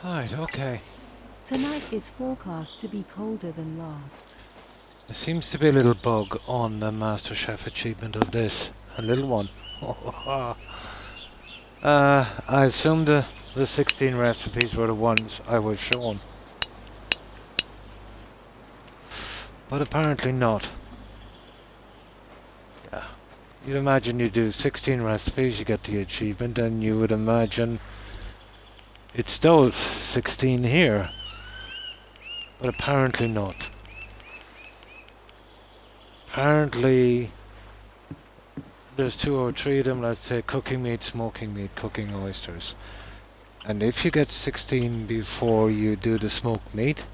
Right, okay. Tonight is forecast to be colder than last. There seems to be a little bug on the MasterChef achievement of this. A little one. I assumed the 16 recipes were the ones I was shown. But apparently not. Yeah. You'd imagine you do 16 recipes, you get the achievement, and you would imagine it's those 16 here. But apparently not. Apparently there's 2 or 3 of them, let's say cooking meat, smoking meat, cooking oysters. And if you get 16 before you do the smoked meat,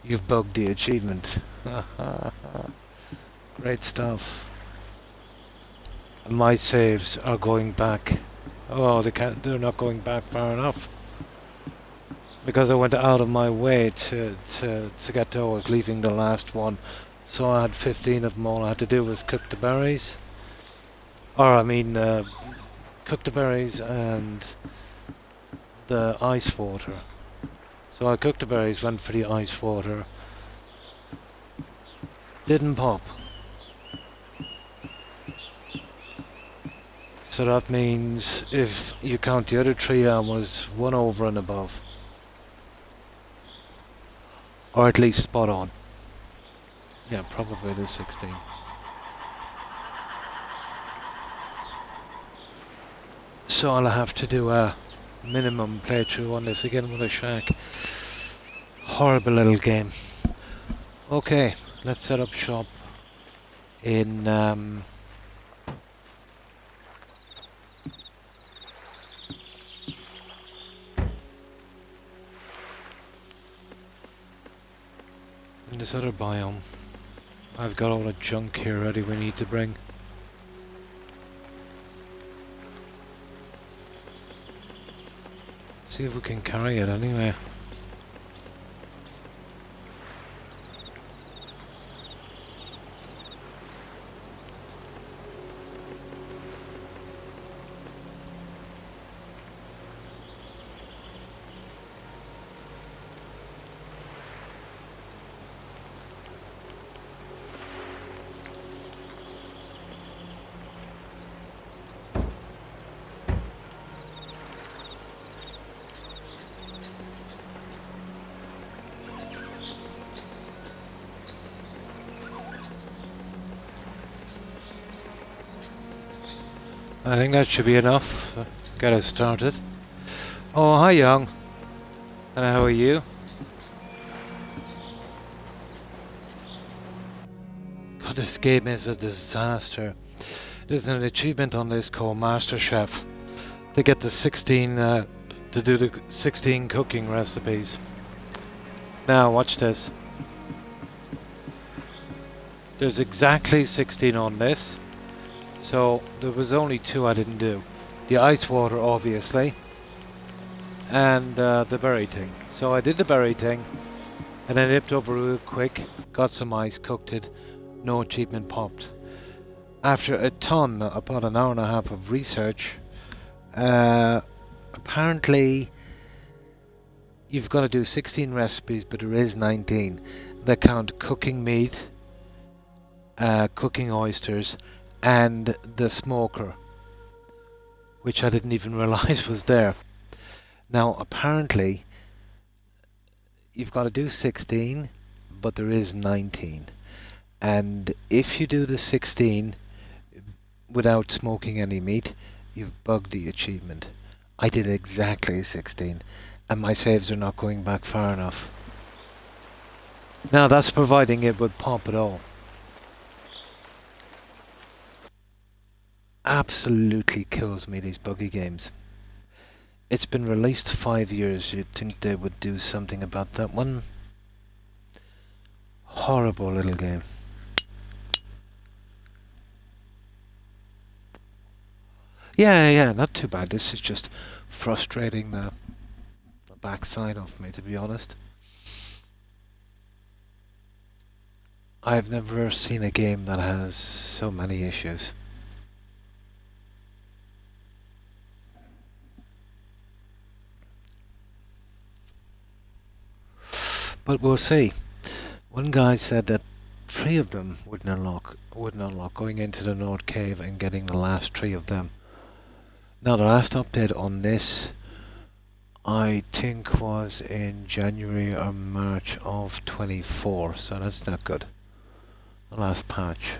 you've bugged the achievement. Great stuff. And my saves are going back. Oh, they're not going back far enough. Because I went out of my way to get those, leaving the last one. So I had 15 of them. All I had to do was cook the berries. Cook the berries and the ice water. So I cooked the berries, went for the ice water. Didn't pop. So that means if you count the other 3, I was 1 over and above. Or at least spot on. Yeah, probably the 16. So I'll have to do a minimum playthrough on this again with a shack. Horrible little game. Okay, let's set up shop in this other biome. I've got all the junk here ready we need to bring. See if we can carry it anyway. I think that should be enough to get us started. Oh, hi, young. And how are you? God, this game is a disaster. There's an achievement on this called MasterChef. They get the 16 to do the 16 cooking recipes. Now, watch this. There's exactly 16 on this. So, there was only 2 I didn't do. The ice water, obviously. And the berry thing. So I did the berry thing. And I nipped over real quick. Got some ice, cooked it. No achievement popped. After a ton, about an hour and a half of research, apparently you've got to do 16 recipes, but there is 19 that count cooking meat, cooking oysters, and the smoker, which I didn't even realize was there. Now, apparently, you've got to do 16, but there is 19. And if you do the 16 without smoking any meat, you've bugged the achievement. I did exactly 16, and my saves are not going back far enough. Now, that's providing it would pop at all. Absolutely kills me, these buggy games. It's been released 5 years. You'd think they would do something about that one. Horrible little game. Yeah, not too bad. This is just frustrating the backside of me, to be honest. I've never seen a game that has so many issues. But we'll see. One guy said that 3 of them wouldn't unlock going into the North Cave and getting the last 3 of them. Now the last update on this, I think, was in January or March of 24, so that's not good. The last patch.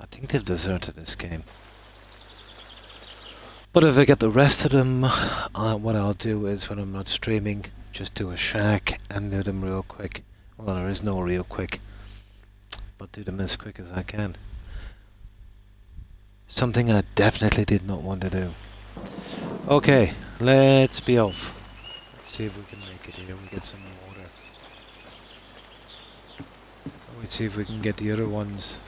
I think they've deserted this game. But if I get the rest of them, what I'll do is, when I'm not streaming, just do a shack and do them real quick. Well, there is no real quick, but do them as quick as I can. Something I definitely did not want to do. Okay, let's be off. Let's see if we can make it here. We get some water. Let's see if we can get the other ones.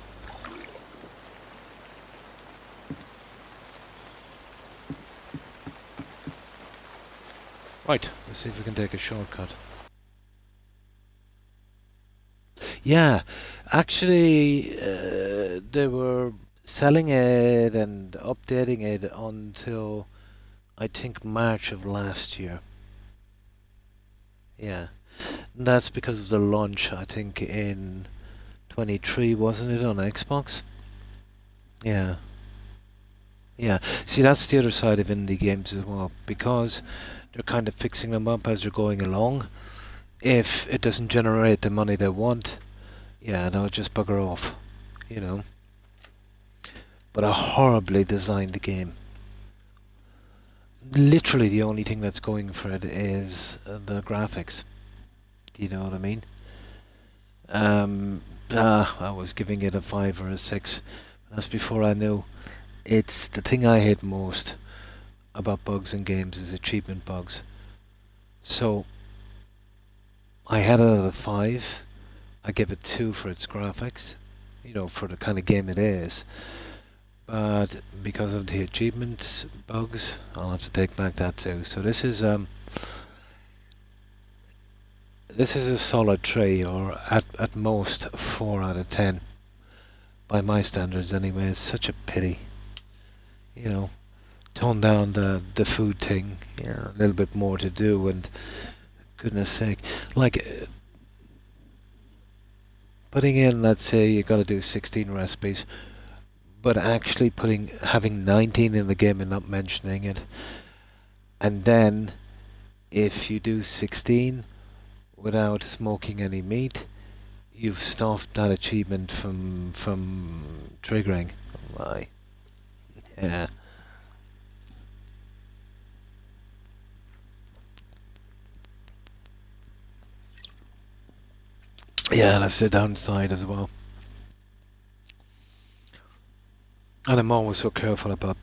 Right, let's see if we can take a shortcut. Yeah, actually, they were selling it and updating it until, I think, March of last year. Yeah, and that's because of the launch, I think, in 23, wasn't it, on Xbox? Yeah. Yeah, see, that's the other side of indie games as well, because they're kind of fixing them up as they're going along. If it doesn't generate the money they want, yeah, they'll just bugger off, you know. But a horribly designed game. Literally the only thing that's going for it is the graphics. Do you know what I mean? I was giving it a 5 or a 6. That's before I knew. It's the thing I hate most about bugs in games is achievement bugs. So I had it at a 5. I give it 2 for its graphics, you know, for the kind of game it is. But because of the achievement bugs, I'll have to take back that too. So this is a solid 3, or at most 4 out of 10. By my standards anyway. It's such a pity. You know, tone down the food thing, a little bit more to do, and goodness sake, like putting in, let's say you got to do 16 recipes, but actually having 19 in the game and not mentioning it, and then if you do 16 without smoking any meat, you've stopped that achievement from triggering. Oh my. Yeah. Yeah, that's the downside as well. And I'm always so careful about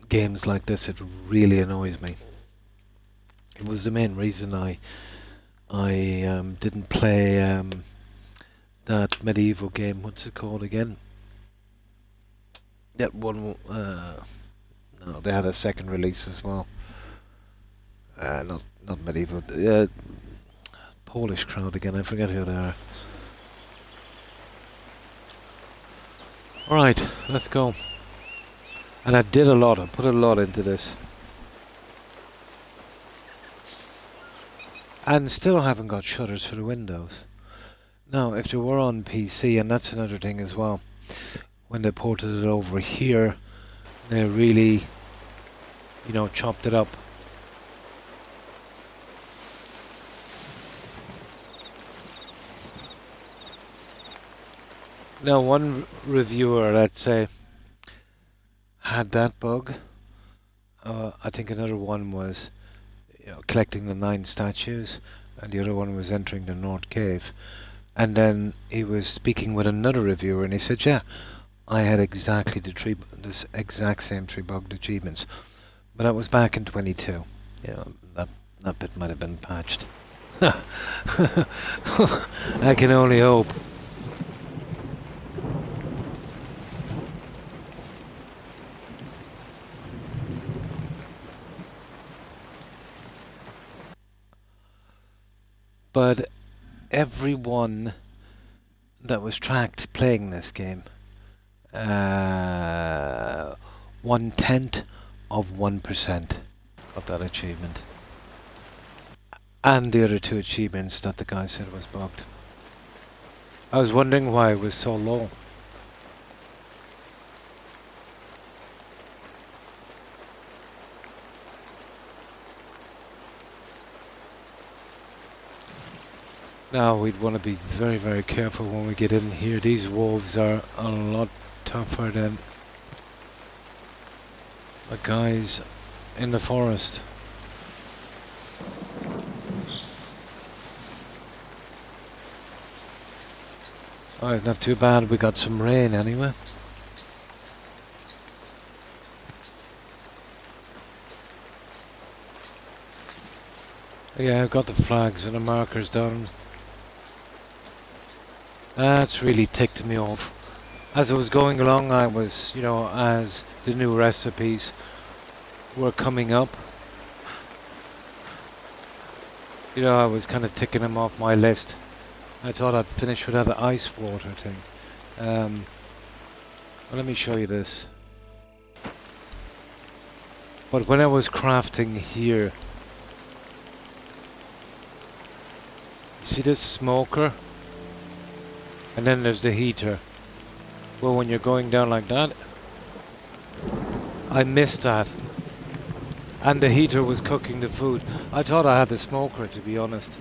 games like this. It really annoys me. It was the main reason I didn't play that medieval game. What's it called again? That one. No, they had a second release as well. Not medieval. Polish crowd again. I forget who they are. Alright, let's go. And I did a lot. I put a lot into this. And still haven't got shutters for the windows. Now, if they were on PC, and that's another thing as well, when they ported it over here, they really, chopped it up. Now, one reviewer, let's say, had that bug. I think another one was collecting the 9 statues, and the other one was entering the North Cave. And then he was speaking with another reviewer, and he said, "Yeah, I had exactly this exact same 3 bugged achievements, but that was back in 22. That bit might have been patched. I can only hope." But everyone that was tracked playing this game, 1/10 of 1% got that achievement. and the other 2 achievements that the guy said was bugged. I was wondering why it was so low. Now we'd want to be very, very careful when we get in here. These wolves are a lot tougher than the guys in the forest. Oh, it's not too bad. We got some rain anyway. Yeah, I've got the flags and the markers down. That's really ticked me off. As I was going along, I was, as the new recipes were coming up, I was kind of ticking them off my list. I thought I'd finish with that ice water thing. Well, let me show you this. But when I was crafting here, see this smoker? And then there's the heater. Well, when you're going down like that, I missed that. And the heater was cooking the food. I thought I had the smoker, to be honest.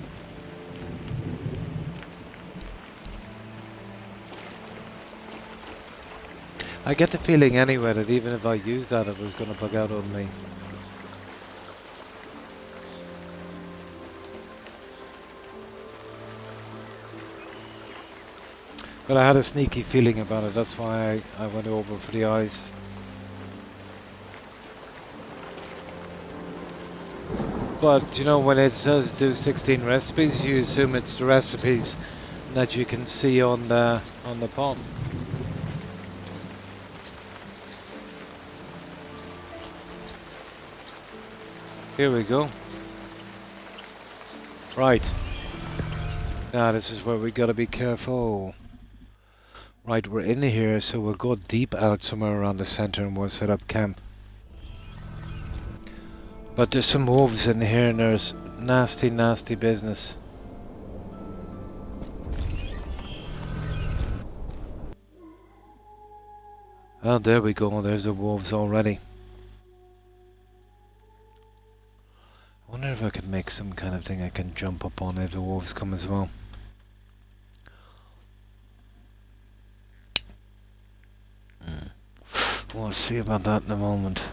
I get the feeling anyway that even if I used that, it was going to bug out on me. But I had a sneaky feeling about it, that's why I went over for the ice. But, when it says do 16 recipes, you assume it's the recipes that you can see on the pot. Here we go. Right. Now this is where we gotta be careful. Right, we're in here, so we'll go deep out somewhere around the center and we'll set up camp. But there's some wolves in here and there's nasty, nasty business. Oh, there we go. There's the wolves already. I wonder if I could make some kind of thing I can jump up on if the wolves come as well. We'll see about that in a moment.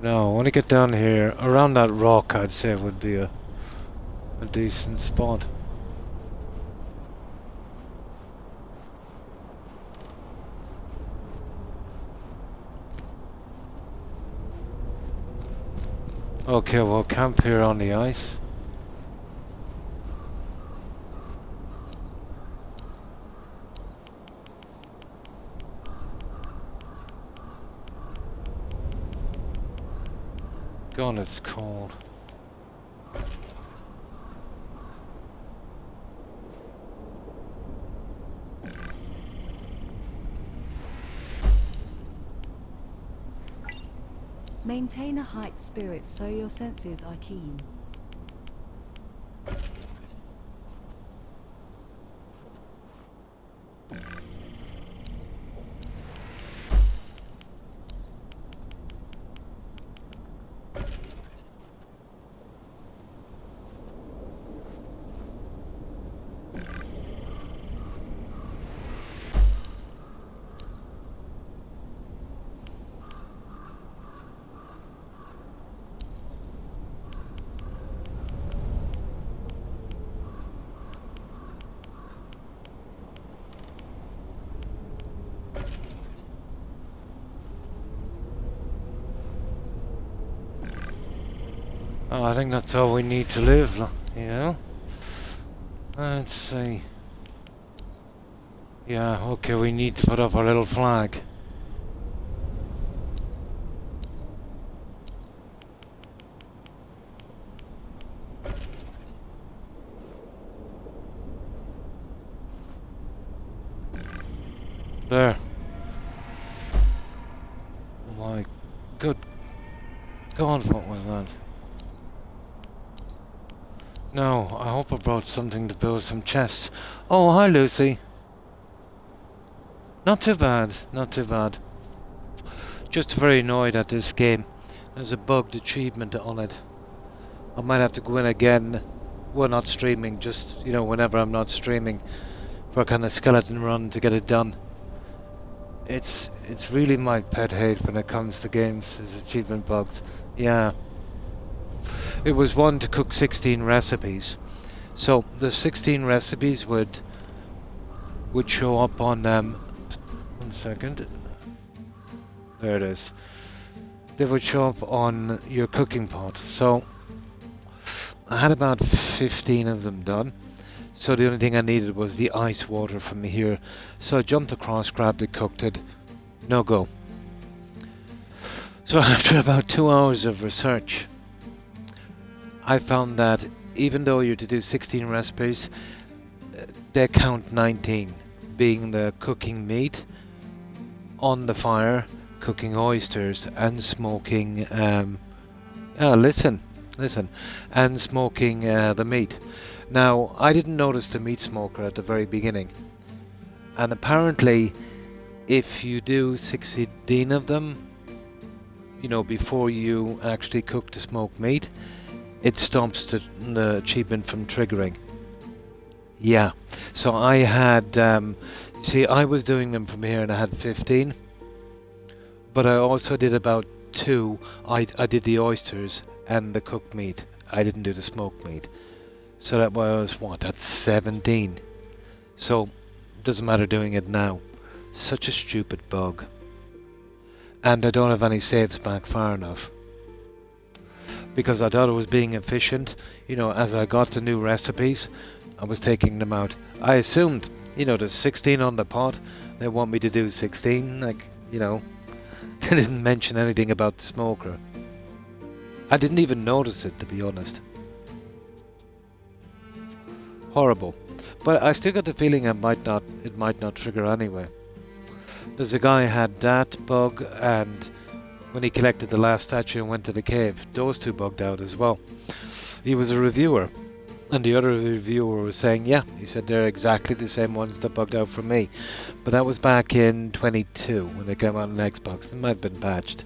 No, I want to get down here. Around that rock, I'd say would be a decent spot. Okay, we'll camp here on the ice. God, it's cold. Maintain a height spirit so your senses are keen. Oh, I think that's all we need to live, Let's see. Yeah, okay, we need to put up our little flag. There. My God, what was that? No, I hope I brought something to build some chests. Oh, hi Lucy. Not too bad, not too bad. Just very annoyed at this game. There's a bugged achievement on it. I might have to go in again. Well, not streaming, just, you know, whenever I'm not streaming, for a kind of skeleton run to get it done. It's really my pet hate when it comes to games, is achievement bugs. Yeah. It was one to cook 16 recipes. So the 16 recipes would show up on 1 second. There it is. They would show up on your cooking pot. So I had about 15 of them done. So the only thing I needed was the ice water from here. So I jumped across, grabbed it, cooked it. No go. So after about 2 hours of research, I found that even though you're to do 16 recipes, they count 19, being the cooking meat on the fire, cooking oysters, and smoking. Listen, and smoking the meat. Now, I didn't notice the meat smoker at the very beginning, and apparently, if you do 16 of them, you know, before you actually cook the smoked meat, it stops the achievement from triggering. Yeah, so I had, see, I was doing them from here and I had 15, but I also did about 2. I did the oysters and the cooked meat. I didn't do the smoked meat. So that was, what, that's 17. So, doesn't matter doing it now. Such a stupid bug. And I don't have any saves back far enough. Because I thought it was being efficient. You know, as I got the new recipes, I was taking them out. I assumed, you know, there's 16 on the pot. They want me to do 16. Like, you know, they didn't mention anything about the smoker. I didn't even notice it, to be honest. Horrible. But I still got the feeling it might not trigger anyway. There's a guy who had that bug, and when he collected the last statue and went to the cave, those 2 bugged out as well. He was a reviewer, and the other reviewer was saying, yeah, he said they're exactly the same ones that bugged out for me. But that was back in 22 when they came out on Xbox. They might have been patched.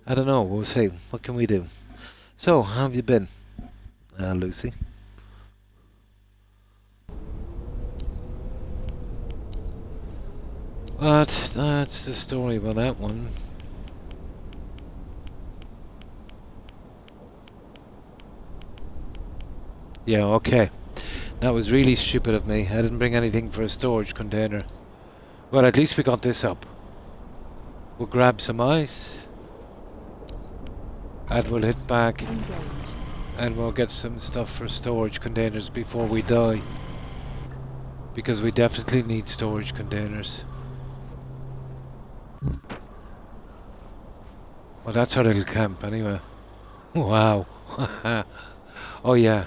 I don't know, we'll see. What can we do? So, how have you been, Lucy? But that's the story about that one. Yeah, okay. That was really stupid of me. I didn't bring anything for a storage container. Well, at least we got this up. We'll grab some ice. And we'll hit back. And we'll get some stuff for storage containers before we die. Because we definitely need storage containers. Well, that's our little camp anyway. Wow. Oh yeah.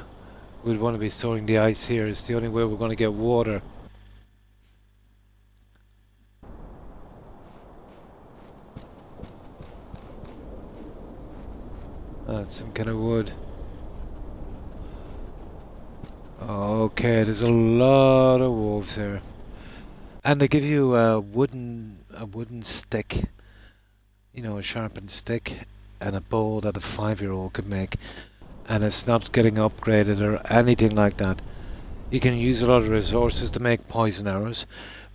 We'd want to be storing the ice here. It's the only way we're going to get water. That's some kind of wood. Okay, there's a lot of wolves here. And they give you a wooden stick. You know, a sharpened stick and a bow that a 5-year-old could make. And it's not getting upgraded or anything like that. You can use a lot of resources to make poison arrows,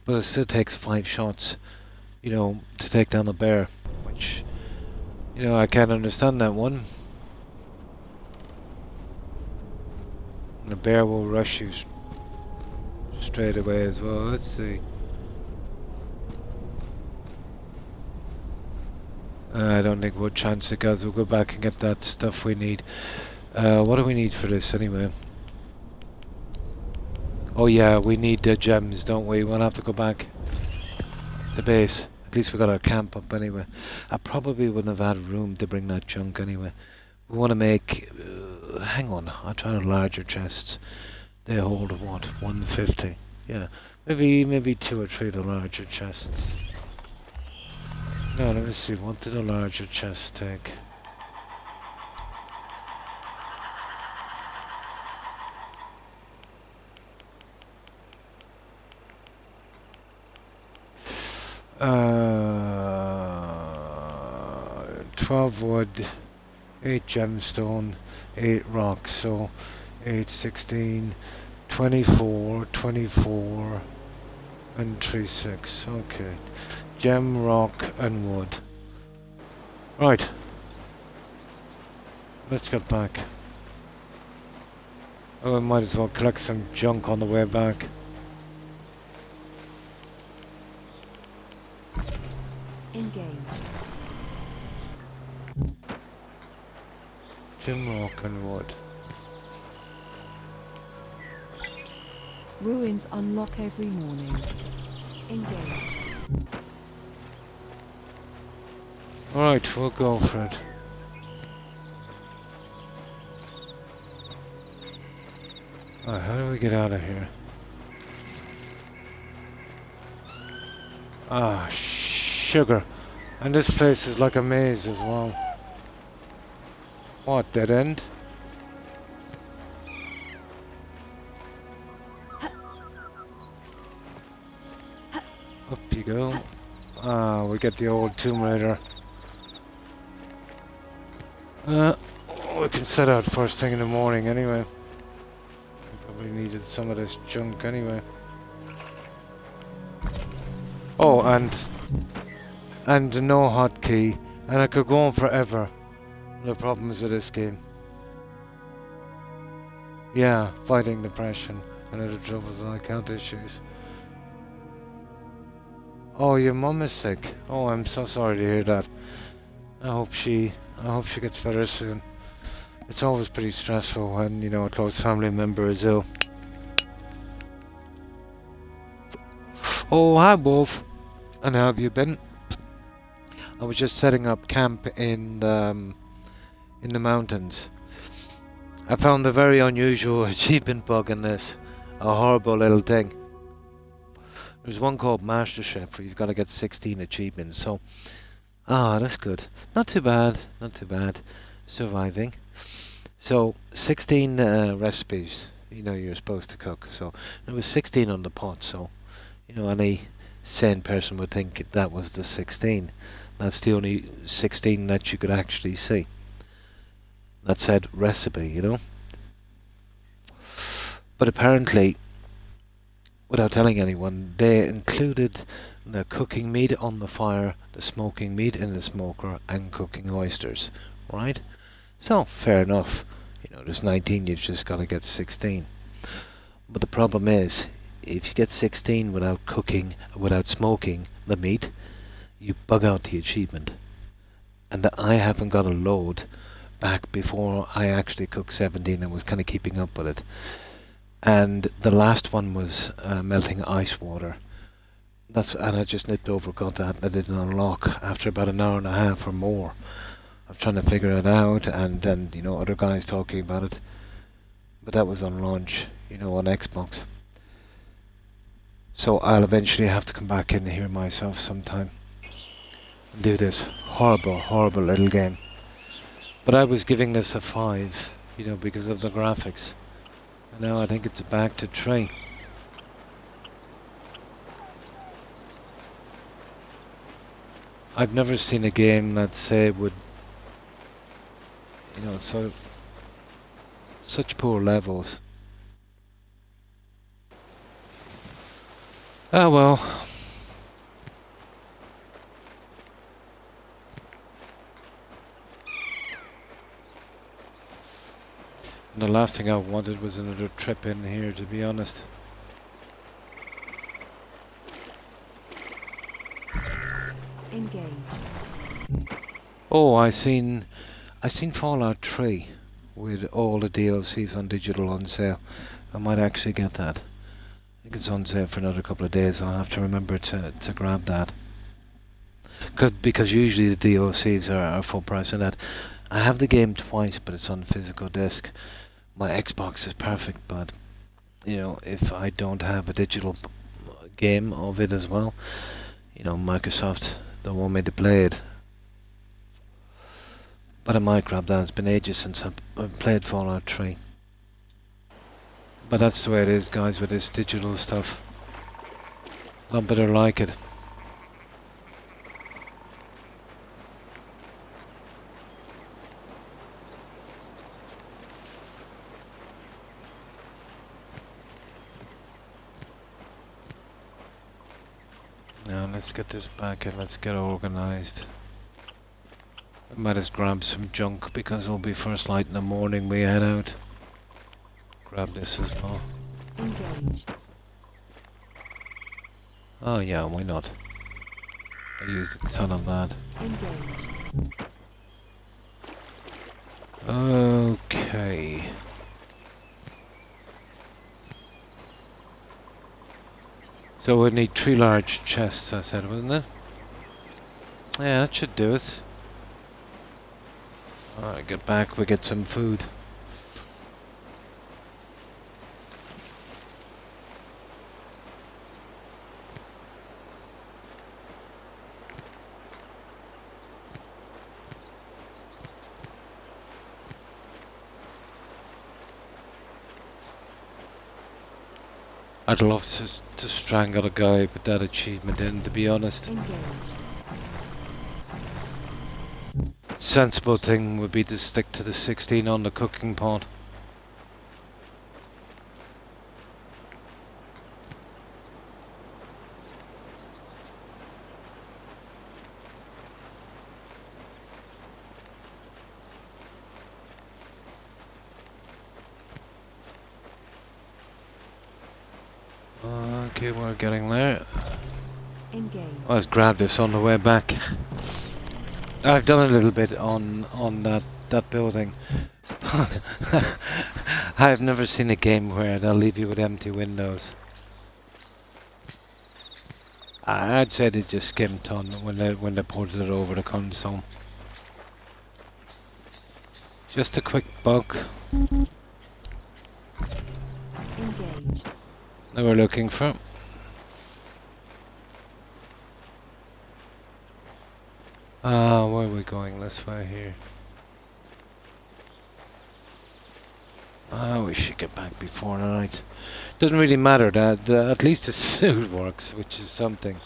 but it still takes 5 shots, you know, to take down a bear. Which, you know, I can't understand that one. The bear will rush you straight away as well. Let's see. I don't think we'll chance it, guys. We'll go back and get that stuff we need. What do we need for this anyway? Oh yeah, we need the gems, don't we? We'll have to go back to base. At least we got our camp up anyway. I probably wouldn't have had room to bring that junk anyway. We want to make... hang on, I'll try the larger chests. They hold what? 150. Yeah, maybe 2 or 3 of the larger chests. No, let me see. What did a larger chest take? 12 wood, 8 gemstone, 8 rocks, so 8, 16, 24, 24, and 3, 6. Okay. Gem, rock, and wood. Right. Let's get back. Oh, I might as well collect some junk on the way back. Engage. Gem, rock, and wood. Ruins unlock every morning. Engage. Alright, we'll go for it. Alright, how do we get out of here? Ah, sugar. And this place is like a maze as well. What, dead end? Up you go. Ah, we get the old Tomb Raider. We can set out first thing in the morning anyway. Probably needed some of this junk anyway. Oh, and no hotkey, and I could go on forever. The problems with this game. Yeah, fighting depression and other troubles like health issues. Oh, your mum is sick. Oh, I'm so sorry to hear that. I hope she gets better soon. It's always pretty stressful when, you know, a close family member is ill. Oh, hi, Wolf. And how have you been? I was just setting up camp in the mountains. I found a very unusual achievement bug in this. A horrible little thing. There's one called MasterChef where you've got to get 16 achievements. So, that's good. Not too bad. Not too bad. Surviving. So, 16 recipes, you know, you're supposed to cook. So, there was 16 on the pot. So, you know, any sane person would think that was the 16. That's the only 16 that you could actually see. That said recipe, you know. But apparently, without telling anyone, they included the cooking meat on the fire, the smoking meat in the smoker, and cooking oysters, right? So, fair enough. You know, there's 19, you've just got to get 16. But the problem is, if you get 16 without cooking, without smoking the meat, you bug out the achievement. And I haven't got a load back before I actually cooked 17 and was kind of keeping up with it. And the last one was melting ice water. And I just nipped over, got that, and I didn't unlock after about an hour and a half or more of trying to figure it out, and then, you know, other guys talking about it. But that was on launch, you know, on Xbox. So I'll eventually have to come back in here myself sometime and do this horrible, horrible little game. But I was giving this a 5, you know, because of the graphics. And now I think it's back to 3. I've never seen a game that, say, would, you know, such poor levels. Ah, well. And the last thing I wanted was another trip in here, to be honest. Engage. Oh, I seen Fallout 3 with all the DLCs on digital on sale. I might actually get that. I think it's on sale for another couple of days. I'll have to remember to grab that. Because usually the DLCs are full price on that. I have the game twice, but it's on physical disc. My Xbox is perfect, but, you know, if I don't have a digital game of it as well, you know, Microsoft don't want me to play it. But I might grab that. It's been ages since I've played Fallout 3. But that's the way it is, guys, with this digital stuff. A lot better like it. let's get this back and let's get organised. I might just grab some junk because it'll be first light in the morning we head out. Grab this as well. Engaged. Oh yeah, why not? I used a ton of that. Engaged. Okay. So we need 3 large chests, I said, wasn't it? Yeah, that should do it. Alright, get back, we get some food. I'd love to strangle a guy with that achievement in, to be honest. Engaged. Sensible thing would be to stick to the 16 on the cooking pot. Okay, we're getting there. Engaged. Let's grab this on the way back. I've done a little bit on that building. I've never seen a game where they'll leave you with empty windows. I'd say they just skimped on when they ported it over the console. Just a quick bug. Engaged. That we're looking for. Where are we going? This way here. We should get back before night. Doesn't really matter that at least the suit works, which is something,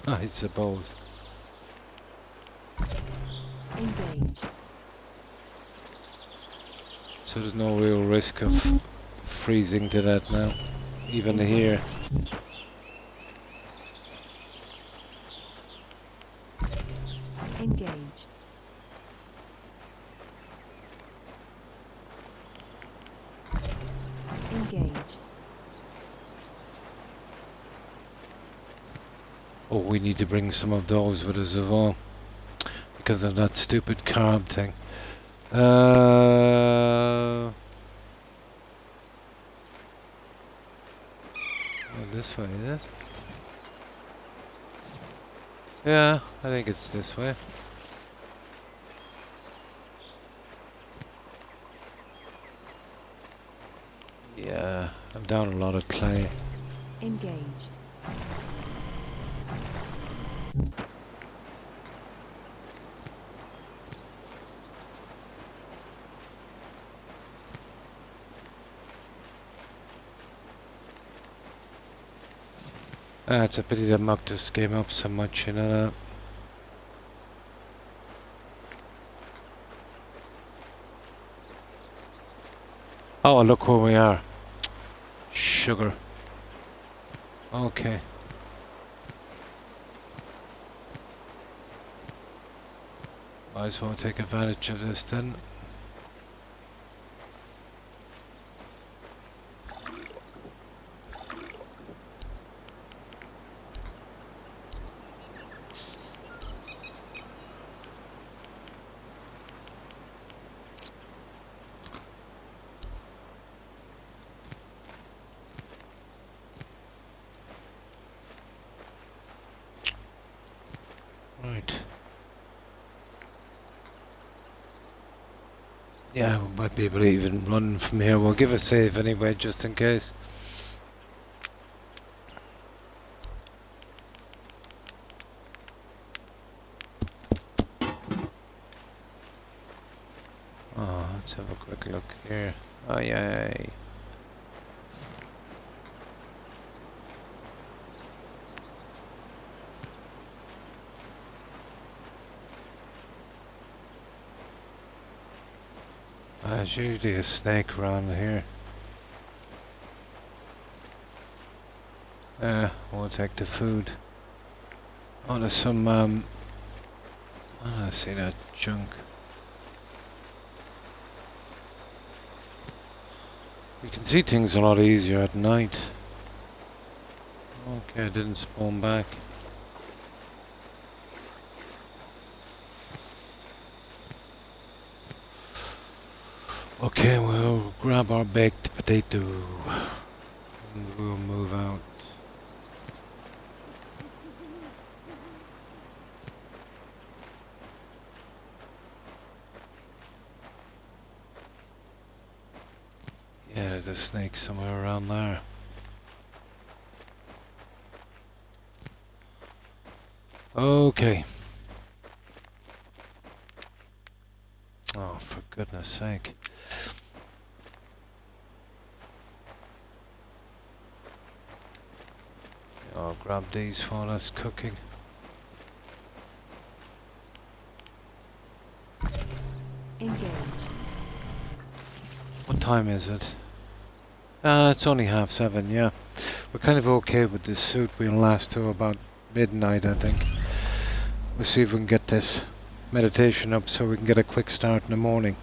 I suppose. Engaged. So there's no real risk of freezing to death now, even here. Engaged. Engaged. Oh, we need to bring some of those with us as well, because of that stupid carb thing. Oh, this way, is it? Yeah, I think it's this way. Yeah, I'm down a lot of clay. Engaged. It's a pity they mucked this game up so much, you know that. Oh, look where we are. Sugar. Okay. Might as well take advantage of this then. Right. Yeah, we might be able to even run from here. We'll give a save anyway, just in case. Oh, let's have a quick look here. Oh, yay. There's usually a snake around here. We'll take the food. Oh, there's some, I see that junk. You can see things a lot easier at night. Okay, I didn't spawn back. Okay, we'll grab our baked potato and we'll move out. Yeah, there's a snake somewhere around there. Okay. Oh, for goodness sake. I'll grab these while that's cooking. Engage. What time is it? It's only 7:30, yeah. We're kind of okay with this suit. We'll last till about midnight, I think. We'll see if we can get this meditation up so we can get a quick start in the morning.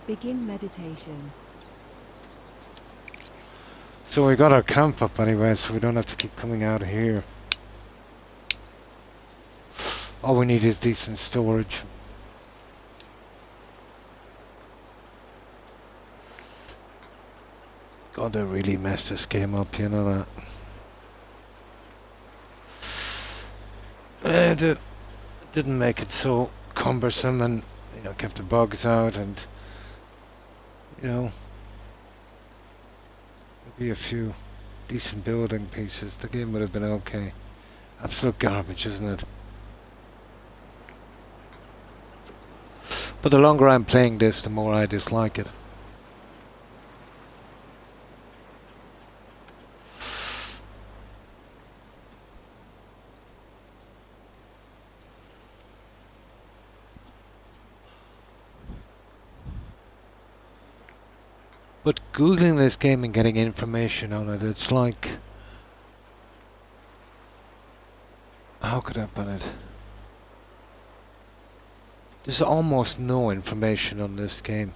Begin meditation. So we got our camp up anyway, so we don't have to keep coming out of here. All we need is decent storage. God, they really messed this game up, you know that. It didn't make it so cumbersome and, you know, kept the bugs out and, you know, maybe a few decent building pieces. The game would have been okay. Absolute garbage, isn't it? But the longer I'm playing this, the more I dislike it. But googling this game and getting information on it, it's like... How could I put it? There's almost no information on this game,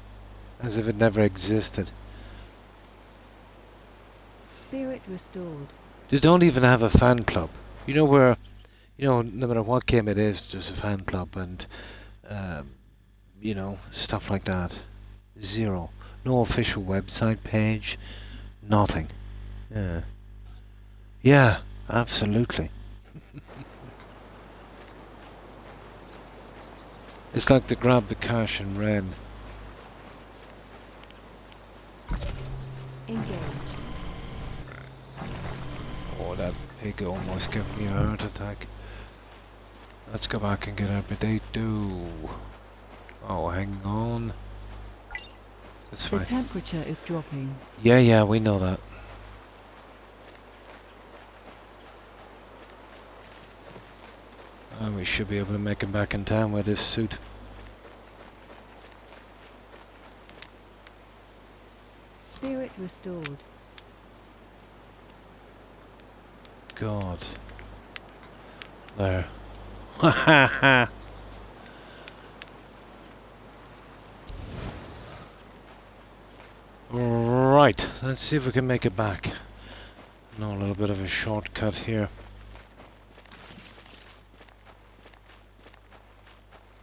as if it never existed. Spirit restored. They don't even have a fan club. You know where, you know, no matter what game it is, there's a fan club and, you know, stuff like that. Zero. No official website page. Nothing. Yeah. Yeah, absolutely. It's like they grabbed the cash and ran. Engage. Oh, that pig almost gave me a heart attack. Let's go back and get our potato. Oh, hang on. That's The fine. temperature is dropping. Yeah, we know that. And we should be able to make it back in time with this suit. Spirit restored. God. There. Ha ha ha! Right, let's see if we can make it back. No, a little bit of a shortcut here.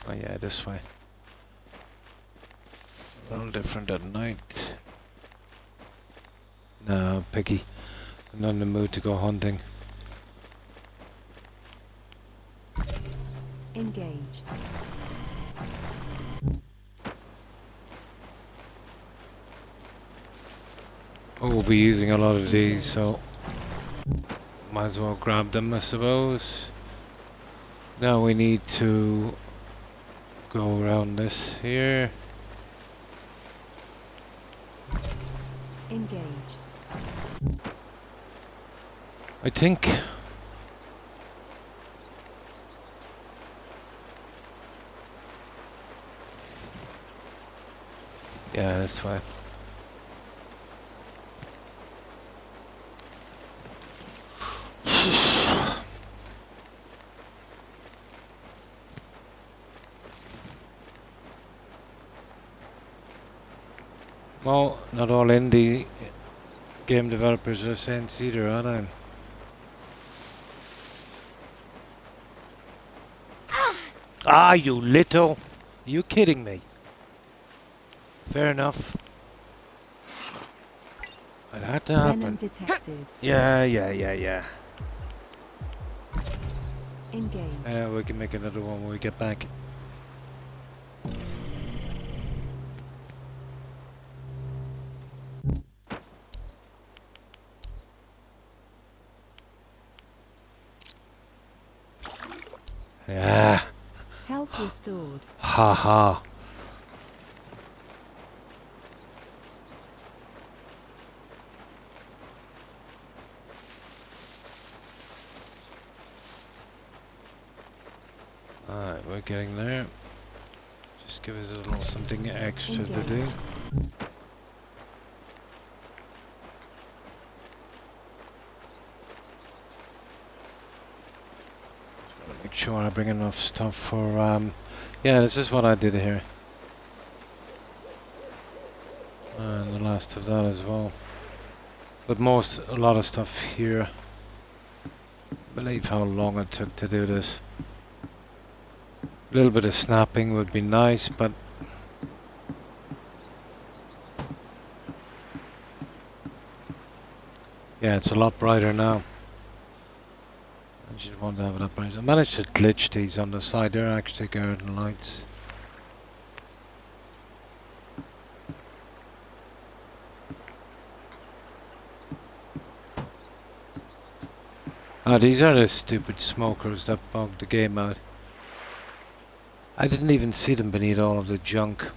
Oh yeah, this way. A little different at night. No, Piggy. I'm not in the mood to go hunting. Engaged. Oh, we'll be using a lot of these, so might as well grab them, I suppose. Now we need to go around this here. Engaged. I think... Yeah, that's fine. Well, not all indie game developers are saints either, are they? Ah, you little! Are you kidding me? Fair enough. It had to Venom happen. detected. Yeah. Engage. We can make another one when we get back. Yeah. Health restored. Ha ha. Alright, we're getting there. Just give us a little something extra to do. Make sure I bring enough stuff for, yeah, this is what I did here. And the last of that as well. But a lot of stuff here. Believe how long it took to do this. A little bit of snapping would be nice, but yeah, it's a lot brighter now. I just want to have it up bright. I managed to glitch these on the side. They're actually garden lights. Ah, these are the stupid smokers that bugged the game out. I didn't even see them beneath all of the junk.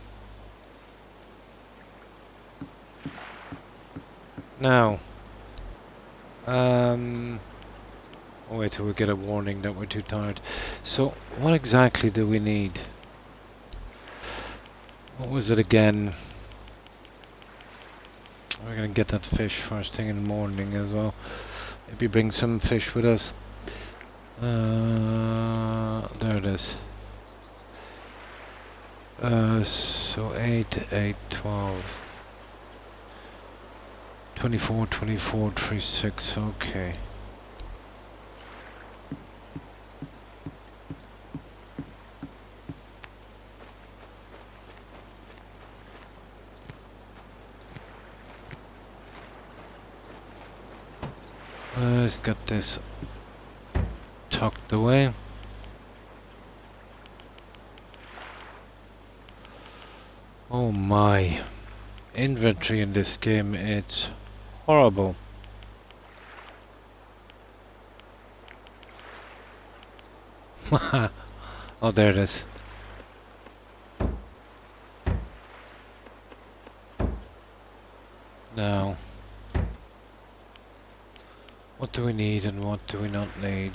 Now, I'll wait till we get a warning that we're too tired. So, what exactly do we need? What was it again? We're gonna get that fish first thing in the morning as well. Maybe bring some fish with us. There it is. So 8, 8, 12. 24, 24, 36, okay. Let's get this tucked away. Oh my. Inventory in this game, it's horrible. Oh, there it is. Now, what do we need and what do we not need?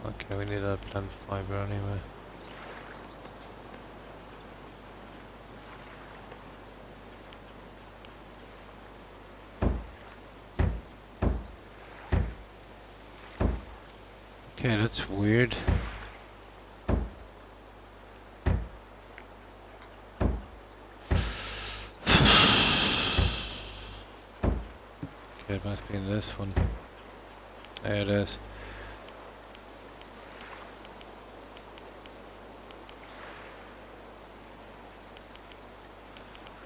Okay, we need that plant fiber anyway. Okay, that's weird. Okay, it must be in this one. There it is.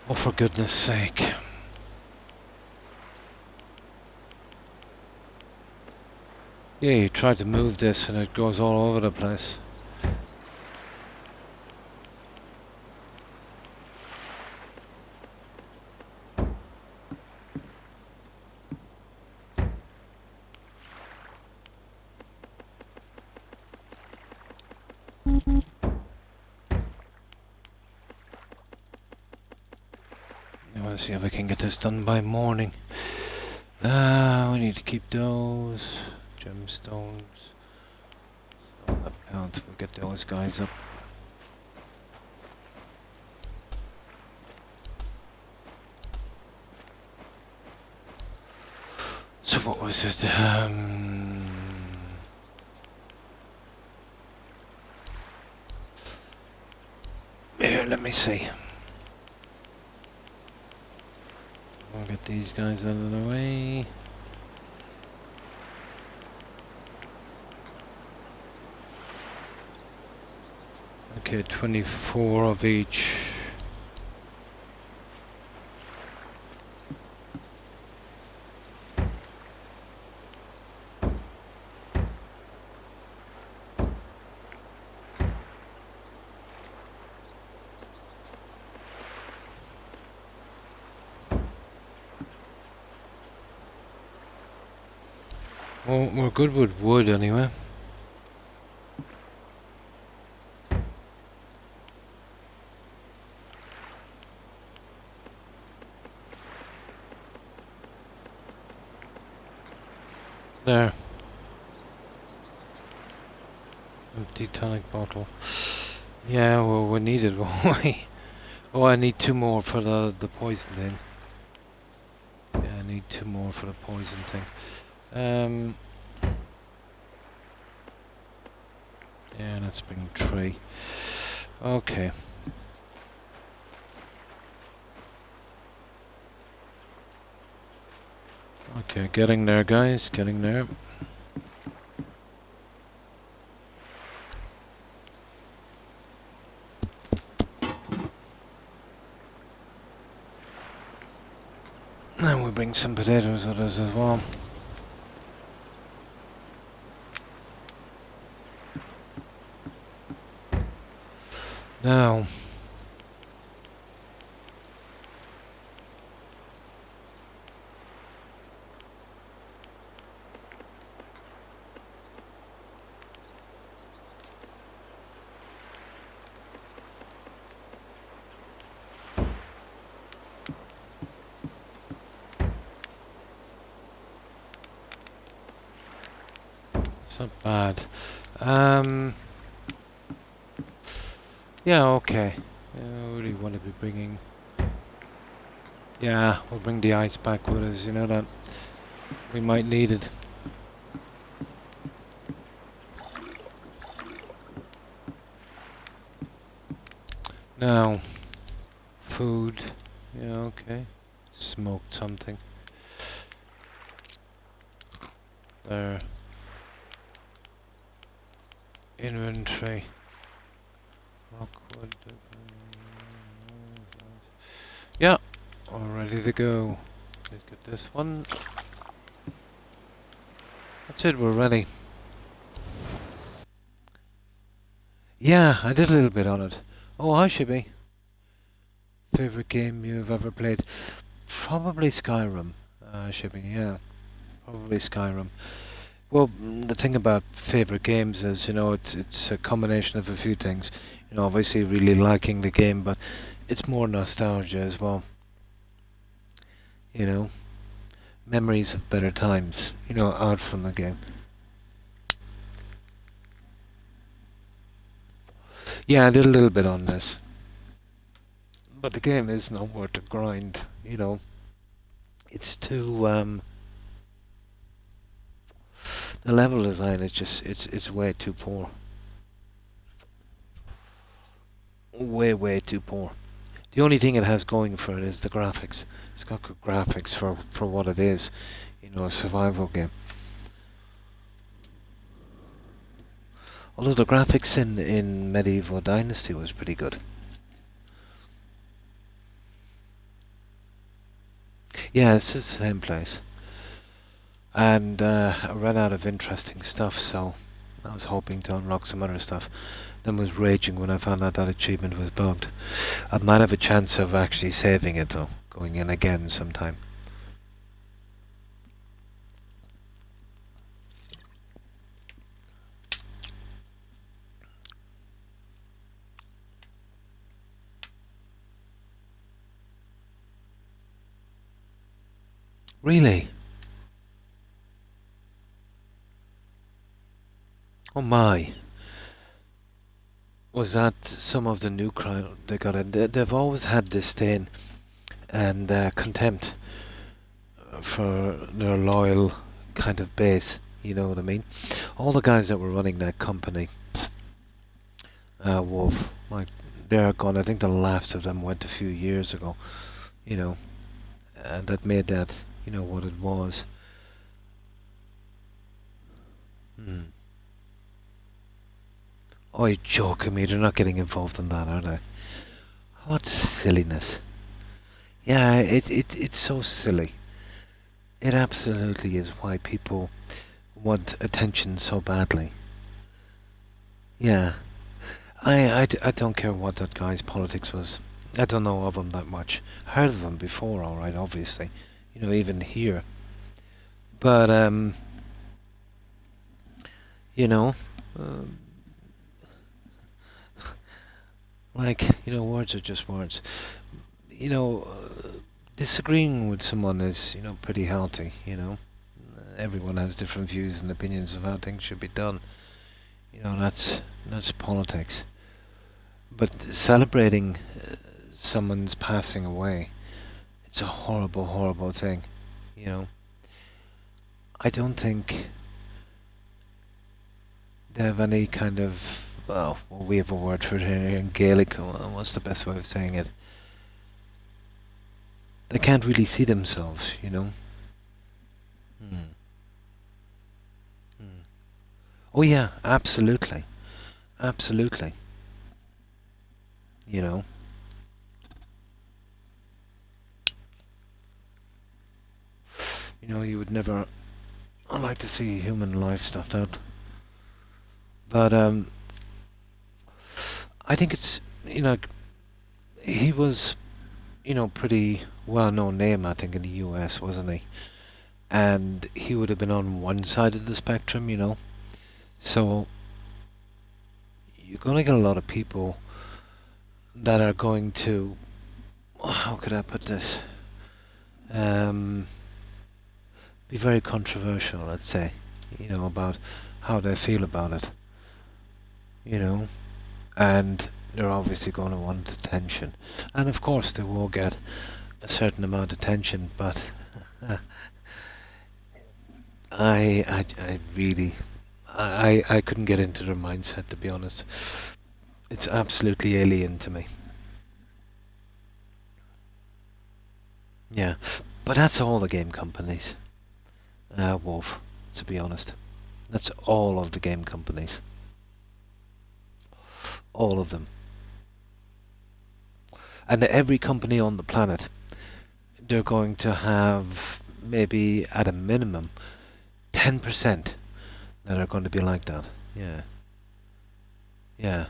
Oh, for goodness sake. Yeah, you try to move this and it goes all over the place. Let's see if I can get this done by morning. We need to keep those gemstones. We'll get those guys up. So what was it? let me see. I'll get these guys out of the way. Okay, 24 of each. Well, we're good with wood anyway. There. Empty tonic bottle. Yeah, well, we need it, won't we? Oh, I need 2 more for the poison thing. Yeah, I need 2 more for the poison thing. Yeah, let's bring 3. Okay. Okay, getting there, guys. Getting there. And we'll bring some potatoes with us as well. Now, it's not bad. Yeah, okay. What do you want to be bringing? Yeah, we'll bring the ice back with us, you know that. We might need it. Now, food. Yeah, okay. Smoked something. There. Inventory. Rockwood. Yeah, all ready to go. Let's get this one. That's it, we're ready. Yeah, I did a little bit on it. Oh, hi, Shibby. Favorite game you've ever played? Probably Skyrim, Shibby, yeah. Probably Skyrim. Well, the thing about favorite games is, you know, it's a combination of a few things. You know, obviously really liking the game, but it's more nostalgia as well. You know, memories of better times, you know, out from the game. Yeah, I did a little bit on this. But the game is not worth the grind, you know. It's too, the level design is just, it's way too poor. Way too poor. The only thing it has going for it is the graphics. It's got good graphics for what it is, you know, a survival game. Although the graphics in Medieval Dynasty was pretty good. Yeah, it's just the same place. And I ran out of interesting stuff, so I was hoping to unlock some other stuff. Then was raging when I found out that achievement was bugged. I might have a chance of actually saving it though, going in again sometime. Really? Oh my. Was that some of the new crowd they got in? They've always had disdain and contempt for their loyal kind of base, you know what I mean? All the guys that were running that company, Wolf, like they're gone. I think the last of them went a few years ago. You know, and that made that what it was. Hmm. Oh, you're joking me? They're not getting involved in that, are they? What silliness! Yeah, it's so silly. It absolutely is why people want attention so badly. Yeah, I don't care what that guy's politics was. I don't know of him that much. Heard of him before, all right, obviously. Even here. But you know, um, like words are just words. You know, disagreeing with someone is pretty healthy. Everyone has different views and opinions of how things should be done. That's politics. But celebrating someone's passing away, it's a horrible, horrible thing. You know, I don't think they have any kind of, well, we have a word for it here in Gaelic. What's the best way of saying it? They can't really see themselves. Hmm. Hmm. Oh yeah, absolutely, absolutely. You know, you would never like to see human life snuffed out. But I think it's he was pretty well-known name, I think, in the US, wasn't he? And he would have been on one side of the spectrum. So you're going to get a lot of people that are going to, how could I put this? Um, be very controversial, let's say, about how they feel about it, you know, and they're obviously going to want attention. And of course, they will get a certain amount of attention, but I really, I couldn't get into their mindset, to be honest. It's absolutely alien to me. Yeah, but that's all the game companies, Wolf, to be honest. That's all of the game companies. All of them. And every company on the planet, they're going to have maybe at a minimum 10% that are going to be like that. Yeah. Yeah.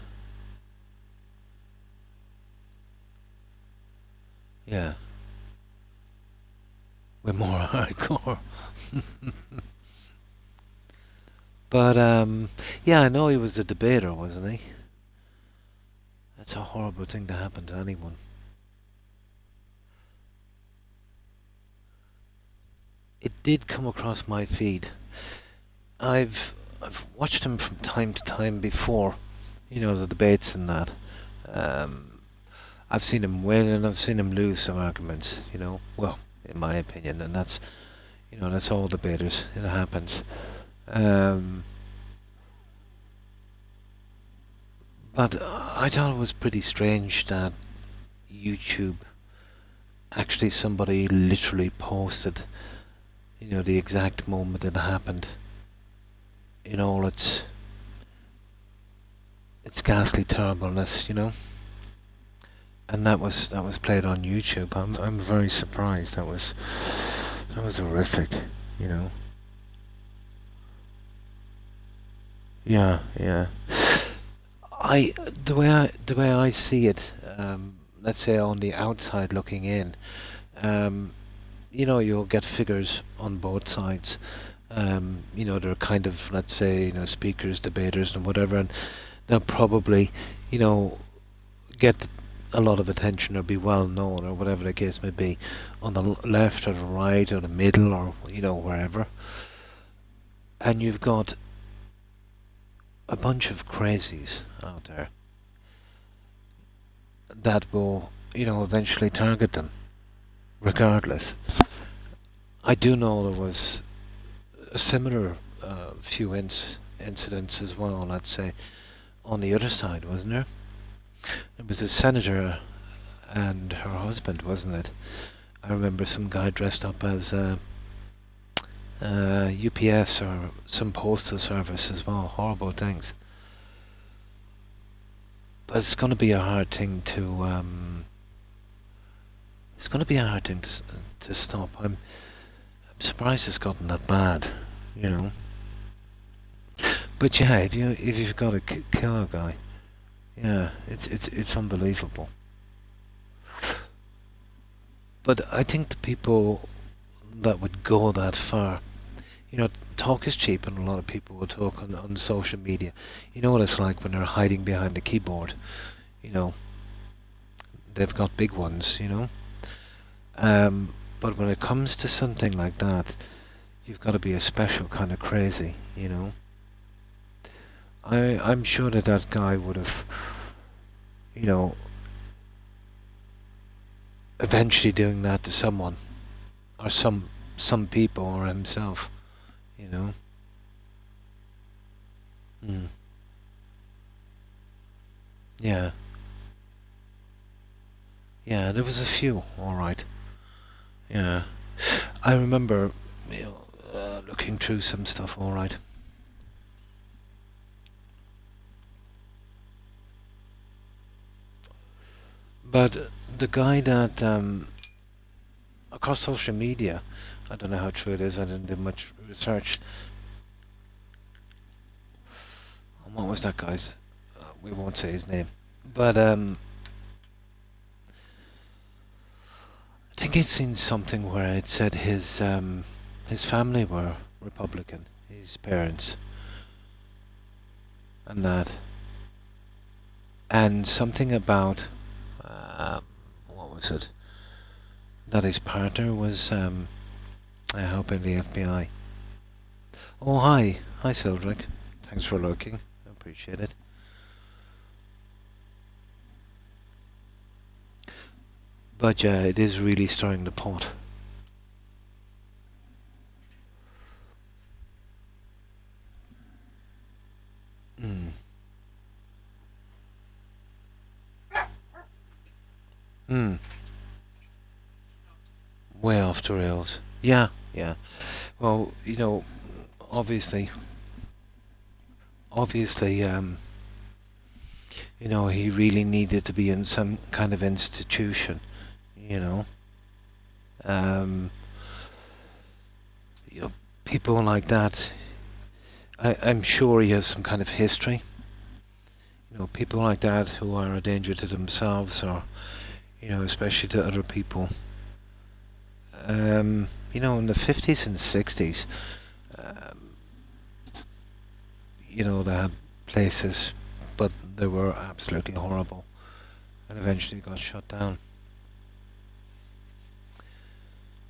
Yeah. We're more hardcore. But yeah, I know he was a debater, wasn't he? That's a horrible thing to happen to anyone. It did come across my feed. I've watched him from time to time before, the debates and that. Um, I've seen him win and I've seen him lose some arguments. Well, in my opinion, and that's all debaters. It happens. Um, but I thought it was pretty strange that YouTube actually somebody literally posted, the exact moment it happened in all its ghastly terribleness. And that was played on YouTube. I'm very surprised. That was horrific. You know. Yeah, yeah. I the way I see it, let's say on the outside looking in, um, you'll get figures on both sides. They're kind of, let's say, speakers, debaters, and whatever, and they'll probably, you know, get a lot of attention or be well known or whatever the case may be on the left or the right or the middle or wherever. And you've got a bunch of crazies out there that will eventually target them regardless. I do know there was a similar few incidents as well, let's say, on the other side, wasn't there? There was a senator and her husband, wasn't it? I remember some guy dressed up as UPS or some postal service as well. Horrible things. But it's going to be a hard thing to. It's going to be a hard thing to stop. I'm surprised it's gotten that bad. You know. But yeah, if you've got to kill a guy, yeah, it's unbelievable. But I think the people that would go that far, talk is cheap, and a lot of people will talk on social media. You know what it's like when they're hiding behind a keyboard. You know, they've got big ones. But when it comes to something like that, you've got to be a special kind of crazy. I'm sure that guy would have, you know, eventually doing that to someone, or some people, or himself. You know. Mm. Yeah. Yeah, there was a few. All right. Yeah. I remember, looking through some stuff. All right. But the guy that across social media, I don't know how true it is. I didn't do much research. What was that guy's? We won't say his name. But I think I'd seen something where it said his family were Republican, his parents, and that, and something about what was it? That his partner was helping the FBI. Oh hi Sildrick. Thanks for looking. I appreciate it. But yeah, it is really stirring the pot. Mm. Mm. Way off the rails. Yeah, yeah. Well, obviously, obviously, he really needed to be in some kind of institution. You know, um, you know, people like that. I'm sure he has some kind of history. People like that who are a danger to themselves, or especially to other people. In the 50s and 60s, um, they had places, but they were absolutely horrible, and eventually got shut down.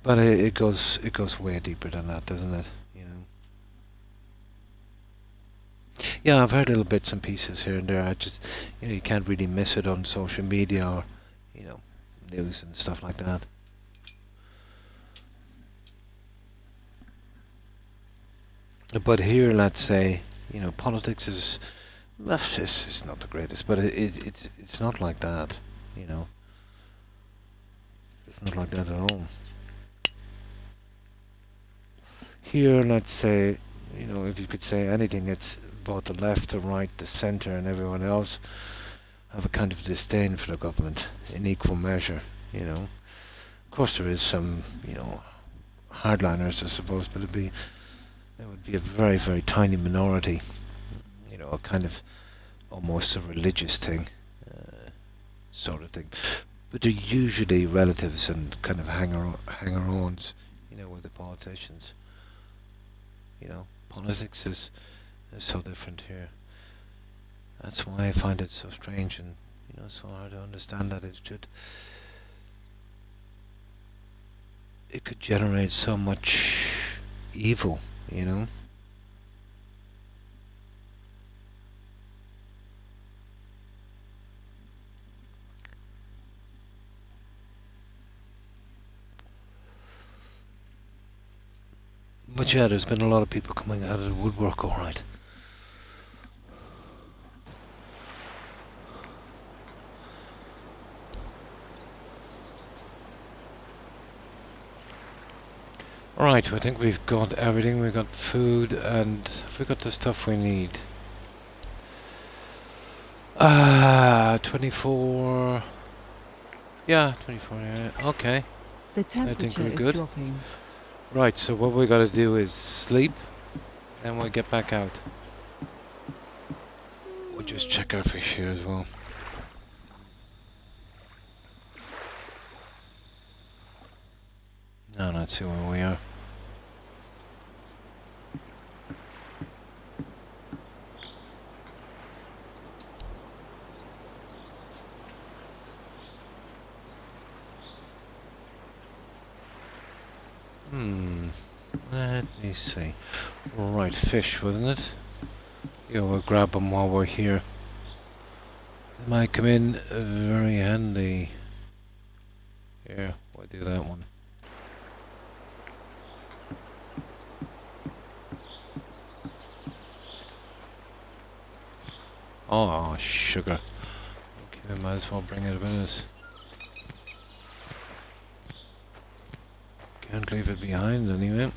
But it goes way deeper than that, doesn't it? Yeah, I've heard little bits and pieces here and there. I just, you can't really miss it on social media or, you know, news and stuff like that. But here, let's say, politics is, it's not the greatest, but it's not like that. You know, it's not like that at all. Here, let's say, if you could say anything, it's both the left, the right, the centre, and everyone else have a kind of disdain for the government in equal measure. Of course, there is some, hardliners, I suppose, but it would be a very, very tiny minority. A kind of almost a religious thing, sort of thing. But they're usually relatives and kind of hanger-ons, with the politicians. Politics is so different here. That's why I find it so strange and so hard to understand that it could generate so much evil. But yeah, there's been a lot of people coming out of the woodwork, alright. Right, I think we've got everything. We've got food and we got the stuff we need. 24. Yeah, 24. Yeah. Okay. The I think temperature we're is good. dropping. Right, so what we gotta do is sleep and we'll get back out. We'll just check our fish here as well. No, let's see where we are. Let me see. Right, fish, wasn't it? Yeah, we'll grab them while we're here. They might come in very handy. Here, we'll do that one. Oh, sugar. Okay, we might as well bring it with us. Can't leave it behind anyway.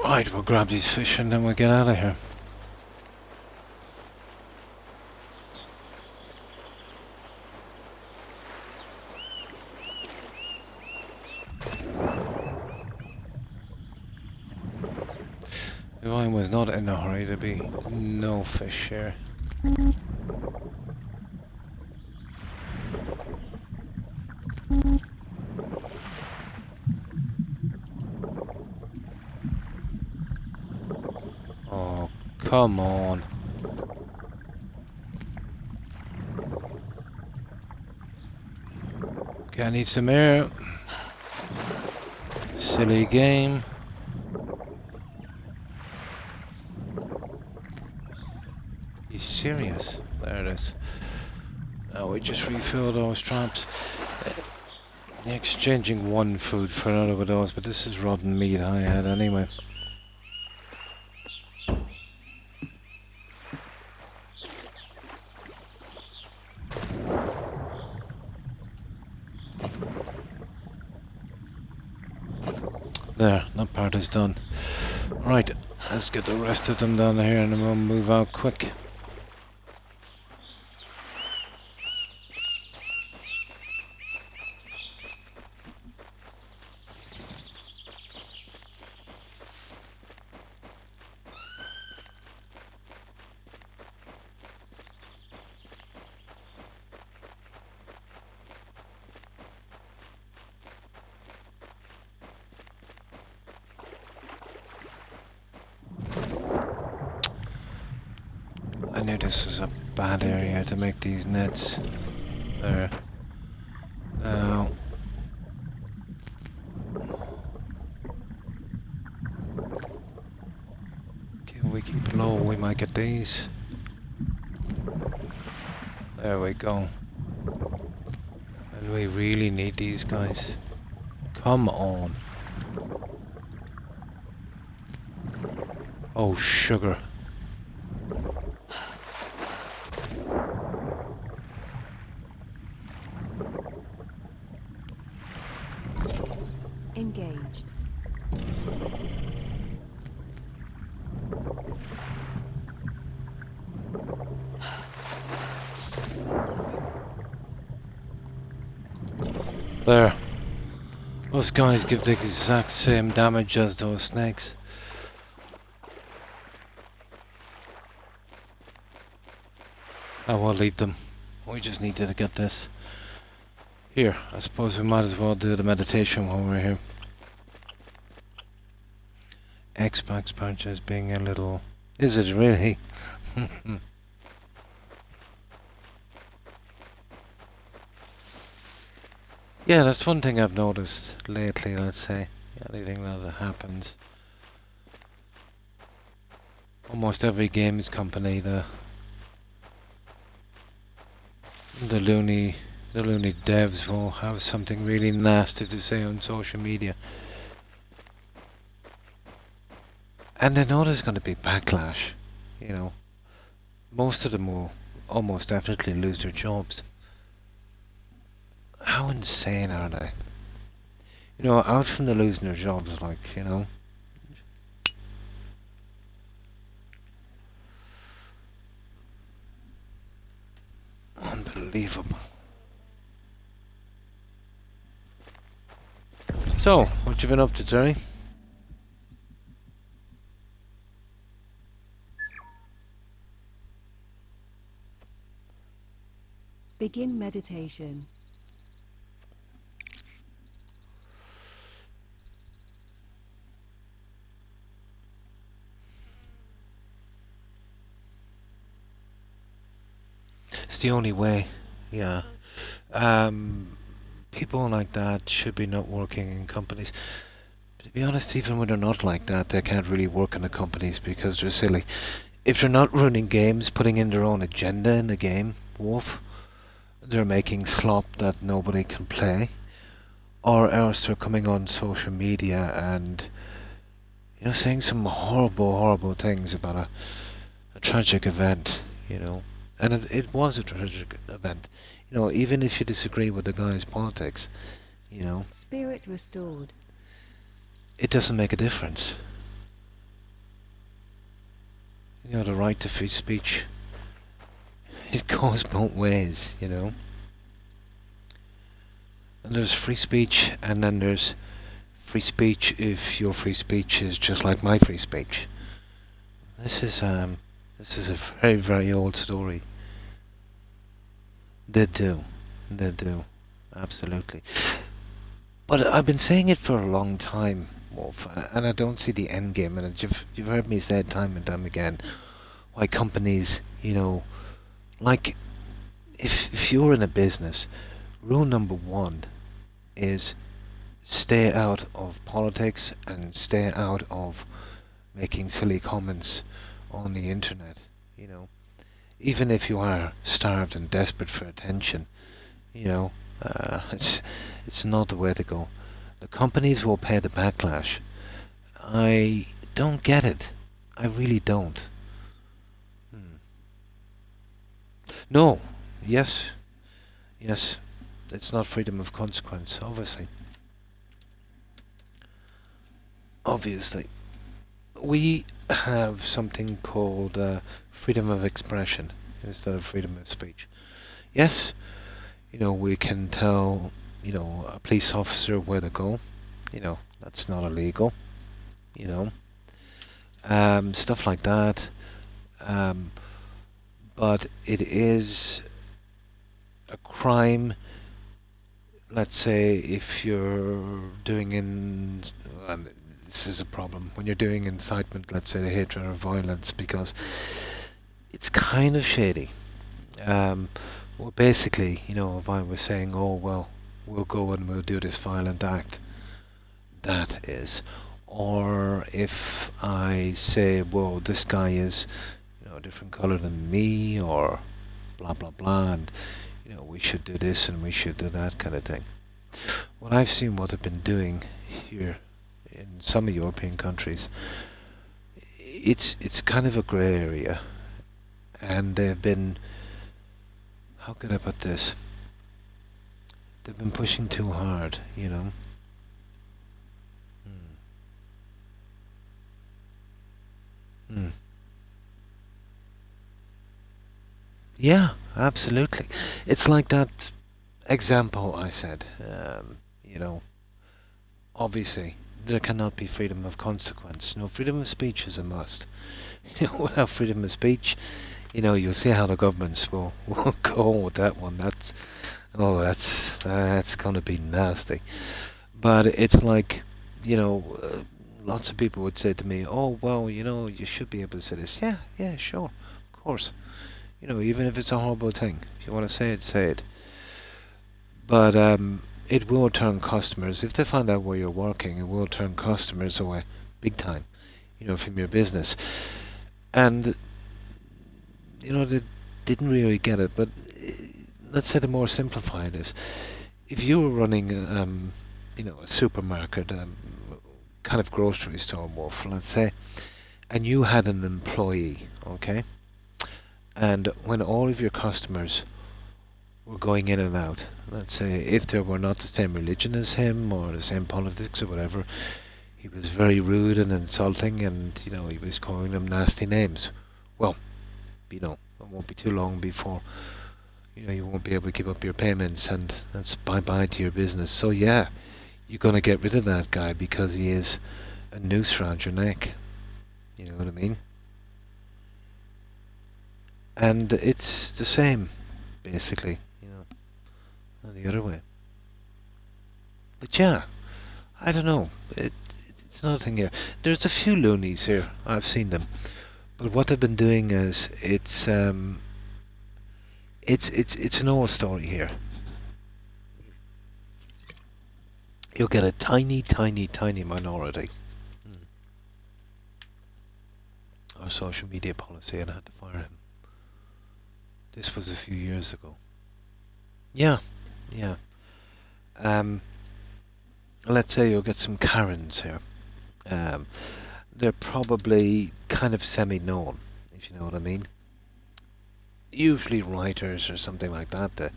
Right, we'll grab these fish and then we'll get out of here. If I was not in a hurry, there'd be no fish here. Oh, come on. Okay, I need some air. Silly game. You serious? There it is. Now we just refill those traps. Exchanging one food for another with those, but this is rotten meat I had anyway. There, that part is done. Right, let's get the rest of them down here and then we'll move out quick. I knew this was a bad area to make these nets. There. Now. Can we keep low? We might get these. There we go. And we really need these guys. Come on. Oh, sugar. Engaged. There. Those guys give the exact same damage as those snakes. I will leave them. We just needed to get this. Here, I suppose we might as well do the meditation while we're here. Xbox purchase being a little... Is it really? Yeah, that's one thing I've noticed lately, let's say. Anything that happens. almost every games company, the loony the loony devs will have something really nasty to say on social media, and they know there's going to be backlash. You know, most of them will almost definitely lose their jobs. How insane are they? You know, out from the losing their jobs, like, you know. Unbelievable. So, what you been up to, Terry? Begin meditation. It's the only way. Yeah. Um, People like that should be not working in companies. To be honest, even when they're not like that, they can't really work in the companies because they're silly. If they're not running games, putting in their own agenda in the game, woof, they're making slop that nobody can play, or else they're coming on social media and, you know, saying some horrible, horrible things about a tragic event, you know. And it was a tragic event. You know, even if you disagree with the guy's politics, you know, Spirit restored. it doesn't make a difference. You know, the right to free speech, it goes both ways, you know. And there's free speech, and then there's free speech if your free speech is just like my free speech. This is a very, very old story. They do. They do. Absolutely. But I've been saying it for a long time, Wolf, and I don't see the end game. And you've heard me say it time and time again. Why companies, you know, like if you're in a business, rule number one is stay out of politics and stay out of making silly comments on the internet. You know, even if you are starved and desperate for attention, you know, it's not the way to go. The companies will pay the backlash. I don't get it. I really don't. Hmm. No. Yes. Yes. It's not freedom of consequence, obviously. Obviously. We have something called freedom of expression instead of freedom of speech. Yes, you know, we can tell, you know, a police officer where to go. You know, that's not illegal. You know, stuff like that. Um, but it is a crime. Let's say if you're doing and this is a problem when you're doing incitement, let's say to hatred or violence, because it's kind of shady. Um, well, basically, you know, if I was saying, oh well, we'll go and we'll do this violent act, that is. Or if I say, well, this guy is, you know, a different color than me, or blah blah blah, and you know, we should do this and we should do that kind of thing. What I've seen, what they've been doing here in some European countries, it's kind of a grey area, and they've been, how could I put this? They've been pushing too hard, you know. Hmm. Yeah, absolutely. It's like that example I said. You know, obviously there cannot be freedom of consequence. No, freedom of speech is a must. You know, without freedom of speech, you know, you'll see how the governments will go on with that one. That's going to be nasty. But it's like, you know, lots of people would say to me, "Oh, well, you know, you should be able to say this." Yeah, yeah, sure, of course. You know, even if it's a horrible thing, if you want to say it, say it. But it will turn customers, if they find out where you're working, it will turn customers away big time, you know, from your business. And they didn't really get it. But let's say the more simplified is, if you were running, a supermarket, kind of grocery store, Wolf, let's say, and you had an employee, okay, and when all of your customers were going in and out, let's say if they were not the same religion as him or the same politics or whatever, he was very rude and insulting, and he was calling them nasty names. Well, it won't be too long before you won't be able to keep up your payments, and that's bye bye to your business. So yeah, you're gonna get rid of that guy because he is a noose around your neck. You know what I mean? And it's the same, basically, the other way. But yeah, I don't know. It's not a thing here. There's a few loonies here. I've seen them, but what they've been doing is it's an old story here. You'll get a tiny, tiny, tiny minority. Our social media policy, and I had to fire him. This was a few years ago. Yeah, yeah. Let's say you'll get some Karens here. Um, they're probably kind of semi-known, if you know what I mean. Usually writers or something like that that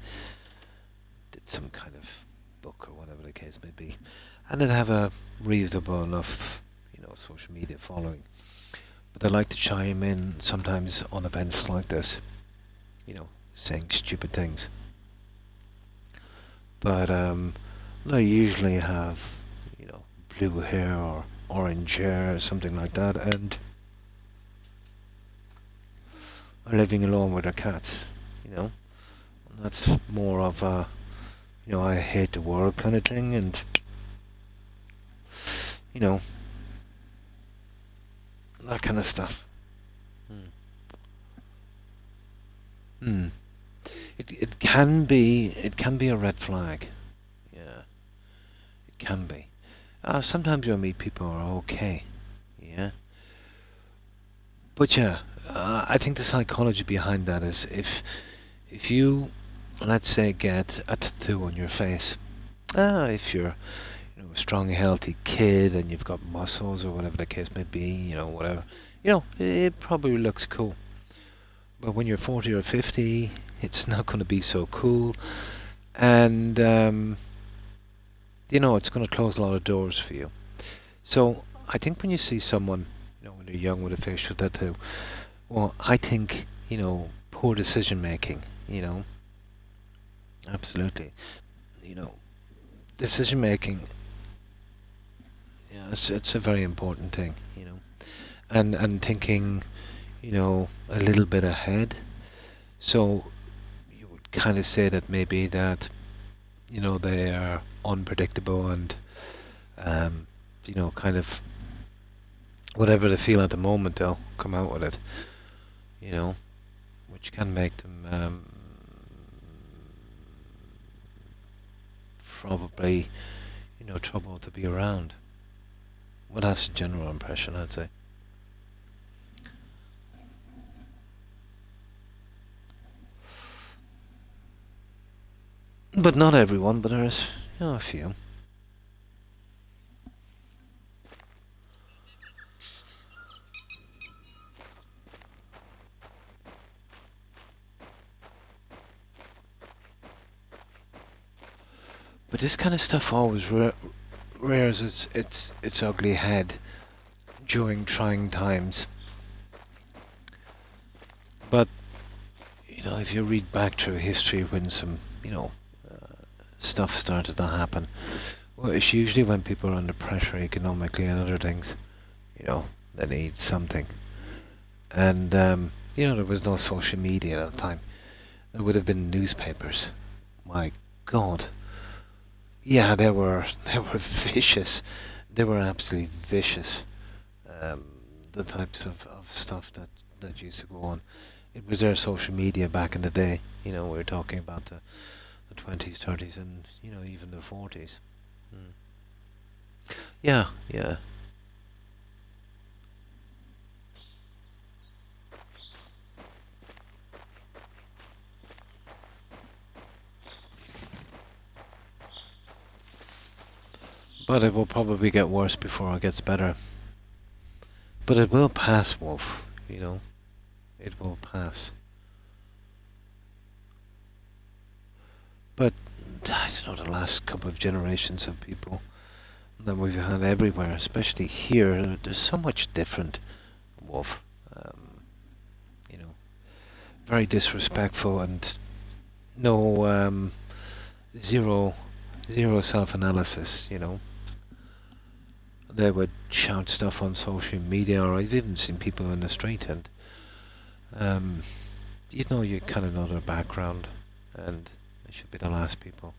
did some kind of book or whatever the case may be, and they'd have a reasonable enough, social media following. But they like to chime in sometimes on events like this, saying stupid things. But they usually have, blue hair or orange hair or something like that, and are living alone with their cats, And that's more of a, I hate the world kind of thing, and, that kind of stuff. Hmm. It can be a red flag. Yeah, it can be. Sometimes you'll meet people who are okay. Yeah. But yeah, I think the psychology behind that is if you, let's say, get a tattoo on your face, if you're a strong, healthy kid and you've got muscles or whatever the case may be, whatever, it probably looks cool. But when you're 40 or 50, it's not going to be so cool, and it's going to close a lot of doors for you. So I think when you see someone, when they're young with a facial tattoo, well, I think poor decision making. Absolutely. You know, decision making. Yeah, it's a very important thing. And thinking, a little bit ahead. So you would kind of say that maybe that they are unpredictable and kind of whatever they feel at the moment, they'll come out with it. You know, which can make them probably trouble to be around. Well, that's the general impression, I'd say. But not everyone, but there's a few. But this kind of stuff always rears its ugly head during trying times. But if you read back through history when some stuff started to happen, well, it's usually when people are under pressure economically and other things. They need something. And there was no social media at the time. There would have been newspapers. My God. Yeah, they were vicious. They were absolutely vicious. The types of stuff that used to go on. It was their social media back in the day. We were talking about the 20s, 30s, and even the 40s. Mm. Yeah, yeah. But it will probably get worse before it gets better. But it will pass, Wolf. It will pass. But I don't know, the last couple of generations of people that we've had everywhere, especially here, there's so much different, Wolf. You know, very disrespectful and no zero self-analysis. They would shout stuff on social media, or I've even seen people in the street, and um, you kind of know their background, and they should be the last people.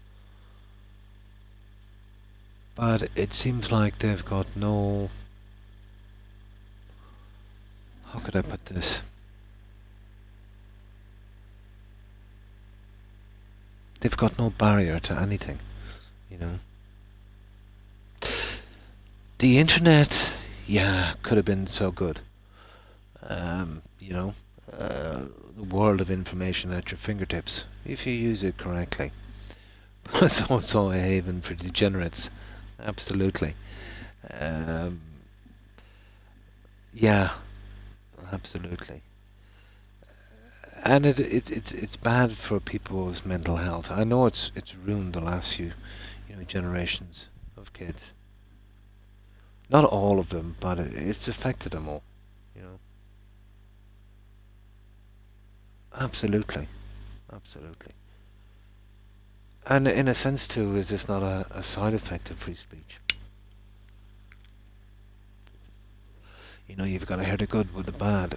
But it seems like they've got no. How could I put this? They've got no barrier to anything, you know. The internet, yeah, could have been so good. You know, the world of information at your fingertips if you use it correctly. But it's also a haven for degenerates, absolutely. Um, yeah, absolutely. And it's bad for people's mental health. I know it's ruined the last few, generations of kids. Not all of them, but it's affected them all. You know, absolutely, absolutely. And in a sense, too, is this not a side effect of free speech? You've got to hear the good with the bad.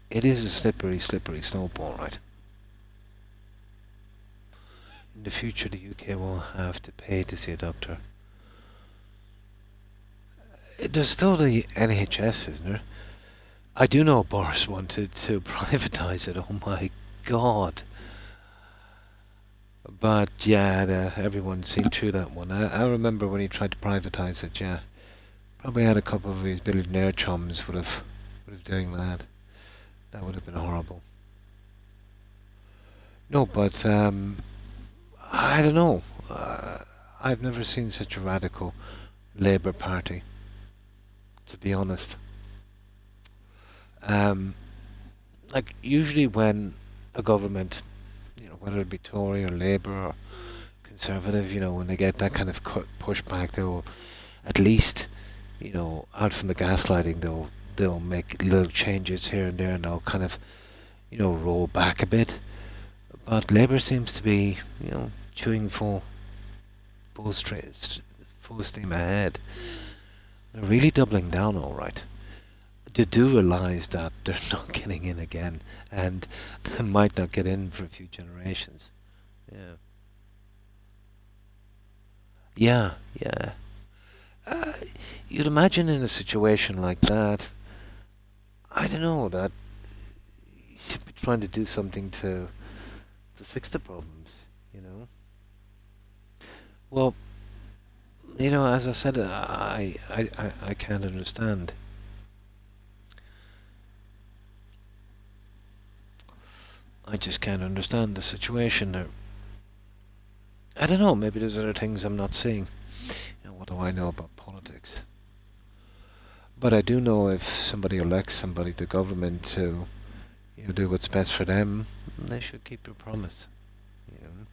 It is a slippery, slippery snowball, right? In the future, the UK will have to pay to see a doctor. There's still the NHS, isn't there? I do know Boris wanted to privatise it. Oh my God! But yeah, everyone's seen through that one. I remember when he tried to privatise it. Yeah, probably had a couple of his billionaire chums would have doing that. That would have been horrible. No, but I don't know. I've never seen such a radical Labour Party, to be honest. Um, like usually when a government, whether it be Tory or Labour or Conservative, when they get that kind of pushback, they'll at least, out from the gaslighting, they'll make little changes here and there, and they'll kind of, roll back a bit. But Labour seems to be, chewing full full steam ahead. They're really doubling down, all right. They do realise that they're not getting in again, and they might not get in for a few generations. Yeah. Yeah, yeah. Uh, you'd imagine in a situation like that, I don't know, that you should be trying to do something to fix the problems, you know? Well, as I said, I can't understand. I just can't understand the situation. I don't know, maybe there's other things I'm not seeing. What do I know about politics? But I do know if somebody elects somebody to government to, do what's best for them, they should keep their promise. You know.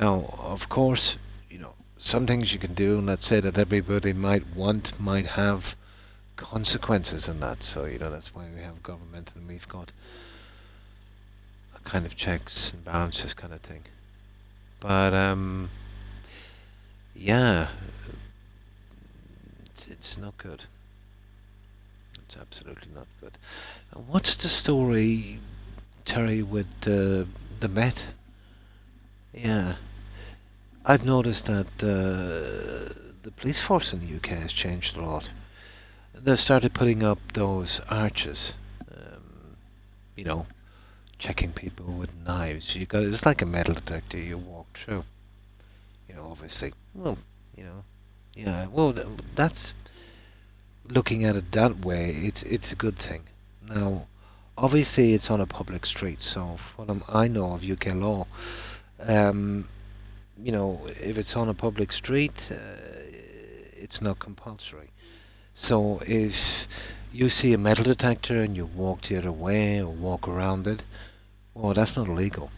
Now, of course, some things you can do, and let's say that everybody might have consequences in that. So, that's why we have government and we've got a kind of checks and balances kind of thing. But, yeah, it's not good. It's absolutely not good. And what's the story, Terry, with the Met? Yeah, I've noticed that the police force in the UK has changed a lot. They started putting up those arches, you know, checking people with knives. It's like a metal detector. You walk through. Obviously. Well, yeah. Well, that's looking at it that way. It's a good thing. Now, obviously, it's on a public street. So, what I know of UK law, um, if it's on a public street, it's not compulsory. So if you see a metal detector and you walk the other way or walk around it, well, that's not illegal.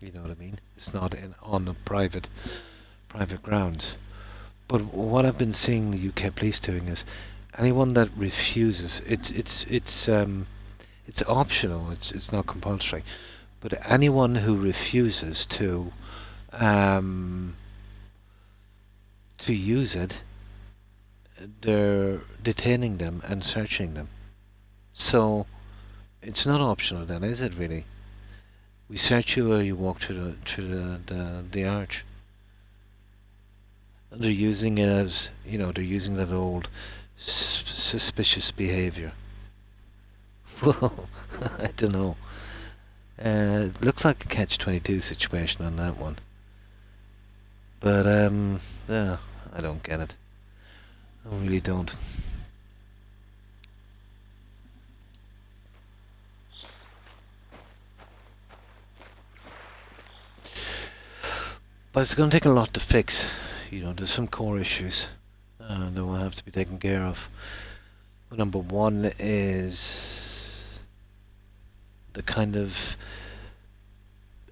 You know what I mean? It's not on a private grounds. But what I've been seeing the UK police doing is anyone that refuses, it's optional. It's not compulsory. But anyone who refuses um, to use it, they're detaining them and searching them. So it's not optional then, is it really? We search you or you walk through the arch. And they're using it as, they're using that old suspicious behaviour. Well, I don't know. It looks like a catch-22 situation on that one. But, yeah, I don't get it. I really don't. But it's going to take a lot to fix. There's some core issues that will have to be taken care of. Well, number one is the kind of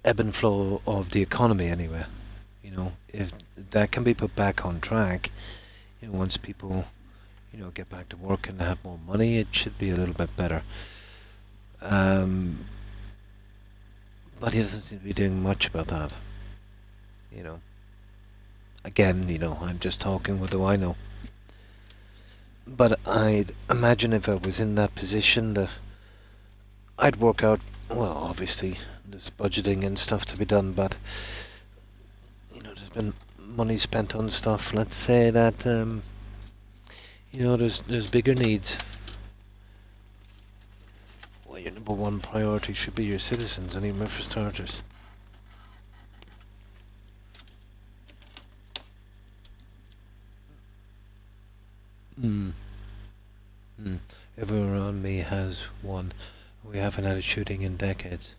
ebb and flow of the economy anyway. If that can be put back on track, once people, get back to work and have more money, it should be a little bit better. But he doesn't seem to be doing much about that. Again, I'm just talking, what do I know? But I'd imagine if I was in that position that I'd work out, well, obviously, there's budgeting and stuff to be done, but, there's been money spent on stuff. Let's say that, there's bigger needs. Well, your number one priority should be your citizens, anyway, for starters. Everyone around me has one. We haven't had a shooting in decades.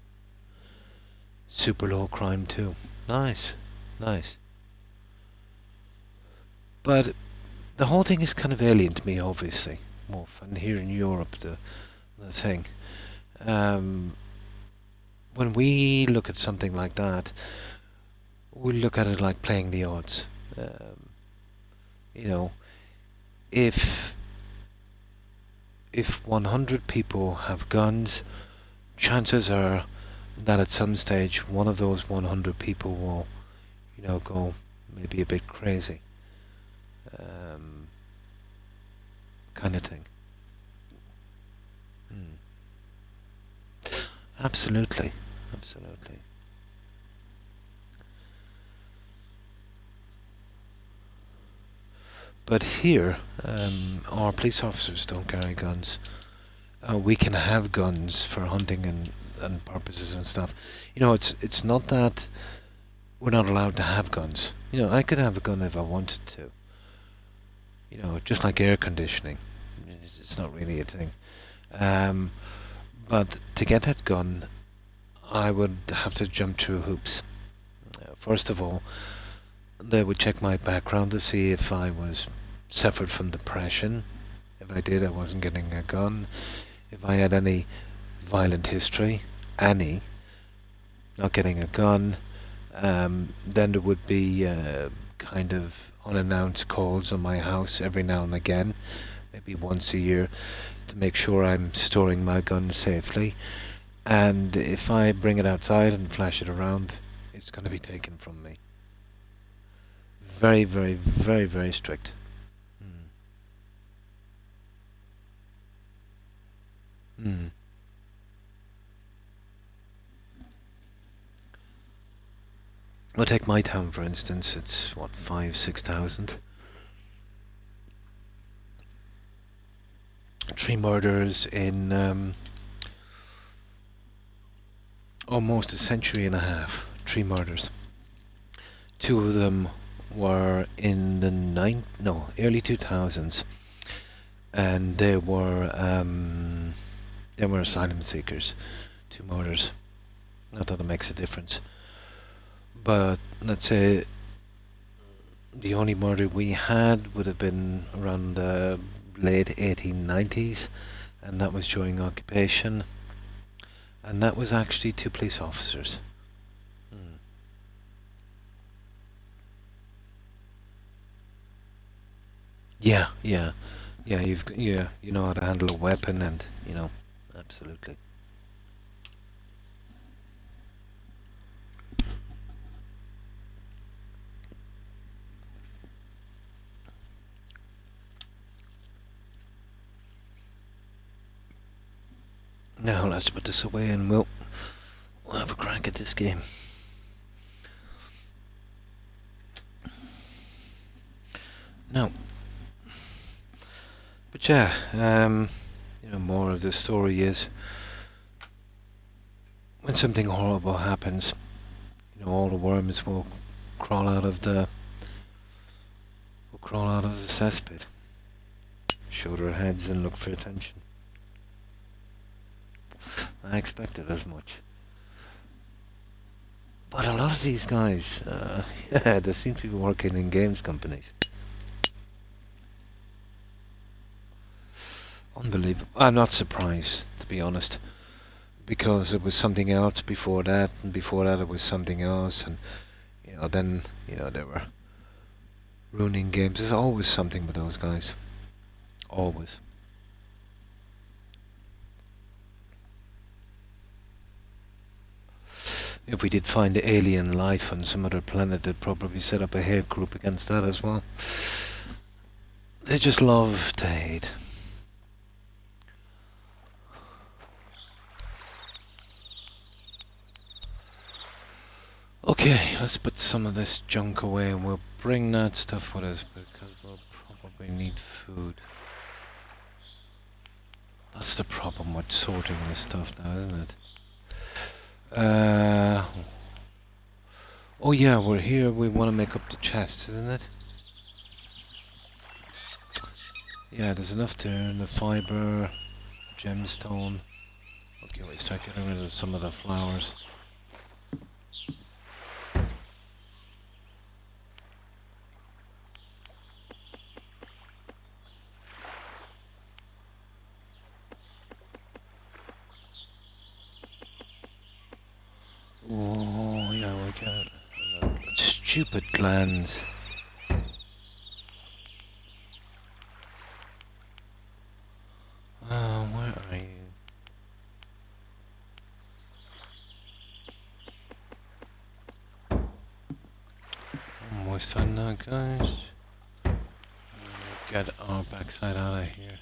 Super low crime too. Nice. But the whole thing is kind of alien to me, obviously. Wolf, and here in Europe, the thing. When we look at something like that, we look at it like playing the odds. If 100 people have guns, chances are that at some stage one of those 100 people will, go maybe a bit crazy. Kind of thing. Absolutely. But here, our police officers don't carry guns. We can have guns for hunting and purposes and stuff. It's not that we're not allowed to have guns. I could have a gun if I wanted to. Just like air conditioning. It's not really a thing. But to get that gun, I would have to jump through hoops. First of all, they would check my background to see if I was suffered from depression. If I did, I wasn't getting a gun. If I had any violent history, not getting a gun, then there would be kind of unannounced calls on my house every now and again, maybe once a year, to make sure I'm storing my gun safely. And if I bring it outside and flash it around, it's going to be taken from me. Very, very, very, very strict. Well, take my town for instance. It's what, 5,000-6,000. 3 murders in almost a century and a half. 3 murders. 2 of them were in the early 2000s, and they were asylum seekers. 2 murders. Not that it makes a difference. But let's say the only murder we had would have been around the late 1890s, and that was during occupation, and that was actually 2 police officers. Yeah, yeah, yeah. You know how to handle a weapon, and absolutely. Now let's put this away, and we'll have a crack at this game. Now, but yeah, more of the story is when something horrible happens, all the worms will crawl out of the cesspit, show their heads and look for attention. I expected as much. But a lot of these guys, they seem to be working in games companies. Unbelievable. I'm not surprised, to be honest, because it was something else before that, and before that it was something else, and then they were ruining games. There's always something with those guys. Always. If we did find alien life on some other planet, they'd probably set up a hate group against that as well. They just love to hate. Okay, let's put some of this junk away, and we'll bring that stuff with us because we'll probably need food. That's the problem with sorting this stuff now, isn't it? Oh yeah, we're here. We want to make up the chests, isn't it? Yeah, there's enough there. The fiber, gemstone. Okay, we start getting rid of some of the flowers. Oh yeah, we got stupid glands. Oh, where are you? Almost done now, guys. Get our backside out of here.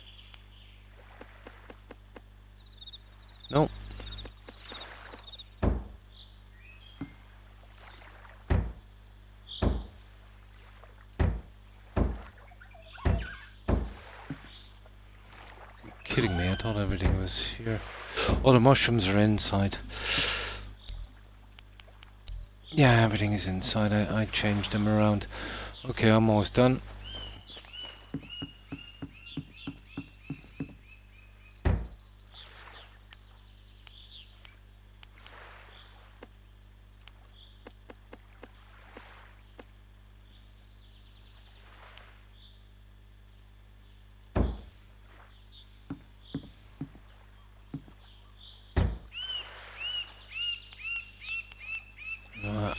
Nope. Kidding me, I thought everything was here. Oh, the mushrooms are inside. Yeah, everything is inside. I changed them around. Okay, I'm almost done.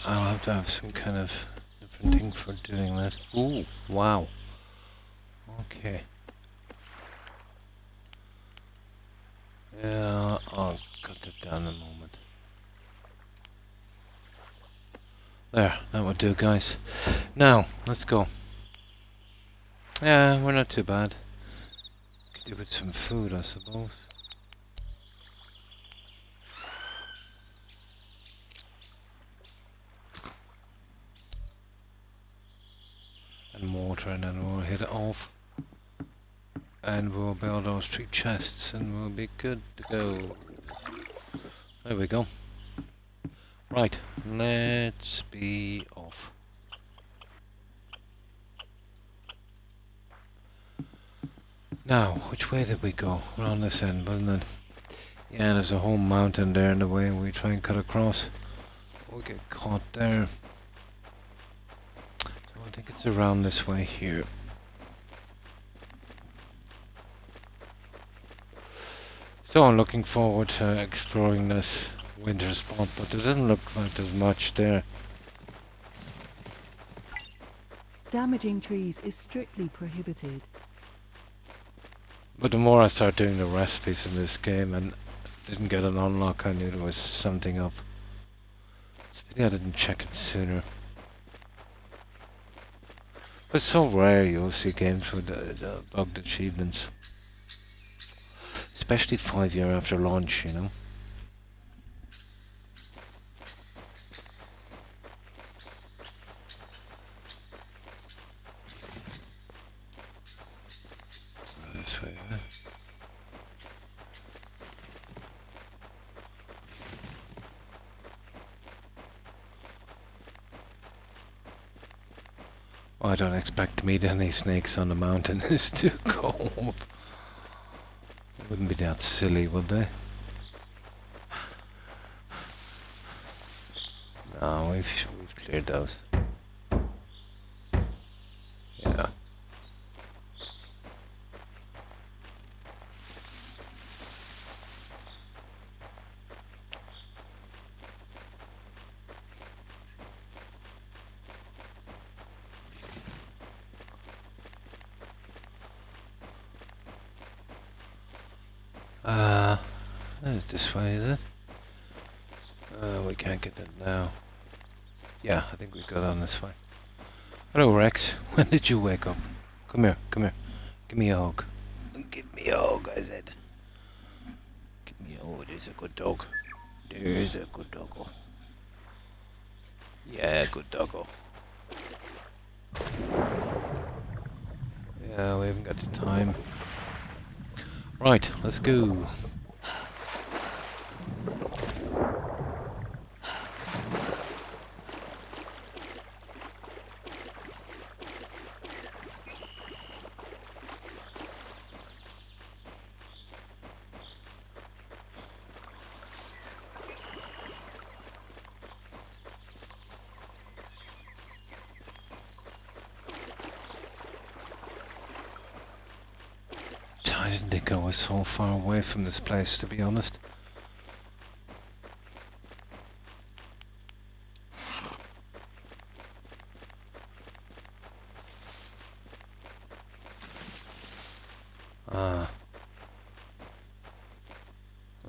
I'll have to have some kind of different thing for doing this. Ooh, wow. Okay. Yeah, I'll cut it down in a moment. There, that would do, guys. Now, let's go. Yeah, we're not too bad. Could do with some food, I suppose. And water, and then we'll hit it off. And we'll build those 3 chests, and we'll be good to go. There we go. Right, let's be off. Now, which way did we go? Around this end, wasn't it? Yeah, there's a whole mountain there in the way, and we try and cut across. We'll get caught there. think it's around this way here. So I'm looking forward to exploring this winter spot, but there doesn't look like there's much there. Damaging trees is strictly prohibited. But the more I start doing the recipes in this game and didn't get an unlock, I knew there was something up. It's a pity I didn't check it sooner. But it's so rare you'll see games with the bugged achievements. Especially 5 years after launch, you know. This way, yeah. Well, I don't expect to meet any snakes on the mountain. It's too cold. They wouldn't be that silly, would they? No, we've cleared those. Yeah. It's this way, is it? We can't get that now. Yeah, I think we got on this way. Hello, Rex. When did you wake up? Come here, come here. Give me a hug. Give me a hug, I said. Give me a hug. There's a good dog. There's a good doggo. Yeah, good doggo. Yeah, we haven't got the time. Right, let's go. I didn't think I was so far away from this place, to be honest.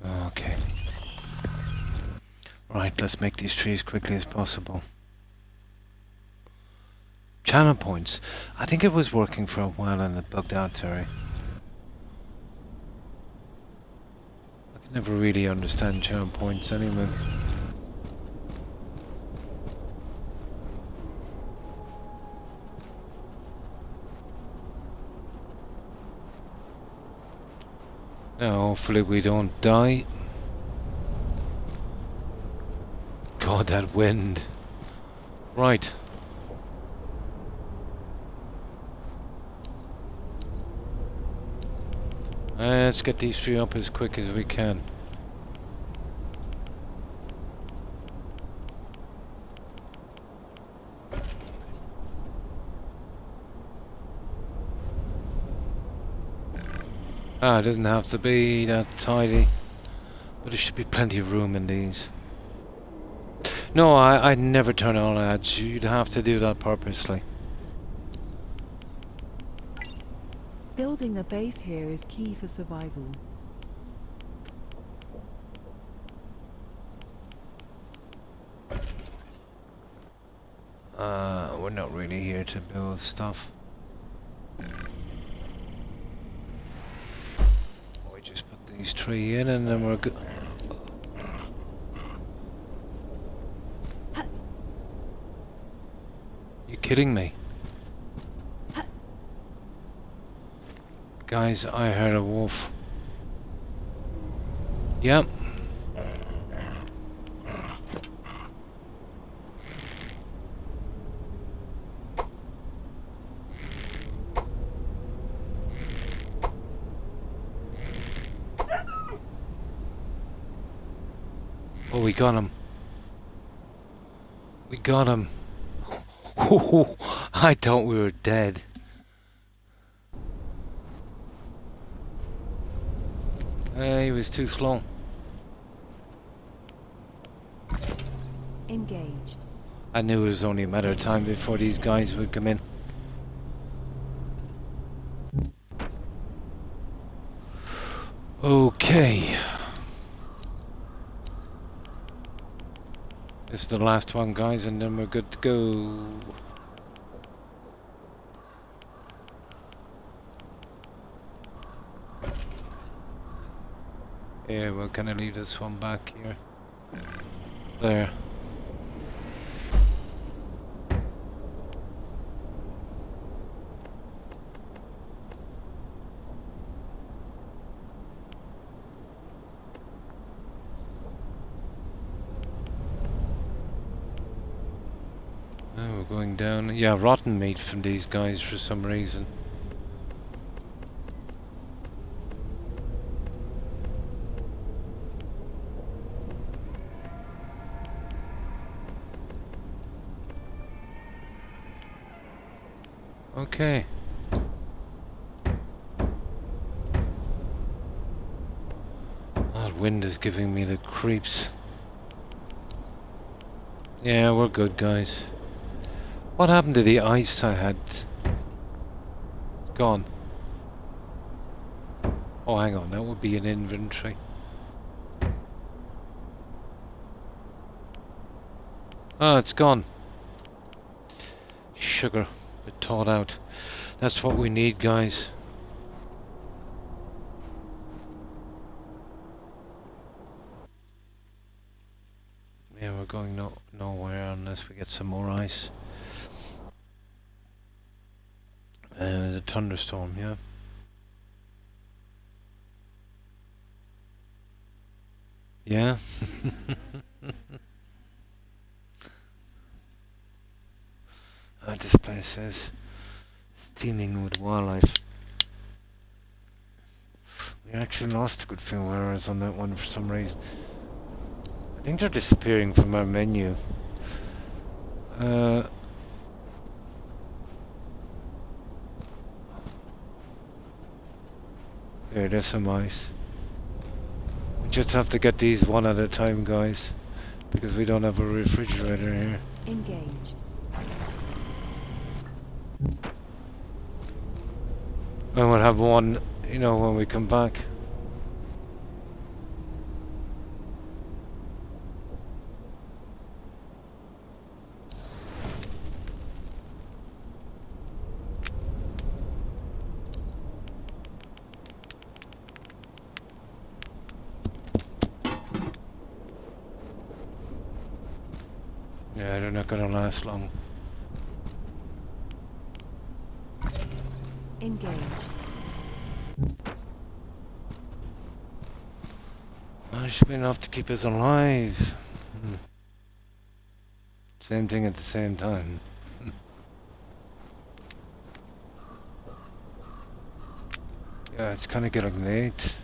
Okay. Right, let's make these trees quickly as possible. Channel points. I think it was working for a while and it bugged out, Terry. I can never really understand channel points anyway. Now, hopefully we don't die. God, that wind. Right. Let's get these three up as quick as we can. It doesn't have to be that tidy, but there should be plenty of room in these. No, I'd never turn on ads. You'd have to do that purposely. Building a base here is key for survival. We're not really here to build stuff. We just put these three in and then we're good. You kidding me? Guys, I heard a wolf. Yep. Oh, we got him. We got him. I thought we were dead. He was too slow. Engaged. I knew it was only a matter of time before these guys would come in. Okay. This is the last one, guys, and then we're good to go. Yeah, we're gonna leave this one back here. There. Oh, we're going down. Yeah, rotten meat from these guys for some reason. Okay. That wind is giving me the creeps. Yeah, we're good, guys. What happened to the ice I had? It's gone. Oh, hang on, that would be an inventory. Oh, it's gone. Sugar, bit thawed out. That's what we need, guys. Yeah, we're going nowhere unless we get some more ice. There's a thunderstorm, yeah. Yeah. This place is steaming with wildlife. We actually lost a good few hours on that one for some reason. I think they're disappearing from our menu. There's some ice. We just have to get these one at a time, guys, because we don't have a refrigerator here. Engaged. And we'll have one, you know, when we come back. Yeah, they're not gonna last long. Engaged. Well, it should be enough to keep us alive. Same thing at the same time. Yeah, it's kind of getting late.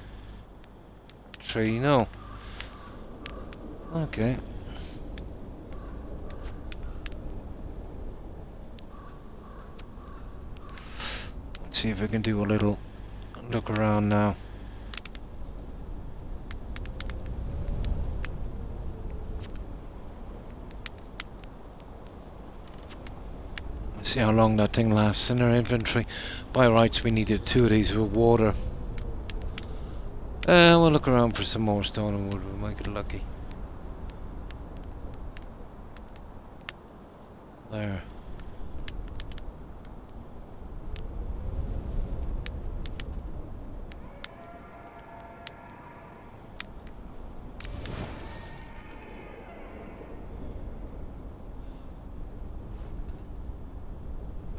3, no. Okay. Let's see if we can do a little look around now. Let's see how long that thing lasts in our inventory. By rights, we needed 2 of these with water. We'll look around for some more stone and wood. We might get lucky. There.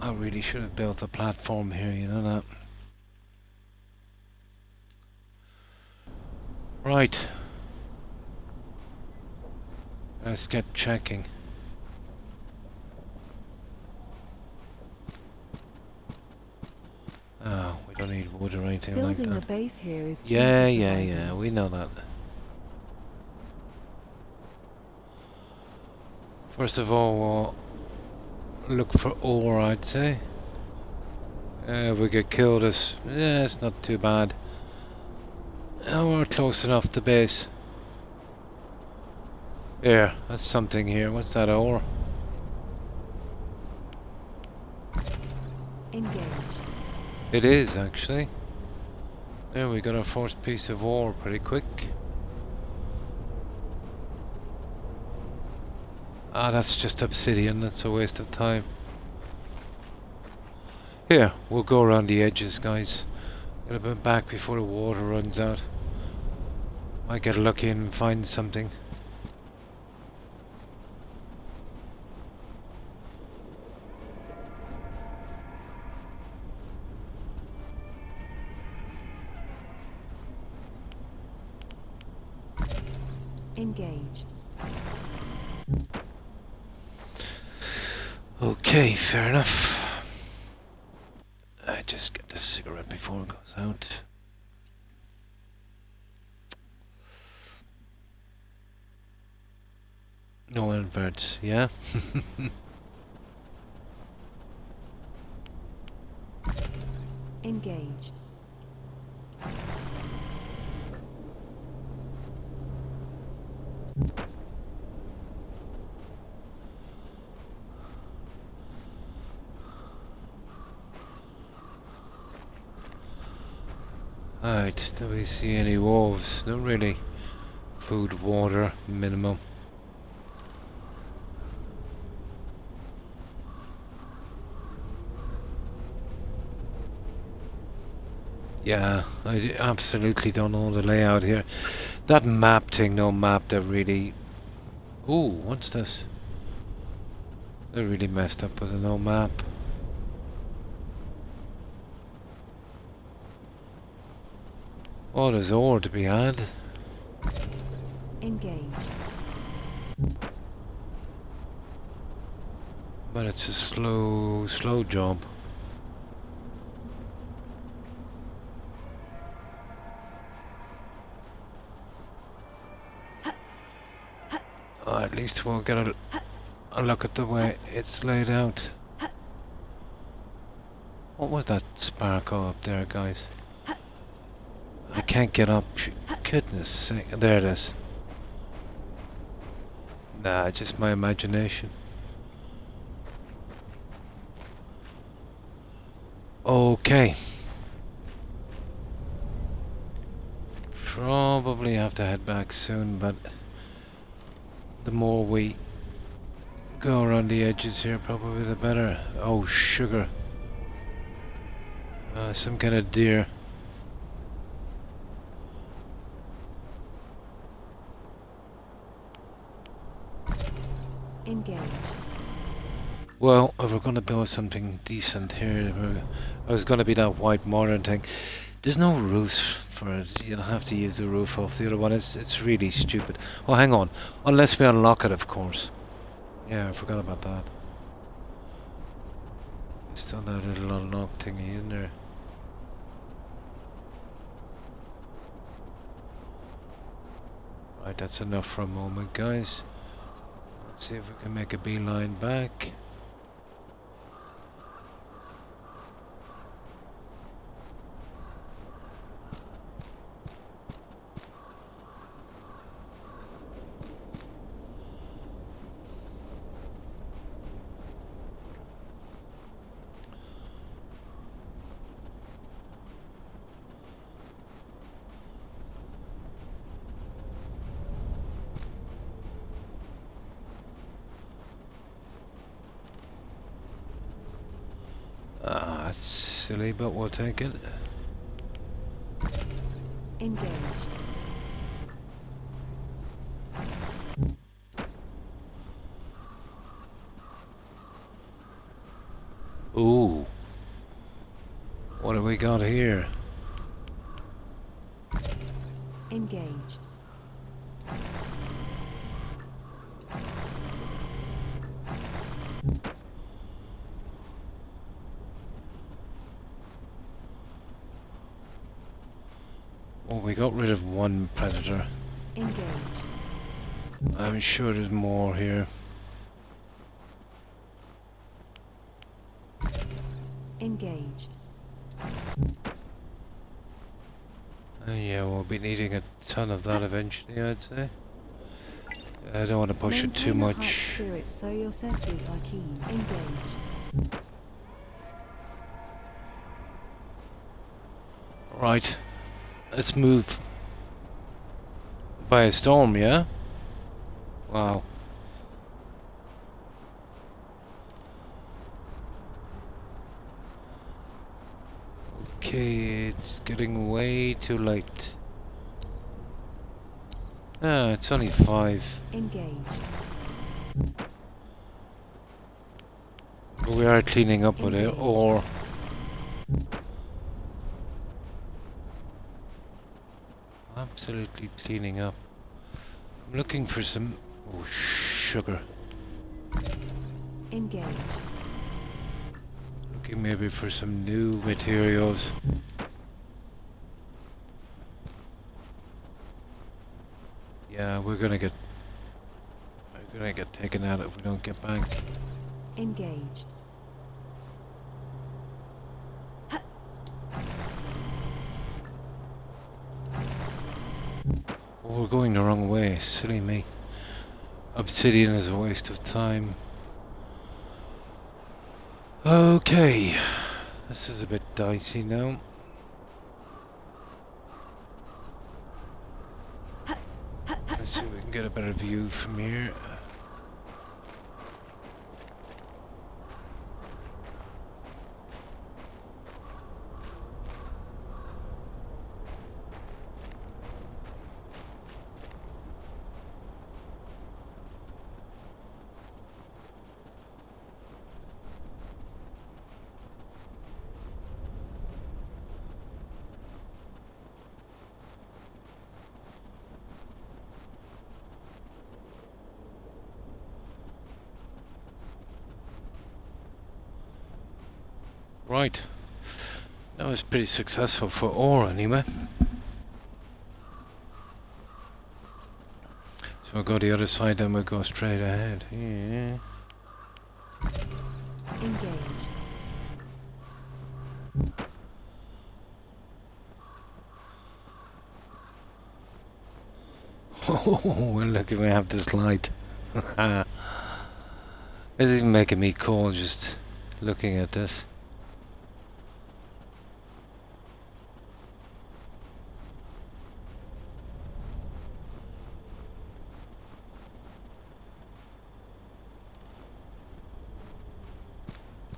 I really should have built a platform here, you know that? Right. Let's get checking. Oh, we don't need wood or anything like Building a that. base here is key Yeah, for yeah, survival. yeah, we know that. First of all, look for ore, I'd say. If we get killed, it's not too bad. We're close enough to base. Here, that's something here. What's that ore? Engage. It is, actually. There, we got our first piece of ore pretty quick. Ah, that's just obsidian. That's a waste of time. Here, we'll go around the edges, guys. Get a bit back before the water runs out. Might get lucky and find something. Engaged. Okay, fair enough. I just get this cigarette before it goes out. No inverts, yeah? Engaged. Alright, do we see any wolves? Not really. Food, water, minimum. Yeah, I absolutely don't know the layout here. That map thing, no map that really... Ooh, what's this? They really messed up with a no map. Oh, there's ore to be had. Engaged. But it's a slow job. At least we'll get a look at the way it's laid out. What was that sparkle up there, guys? I can't get up. Goodness sake. There it is. Nah, just my imagination. Okay. Probably have to head back soon, but the more we go around the edges here, probably the better. Oh, sugar. Some kind of deer. Engaged. Well, if we're going to build something decent here, I was going to be that white modern thing. There's no roofs for it. You'll have to use the roof off the other one. It's really stupid. Oh, hang on. Unless we unlock it, of course. Yeah, I forgot about that. Still that little unlock thingy in there. Right, that's enough for a moment, guys. Let's see if we can make a beeline back. Ah, that's silly, but we'll take it. Engaged. Ooh. What have we got here? Engaged. Well, we got rid of one predator. Engaged. I'm sure there's more here. Engaged. Yeah, we'll be needing a ton of that eventually, I'd say. I don't want to push it too Maintain a high much. spirit so your senses are keen. Engage. Right. Let's move. By a storm, yeah? Wow. Okay, it's getting way too late. Ah, it's only 5. Engage. But we are cleaning up with it, Engage. or... Absolutely cleaning up. I'm looking for some... Oh, sugar. Engage. Looking maybe for some new materials. Yeah, we're gonna get taken out if we don't get back. Engaged. Oh, we're going the wrong way. Silly me. Obsidian is a waste of time. Okay. This is a bit dicey now. Let's see if we can get a better view from here. Right. That was pretty successful for ore anyway. So we'll go the other side, then we'll go straight ahead. Yeah. Engage. Oh, well, look, we have this light. It's even making me cold just looking at this.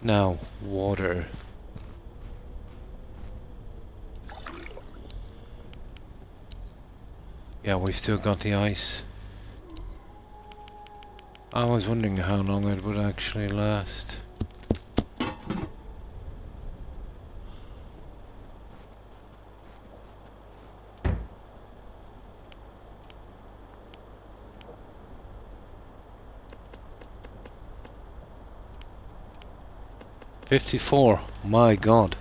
Now, water. Yeah, we've still got the ice. I was wondering how long it would actually last. $54. My God.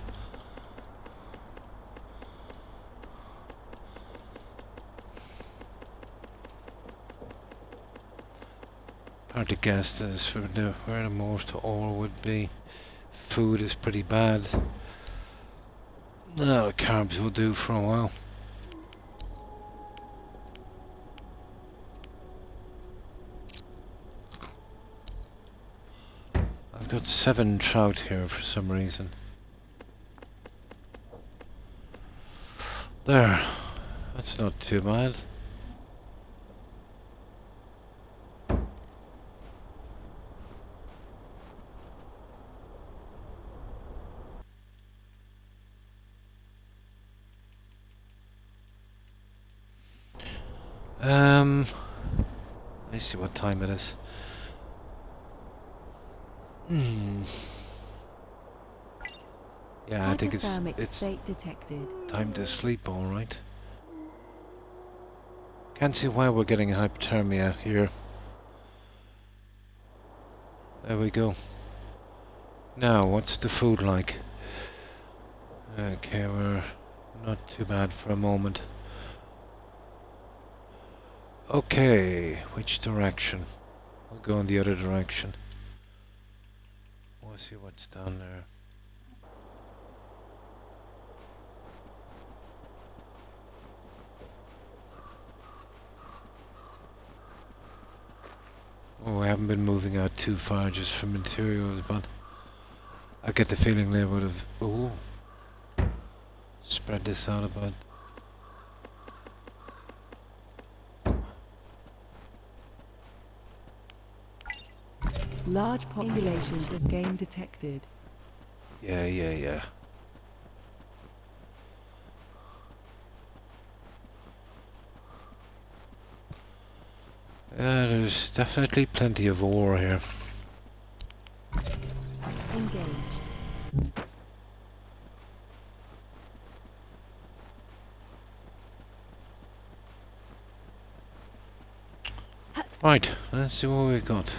Hard to guess this for where the most ore would be. Food is pretty bad. No, carbs will do for a while. I've got 7 trout here for some reason. There. That's not too bad. Let's see what time it is. Yeah, I think Hypothermic it's state detected. time to sleep, alright. Can't see why we're getting hypothermia here. There we go. Now, what's the food like? Okay, we're not too bad for a moment. Okay, which direction? We'll go in the other direction. We'll see what's down there. Oh, I haven't been moving out too far just for materials, but I get the feeling they would have spread this out a bit. Large populations of game detected. Yeah. Yeah, there's definitely plenty of ore here. Engage. Right, let's see what we've got.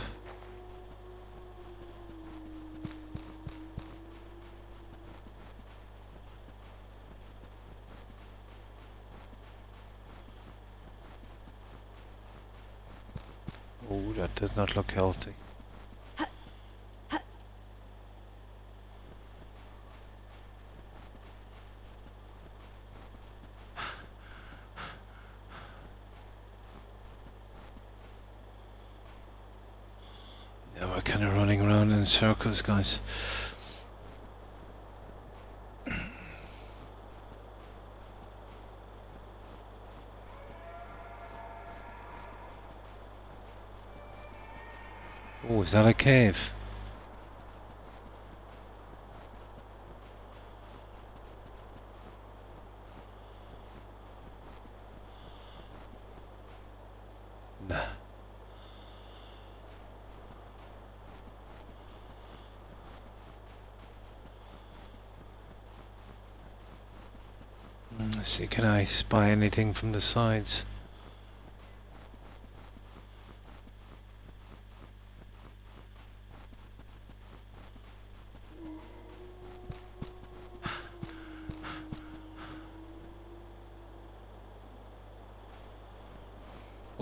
Oh, that does not look healthy. Yeah, we're kind of running around in circles, guys. Oh, is that a cave? Nah. Let's see, can I spy anything from the sides?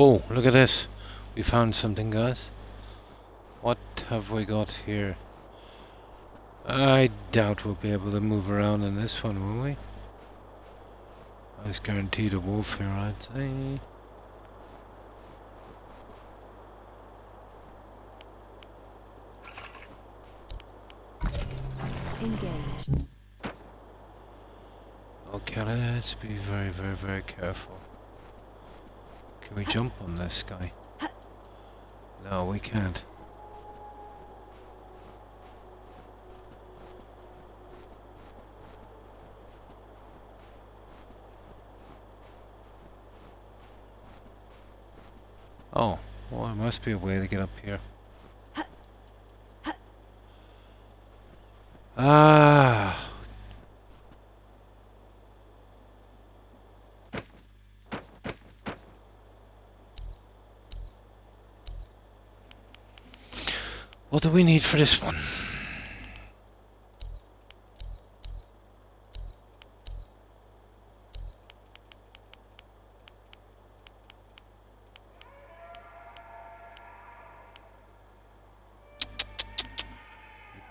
Oh, look at this. We found something, guys. What have we got here? I doubt we'll be able to move around in this one, will we? I was guaranteed a wolf here, I'd say. Engage. Okay, let's be very careful. Can we jump on this guy? No, we can't. Oh, well, there must be a way to get up here. Ah! What do we need for this one?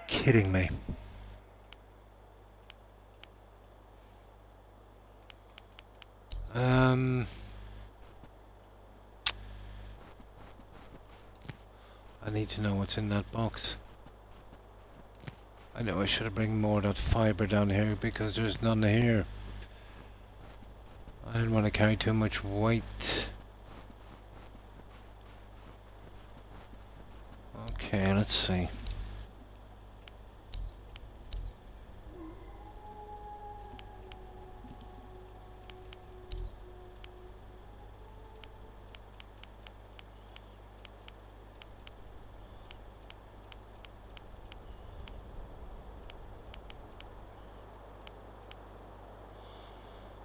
Kidding me. I need to know what's in that box. I know I should have bring more of that fiber down here because there's none here. I didn't want to carry too much weight. Okay, let's see.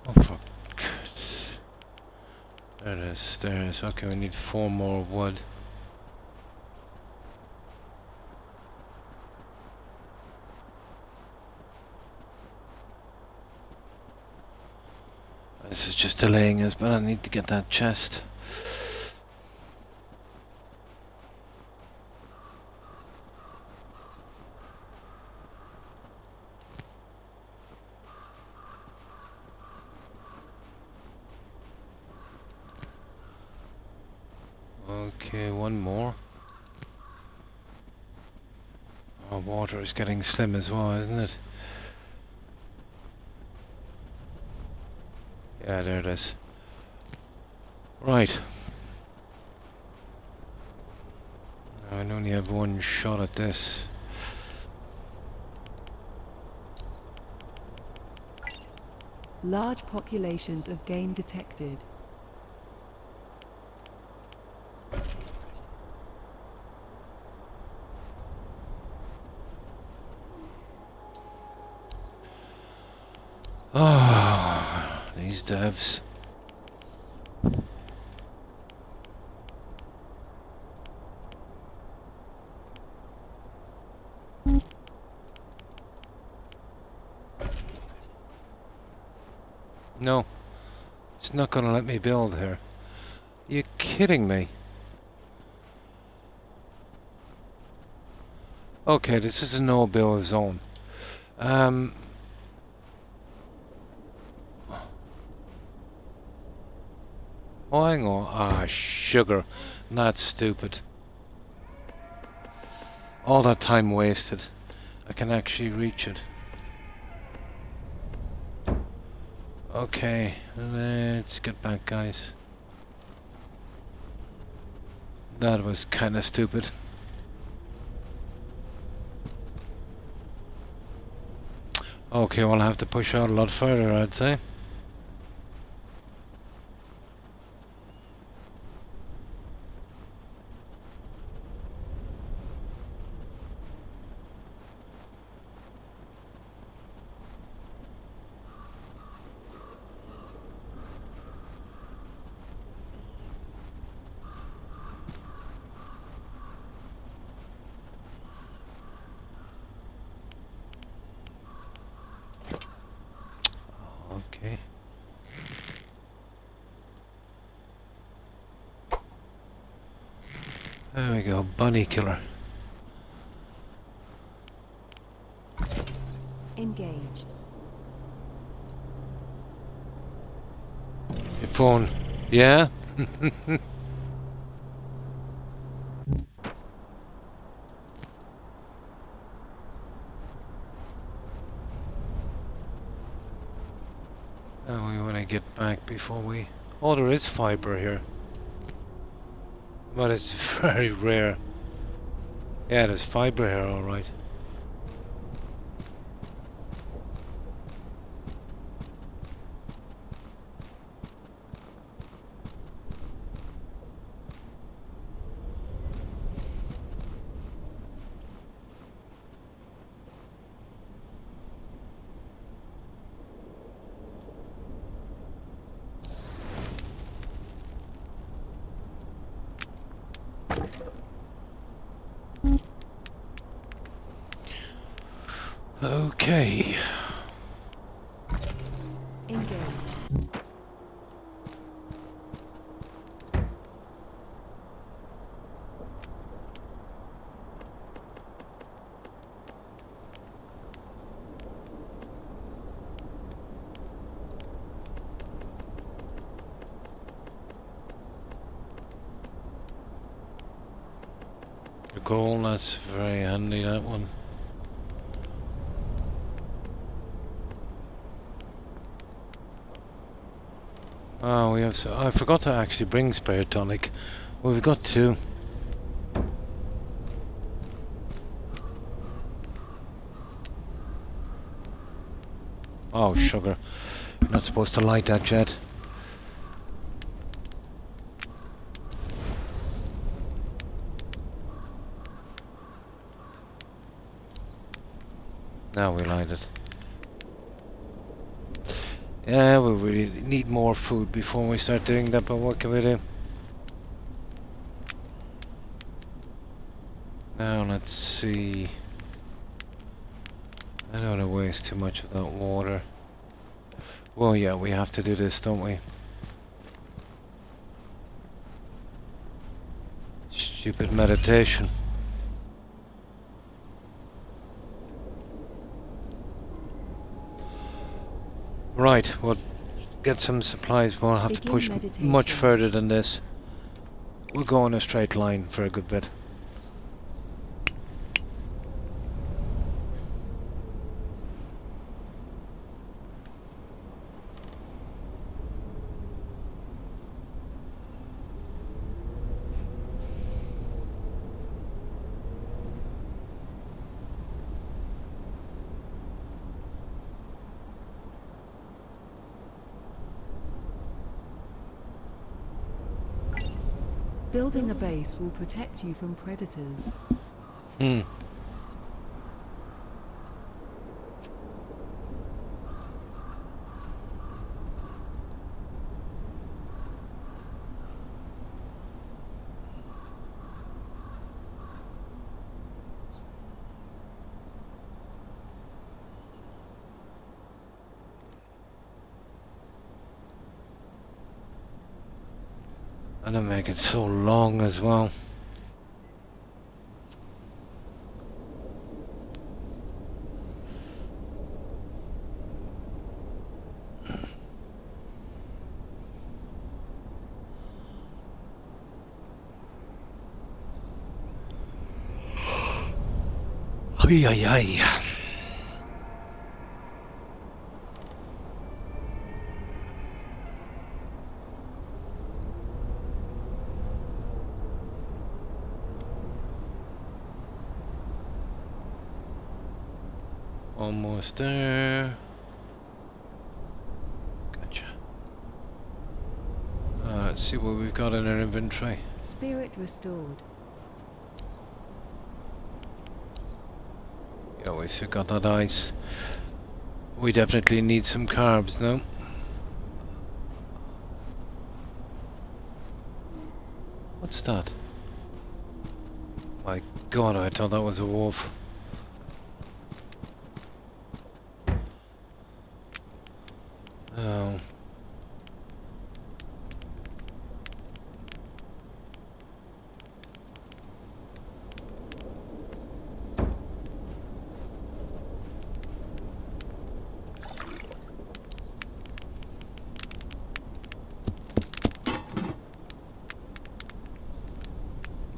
Oh, for goodness. There it is, there it is. Okay, we need 4 more wood. This is just delaying us, but I need to get that chest. Okay, one more. Oh, water is getting slim as well, isn't it? Yeah, there it is. Right. I only have one shot at this. Large populations of game detected. Oh, these devs. No, it's not gonna let me build here. You're kidding me. Okay, this is a no build zone. Oh, hang on. Ah, sugar. That's stupid. All that time wasted. I can actually reach it. Okay, let's get back, guys. That was kinda stupid. Okay, well, I'll have to push out a lot further, I'd say. Okay. There we go, bunny killer. Engaged. Your phone. Yeah? Oh, we want to get back before we... Oh, there is fiber here. But it's very rare. Yeah, there's fiber here, alright. Okay. Engaged. The goal, that's very handy, that one. Oh, we have... So I forgot to actually bring spare tonic. We've got two. Oh, sugar. You're not supposed to light that jet. Now we light it. Yeah, we really need more food before we start doing that, but what can we do? Now let's see. I don't want to waste too much of that water. Well, yeah, we have to do this, don't we? Stupid meditation. Right, we'll get some supplies. We'll have to Begin push meditation. much further than this. We'll go in a straight line for a good bit. Building a base will protect you from predators. Hmm. And they make it so long as well. Ay, ay, ay. Almost there. Gotcha. Let's see what we've got in our inventory. Spirit restored. Yeah, we've still got that ice. We definitely need some carbs now. What's that? My god, I thought that was a wolf. Oh.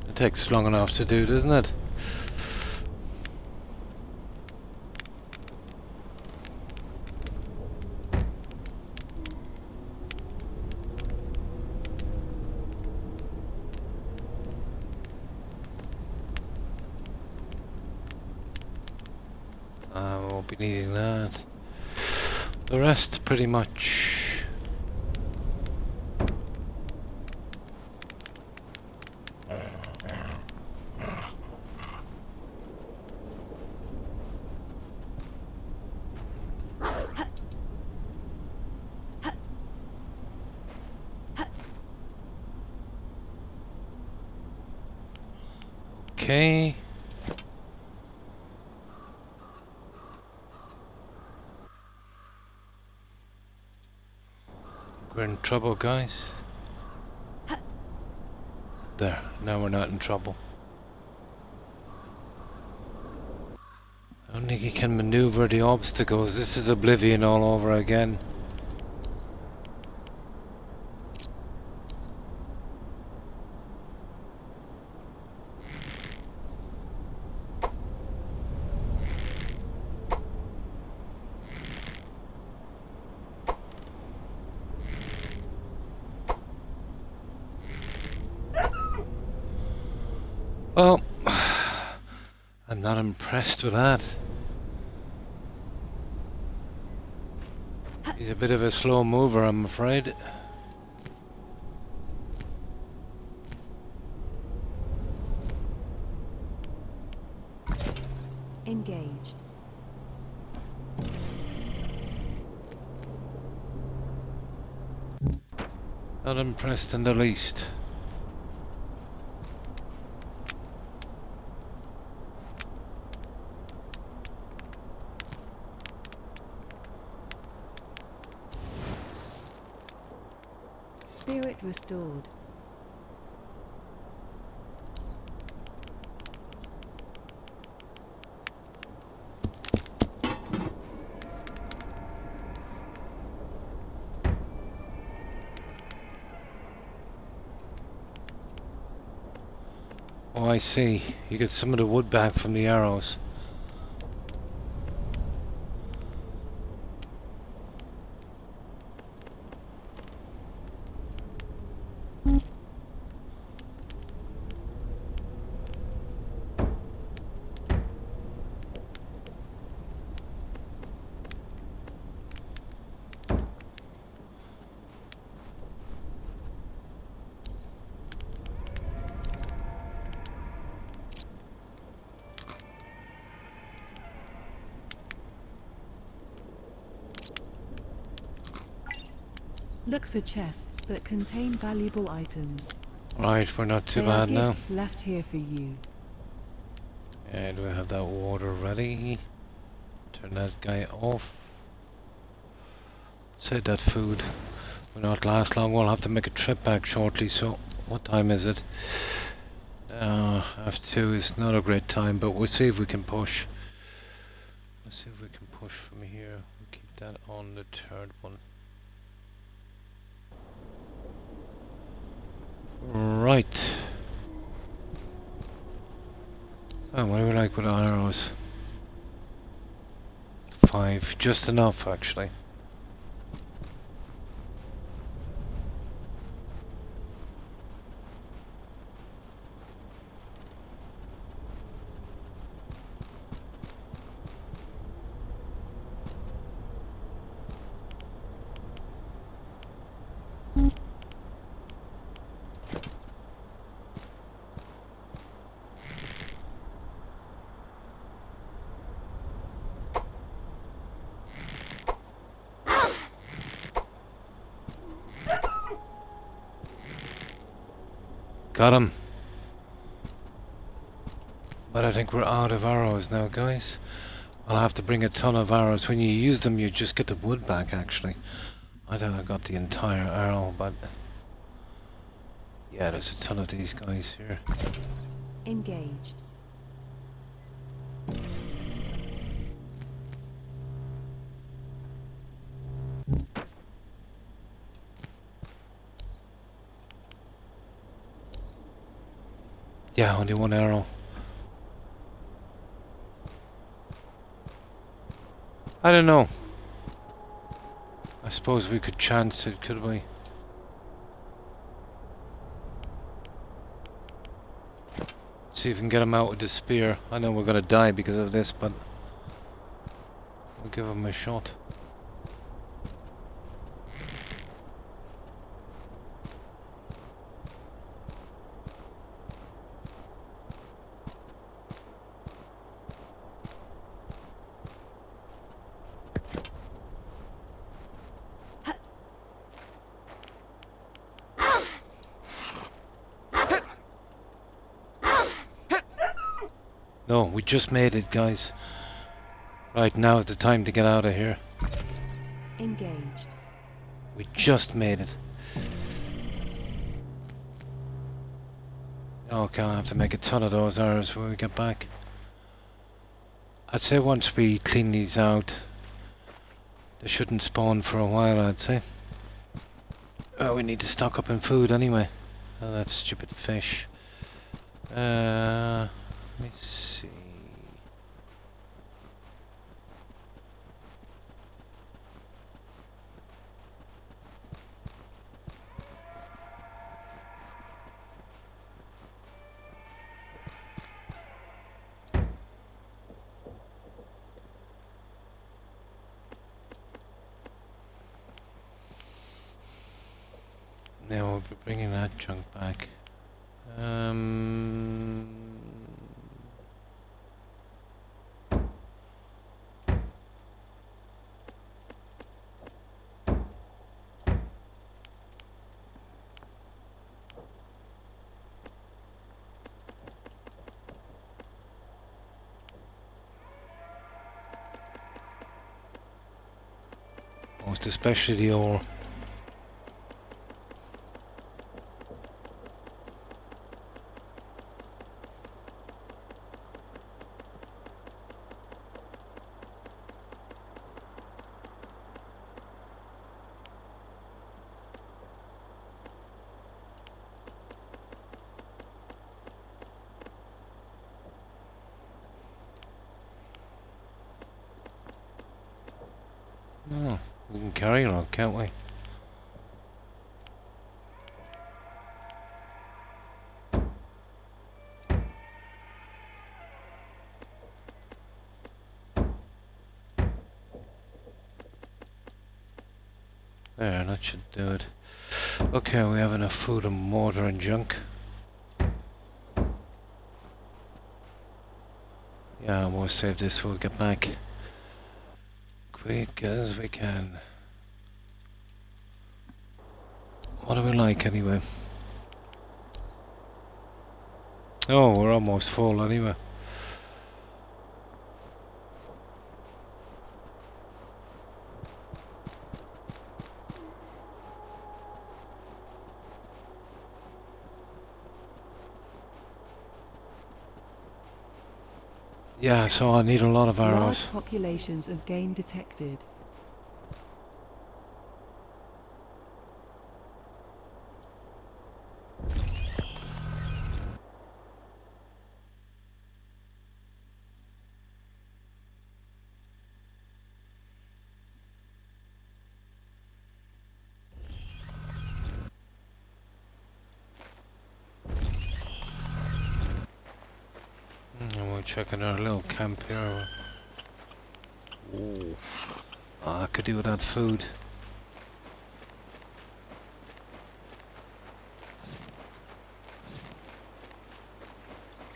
It takes long enough to do, doesn't it? I won't be needing that. The rest, pretty much. Okay. We're in trouble, guys. There, now we're not in trouble. I don't think he can maneuver the obstacles. This is Oblivion all over again. Well, I'm not impressed with that. He's a bit of a slow mover, I'm afraid. Engaged. Not impressed in the least. Spirit restored. Oh, I see. You get some of the wood back from the arrows. Look for chests that contain valuable items. Right, we're not too There are bad now. gifts left here for you. And we have that water ready. Turn that guy off. Said that food will not last long. We'll have to make a trip back shortly, so what time is it? Half 2 is not a great time, but we'll see if we can push. Let's see if we can push from here. We'll keep that on the third one. Right. Oh, what do we like with arrows? 5, just enough actually. Got him. But I think we're out of arrows now, guys. I'll have to bring a ton of arrows. When you use them, you just get the wood back, actually. I don't know, I got the entire arrow, but... yeah, there's a ton of these guys here. Engaged. Yeah, only one arrow. I don't know. I suppose we could chance it, could we? See if we can get him out with the spear. I know we're gonna die because of this, but we'll give him a shot. No, we just made it, guys. Right, now is the time to get out of here. Engaged. We just made it. Okay, I'll have to make a ton of those arrows when we get back. I'd say once we clean these out, they shouldn't spawn for a while, I'd say. Oh, we need to stock up in food anyway. Oh, that stupid fish. Let me see. Now we'll be bringing that junk back. Most especially the ore. Oh, we can carry it on, can't we? There, that should do it. Okay, we have enough food and mortar and junk. Yeah, we'll save this, we'll get back quick as we can. What are we like anyway? Oh, we're almost full anyway. Yeah, so I need a lot of arrows. Large populations of game detected. And we're checking our little camp here. Ooh. Oh, I could do without food.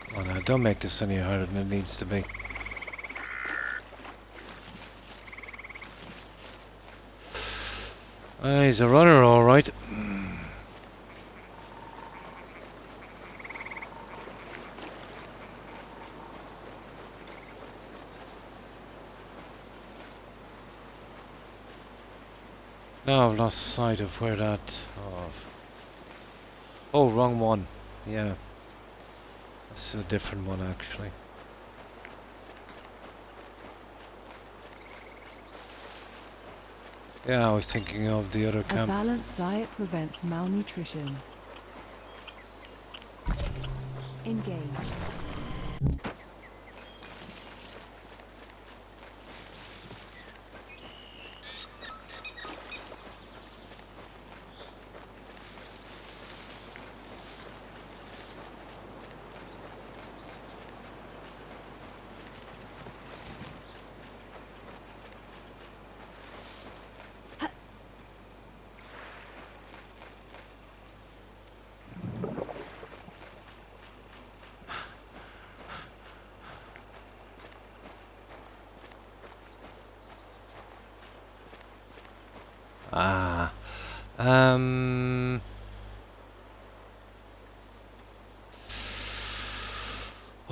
Come on now, don't make this any harder than it needs to be. He's a runner, alright. Now I've lost sight of where that... Oh, wrong one. Yeah. That's a different one, actually. Yeah, I was thinking of the other A camp. balanced diet prevents malnutrition. Engage. Ah.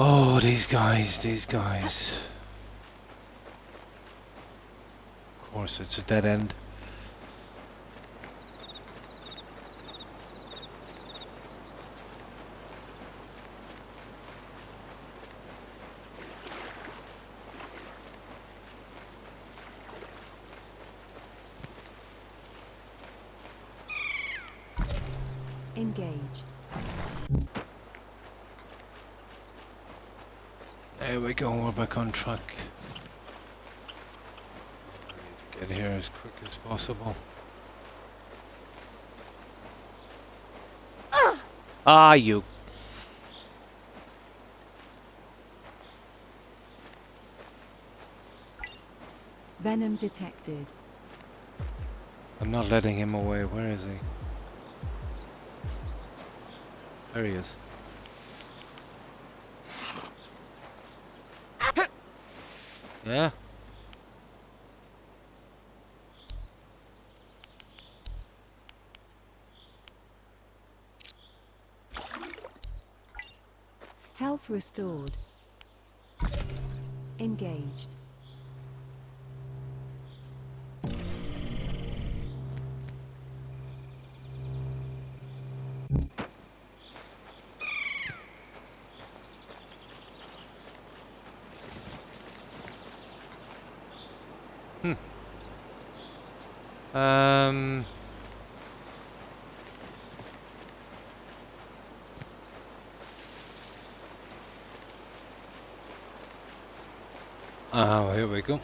Oh, these guys. Of course, it's a dead end. Engaged. There we go, we're back on track. I need to get here as quick as possible. Ah, you. Venom detected. I'm not letting him away. Where is he? There he is. Yeah? Health restored. Engaged. Um... Oh, here we go.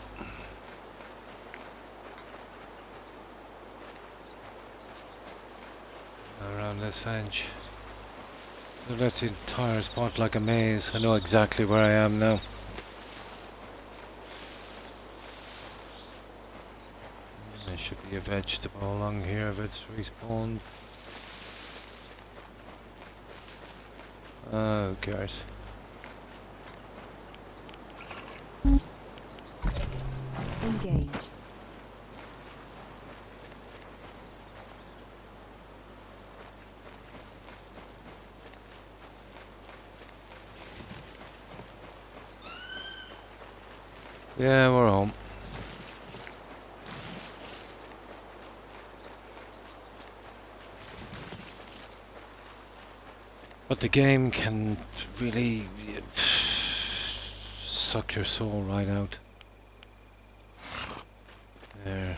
Around this edge. That's the entire spot like a maze. I know exactly where I am now. There should be a vegetable along here if it's respawned. Who cares? Engaged. Yeah, we're home. But the game can really suck your soul right out. There.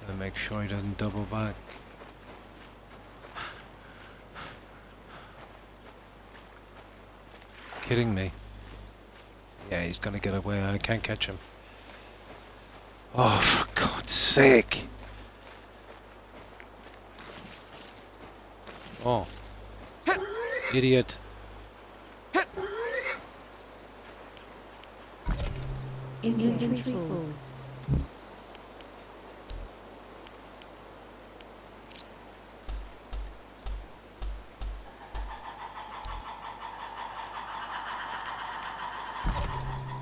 And make sure he doesn't double back. Kidding me? Yeah, he's gonna get away. I can't catch him. Oh, for God's sake! Oh. Idiot. Inventory full.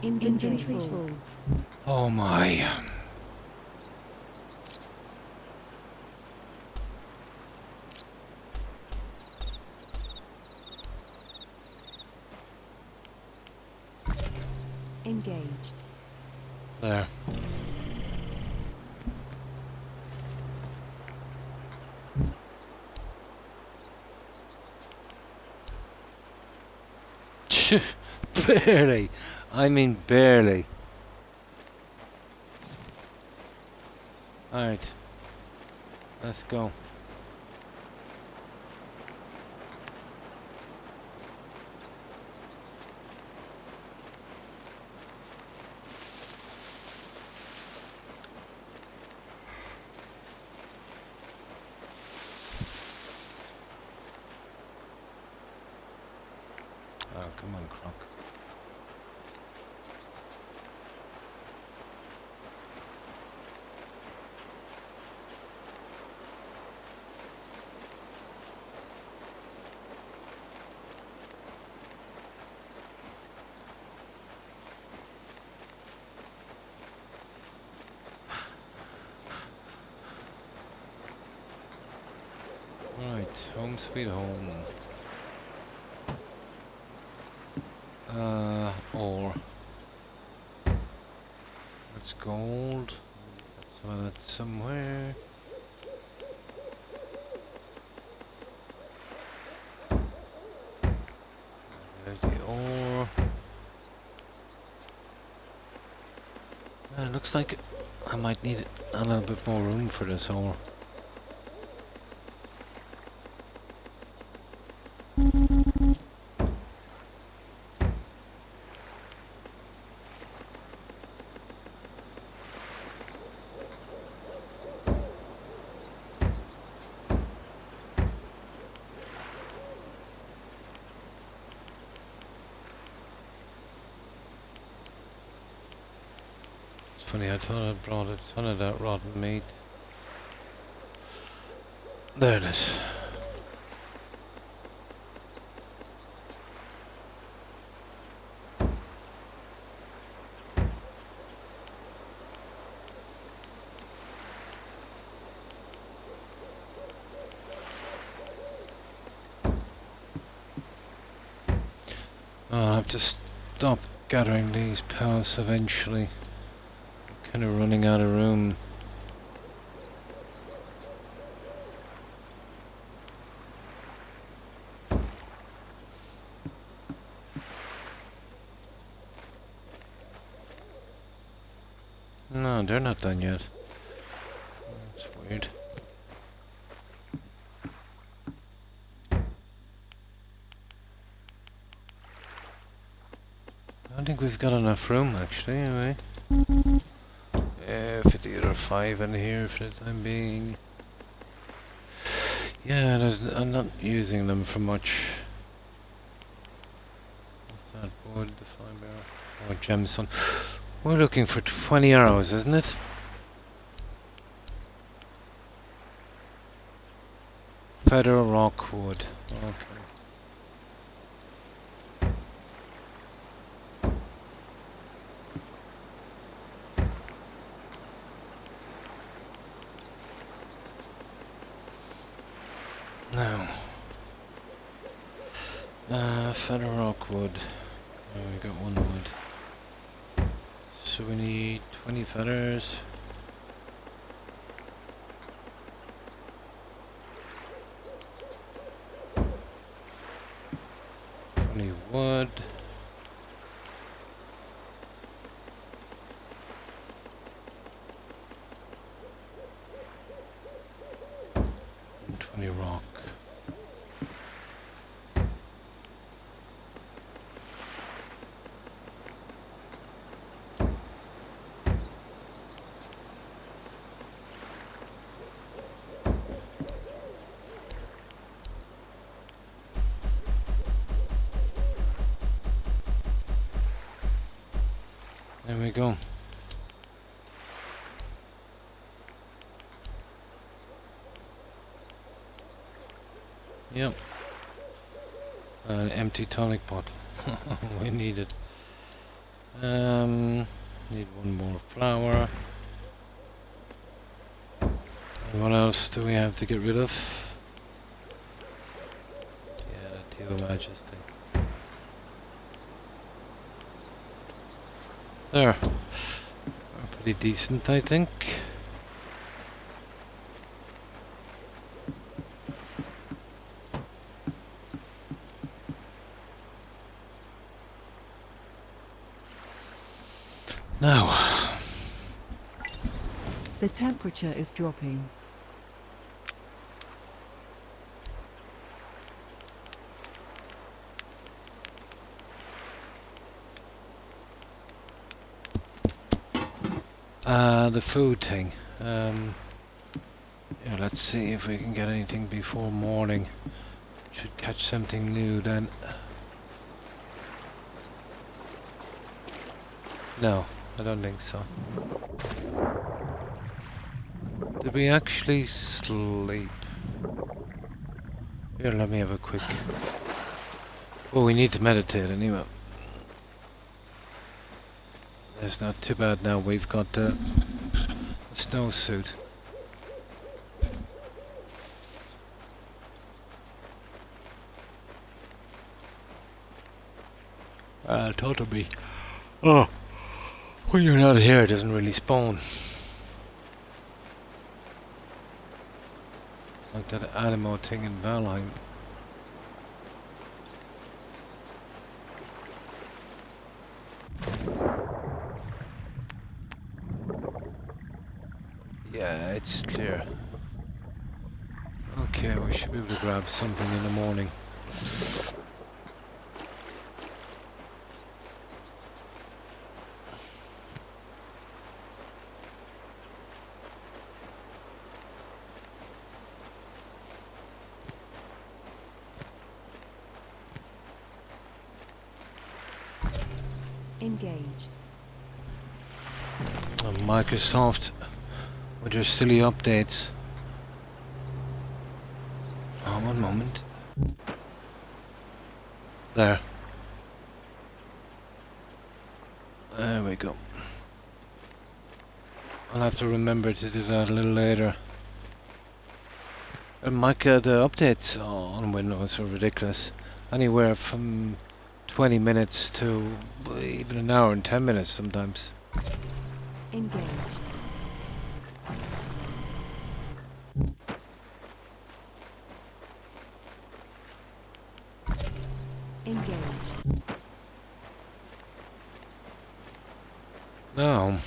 Inventory full. Oh my. Engaged. There. Barely. I mean barely. Alright. Let's go. Oh, come on, Croc. Right, home sweet home. Ore. That's gold. Some of that somewhere. There's the ore. It looks like I might need a little bit more room for this ore. Funny, I thought I brought a ton of that rotten meat. There it is. I'll have to stop gathering these pellets eventually. Kind of running out of room. No, they're not done yet. That's weird. I don't think we've got enough room actually, anyway. Yeah, 50 or 5 in here for the time being. Yeah, I'm not using them for much. What's that? Wood, the fiber, or gemstone. We're looking for 20 arrows, isn't it? Feather rock wood. Okay. Now, feather rock wood. Oh, we got one wood. So we need 20 feathers. 20 wood. And 20 rock. There we go. Yep. An empty tonic bottle. We need it. Need one more flower. And what else do we have to get rid of? Yeah, the Teal Majesty. There. Pretty decent, I think. Now, The temperature is dropping. the food thing. Yeah, let's see if we can get anything before morning. Should catch something new then. No, I don't think so. Did we actually sleep? Here, let me have a quick... Oh, we need to meditate anyway. It's not too bad now, we've got the snowsuit. Totally. Oh, when you're not here, it doesn't really spawn. It's like that Animo thing in Valheim. Yeah, it's clear. Okay, we should be able to grab something in the morning. Engaged. Microsoft with their silly updates. Oh, one moment. There. There we go. I'll have to remember to do that a little later. And the updates on Windows are ridiculous. Anywhere from 20 minutes to even an hour and 10 minutes sometimes. Engaged. Engaged. Now,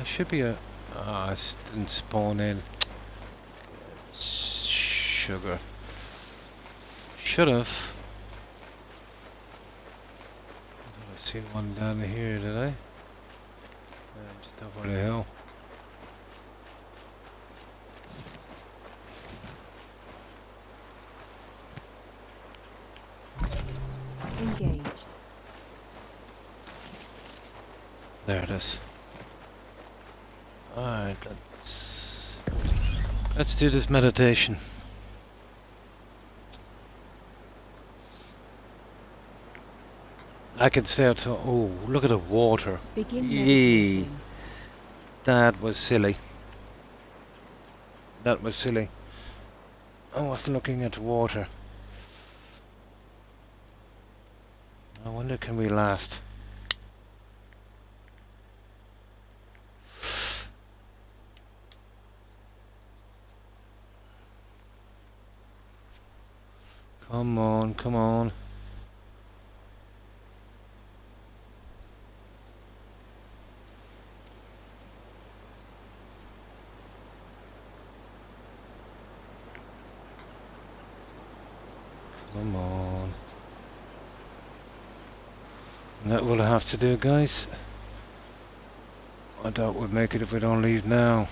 should be a... it didn't spawn in. Sugar. Should have. I thought I seen one down here, did I? Just over the hill. Engaged. There it is. Alright, let's do this meditation. I can stay out till... Oh, look at the water. Begin Yee. meditation. That was silly. That was silly. I was looking at water. I wonder, can we last? Come on, come on. Come on. That will have to do, guys. I doubt we'll make it if we don't leave now.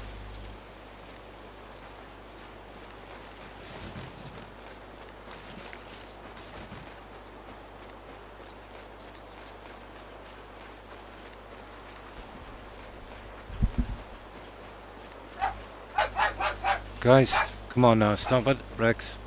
Guys, come on now, stop it, Rex.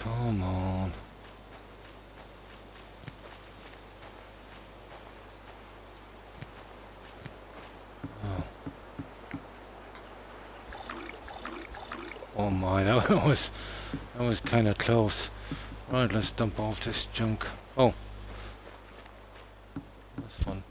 Come on. Oh my, that was kind of close. Right, let's dump off this junk. Oh, that's fun.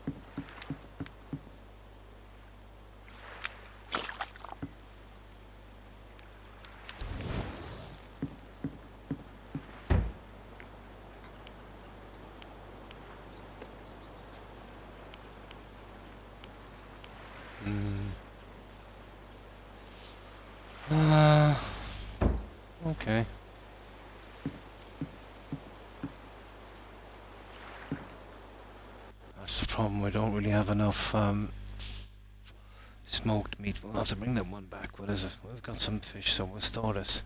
Okay. That's the problem, we don't really have enough smoked meat. We'll have to bring that one back. What is it? We've got some fish, so we'll store this.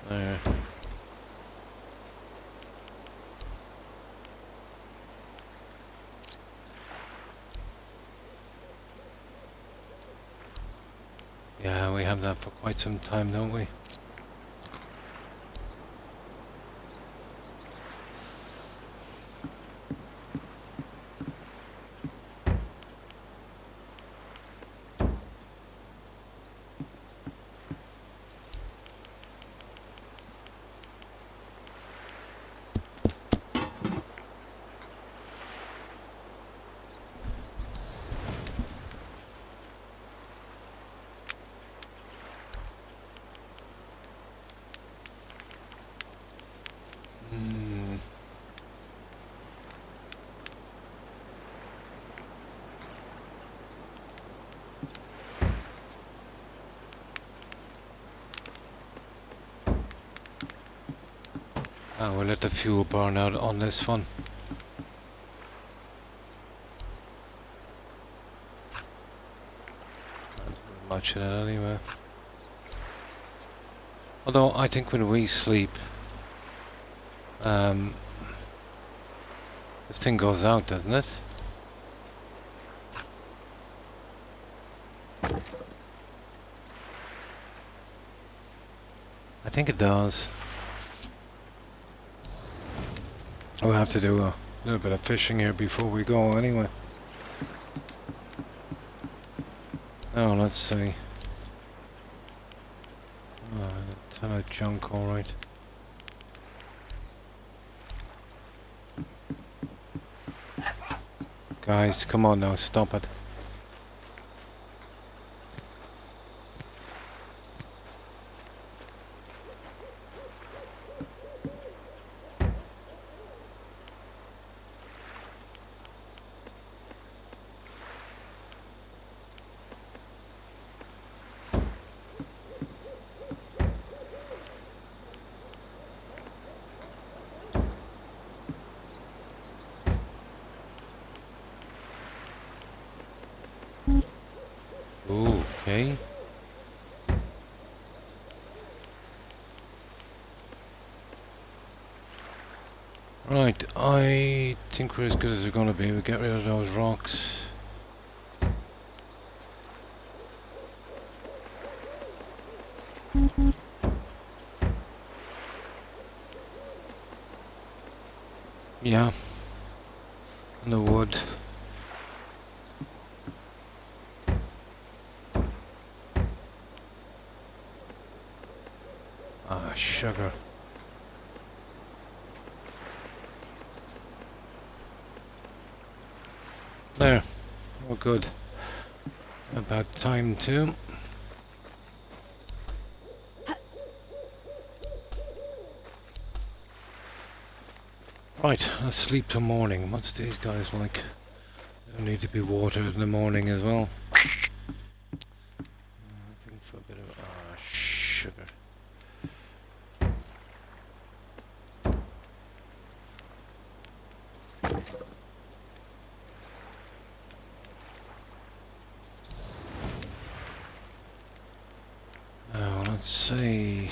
There. Yeah, we have that for quite some time, don't we? We'll let the fuel burn out on this one. Can't do much of that anyway. Although I think when we sleep, this thing goes out, doesn't it? I think it does. We'll have to do a little bit of fishing here before we go anyway. Oh, let's see. Oh, a ton of junk, alright. Guys, come on now, stop it. Okay. Right, I think we're as good as we're going to be. We get rid of those rocks. Yeah. And the wood. Ah, sugar. There. We're good. About time too. Right, let's sleep till morning. What's these guys like? They need to be watered in the morning as well. Looking for a bit of sugar. Now let's see.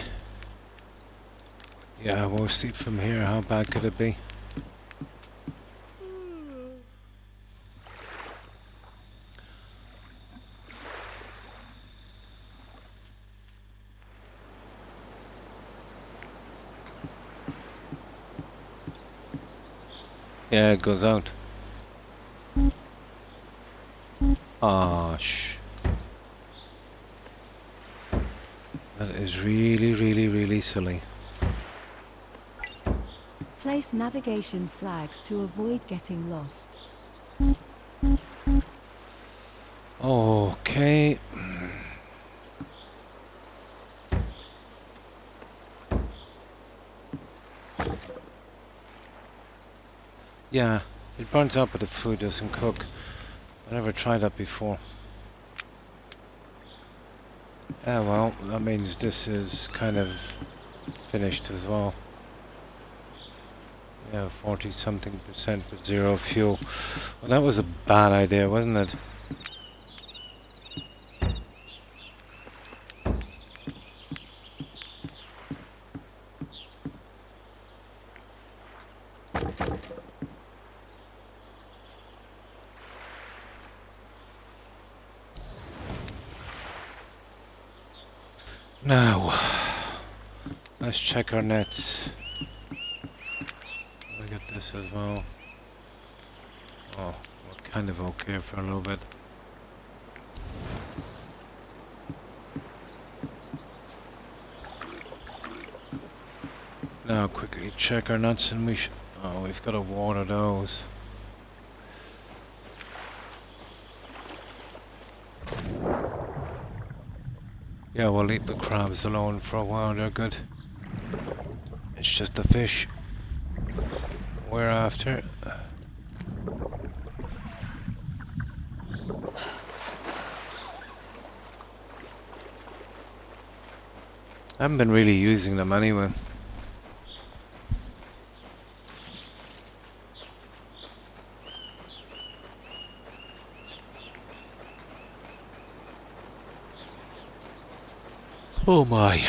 Yeah, we'll sleep from here. How bad could it be? Yeah, it goes out. Ah, that is really, really, really silly. Place navigation flags to avoid getting lost. Okay. Yeah, it burns up but the food doesn't cook. I never tried that before. Yeah, well, that means this is kind of finished as well. Yeah, 40 something percent with zero fuel. Well, that was a bad idea, wasn't it? Now, let's check our nets. Look at this as well. Oh, we're kind of okay for a little bit. Now, quickly check our nuts and oh, we've got to water those. Yeah, we'll leave the crabs alone for a while, they're good. It's just the fish we're after. I haven't been really using them anyway. Oh my.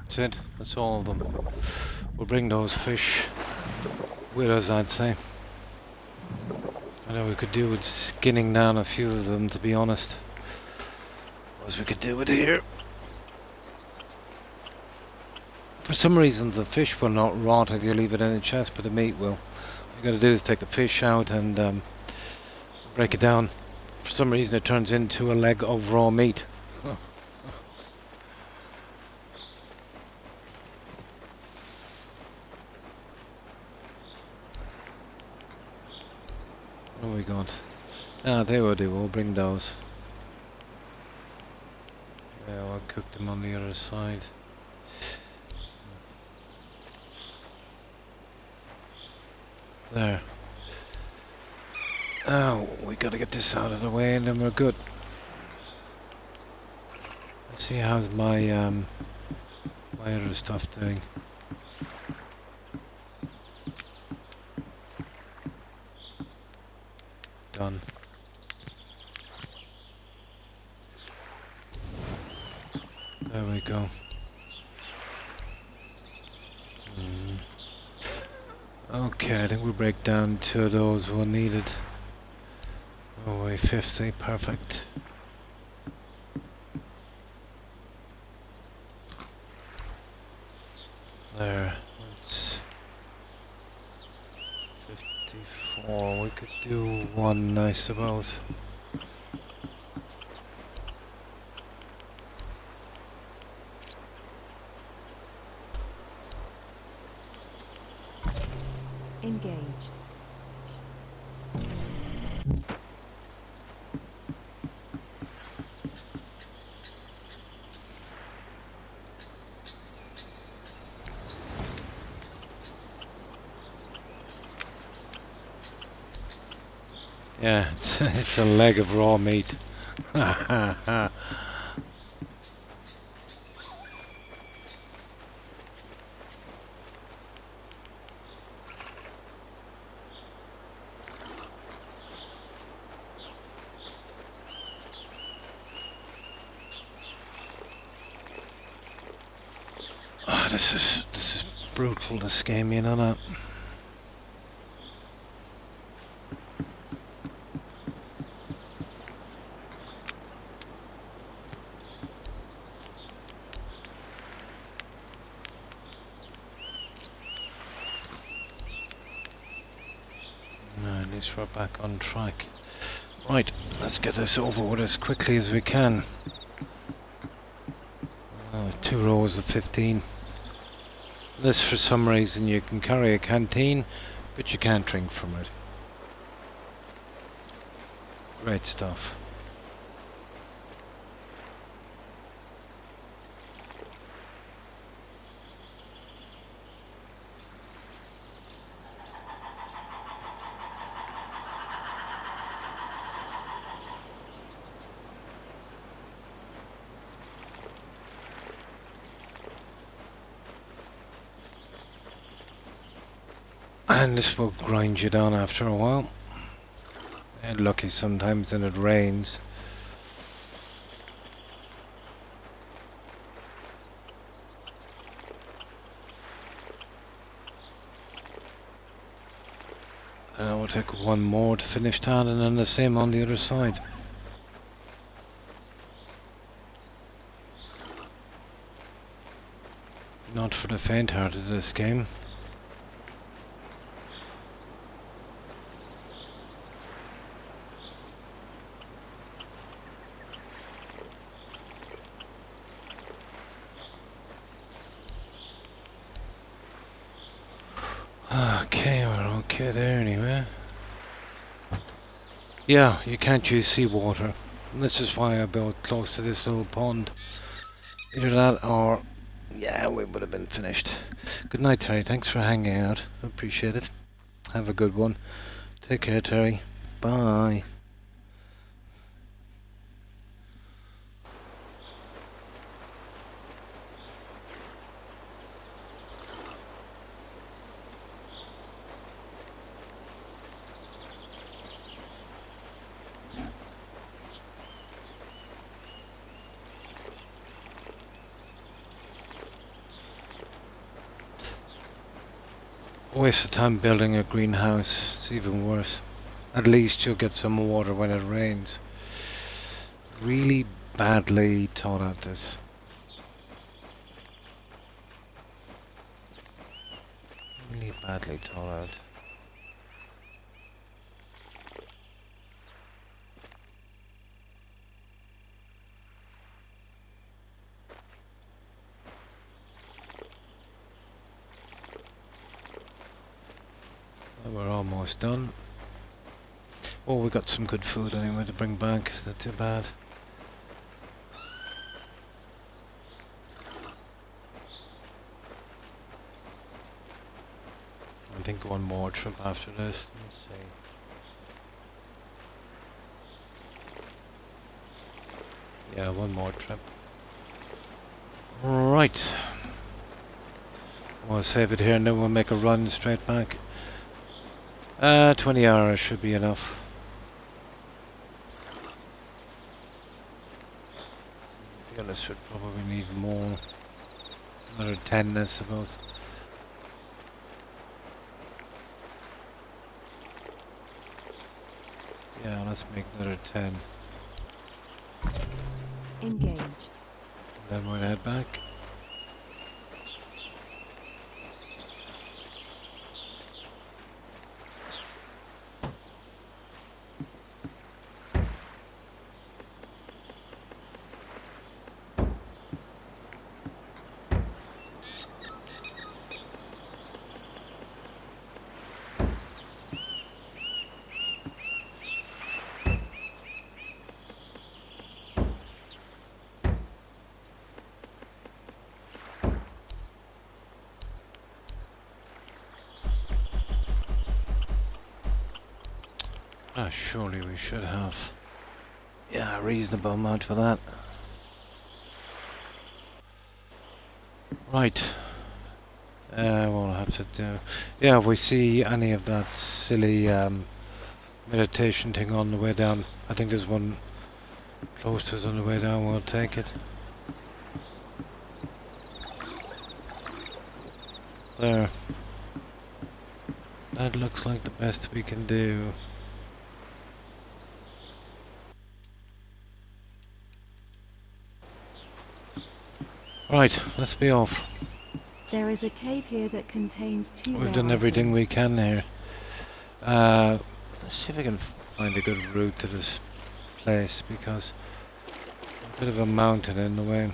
That's it. That's all of them. We'll bring those fish with us, I'd say. I know we could do with skinning down a few of them, to be honest. As we could do with here. For some reason, the fish will not rot if you leave it in a chest, but the meat will. What you got to do is take the fish out and break it down. For some reason, it turns into a leg of raw meat. What have we got? Ah, they will do. We'll bring those. Yeah, I'll cook them on the other side. There. Oh, we gotta get this out of the way and then we're good. Let's see how's my my other stuff doing. Done. There we go. Okay, I think we break down 2 of those when needed. Oh, wait, 50, perfect. There, that's 54. We could do 1, I suppose. Engaged. Yeah, it's a leg of raw meat. Oh, this is brutal, this game, you know that? No, at least we're back on track. Right, let's get this over with as quickly as we can. 2 rows of 15. This, for some reason, you can carry a canteen, but you can't drink from it. Great stuff. And this will grind you down after a while. And lucky sometimes when it rains. We'll take 1 more to finish that, and then the same on the other side. Not for the faint-hearted, this game. Okay, we're okay there anyway. Yeah, you can't use seawater. This is why I built close to this little pond. Either that or... yeah, we would have been finished. Good night, Terry. Thanks for hanging out. Appreciate it. Have a good one. Take care, Terry. Bye. Waste of time building a greenhouse. It's even worse. At least you'll get some water when it rains. Really badly thought out, this. Really badly thought out. Well, we're almost done. Oh, we got some good food anyway to bring back. Is that too bad? I think one more trip after this. Let's see. Yeah, one more trip. Right. We'll save it here and then we'll make a run straight back. 20 hours should be enough. To be honest, we'd probably need more. Another 10, I suppose. Yeah, let's make another 10. Engaged. Then we'll head back. Surely we should have. Yeah, a reasonable amount for that. Right. What I'll have to do. Yeah, if we see any of that silly meditation thing on the way down, I think there's one close to us on the way down, we'll take it. There. That looks like the best we can do. Right, let's be off. There is a cave here that contains two We've rare done everything we items. can here. Let's see if I can find a good route to this place, because there's a bit of a mountain in the way.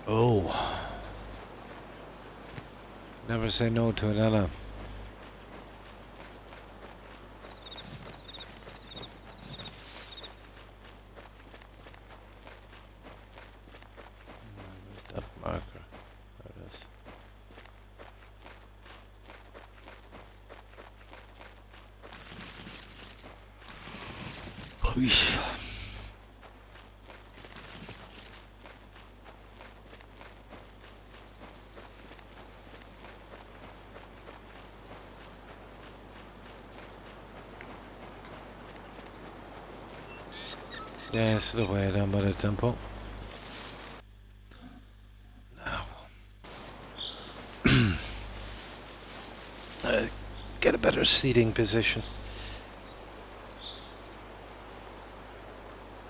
Oh. Never say no to it, Ella. Where's that marker? There it is. Whoosh. Yeah, this is the way down by the temple. Now, get a better seating position.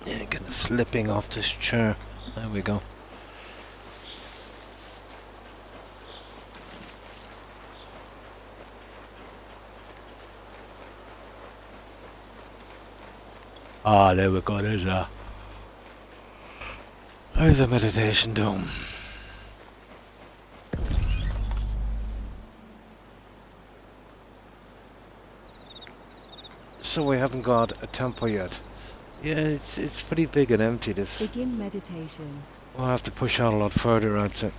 Yeah, getting slipping off this chair. There we go. Ah, there we go. There's a meditation dome. So we haven't got a temple yet. Yeah, it's pretty big and empty. This. Begin meditation. We'll have to push out a lot further, I'd say.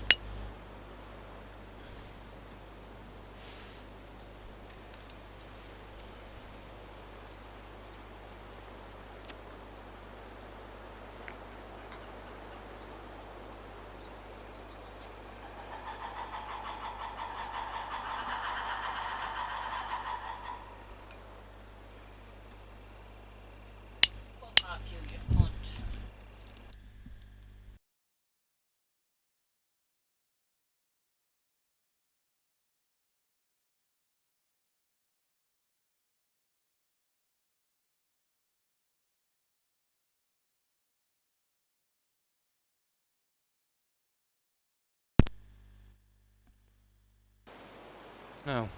Now,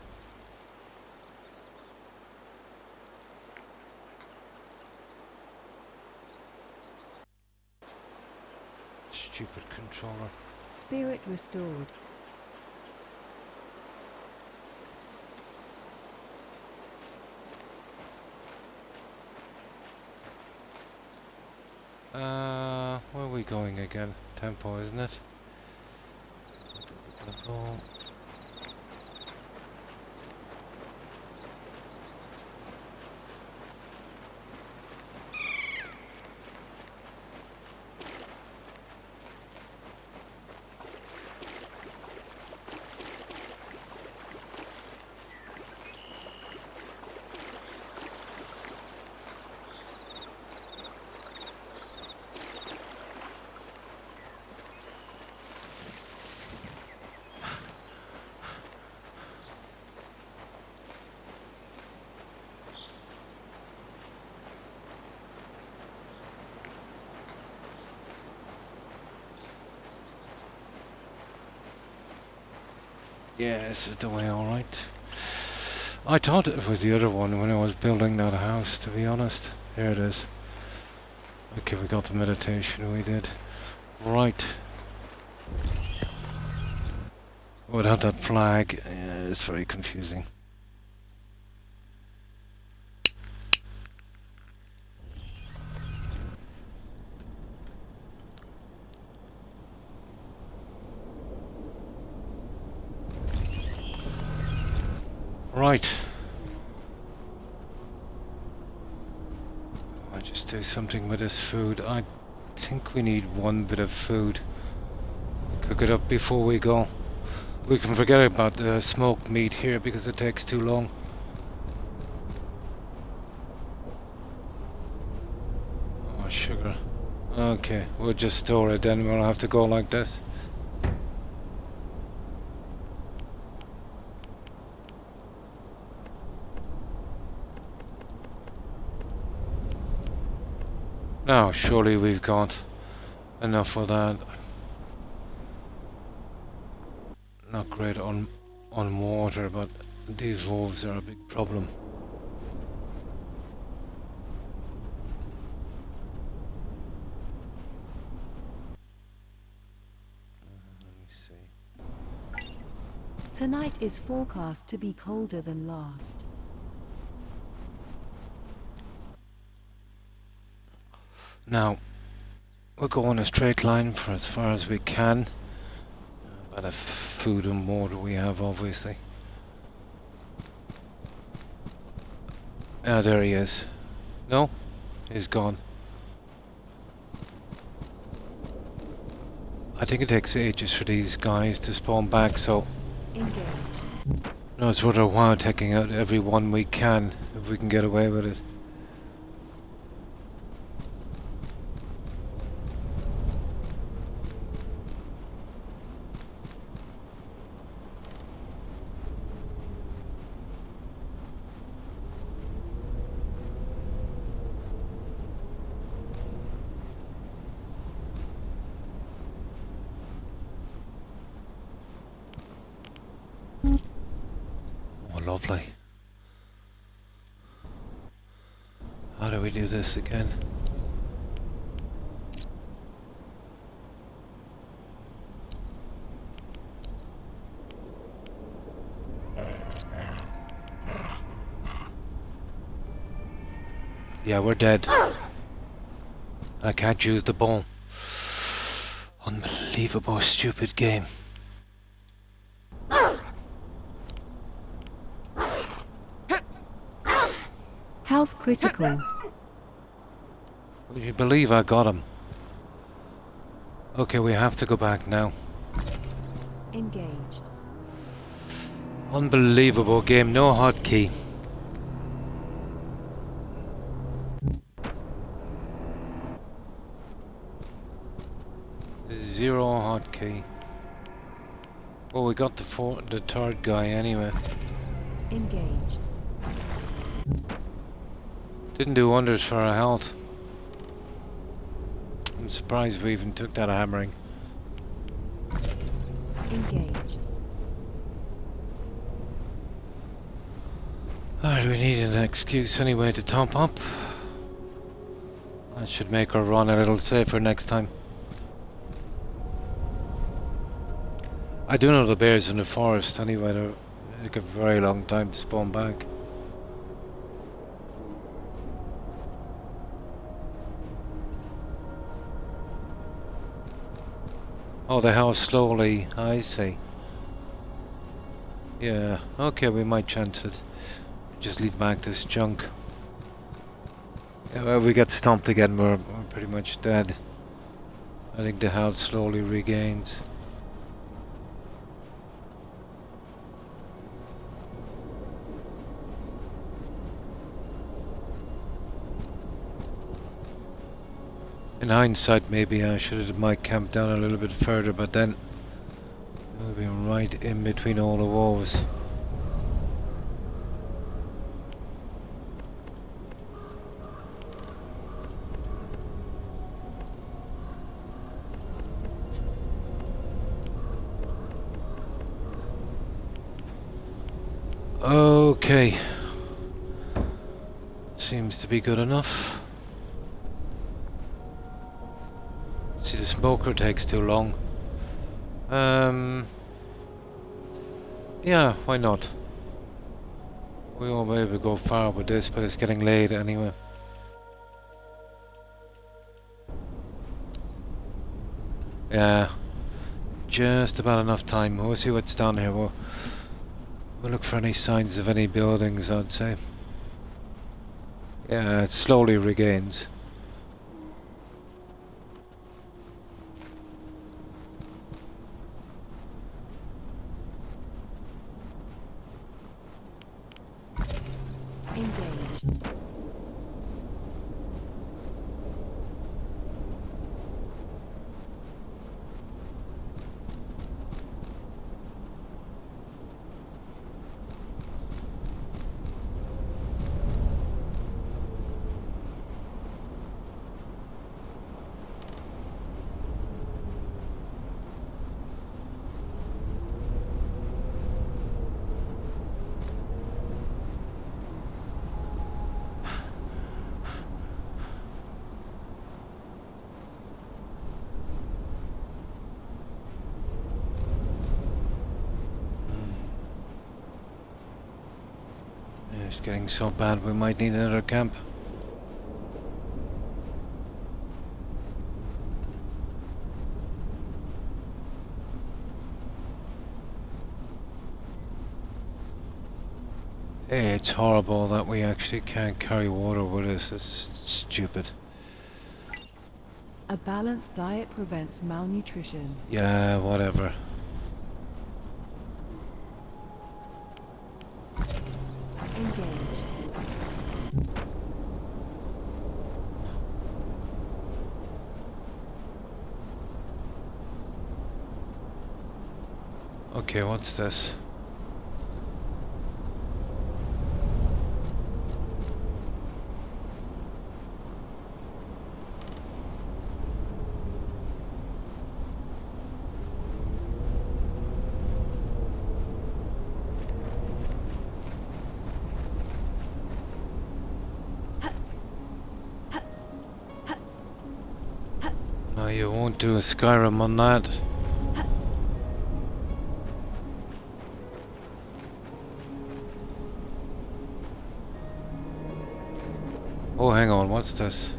Stupid controller. Spirit restored. Where are we going again? Tempo, isn't it? Tempo. Yeah, this is the way, alright. I thought it was the other one when I was building that house, to be honest. Here it is. Okay, we got the meditation, we did. Right. Without that flag, it's very confusing. Right. I'll just do something with this food. I think we need one bit of food. Cook it up before we go. We can forget about the smoked meat here because it takes too long. Oh, sugar. Okay, we'll just store it then. We'll have to go like this. Now, surely we've got enough of that. Not great on water, but these wolves are a big problem. Let me see. Tonight is forecast to be colder than last. Now, we'll go on a straight line for as far as we can. By the food and water we have, obviously. Ah, there he is. No? He's gone. I think it takes ages for these guys to spawn back, so... Engage. No, it's worth our while taking out every one we can, if we can get away with it. Oh, lovely. How do we do this again? Yeah, we're dead. I can't use the ball. Unbelievable stupid game. Health critical. Would you believe I got him? Okay, we have to go back now. Engaged. Unbelievable game, no hotkey. Zero hotkey. Well, we got the third guy anyway. Engaged. Didn't do wonders for our health. I'm surprised we even took that hammering. Engaged. Alright, we need an excuse anyway to top up. That should make our run a little safer next time. I do know the bears in the forest anyway, they take a very long time to spawn back. Oh, they how slowly, I see. Yeah, okay, we might chance it. Just leave back this junk. Yeah, well, we get stomped again, we're pretty much dead. I think the health slowly regains. In hindsight, maybe I should have might camped down a little bit further, but then we'll be right in between all the wolves. Okay. Seems to be good enough. See, the smoker takes too long. Yeah, why not? We won't be able to go far with this, but it's getting late anyway. Yeah, just about enough time. We'll see what's down here. We'll look for any signs of any buildings, I'd say. Yeah, it slowly regains. Engaged. It's getting so bad we might need another camp. It's horrible that we actually can't carry water with us. It's stupid. A balanced diet prevents malnutrition. Yeah, whatever. Engaged. Okay, what's this? No, you won't do a Skyrim on that. Oh, hang on, what's this?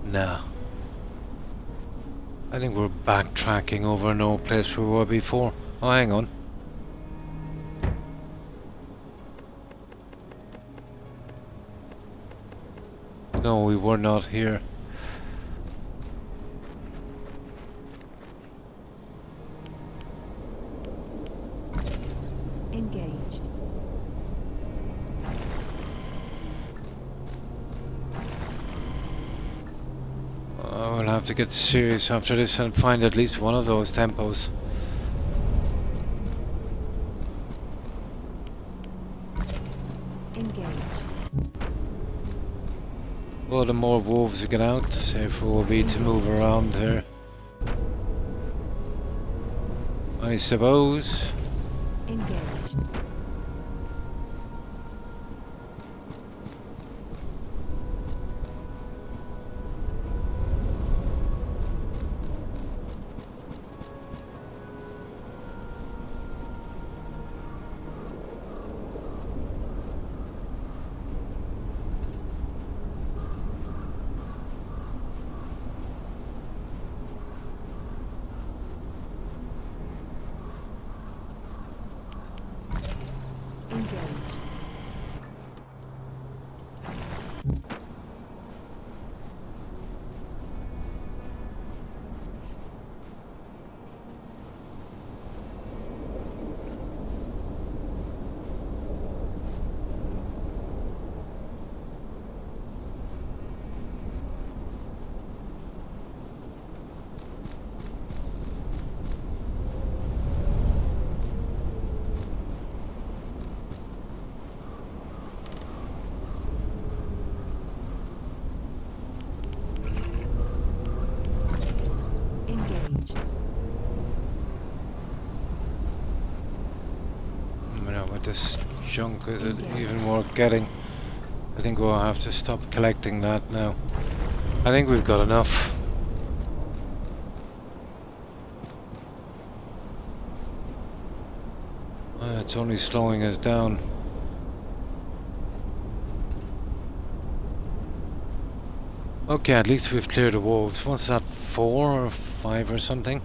Nah. I think we're backtracking over an old place we were before. Oh, hang on. No, we were not here. Engaged. We'll have to get serious after this and find at least one of those tempos. Engaged. Well, the more wolves we get out, the safer we'll be to move around here. I suppose. Engaged. this junk, is it even worth getting? I think we'll have to stop collecting that now. I think we've got enough. It's only slowing us down. Okay, at least we've cleared the wolves. What's that, 4 or 5 or something?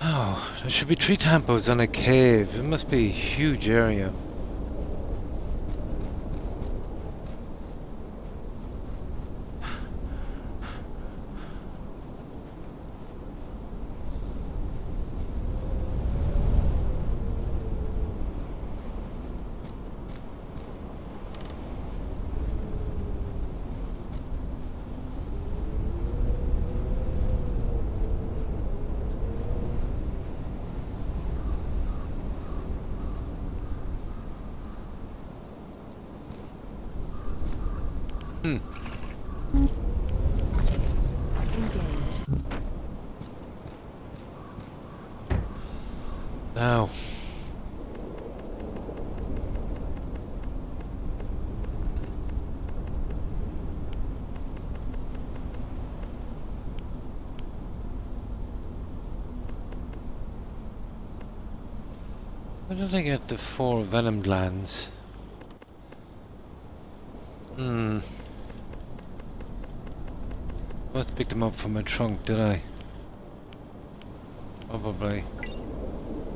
Oh, there should be 3 temples and a cave. It must be a huge area. Engage. Now. Where did I get the 4 venom glands? Must have picked them up from my trunk, did I? Probably.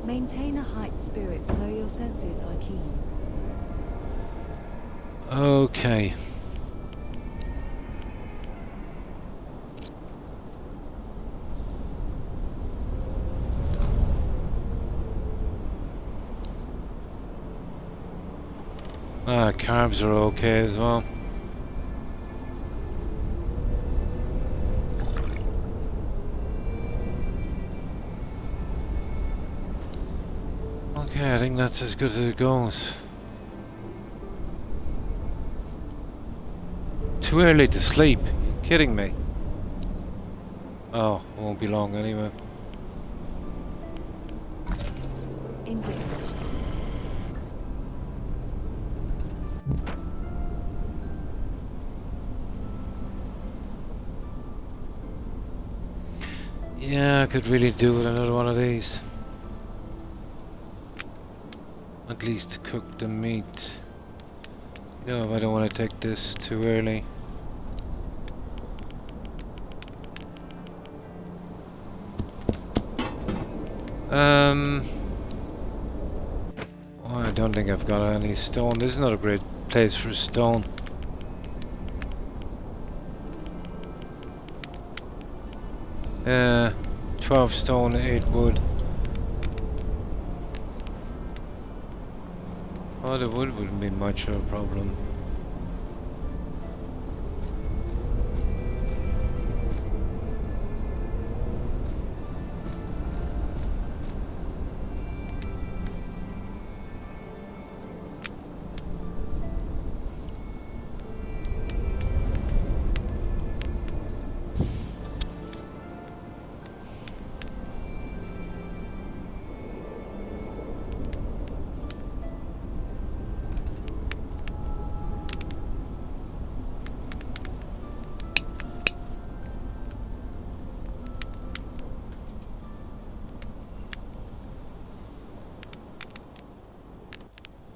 Maintain a height spirit so your senses are keen. Okay. Carbs are okay as well. Okay, I think that's as good as it goes. Too early to sleep? You kidding me? Oh, it won't be long anyway. Engage. Yeah, I could really do with another one of these. At least to cook the meat. No, I don't want to take this too early. Oh, I don't think I've got any stone. This is not a great place for stone. Yeah, 12 stone, 8 wood. Oh, the wood wouldn't be much of a problem.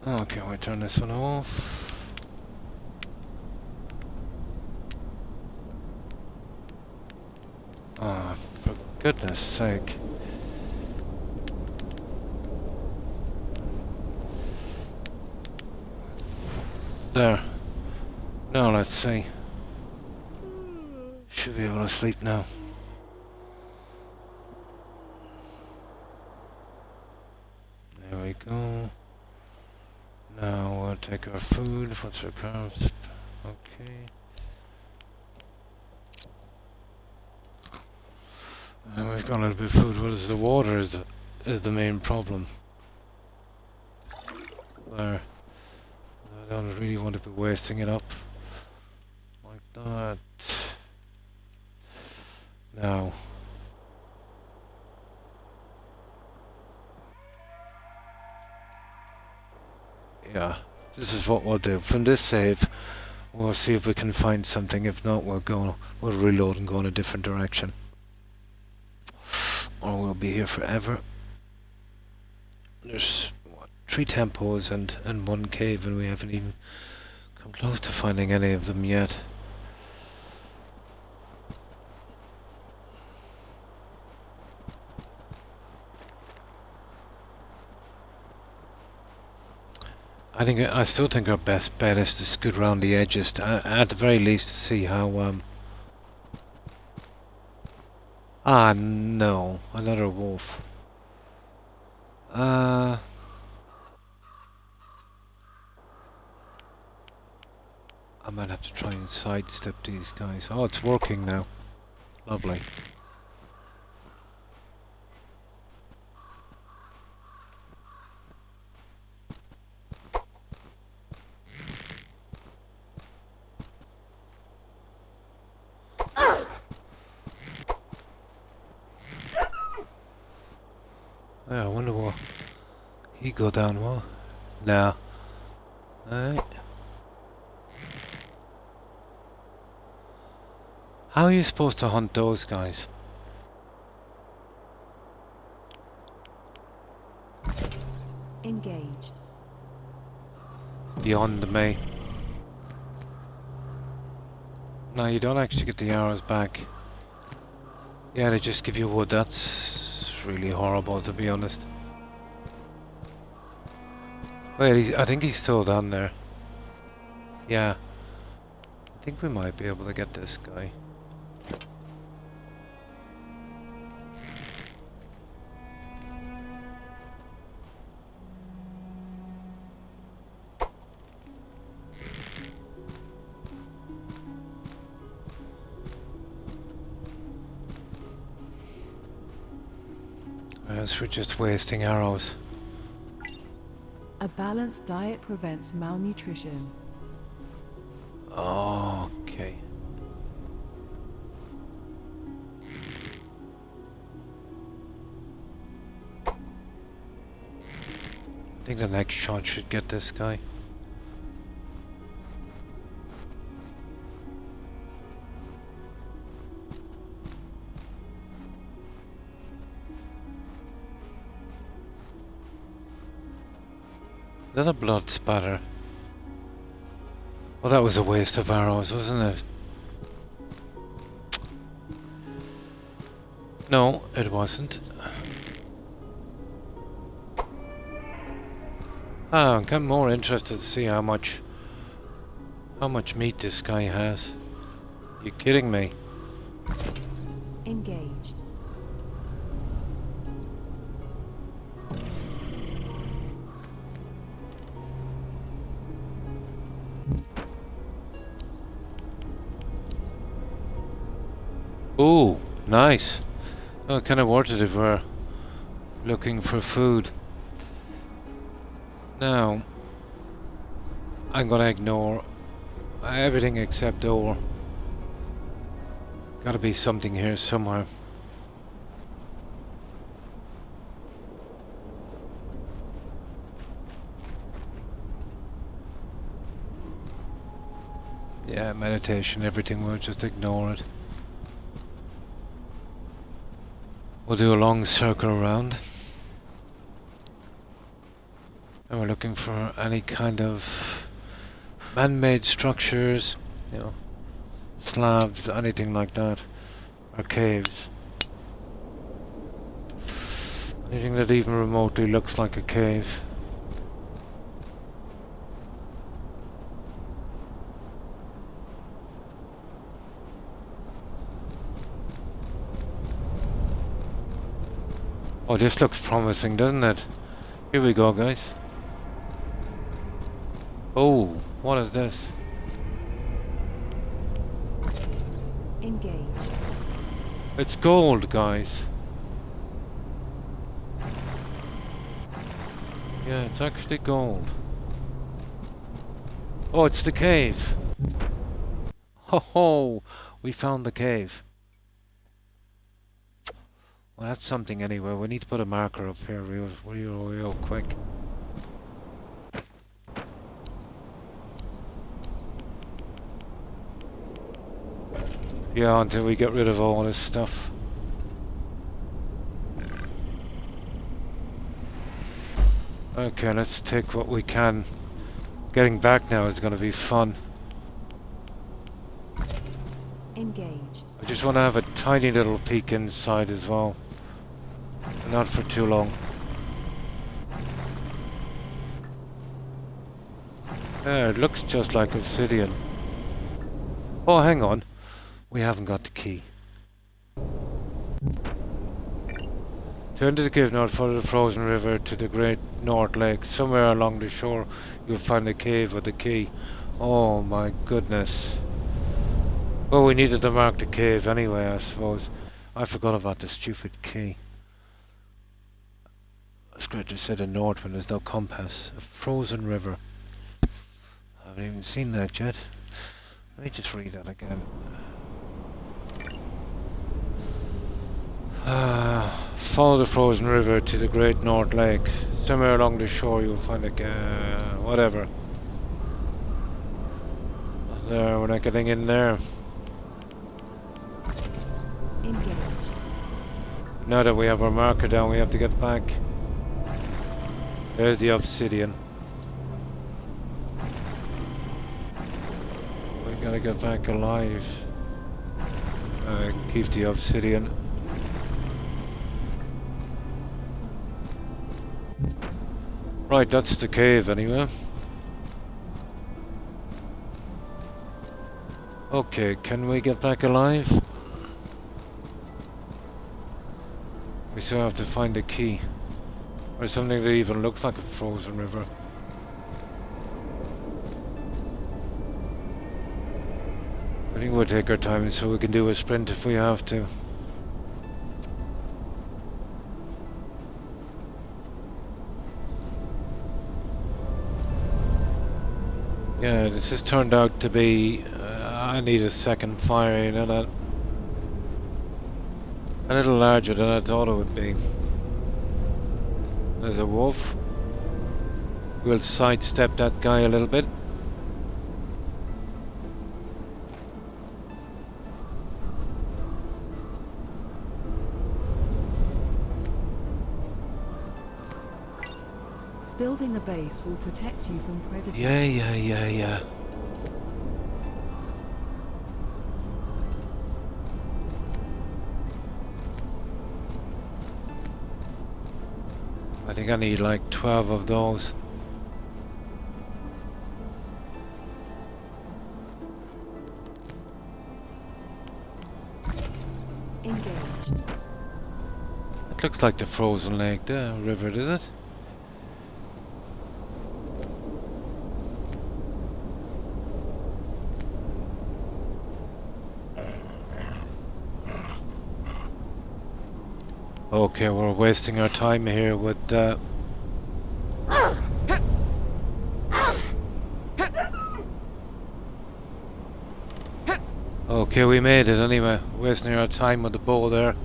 Okay, we'll turn this one off. Oh, for goodness sake. There. Now let's see. Should be able to sleep now. There we go. Now we'll take our food. What's our carbs? Okay. And we've got a little bit of food. What is the water is the main problem. There. be wasting it up like that. Now. Yeah, this is what we'll do. From this save, we'll see if we can find something. If not, we'll reload and go in a different direction. Or we'll be here forever. There's, what, 3 temples and 1 cave, and we haven't even come close to finding any of them yet. I still think our best bet is to scoot around the edges, at the very least to see how, Ah, no. Another wolf. I might have to try and sidestep these guys. Oh, it's working now. Lovely. Yeah, I wonder what he go down well. No. Alright. How are you supposed to hunt those guys? Engaged. Beyond me. No, you don't actually get the arrows back. Yeah, they just give you wood. That's really horrible, to be honest. Wait, I think he's still down there. Yeah. I think we might be able to get this guy. As we're just wasting arrows. A balanced diet prevents malnutrition. Okay. I think the next shot should get this guy. Is that a blood spatter? Well, that was a waste of arrows, wasn't it? No, it wasn't. Ah, I'm kind of more interested to see how much meat this guy has. You kidding me? Engaged. Ooh, nice. Oh, kind of worth it if we're looking for food. Now, I'm gonna ignore everything except ore. Gotta be something here somewhere. Yeah, meditation, everything, we'll just ignore it. We'll do a long circle around. And we're looking for any kind of man-made structures, you know, slabs, anything like that, or caves. Anything that even remotely looks like a cave. Oh, this looks promising, doesn't it? Here we go, guys. Oh, what is this? Engaged. It's gold, guys. Yeah, it's actually gold. Oh, it's the cave. Ho ho! We found the cave. Well, that's something anyway. We need to put a marker up here real quick. Yeah, until we get rid of all this stuff. Okay, let's take what we can. Getting back now is going to be fun. Engaged. I just want to have a tiny little peek inside as well. Not for too long. It looks just like obsidian. Oh, hang on. We haven't got the key. Turn to the cave north, follow the frozen river to the Great North Lake. Somewhere along the shore you'll find a cave with the key. Oh my goodness. Well, we needed to mark the cave anyway, I suppose. I forgot about the stupid key. It's great to say the north when there's no compass. A frozen river. I haven't even seen that yet. Let me just read that again. Follow the frozen river to the Great North Lake. Somewhere along the shore you'll find a whatever. There, we're not getting in there. Engaged. Now that we have our marker down, we have to get back. There's the obsidian. We gotta get back alive. Keep the obsidian. Right, that's the cave anyway. Okay, can we get back alive? We still have to find a key. Or something that even looks like a frozen river. I think we'll take our time so we can do a sprint if we have to. Yeah, this has turned out to be... I need a second fire, you know that? A little larger than I thought it would be. There's a wolf. We'll sidestep that guy a little bit. Building a base will protect you from predators. Yeah. I think I need like 12 of those. Engaged. It looks like the frozen lake, the river, is it? Okay, we're wasting our time here with okay, we made it anyway. Wasting our time with the bow there.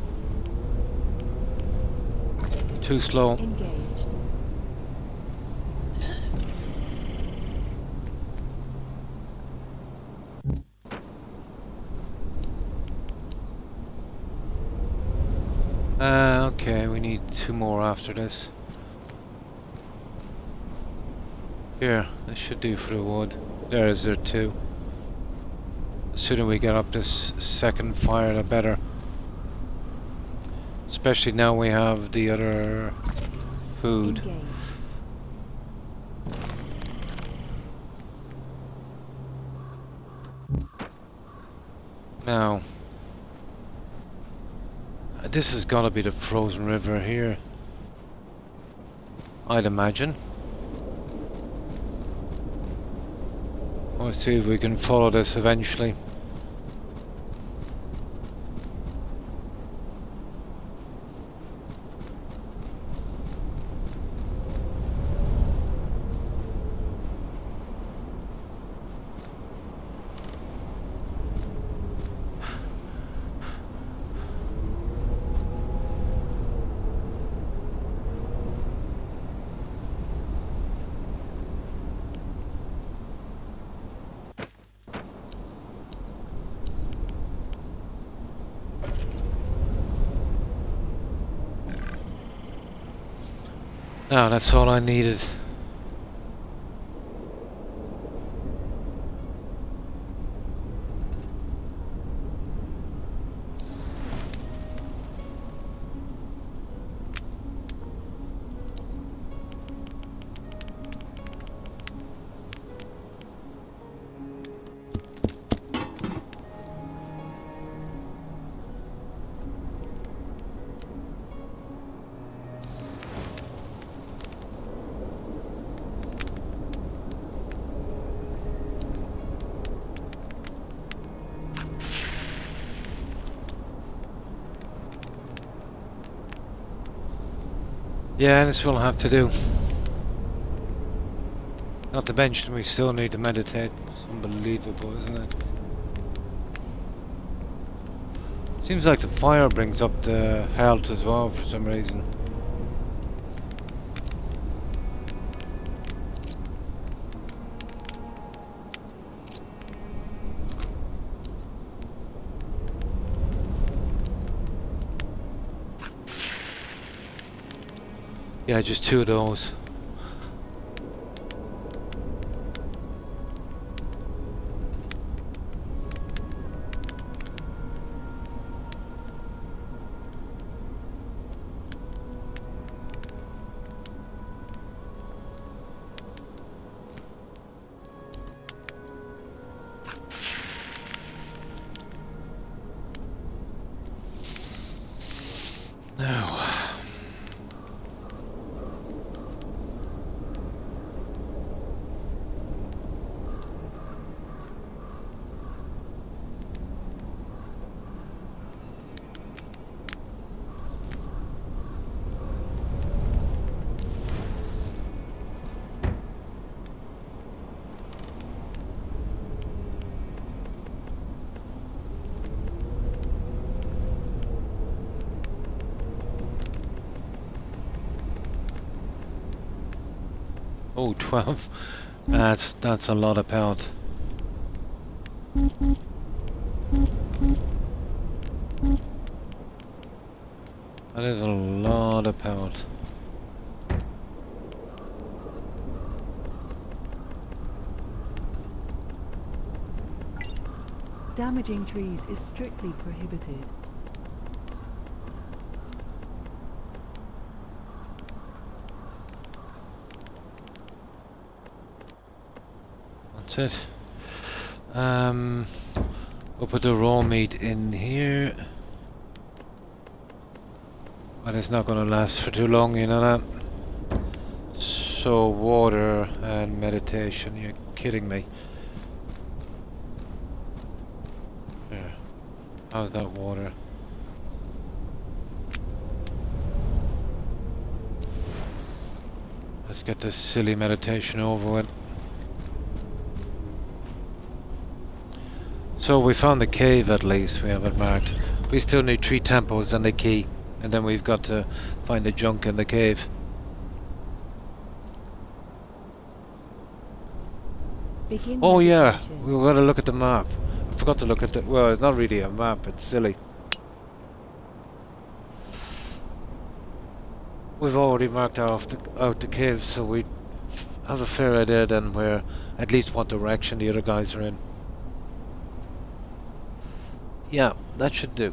Too slow. Engaged. Okay, we need 2 more after this. Here, this should do for the wood. There is there 2. The sooner we get up this second fire, the better. Especially now we have the other food. Engaged. Now, this has got to be the frozen river here, I'd imagine. Let's see if we can follow this eventually. No, that's all I needed. Yeah, this will have to do. Not to mention we still need to meditate. It's unbelievable, isn't it? Seems like the fire brings up the health as well for some reason. Yeah, just 2 of those. Now. Oh, 12. That's a lot of pound. That is a lot of pound. Damaging trees is strictly prohibited. That's it. We'll put the raw meat in here. But it's not going to last for too long, you know that? So, water and meditation, you're kidding me. Here. How's that water? Let's get this silly meditation over with. So we found the cave at least, we have it marked. We still need 3 temples and a key. And then we've got to find the junk in the cave. Begin Oh yeah, meditation. we've got to look at the map. I forgot to look at the... Well, it's not really a map, it's silly. We've already marked out the cave, so we have a fair idea then where, at least what direction the other guys are in. Yeah, that should do.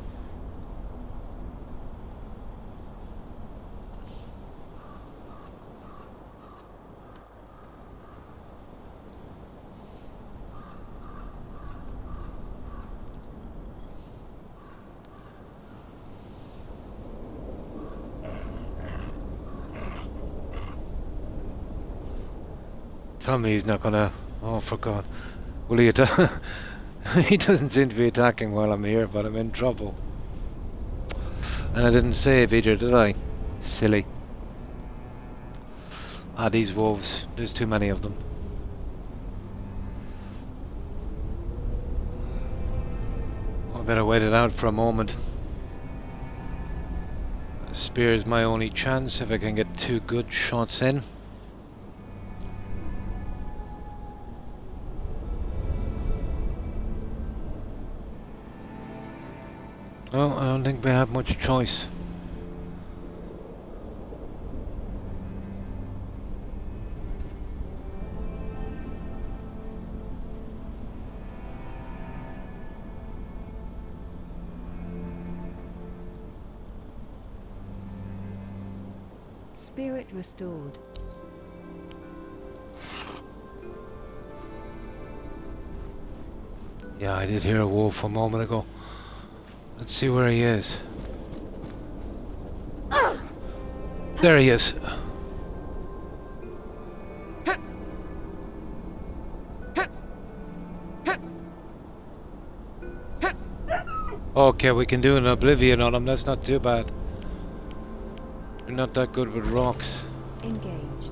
Tell me he's not gonna... Oh, for God. Will he attack? He doesn't seem to be attacking while I'm here, but I'm in trouble. And I didn't save either, did I? Silly. Ah, these wolves. There's too many of them. I better wait it out for a moment. A spear is my only chance if I can get 2 good shots in. Well, I don't think we have much choice. Spirit restored. Yeah, I did hear a wolf a moment ago. Let's see where he is. There he is. Okay, we can do an oblivion on him. That's not too bad. We're not that good with rocks. Engaged.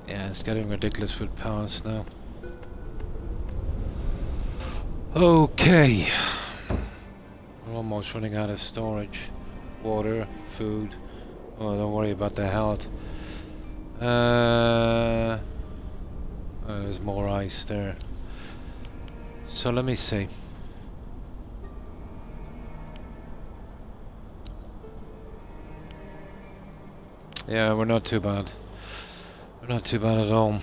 Yeah, it's getting ridiculous with powers now. Okay. We're almost running out of storage. Water, food. Oh, don't worry about the health. There's more ice there. So let me see. Yeah, we're not too bad. We're not too bad at all.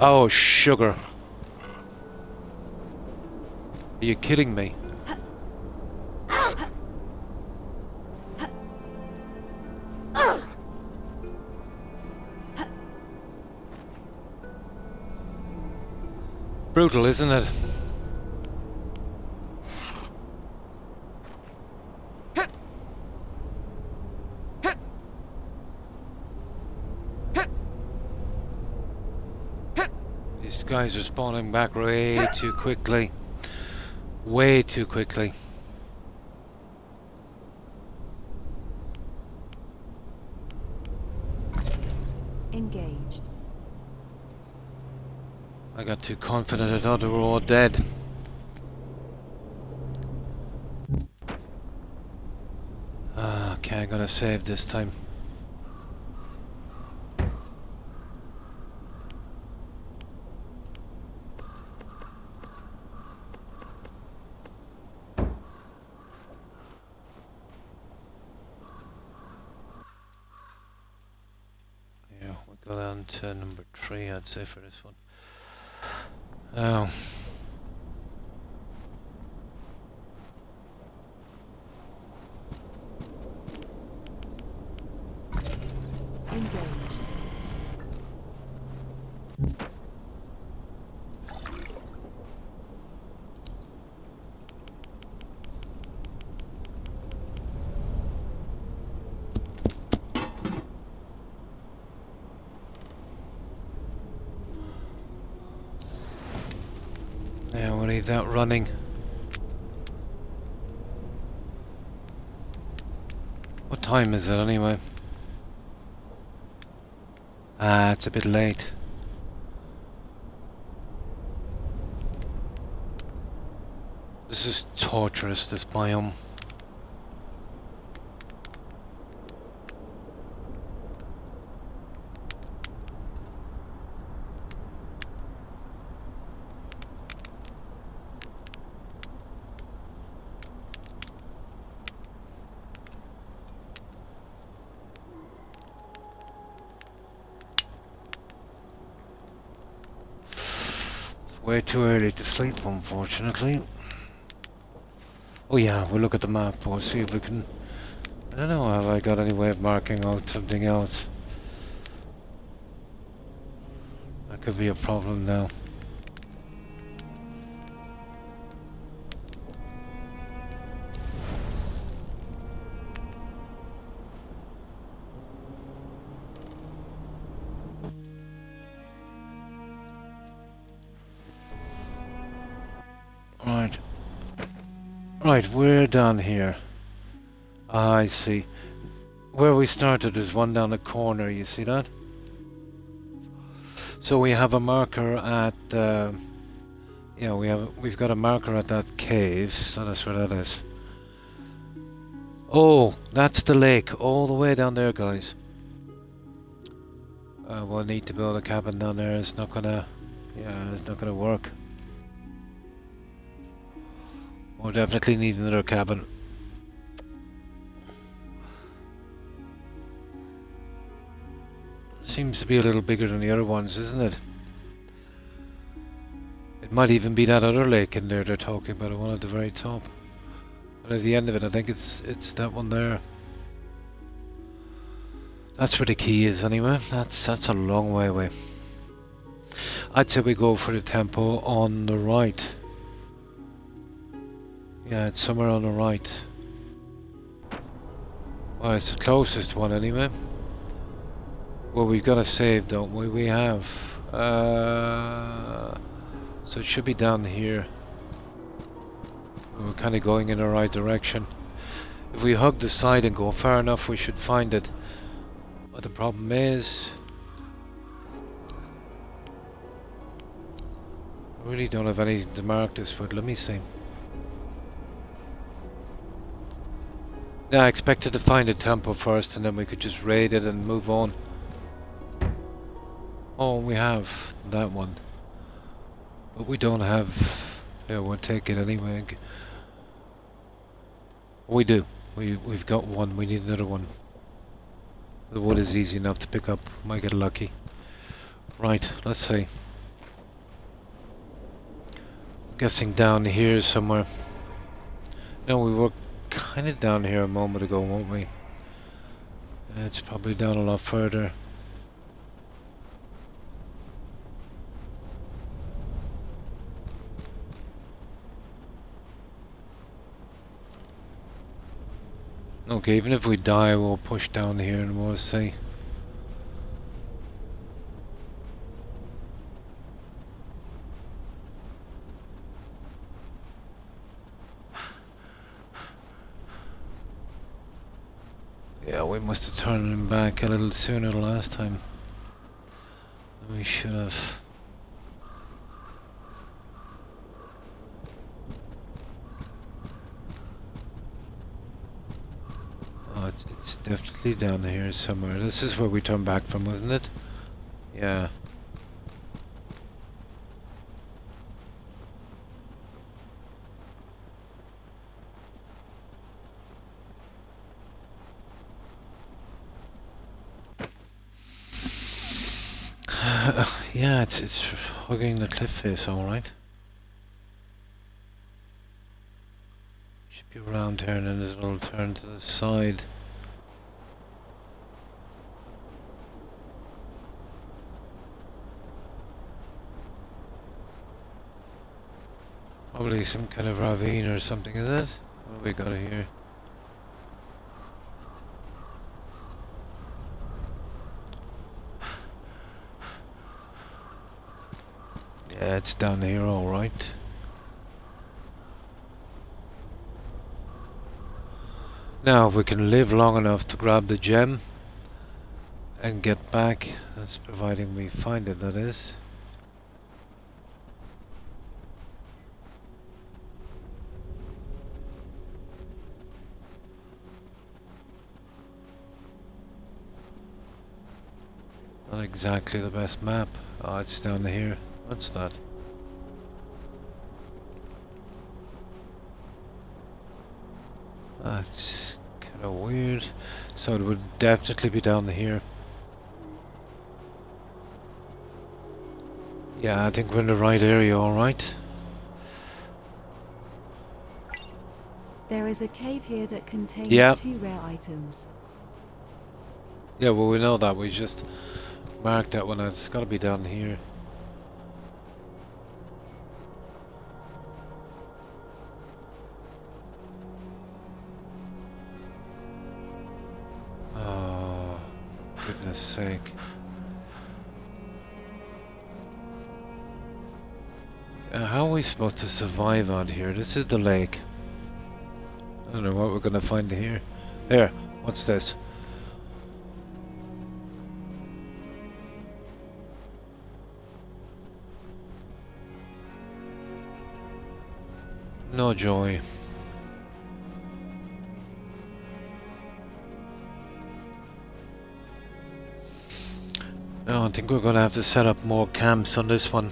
Oh, sugar. Are you kidding me? Brutal, isn't it? These guys are spawning back way too quickly. Way too quickly. Engaged. I got too confident. I thought they were all dead. Okay, I'm gonna save this time. Yeah, we'll go down to number 3, I'd say, for this one. Oh. Engaged. Yeah, we'll leave that running. What time is it anyway? Ah, it's a bit late. This is torturous, this biome. Way too early to sleep, unfortunately. Oh yeah, we'll look at the map. We'll see if we can... I don't know, have I got any way of marking out something else? That could be a problem now. Right. Right, we're down here. Ah, I see. Where we started is one down the corner, you see that? So we have a marker at yeah, we've got a marker at that cave, so that's where that is. Oh, that's the lake, all the way down there, guys. We'll need to build a cabin down there. It's not gonna, yeah, it's not gonna work. We'll definitely need another cabin. seems to be a little bigger than the other ones, isn't it? It might even be that other lake in there they're talking about, the one at the very top. But at the end of it, I think it's that one there. That's where the key is anyway. That's a long way away. I'd say we go for the temple on the right. Yeah, it's somewhere on the right. Well, it's the closest one anyway. Well, we've got to save, don't we? We have. So it should be down here. We're kind of going in the right direction. If we hug the side and go far enough, we should find it. But the problem is, I really don't have anything to mark this with. Let me see. Yeah, I expected to find a temple first and then we could just raid it and move on. Oh, we have that one. But we don't have... Yeah, we'll take it anyway. We do. We've got one. We need another one. The wood is easy enough to pick up. Might get lucky. Right, let's see. I'm guessing down here somewhere. No, we were kind of down here a moment ago, weren't we? It's probably down a lot further. Okay, even if we die, we'll push down here and we'll see. Yeah, we must have turned him back a little sooner the last time. We should have. Oh, it's definitely down here somewhere. This is where we turned back from, wasn't it? Yeah. Yeah, it's hugging the cliff face, all right. Should be around here, and then there's a little turn to the side. Probably some kind of ravine or something, is it? What have we got here? Yeah, it's down here, all right. Now, if we can live long enough to grab the gem and get back, that's providing we find it, that is. Not exactly the best map. Oh, it's down here. What's that? That's kind of weird. So it would definitely be down here. Yeah, I think we're in the right area, alright. There is a cave here that contains 2 rare items. Yeah, well, we know that. We just marked that one. It's got to be down here. Oh, goodness sake. How are we supposed to survive out here? This is the lake. I don't know what we're going to find here. There, what's this? No joy. No, I think we're going to have to set up more camps on this one.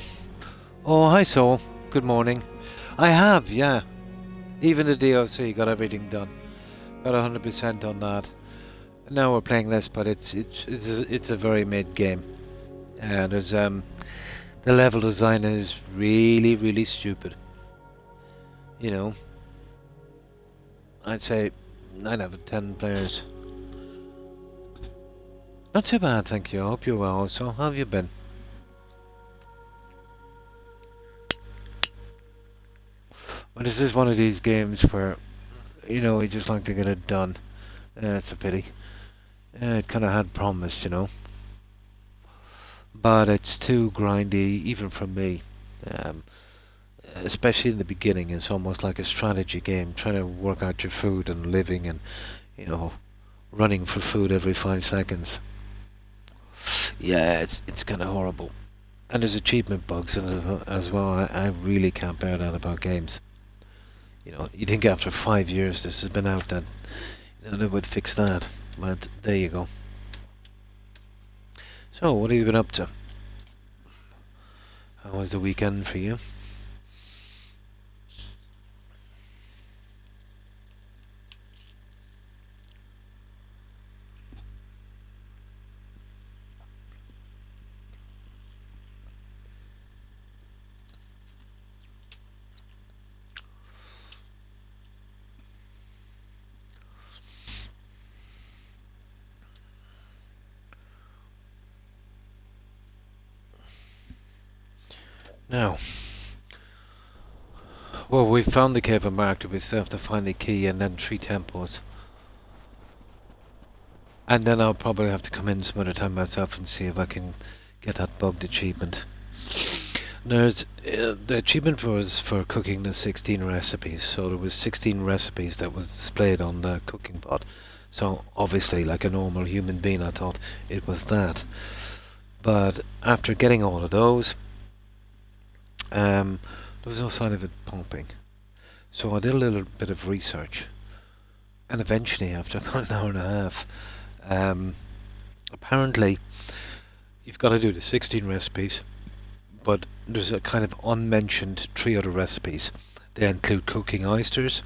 Oh, hi Soul. Good morning. I have, yeah. Even the DLC got everything done. Got 100% on that. Now we're playing this, but it's a very mid game. There's the level design is really stupid. You know, I'd say 9 out of 10 players. Not too bad, thank you. I hope you're well. So, how have you been? Well, this is one of these games where, you know, we just like to get it done. It's a pity. It kind of had promise, you know. But it's too grindy, even for me. Um, Especially in the beginning, it's almost like a strategy game, trying to work out your food and living and, you know, running for food every 5 seconds. Yeah, it's kind of horrible. And there's achievement bugs in it as well. I really can't bear that about games. You know, you think after 5 years this has been out that, you know, they would fix that. But there you go. So, what have you been up to? How was the weekend for you? Now, well, we found the cave and marked it. We still have to find the key and then 3 temples. And then I'll probably have to come in some other time myself and see if I can get that bugged achievement. There's the achievement was for cooking the 16 recipes. So there was 16 recipes that was displayed on the cooking pot. So obviously, like a normal human being, I thought it was that. But after getting all of those, there was no sign of it pumping. So I did a little bit of research, and eventually, after about an hour and a half, apparently you've got to do the 16 recipes, but there's a kind of unmentioned 3 other recipes. They include cooking oysters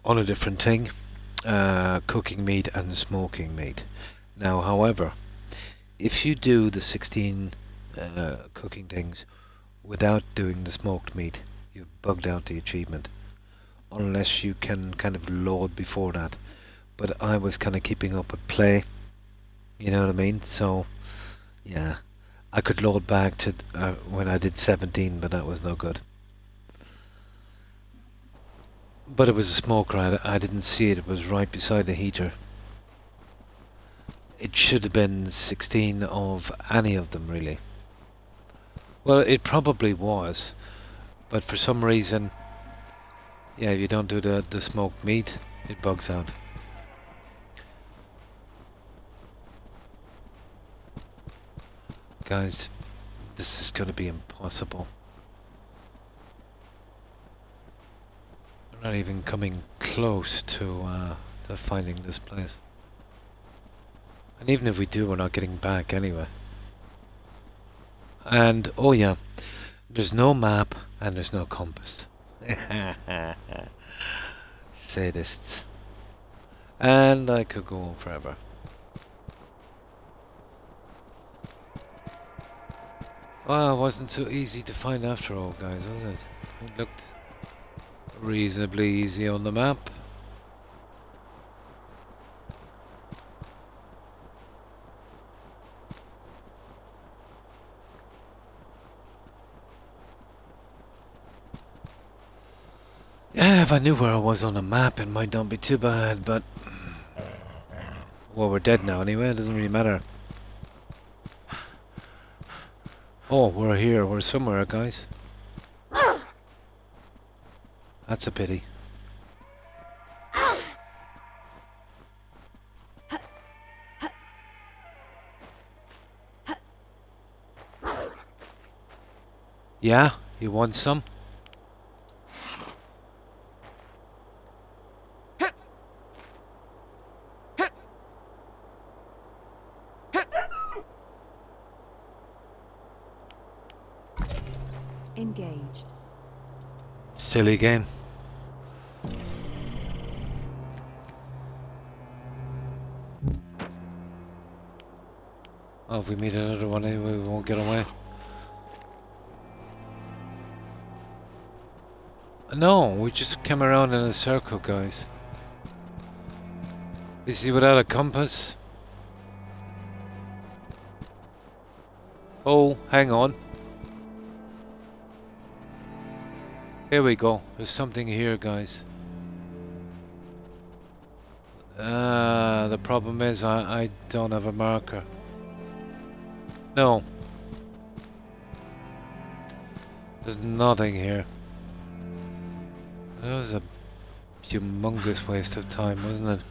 on a different thing, cooking meat and smoking meat. Now, however, if you do the 16 cooking things without doing the smoked meat, you've bugged out the achievement. Unless you can kind of load before that. But I was kind of keeping up with play, you know what I mean? So, yeah, I could load back to when I did 17, but that was no good. But it was a smoker, I didn't see it, it was right beside the heater. It should have been 16 of any of them, really. Well, it probably was, but for some reason, yeah, if you don't do the smoked meat, it bugs out. Guys, this is going to be impossible. We're not even coming close to finding this place. And even if we do, we're not getting back anyway. And, oh yeah, there's no map and there's no compass. Sadists. And I could go on forever. Well, it wasn't so easy to find after all, guys, was it? It looked reasonably easy on the map. Yeah, if I knew where I was on a map, it might not be too bad, but... Well, we're dead now anyway, it doesn't really matter. Oh, we're here, we're somewhere, guys. That's a pity. Yeah, you want some? Engaged. Silly game. Oh, if we meet another one anyway, we won't get away. No, we just came around in a circle, guys. You see, without a compass? Oh, hang on. Here we go. There's something here, guys. The problem is I don't have a marker. No. There's nothing here. That was a humongous waste of time, wasn't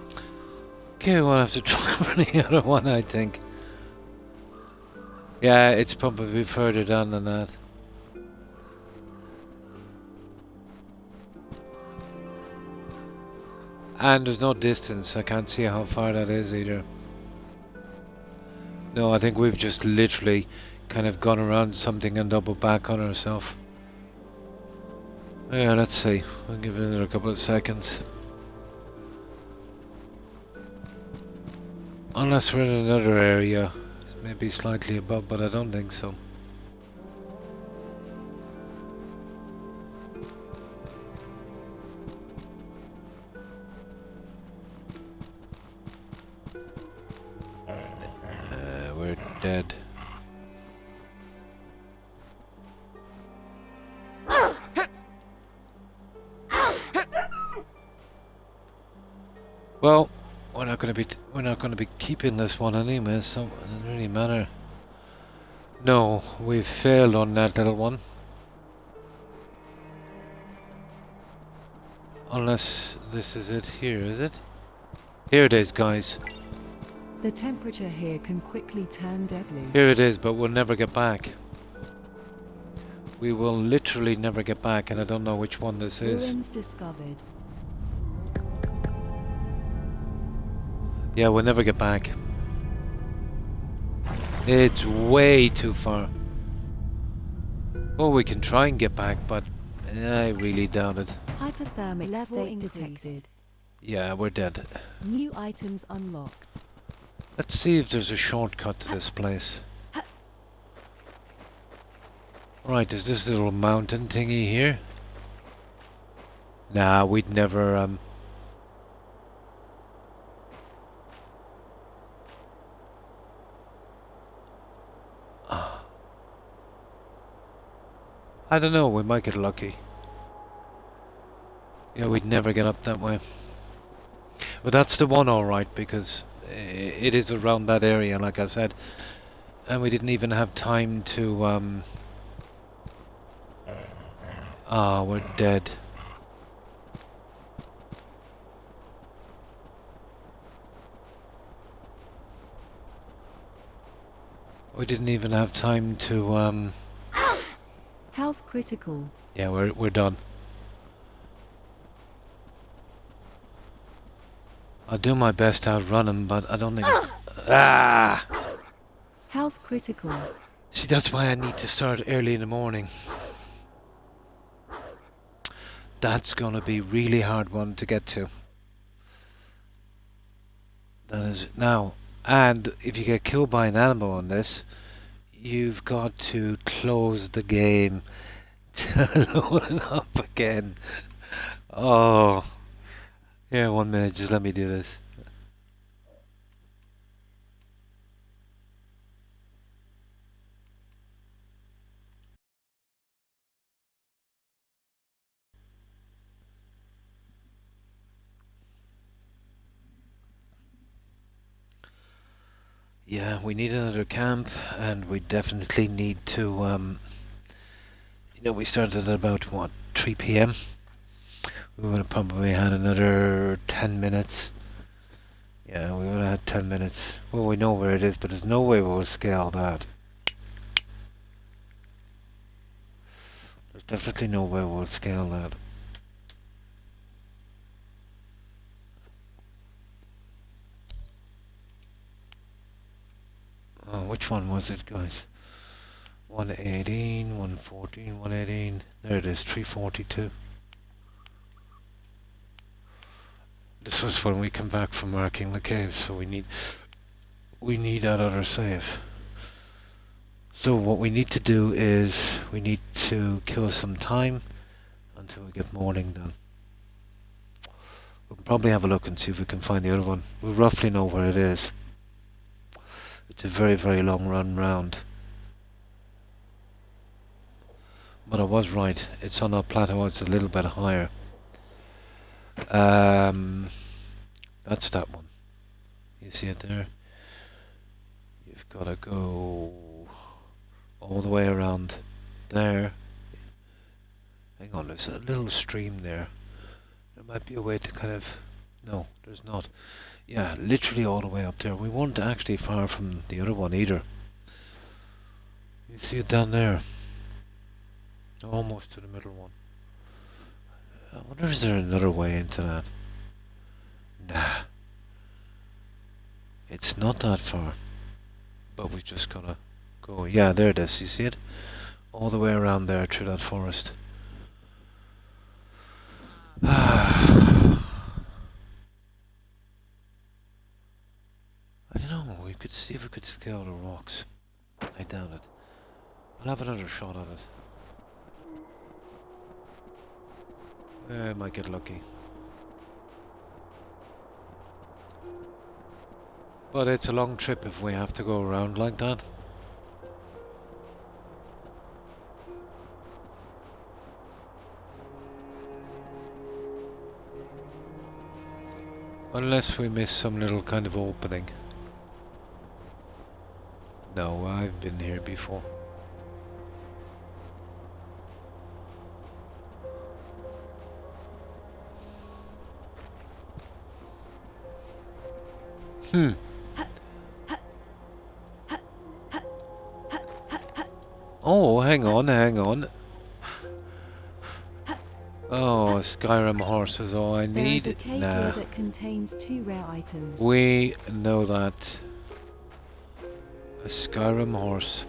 it? Okay, we'll have to try for the other one, I think. Yeah, it's probably further down than that. And there's no distance. I can't see how far that is either. No, I think we've just literally kind of gone around something and doubled back on ourselves. Yeah, let's see. I'll give it another couple of seconds. Unless we're in another area. Maybe slightly above, but I don't think so. We're dead. Well, we're not going to be keeping this one anyway, so it doesn't really matter. No, we've failed on that little one. Unless this is it here, is it? Here it is, guys. The temperature here can quickly turn deadly. Here it is, but we'll never get back. We will literally never get back, and I don't know which one this is. Ruins discovered. Yeah, we'll never get back. It's way too far. Well, we can try and get back, but I really doubt it. Hypothermic level state detected. Yeah, we're dead. New items unlocked. Let's see if there's a shortcut to this place. Right, there's this little mountain thingy here. Nah, we'd never, I don't know, we might get lucky. Yeah, we'd never get up that way. But that's the one alright, because it is around that area, like I said. And we didn't even have time to, we're dead. We didn't even have time to, Health critical. yeah, we're done. I'll do my best to outrun him, but I don't think it's... Ah! Health critical. See, that's why I need to start early in the morning. That's gonna be really hard one to get to. That is... Now, and if you get killed by an animal on this, you've got to close the game to load it up again. Oh... Yeah, 1 minute, just let me do this. Yeah, we need another camp, and we definitely need to, you know, we started at about, what, 3 PM? We would have probably had another 10 minutes. Yeah, we would have had 10 minutes. Well, we know where it is, but there's no way we'll scale that. There's definitely no way we'll scale that. Oh, which one was it, guys? 118, 114, 118. There it is, 342. This was when we come back from marking the cave, so we need that other save. So what we need to do is we need to kill some time until we get morning done. We'll probably have a look and see if we can find the other one. We roughly know where it is. It's a very, very long run round. But I was right. It's on a plateau. It's a little bit higher. That's that one. You see it there? You've got to go all the way around there. Hang on, there's a little stream there. There might be a way to kind of... No, there's not. Yeah, literally all the way up there. We weren't actually far from the other one either. You see it down there? Almost to the middle one. I wonder, is there another way into that? Nah. It's not that far. But we've just gotta go. Yeah, there it is. You see it? All the way around there through that forest. I don't know. We could see if we could scale the rocks. I doubt it. I'll have another shot at it. I might get lucky. But it's a long trip if we have to go around like that. Unless we miss some little kind of opening. No, I've been here before. Oh, hang on. Oh, a Skyrim horse is all I need. There is a cave here that contains 2 rare items. We know that. A Skyrim horse.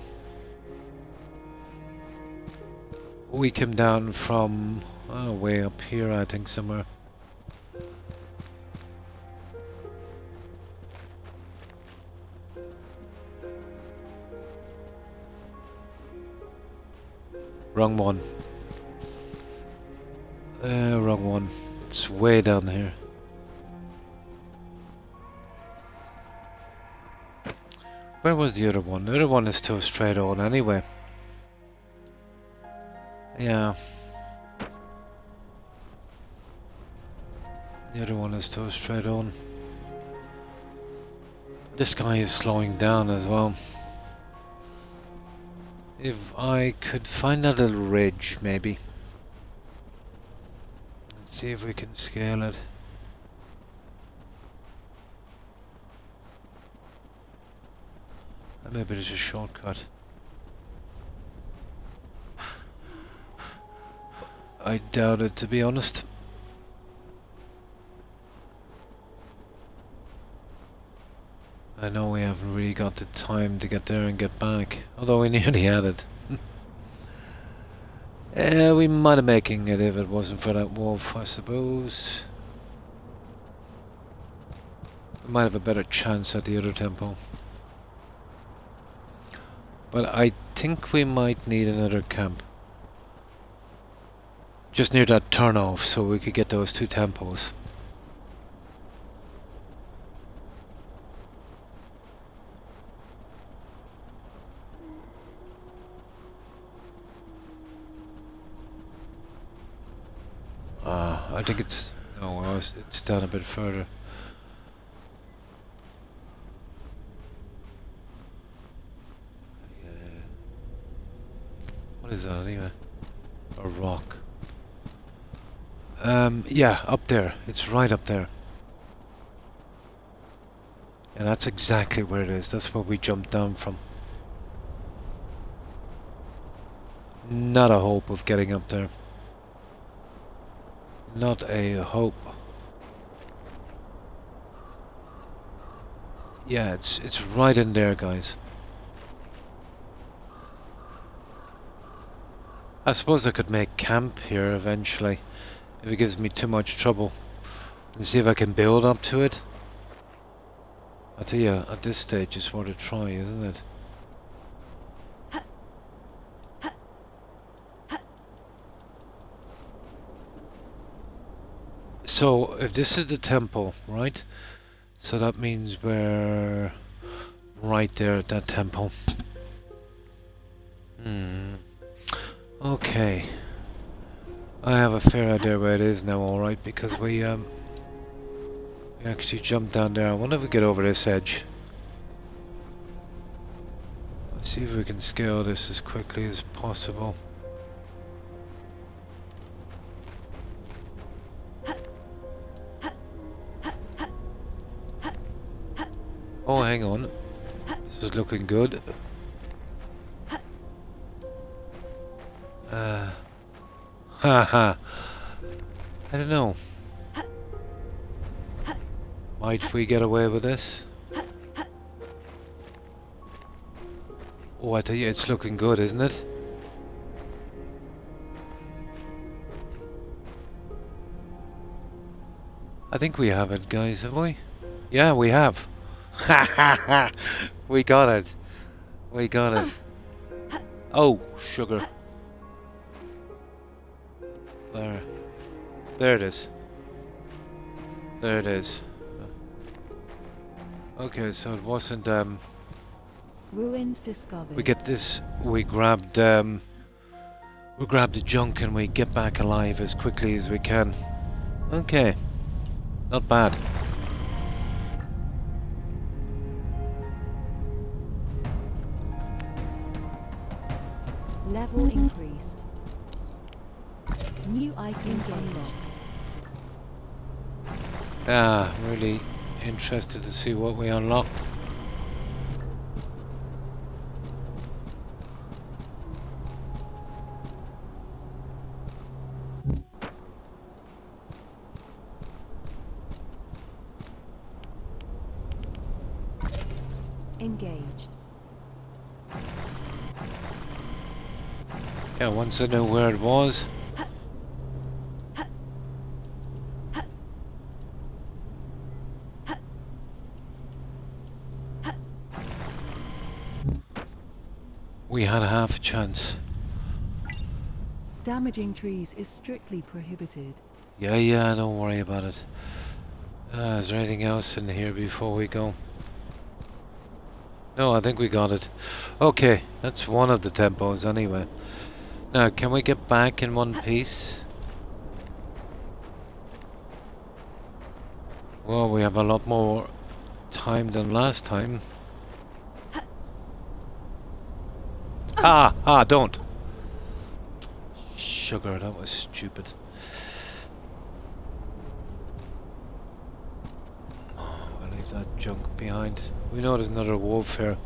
We came down from way up here, I think, somewhere. Wrong one. Wrong one. It's way down here. Where was the other one? The other one is still straight on anyway. Yeah. The other one is still straight on. This guy is slowing down as well. If I could find that little ridge, maybe. Let's see if we can scale it. Maybe there's a shortcut. I doubt it, to be honest. I know we haven't really got the time to get there and get back, although we nearly had it. We might have making it if it wasn't for that wolf, I suppose. We might have a better chance at the other temple. But I think we might need another camp. Just near that turnoff so we could get those 2 temples. I think it's... No, it's down a bit further. Yeah. What is that anyway? A rock. Yeah, up there. It's right up there. And that's exactly where it is. That's where we jumped down from. Not a hope of getting up there. Not a hope. Yeah, it's right in there, guys. I suppose I could make camp here eventually, if it gives me too much trouble. and see if I can build up to it. I tell you, at this stage it's worth a try, isn't it? So, if this is the temple, right? So that means we're right there at that temple. Okay. I have a fair idea where it is now, alright, because we actually jumped down there. I wonder if we get over this edge. Let's see if we can scale this as quickly as possible. Oh, hang on. This is looking good. Haha. I don't know. Might we get away with this? Oh, I tell you, it's looking good, isn't it? I think we have it, guys, have we? Yeah, we have. Ha ha ha! We got it. We got it. Oh, sugar. There. There it is. There it is. Okay, so it wasn't, Ruins discovered. we get this, we grabbed the junk and we get back alive as quickly as we can. Okay. Not bad. Level increased. New items unlocked. Ah, really interested to see what we unlocked. Engaged. Yeah, once I knew where it was. We had half a chance. Damaging trees is strictly prohibited. Yeah, don't worry about it. Is there anything else in here before we go? No, I think we got it. Okay, that's one of the tempos anyway. Now, can we get back in one piece? Well, we have a lot more time than last time. Don't! Sugar, that was stupid. Oh, we'll leave that junk behind. We know there's another wolf here.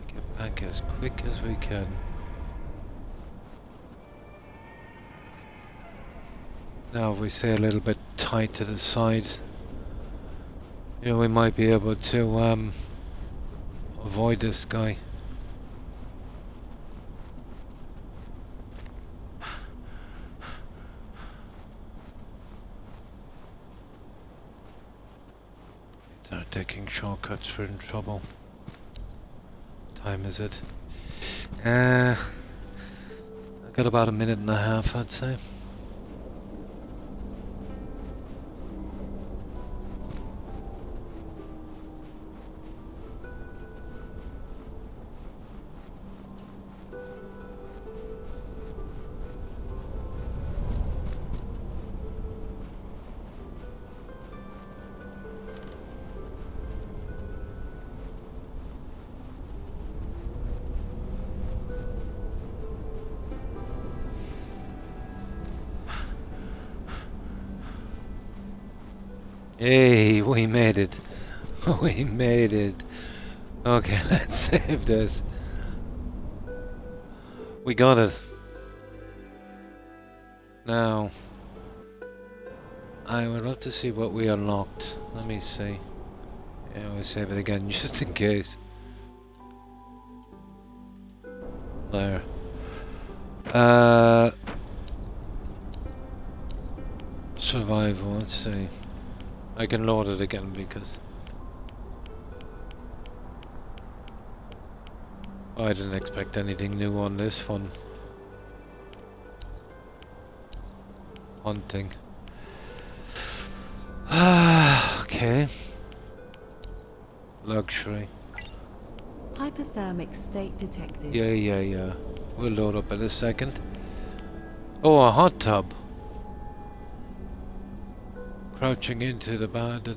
Get back as quick as we can. Now if we stay a little bit tight to the side, you know, we might be able to avoid this guy. Start taking shortcuts, we're in trouble. What time is it? I got about a minute and a half, I'd say. Hey, we made it. We made it. Okay, let's save this. We got it. Now, I would love to see what we unlocked. Let me see. Yeah, we'll save it again just in case. There. Survival, let's see. I can load it again because I didn't expect anything new on this one. Hunting. Okay. Luxury. Hypothermic state detected. Yeah. We'll load up in a second. Oh, a hot tub. Crouching into the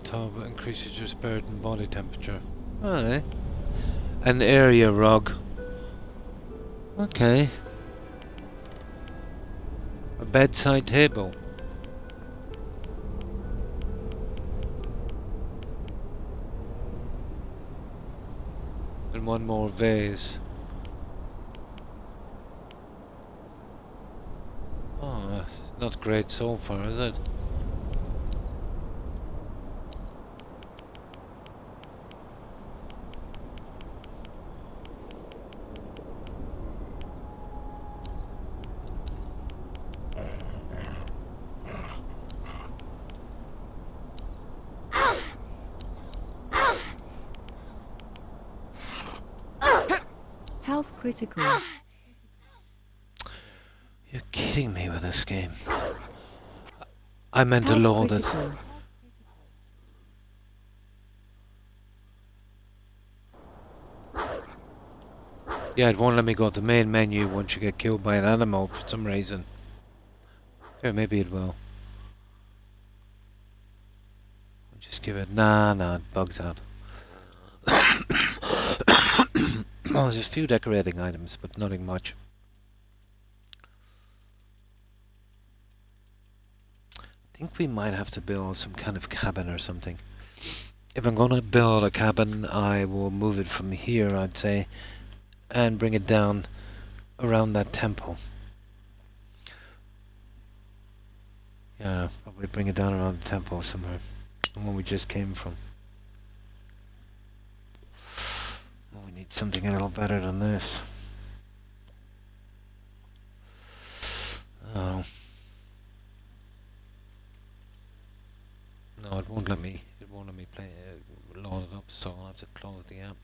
tub increases your spirit and body temperature. Alright. An area rug. Okay. A bedside table. And one more vase. Oh, it's not great so far, is it? Health critical. You're kidding me with this game. I meant to Health load it. critical. Yeah, it won't let me go to the main menu once you get killed by an animal for some reason. Yeah, maybe it will. I'll just give it... Nah, it bugs out. Oh, there's a few decorating items, but nothing much. I think we might have to build some kind of cabin or something. If I'm gonna build a cabin, I will move it from here, I'd say, and bring it down around that temple. Yeah, probably bring it down around the temple somewhere. The one we just came from. Oh, we need something a little better than this. Oh. No, it won't let me. It won't let me play. Load it up, so I'll have to close the app.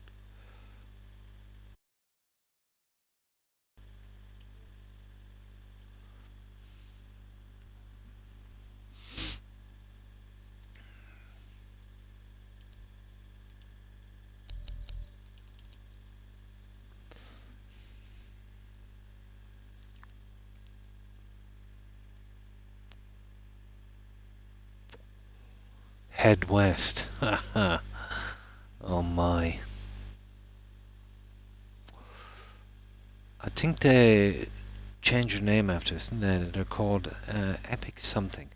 Head west. Oh my. I think they changed their name after this, didn't they? They're called Epic something.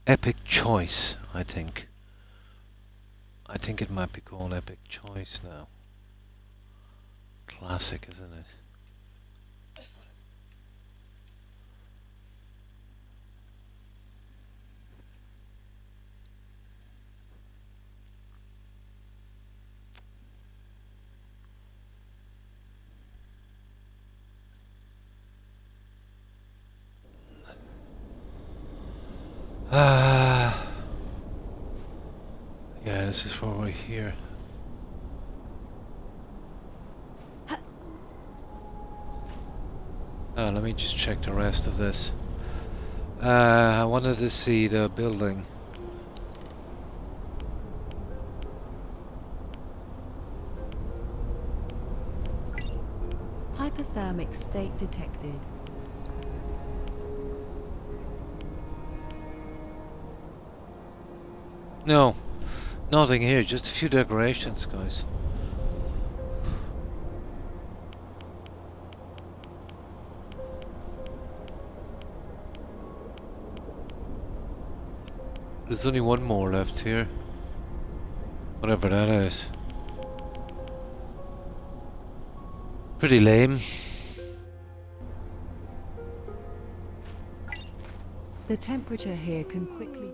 Epic Choice, I think. I think it might be called Epic Choice now. Classic, isn't it? Yeah, this is where we're here. Let me just check the rest of this. I wanted to see the building. Hypothermic state detected. No, nothing here, just a few decorations, guys. There's only one more left here. Whatever that is. Pretty lame. The temperature here can quickly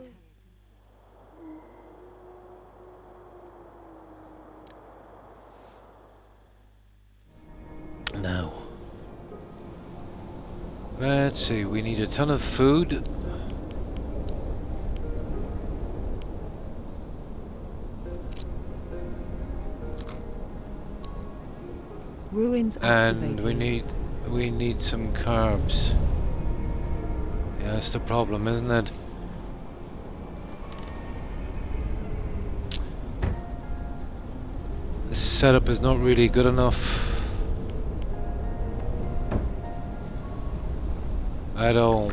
Let's see, we need a ton of food. Ruins And activated. we need some carbs. Yeah, that's the problem, isn't it? This setup is not really good enough at all.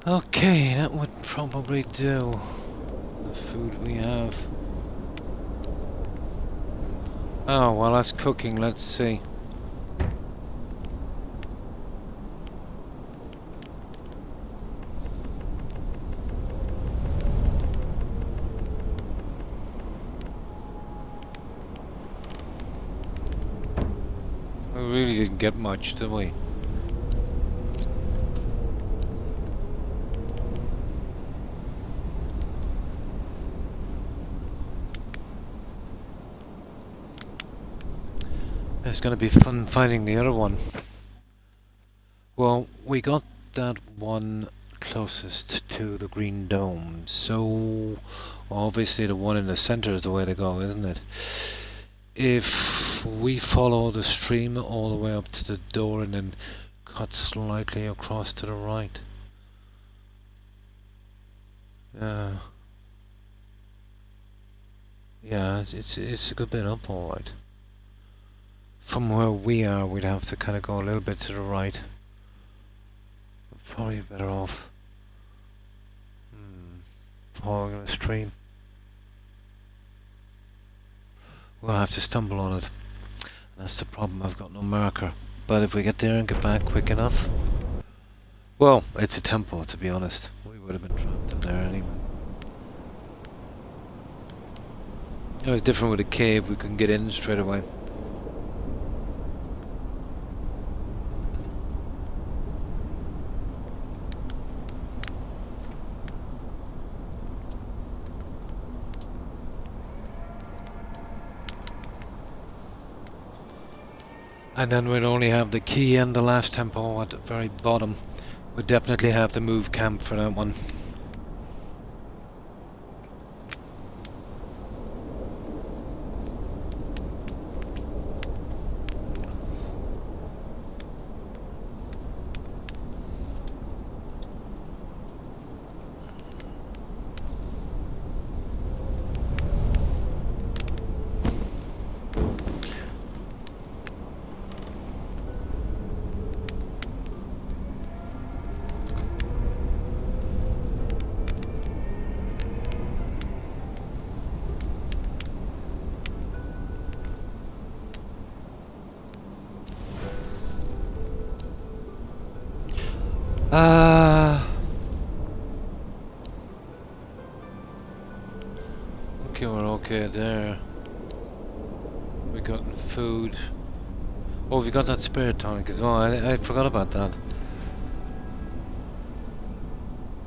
Okay, that would probably do. The food we have. Oh, well, that's cooking. Let's see. We really didn't get much, did we? It's gonna be fun finding the other one. Well, we got that one closest to the green dome, so obviously the one in the center is the way to go, isn't it? If we follow the stream all the way up to the door and then cut slightly across to the right. Yeah, it's a good bit up, alright. From where we are, we'd have to kind of go a little bit to the right. We're probably better off following the stream. We'll have to stumble on it. That's the problem, I've got no marker. But if we get there and get back quick enough... Well, it's a temple, to be honest. We would have been trapped in there anyway. It was different with a cave, we couldn't get in straight away. And then we'd only have the key and the last temple at the very bottom. We'd definitely have to move camp for that one. Okay, we're okay there. We got food. Oh, we got that spirit tonic as well. I forgot about that.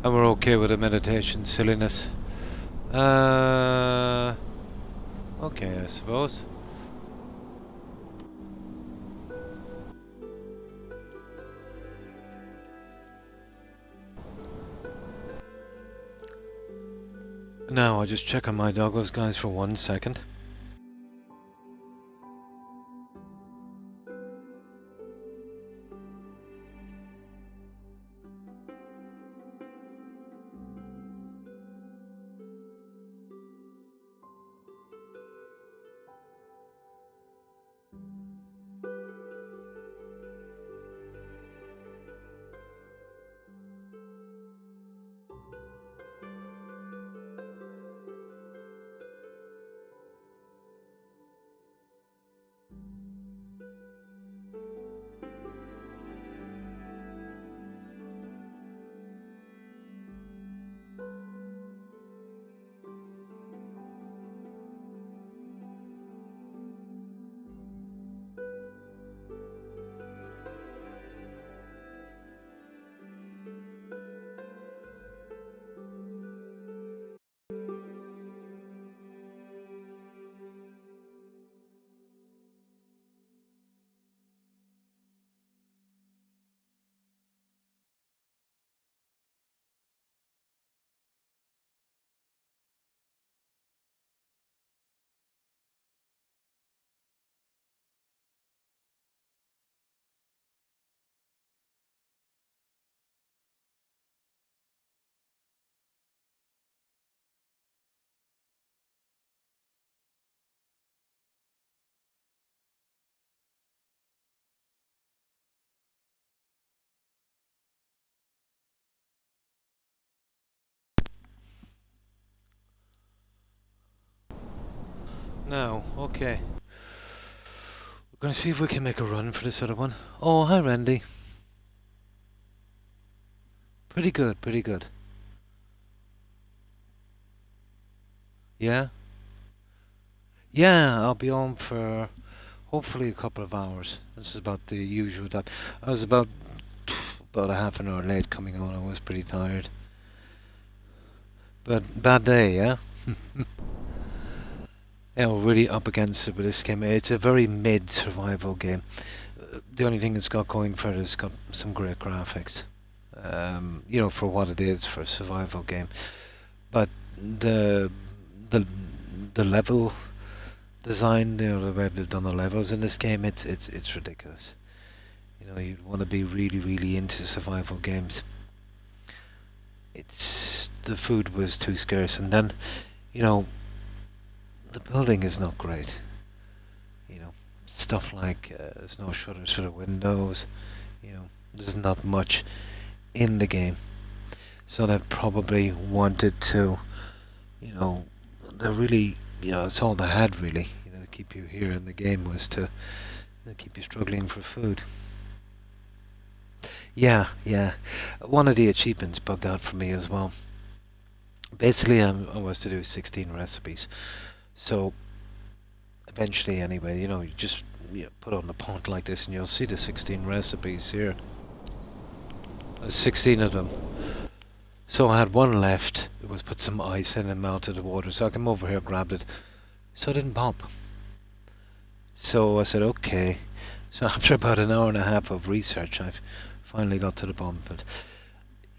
And we're okay with the meditation silliness. Okay, I suppose. Now, I'll just check on my doggos, guys, for 1 second. Now, okay. We're going to see if we can make a run for this other one. Oh, hi, Randy. Pretty good, pretty good. Yeah? Yeah, I'll be on for hopefully a couple of hours. This is about the usual time. I was about a half an hour late coming on. I was pretty tired. But bad day, yeah? Yeah, we're really up against it with this game. It's a very mid survival game. The only thing it's got going for it is it's got some great graphics. You know, for what it is for a survival game. But the the the level design, you know, the way they've done the levels in this game, it's ridiculous. You know, you'd want to be really, really into survival games. It's the food was too scarce, and then, you know, the building is not great. You know, stuff like there's no shutters for the windows. You know, there's not much in the game, so they've probably wanted to, you know, they're really, you know, it's all they had really. You know, to keep you here in the game was to keep you struggling for food. Yeah, yeah. One of the achievements bugged out for me as well. Basically, I was to do 16 recipes. So, eventually, anyway, you know, you just put on a pot like this and you'll see the 16 recipes here. There's 16 of them. So I had one left. It was put some ice in and melted the water. So I came over here, grabbed it. So it didn't pop. So I said, okay. So after about an hour and a half of research, I've finally got to the bottom of it.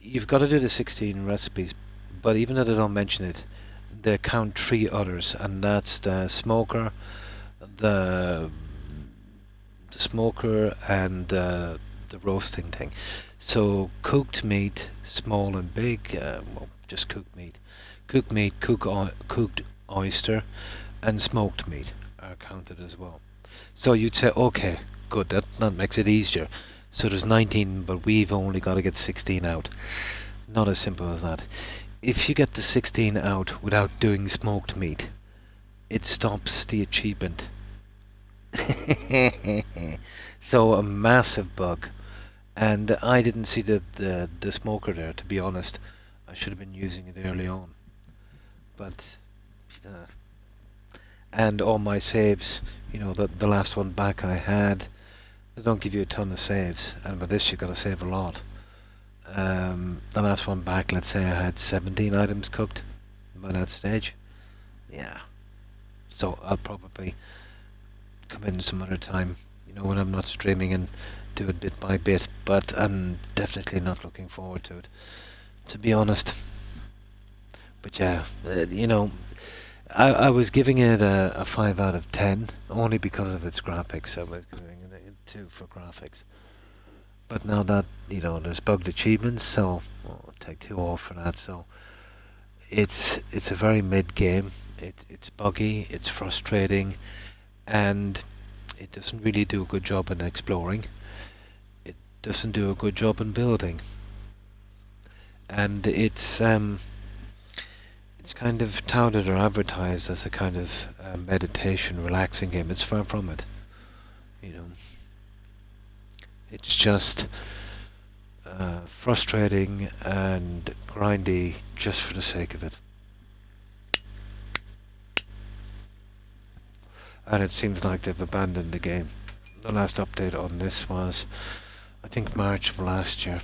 You've got to do the 16 recipes, but even though they don't mention it, they count 3 others, and that's the smoker, the smoker, and the roasting thing. So cooked meat, small and big, well, just cooked meat, cooked oyster, and smoked meat are counted as well. So you'd say, okay, good, that makes it easier. So there's 19, but we've only got to get 16 out. Not as simple as that. If you get the 16 out without doing smoked meat, it stops the achievement. So a massive bug. And I didn't see the smoker there, to be honest. I should have been using it early on. But, and all my saves, you know, the last one back I had, they don't give you a ton of saves. And with this, you've got to save a lot. The last one back, let's say I had 17 items cooked by that stage. Yeah. So I'll probably come in some other time, you know, when I'm not streaming and do it bit by bit. But I'm definitely not looking forward to it, to be honest. But yeah, you know, I was giving it a 5 out of 10, only because of its graphics. I was giving it a 2 for graphics. But now that, you know, there's bugged achievements, so I'll take 2 off for that. So it's a very mid game. It's buggy, it's frustrating, and it doesn't really do a good job in exploring. It doesn't do a good job in building. And it's kind of touted or advertised as a kind of meditation, relaxing game. It's far from it, you know. It's just frustrating and grindy just for the sake of it. And it seems like they've abandoned the game. The last update on this was, I think, March of last year.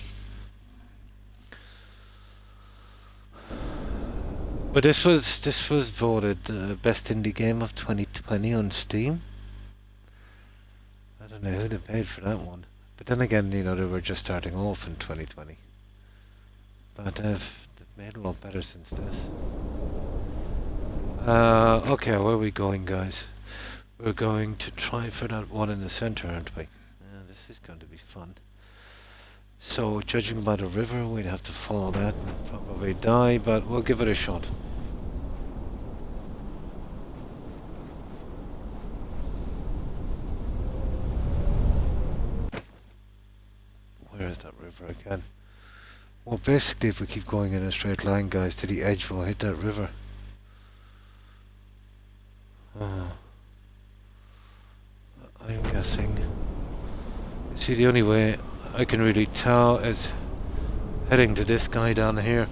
But this was voted best indie game of 2020 on Steam. I don't know who they paid for that one. But then again, you know, they were just starting off in 2020. But they've made a lot better since this. Okay, where are we going, guys? We're going to try for that one in the center, aren't we? This is going to be fun. So, judging by the river, we'd have to follow that and probably die, but we'll give it a shot. Where is that river again? Well, basically, if we keep going in a straight line, guys, to the edge, we'll hit that river. Oh, I'm guessing. See, the only way I can really tell is heading to this guy down here.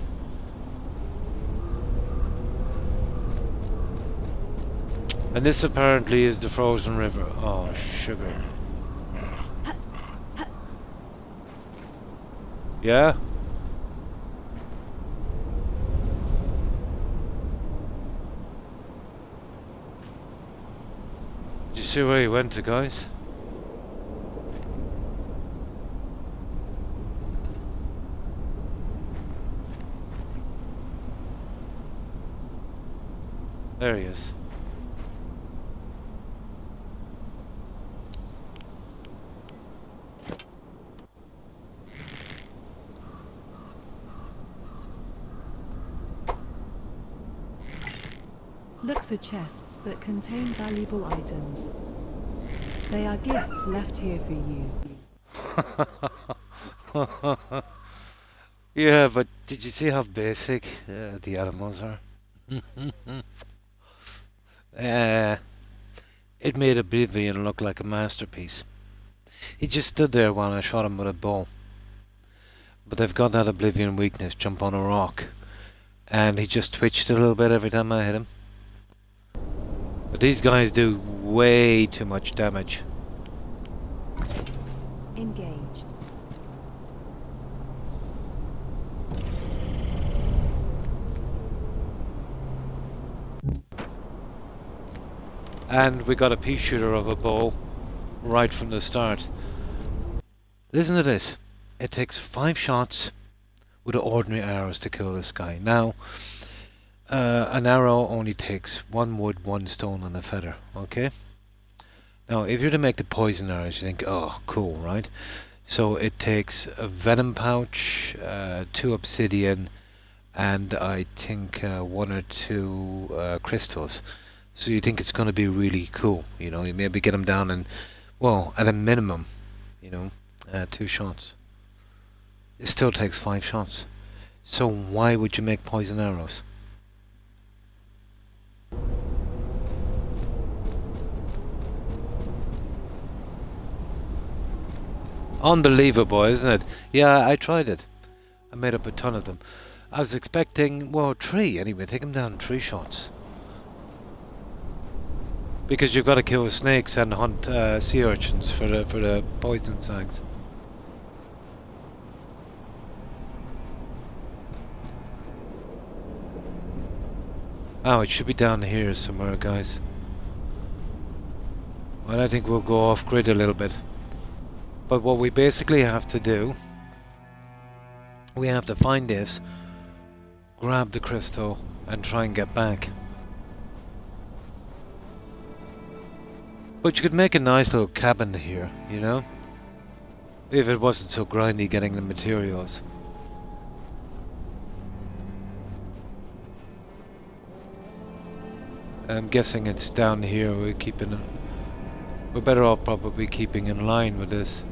And this apparently is the frozen river. Oh, sugar. Yeah? Did you see where he went to, guys? There he is. Look for chests that contain valuable items. They are gifts left here for you. Yeah, but did you see how basic the animals are? It made Oblivion look like a masterpiece. He just stood there while I shot him with a bow. But they've got that Oblivion weakness, jump on a rock. And he just twitched a little bit every time I hit him. But these guys do way too much damage. Engaged. And we got a pea shooter of a bow right from the start. Listen to this. It takes 5 shots with ordinary arrows to kill this guy. Now, an arrow only takes 1 wood, 1 stone, and a feather. Okay? Now, if you're to make the poison arrows, you think, oh, cool, right? So it takes a venom pouch, 2 obsidian, and I think 1 or 2 crystals. So you think it's going to be really cool, you know? You maybe get them down in, well, at a minimum, you know, 2 shots. It still takes 5 shots. So why would you make poison arrows? Unbelievable, isn't it? Yeah, I tried it. I made up a ton of them. I was expecting, well, 3 anyway. Take them down 3 shots. Because you've got to kill snakes and hunt sea urchins for the poison sags. Oh, it should be down here somewhere, guys. Well, I think we'll go off grid a little bit. But what we basically have to do, we have to find this, grab the crystal, and try and get back. But you could make a nice little cabin here, you know? If it wasn't so grindy getting the materials. I'm guessing it's down here. We're better off probably keeping in line with this.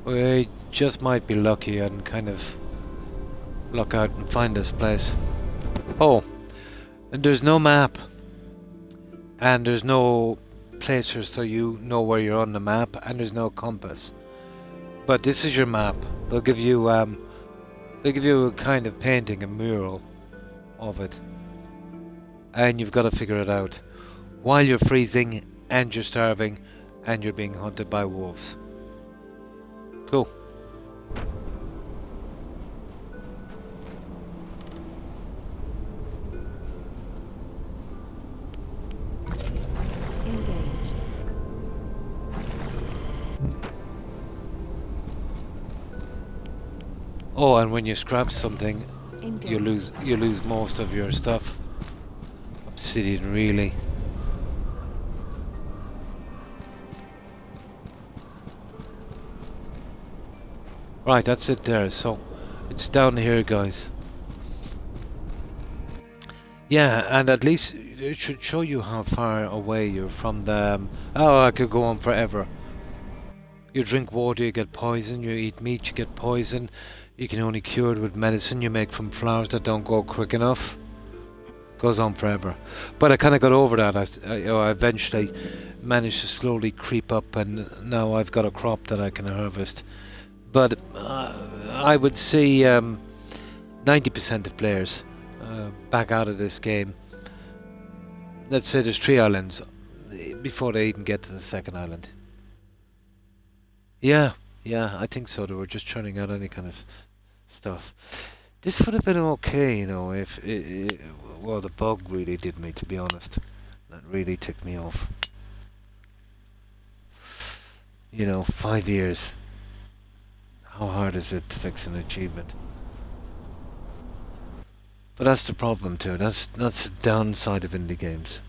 We just might be lucky and kind of luck out and find this place. Oh, and there's no map. And there's no placer so you know where you're on the map, and there's no compass. But this is your map. They'll give you a kind of painting, a mural of it. And you've got to figure it out while you're freezing and you're starving and you're being hunted by wolves. Cool. Engaged. Oh, and when you scrap something, Engaged. you lose most of your stuff. Obsidian, really. Right, that's it there. So it's down here, guys. Yeah, and at least it should show you how far away you're from the... oh, I could go on forever. You drink water, you get poison. You eat meat, you get poison. You can only cure it with medicine you make from flowers that don't grow quick enough. Goes on forever. But I kind of got over that. I eventually managed to slowly creep up, and now I've got a crop that I can harvest. But I would see 90% of players back out of this game. Let's say there's 3 islands before they even get to the second island. Yeah, I think so. They were just churning out any kind of stuff. This would have been okay, you know, if well, the bug really did me, to be honest. That really ticked me off. You know, 5 years. How hard is it to fix an achievement? But that's the problem too. That's the downside of indie games.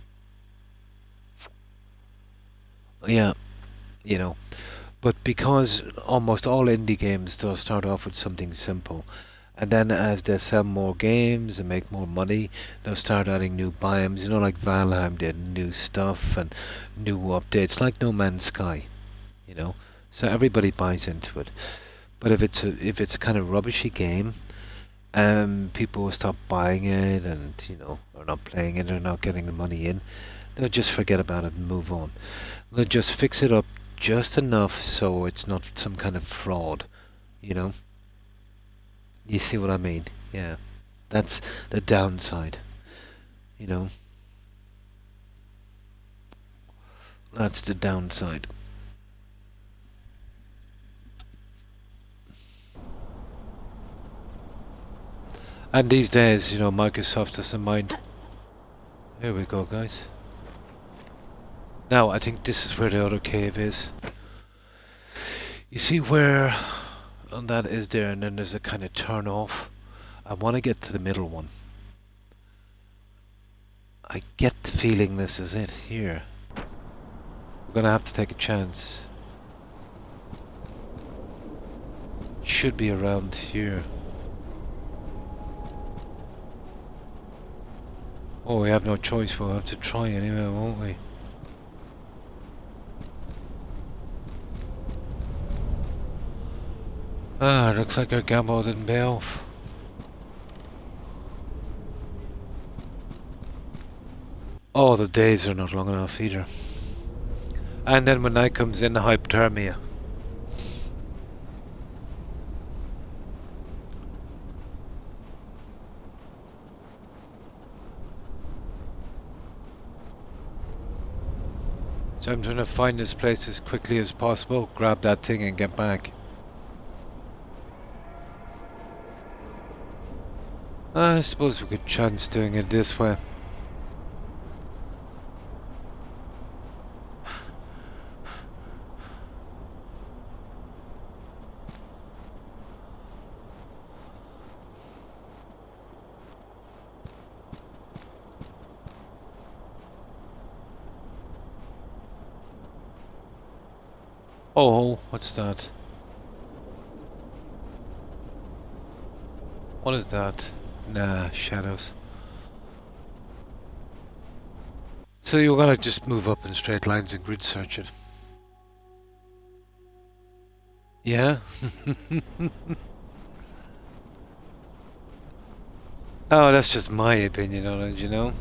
Yeah, you know. But because almost all indie games do start off with something simple, and then as they sell more games and make more money, they'll start adding new biomes, you know, like Valheim did, new stuff and new updates, like No Man's Sky, you know. So everybody buys into it. But if it's a kind of rubbishy game, people will stop buying it, and you know, or not playing it, or not getting the money in. They'll just forget about it and move on. They'll just fix it up just enough so it's not some kind of fraud, you know. You see what I mean? Yeah, that's the downside, you know. That's the downside. And these days, you know, Microsoft doesn't mind. Here we go, guys. Now, I think this is where the other cave is. You see where on that is there, and then there's a kind of turn off. I want to get to the middle one. I get the feeling this is it here. We're gonna have to take a chance. It should be around here. Oh, we have no choice. We'll have to try anyway, won't we? Ah, looks like our gamble didn't pay off. Oh, the days are not long enough either. And then when night comes in, the hypothermia. So I'm trying to find this place as quickly as possible, grab that thing and get back. I suppose we could chance doing it this way. Oh, what's that? What is that? Nah, shadows. So you're gonna just move up in straight lines and grid search it. Yeah? Oh, that's just my opinion on it, you know?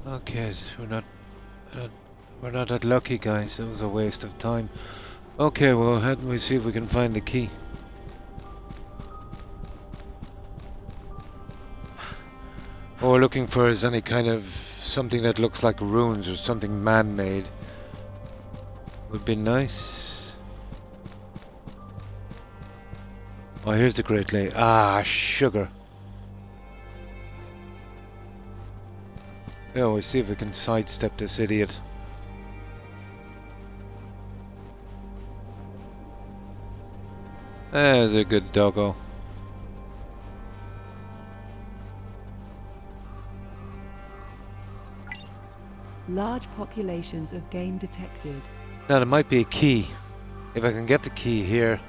Okay, so we're not that lucky, guys. That was a waste of time. Okay, well, how do we see if we can find the key? What we're looking for is any kind of something that looks like ruins or something man-made. Would be nice. Oh, here's the Great Lake. Ah, sugar. Yeah, we'll see if we can sidestep this idiot. There's a good doggo. Large populations of game detected. Now there might be a key. If I can get the key here.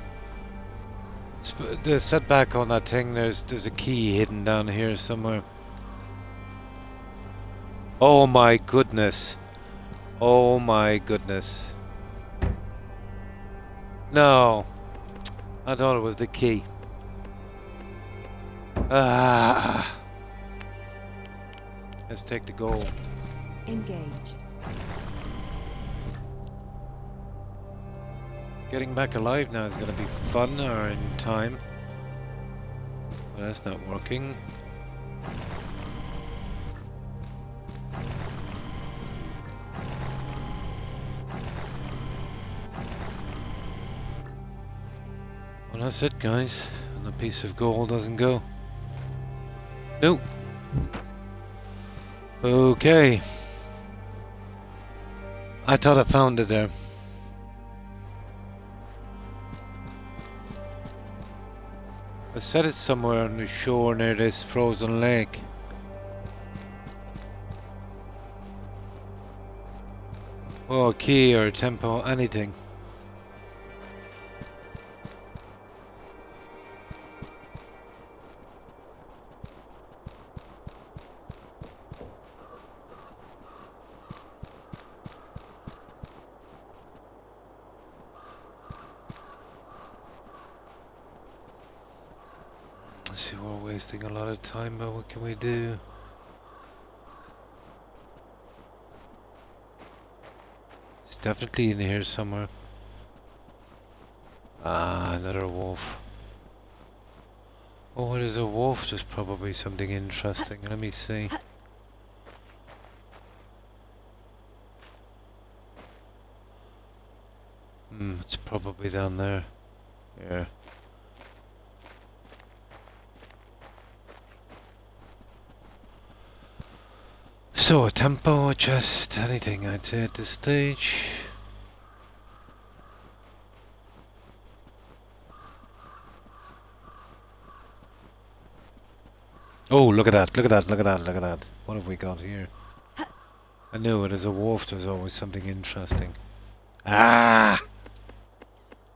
The setback on that thing, there's a key hidden down here somewhere. Oh my goodness. Oh my goodness. No. I thought it was the key. Ah. Let's take the goal. Engaged. Getting back alive now is going to be fun or in time. Well, that's not working. Well, that's it, guys. And the piece of gold doesn't go. Nope. Okay. I thought I found it there. I said it's somewhere on the shore near this frozen lake. Oh, a key or a tempo, anything. See, we're wasting a lot of time, but what can we do? It's definitely in here somewhere. Ah, another wolf. Oh, there's a wolf. There's probably something interesting. Let me see. It's probably down there. Yeah. So a tempo, just anything I'd say at this stage. Oh, look at that, look at that, look at that, look at that. What have we got here? I knew it as a wolf, there's always something interesting. Ah!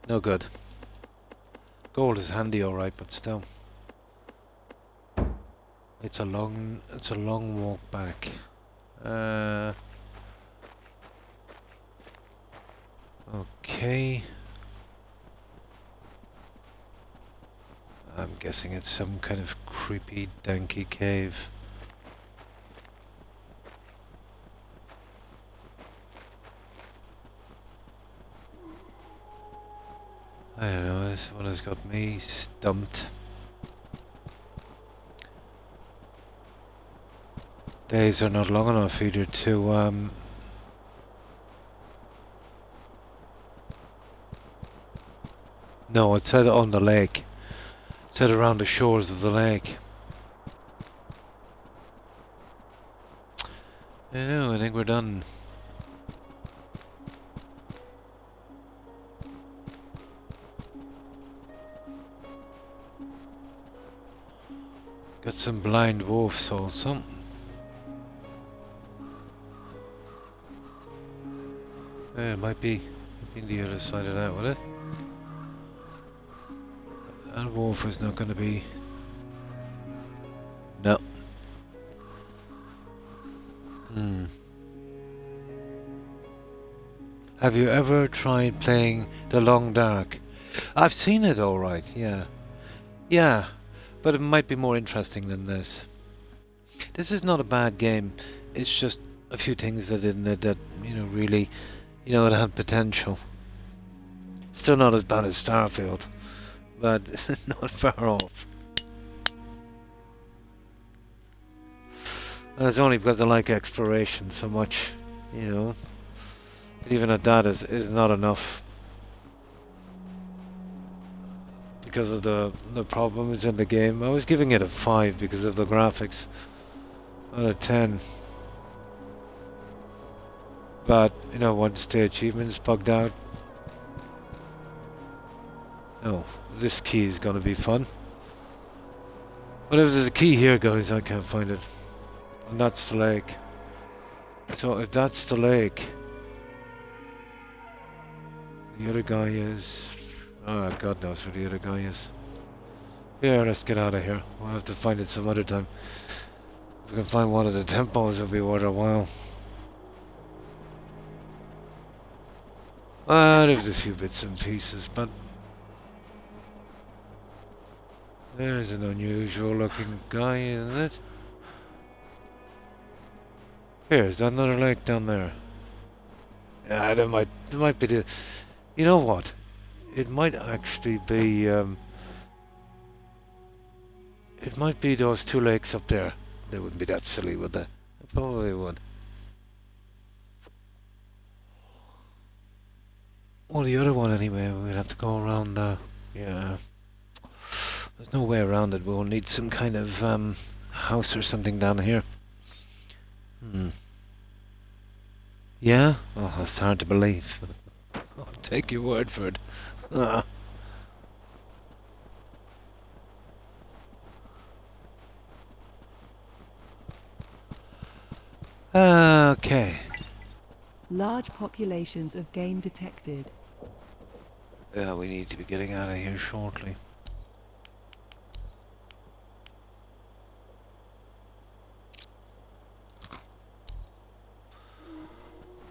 No good. Gold is handy alright, but still. It's a long walk back. Okay. I'm guessing it's some kind of creepy, danky cave. I don't know, this one has got me stumped. Days are not long enough either to no, it said on the lake. It said around the shores of the lake. I know, I think we're done. Got some blind wolves also. Yeah, it might be the other side of that, will it? That wolf is not going to be... No. Have you ever tried playing The Long Dark? I've seen it alright, yeah. Yeah, but it might be more interesting than this. This is not a bad game. It's just a few things that in it that, you know, really, you know, it had potential. Still not as bad as Starfield, but not far off. And it's only because I like exploration so much, you know. Even at that is not enough. Because of the problems in the game. I was giving it a 5 because of the graphics. Out of 10. But, you know, once the achievements bugged out. Oh, this key is gonna be fun. But if there's a key here, guys, I can't find it. And that's the lake. So if that's the lake... The other guy is... Oh, God knows where the other guy is. Here, let's get out of here. We'll have to find it some other time. If we can find one of the temples, it'll be worth our while. There's a few bits and pieces, but... There's an unusual looking guy, isn't it? Here's another lake down there. Yeah, there might be the... You know what? It might actually be, it might be those two lakes up there. They wouldn't be that silly, would they? They probably would. Or the other one anyway, we'd have to go around the... Yeah. There's no way around it. We'll need some kind of, house or something down here. Yeah? Oh, that's hard to believe. I'll take your word for it. Okay. Large populations of game detected. Yeah, we need to be getting out of here shortly.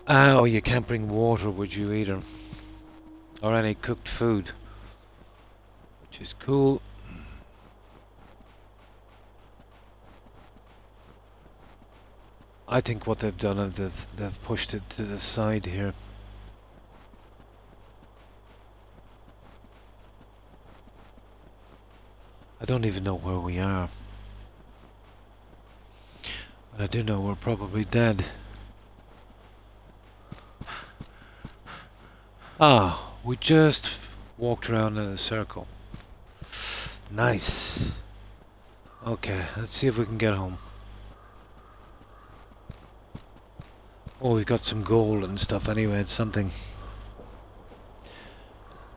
Oh, you can't bring water, would you, either? Or any cooked food. Which is cool. I think what they've done is they've pushed it to the side here. I don't even know where we are. But I do know we're probably dead. Ah, we just walked around in a circle. Nice. Okay, let's see if we can get home. Oh, we've got some gold and stuff anyway, it's something.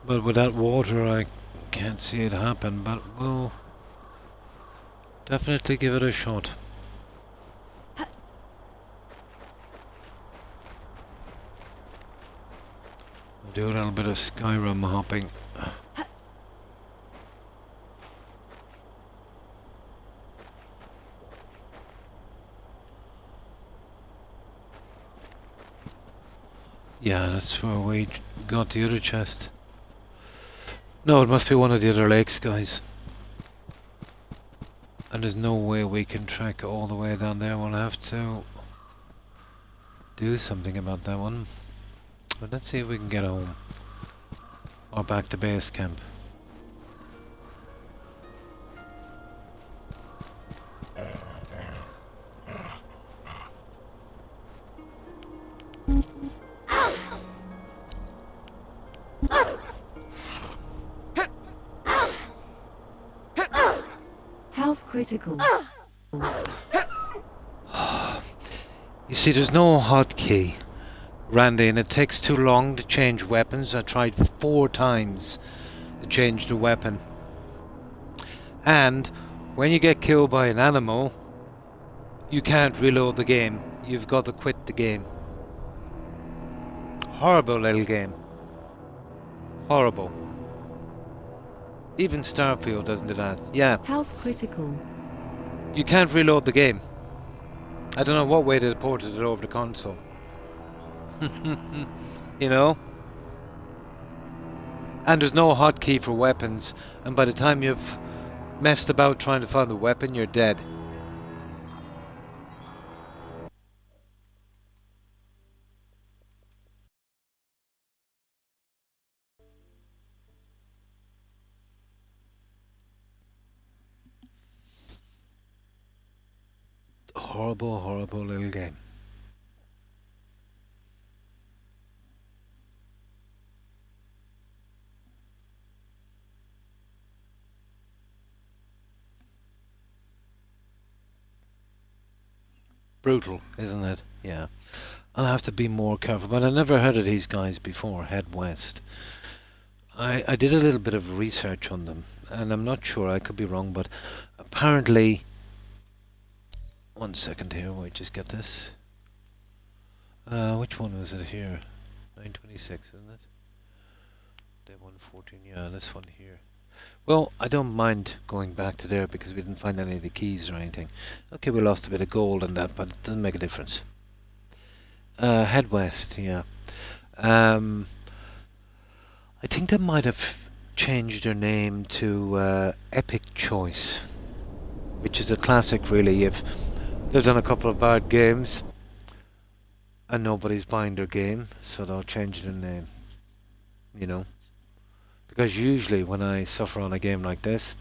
But with that water, I can't see it happen, but we'll definitely give it a shot. I'll do a little bit of Skyrim hopping. Yeah, that's where we got the other chest. No, it must be one of the other lakes, guys. And there's no way we can track all the way down there. We'll have to do something about that one. But let's see if we can get home. Or back to base camp. Health critical. You see, there's no hotkey, Randy, and it takes too long to change weapons. I tried 4 times to change the weapon. And when you get killed by an animal, you can't reload the game. You've got to quit the game. Horrible little game. Horrible. Even Starfield doesn't do that. Yeah. Health critical. You can't reload the game. I don't know what way they ported it over the console. You know? And there's no hotkey for weapons. And by the time you've messed about trying to find the weapon, you're dead. Horrible, horrible little game. Brutal, isn't it? Yeah. I'll have to be more careful, but I never heard of these guys before, Head West. I did a little bit of research on them, and I'm not sure, I could be wrong, but apparently... One second here, wait, just get this. Which one was it here? 926, isn't it? Day 114, yeah, this one here. Well, I don't mind going back to there because we didn't find any of the keys or anything. Okay, we lost a bit of gold on that, but it doesn't make a difference. Head west, yeah. I think they might have changed their name to Epic Choice, which is a classic, really. If they've done a couple of bad games and nobody's buying their game, so they'll change their name, you know. Because usually when I suffer on a game like this,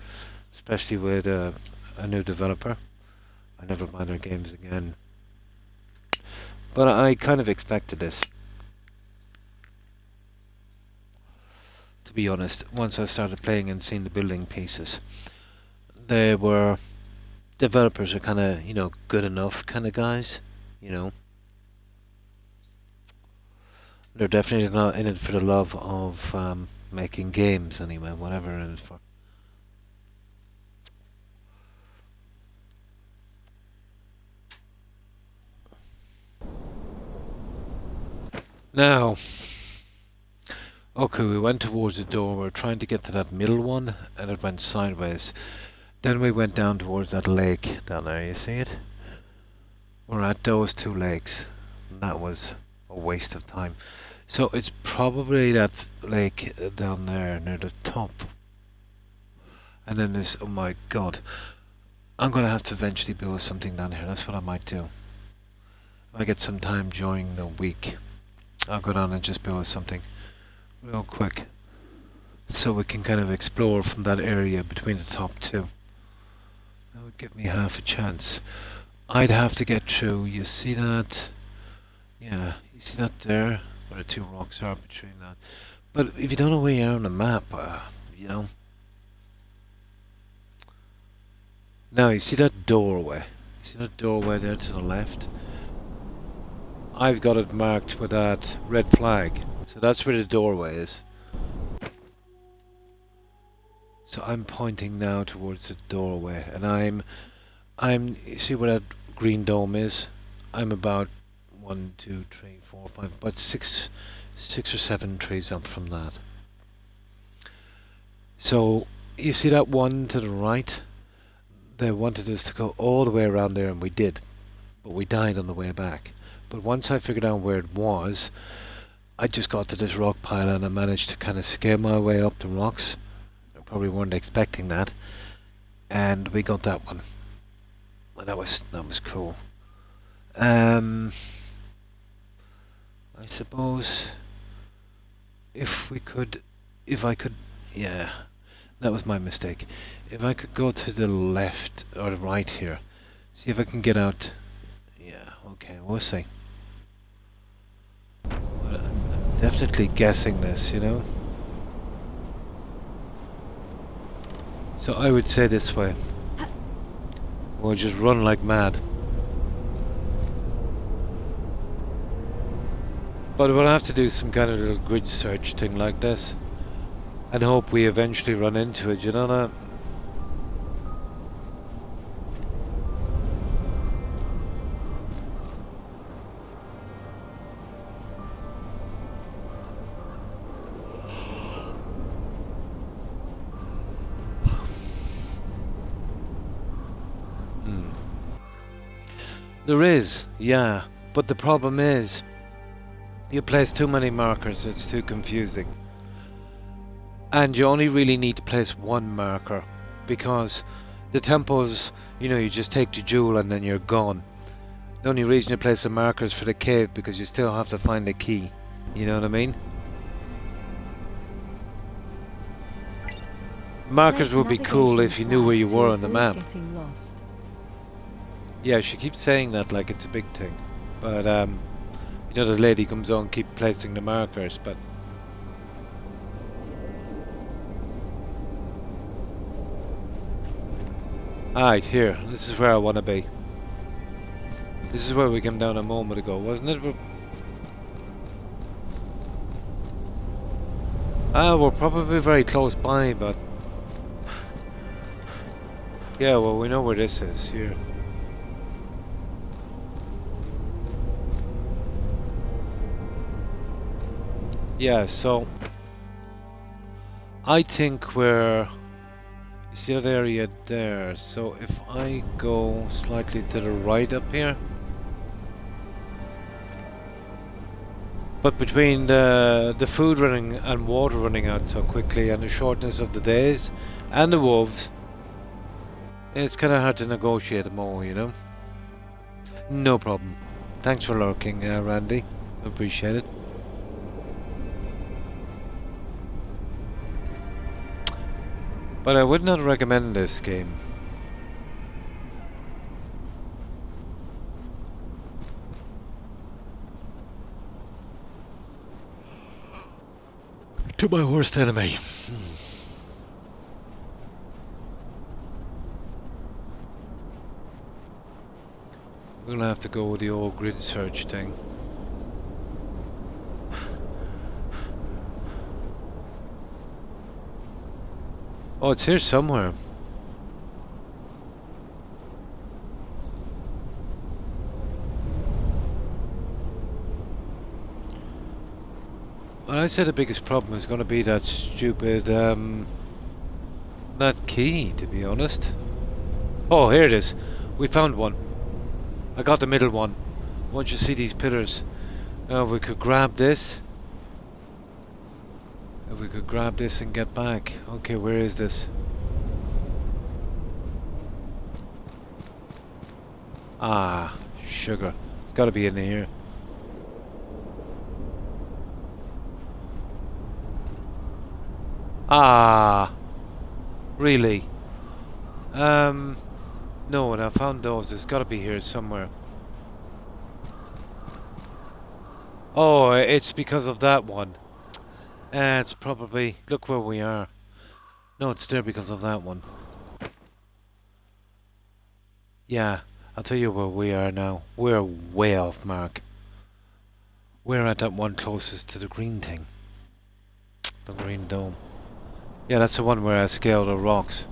especially with a new developer, I never buy their games again. But I kind of expected this. To be honest, once I started playing and seeing the building pieces, they were developers are kind of, you know, good enough kind of guys, you know. They're definitely not in it for the love of making games anyway, whatever they're in it for. Now, okay, we went towards the door, we were trying to get to that middle one, and it went sideways. Then we went down towards that lake down there, you see it? We're at those two lakes, and that was a waste of time. So it's probably that lake down there near the top. And then there's, oh my god, I'm gonna have to eventually build something down here, that's what I might do. If I get some time during the week, I'll go down and just build something real quick. So we can kind of explore from that area between the top two. That would give me half a chance. I'd have to get through, you see that? Yeah, you see that there? Where the two rocks are between that. But if you don't know where you are on the map, you know. Now, you see that doorway? You see that doorway there to the left? I've got it marked with that red flag. So that's where the doorway is. So I'm pointing now towards the doorway, and you see where that green dome is? I'm about 1, 2, 3, 4, 5, about six or seven trees up from that. So you see that one to the right? They wanted us to go all the way around there, and we did, but we died on the way back. But once I figured out where it was, I just got to this rock pile and I managed to kind of scale my way up the rocks. I probably weren't expecting that, and we got that one. And that was cool. I suppose if I could, yeah, that was my mistake. If I could go to the left or the right here, see if I can get out. Yeah, okay, we'll see. But I'm definitely guessing this, you know. So I would say this way. We'll just run like mad. But we'll have to do some kind of little grid search thing like this. And hope we eventually run into it, you know that? There is, yeah. But the problem is, you place too many markers, it's too confusing. And you only really need to place one marker, because the temples, you know, you just take the jewel and then you're gone. The only reason you place the markers for the cave, because you still have to find the key. You know what I mean? Markers would be cool if you knew where you were on the map. Yeah, she keeps saying that like it's a big thing. But, you know, the lady comes on, keep placing the markers, but... Alright, here. This is where I want to be. This is where we came down a moment ago, wasn't it? We're probably very close by, but... Yeah, well, we know where this is, here. Yeah, so I think we're... You see that area there? So if I go slightly to the right up here... But between the food running and water running out so quickly and the shortness of the days and the wolves, it's kind of hard to negotiate more, you know? No problem. Thanks for lurking, Randy. Appreciate it. But I would not recommend this game. To my worst enemy. We're gonna have to go with the old grid search thing. Oh, it's here somewhere. Well, I said the biggest problem is going to be that stupid, that key, to be honest. Oh, here it is. We found one. I got the middle one. Once you see these pillars, we could grab this. If we could grab this and get back. Okay, where is this? Ah, sugar. It's got to be in here. Ah, really? No, and I found those. It's got to be here somewhere. Oh, it's because of that one. It's probably... Look where we are. No, it's there because of that one. Yeah, I'll tell you where we are now. We're way off mark. We're at that one closest to the green thing. The green dome. Yeah, that's the one where I scaled the rocks.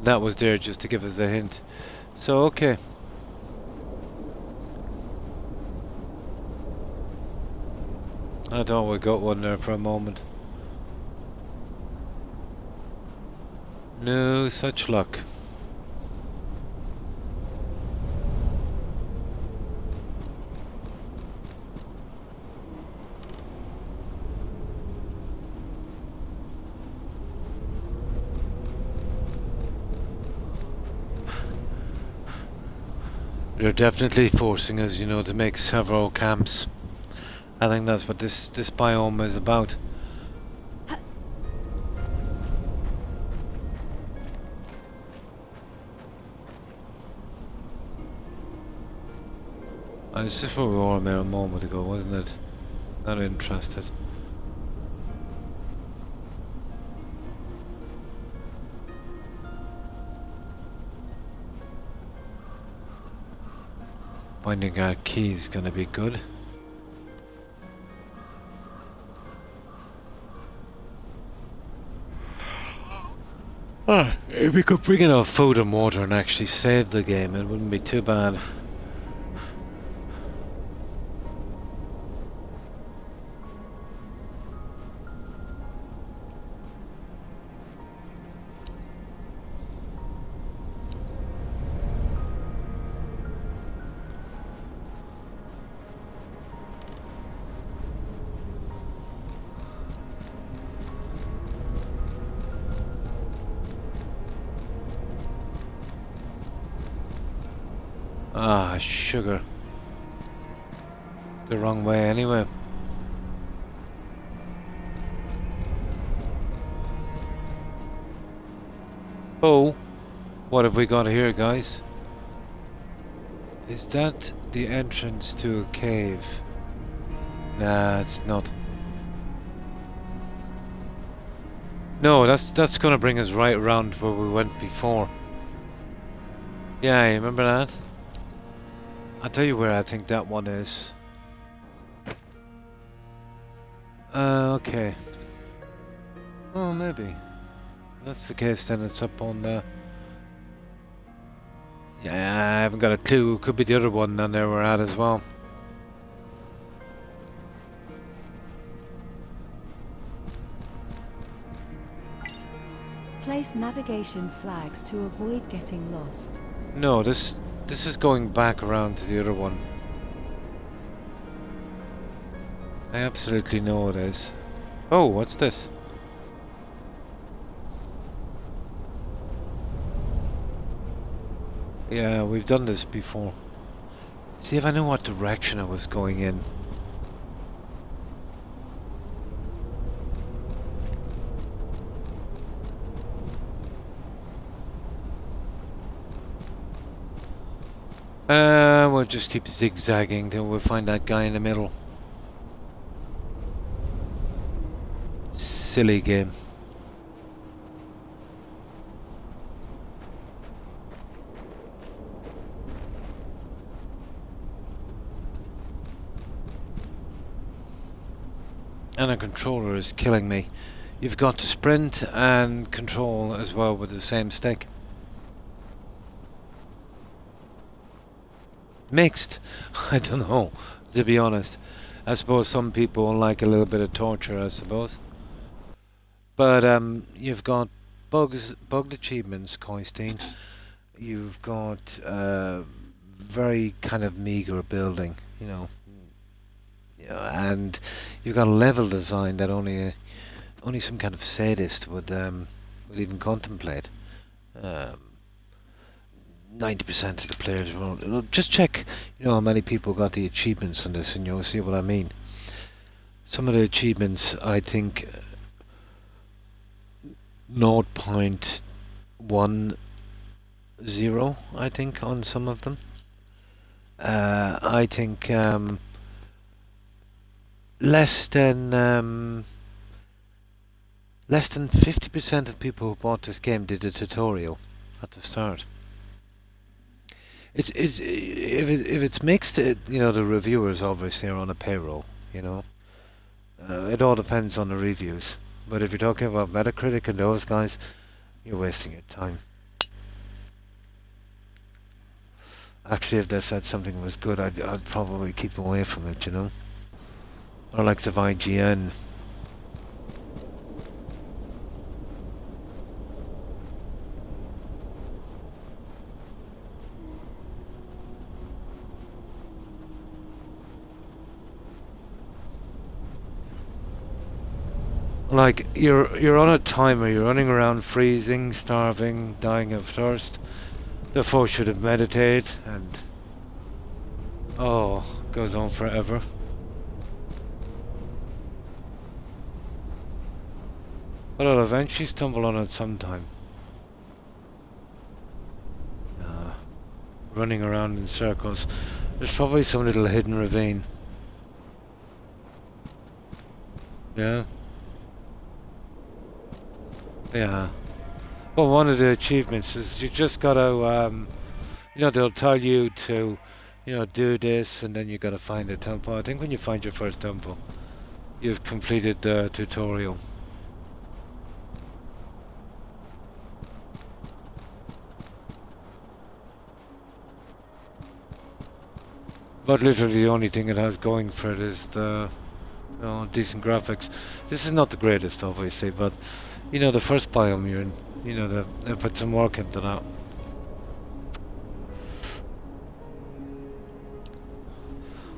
That was there just to give us a hint. So, okay. I thought we got one there for a moment. No such luck. They're definitely forcing us, you know, to make several camps. I think that's what this biome is about. This is where we were a moment ago, wasn't it? Not interested. Finding our key is gonna be good. If we could bring enough food and water and actually save the game, it wouldn't be too bad. Ah, sugar. The wrong way anyway. Oh, what have we got here, guys? Is that the entrance to a cave? Nah, it's not. No, that's gonna bring us right around where we went before. Yeah, you remember that? I'll tell you where I think that one is. Okay. Oh, maybe. If that's the case, then it's up on the... Yeah, I haven't got a clue. Could be the other one down there we're at as well. Place navigation flags to avoid getting lost. No, this is going back around to the other one. I absolutely know it is. Oh, what's this? Yeah, we've done this before. See if I knew what direction I was going in. We'll just keep zigzagging till we find that guy in the middle. Silly game. And a controller is killing me. You've got to sprint and control as well with the same stick. Mixed. I don't know, to be honest. I suppose some people like a little bit of torture, I suppose. But you've got bugged achievements, Coisteen. You've got very kind of meager building, you know, and you've got a level design that only some kind of sadist would even contemplate. 90% of the players will just check, how many people got the achievements on this, and you'll see what I mean. Some of the achievements, I think, 0.10, I think, on some of them. I think less than 50% of people who bought this game did a tutorial at the start. If it's mixed, the reviewers obviously are on a payroll. It all depends on the reviews. But if you're talking about Metacritic and those guys, you're wasting your time. Actually, if they said something was good, I'd probably keep away from it. Or like the IGN. Like, you're on a timer, you're running around freezing, starving, dying of thirst. The folk should have meditated, and goes on forever. But I'll eventually stumble on it sometime. Running around in circles. There's probably some little hidden ravine. Yeah. Yeah. Well, one of the achievements is you just gotta, they'll tell you to, do this, and then you gotta find a temple. I think when you find your first temple, you've completed the tutorial. But literally the only thing it has going for it is the, decent graphics. This is not the greatest, obviously, but the first biome you're in, they put some work into that.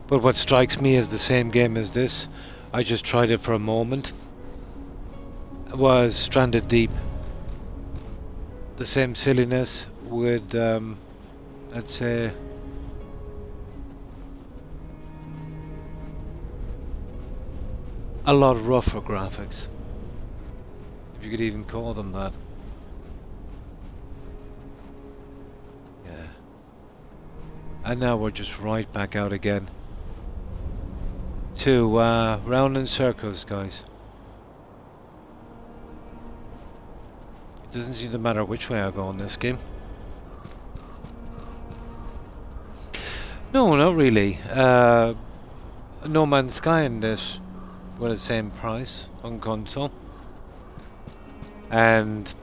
But what strikes me as the same game as this, I just tried it for a moment, was Stranded Deep. The same silliness with, I'd say, a lot rougher graphics. If you could even call them that. Yeah. And now we're just right back out again. To round in circles, guys. It doesn't seem to matter which way I go in this game. No, not really. No Man's Sky in this were the same price on console. And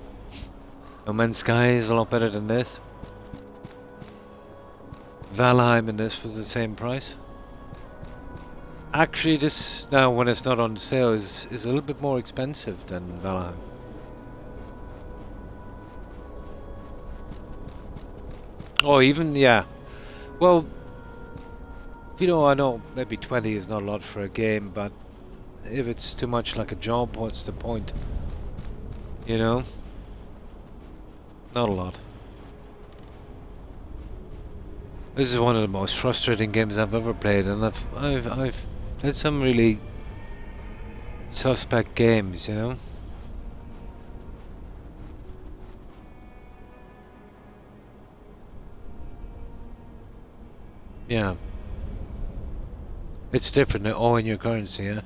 No Man's Sky is a lot better than this. Valheim in this was the same price. Actually, this now, when it's not on sale, is a little bit more expensive than Valheim. Oh, even, yeah. Well, you know, I know maybe 20 is not a lot for a game, but if it's too much like a job, what's the point? You know? Not a lot. This is one of the most frustrating games I've ever played, and I've played some really suspect games, you know? Yeah. It's different, all in your currency, yeah?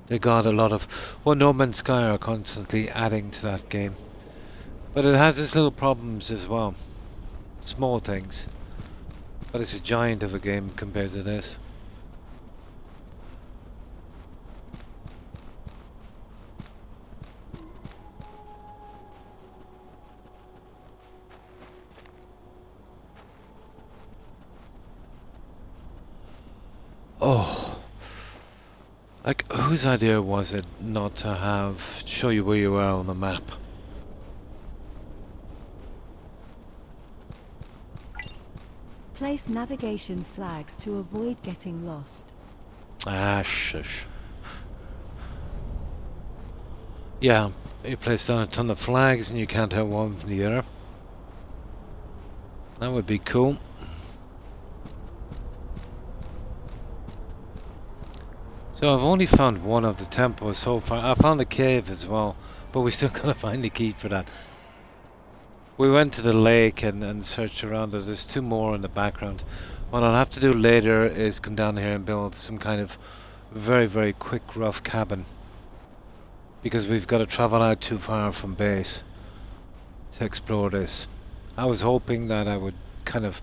They got a lot of... Well, No Man's Sky are constantly adding to that game. But it has its little problems as well. Small things. But it's a giant of a game compared to this. Oh. Like, whose idea was it not to have... show you where you are on the map? Place navigation flags to avoid getting lost. Ah, shush. Yeah, you place down a ton of flags and you can't tell one from the other. That would be cool. So I've only found one of the temples so far. I found the cave as well, but we still gotta find the key for that. We went to the lake and searched around it. There's two more in the background. What I'll have to do later is come down here and build some kind of very, very quick, rough cabin. Because we've got to travel out too far from base to explore this. I was hoping that I would kind of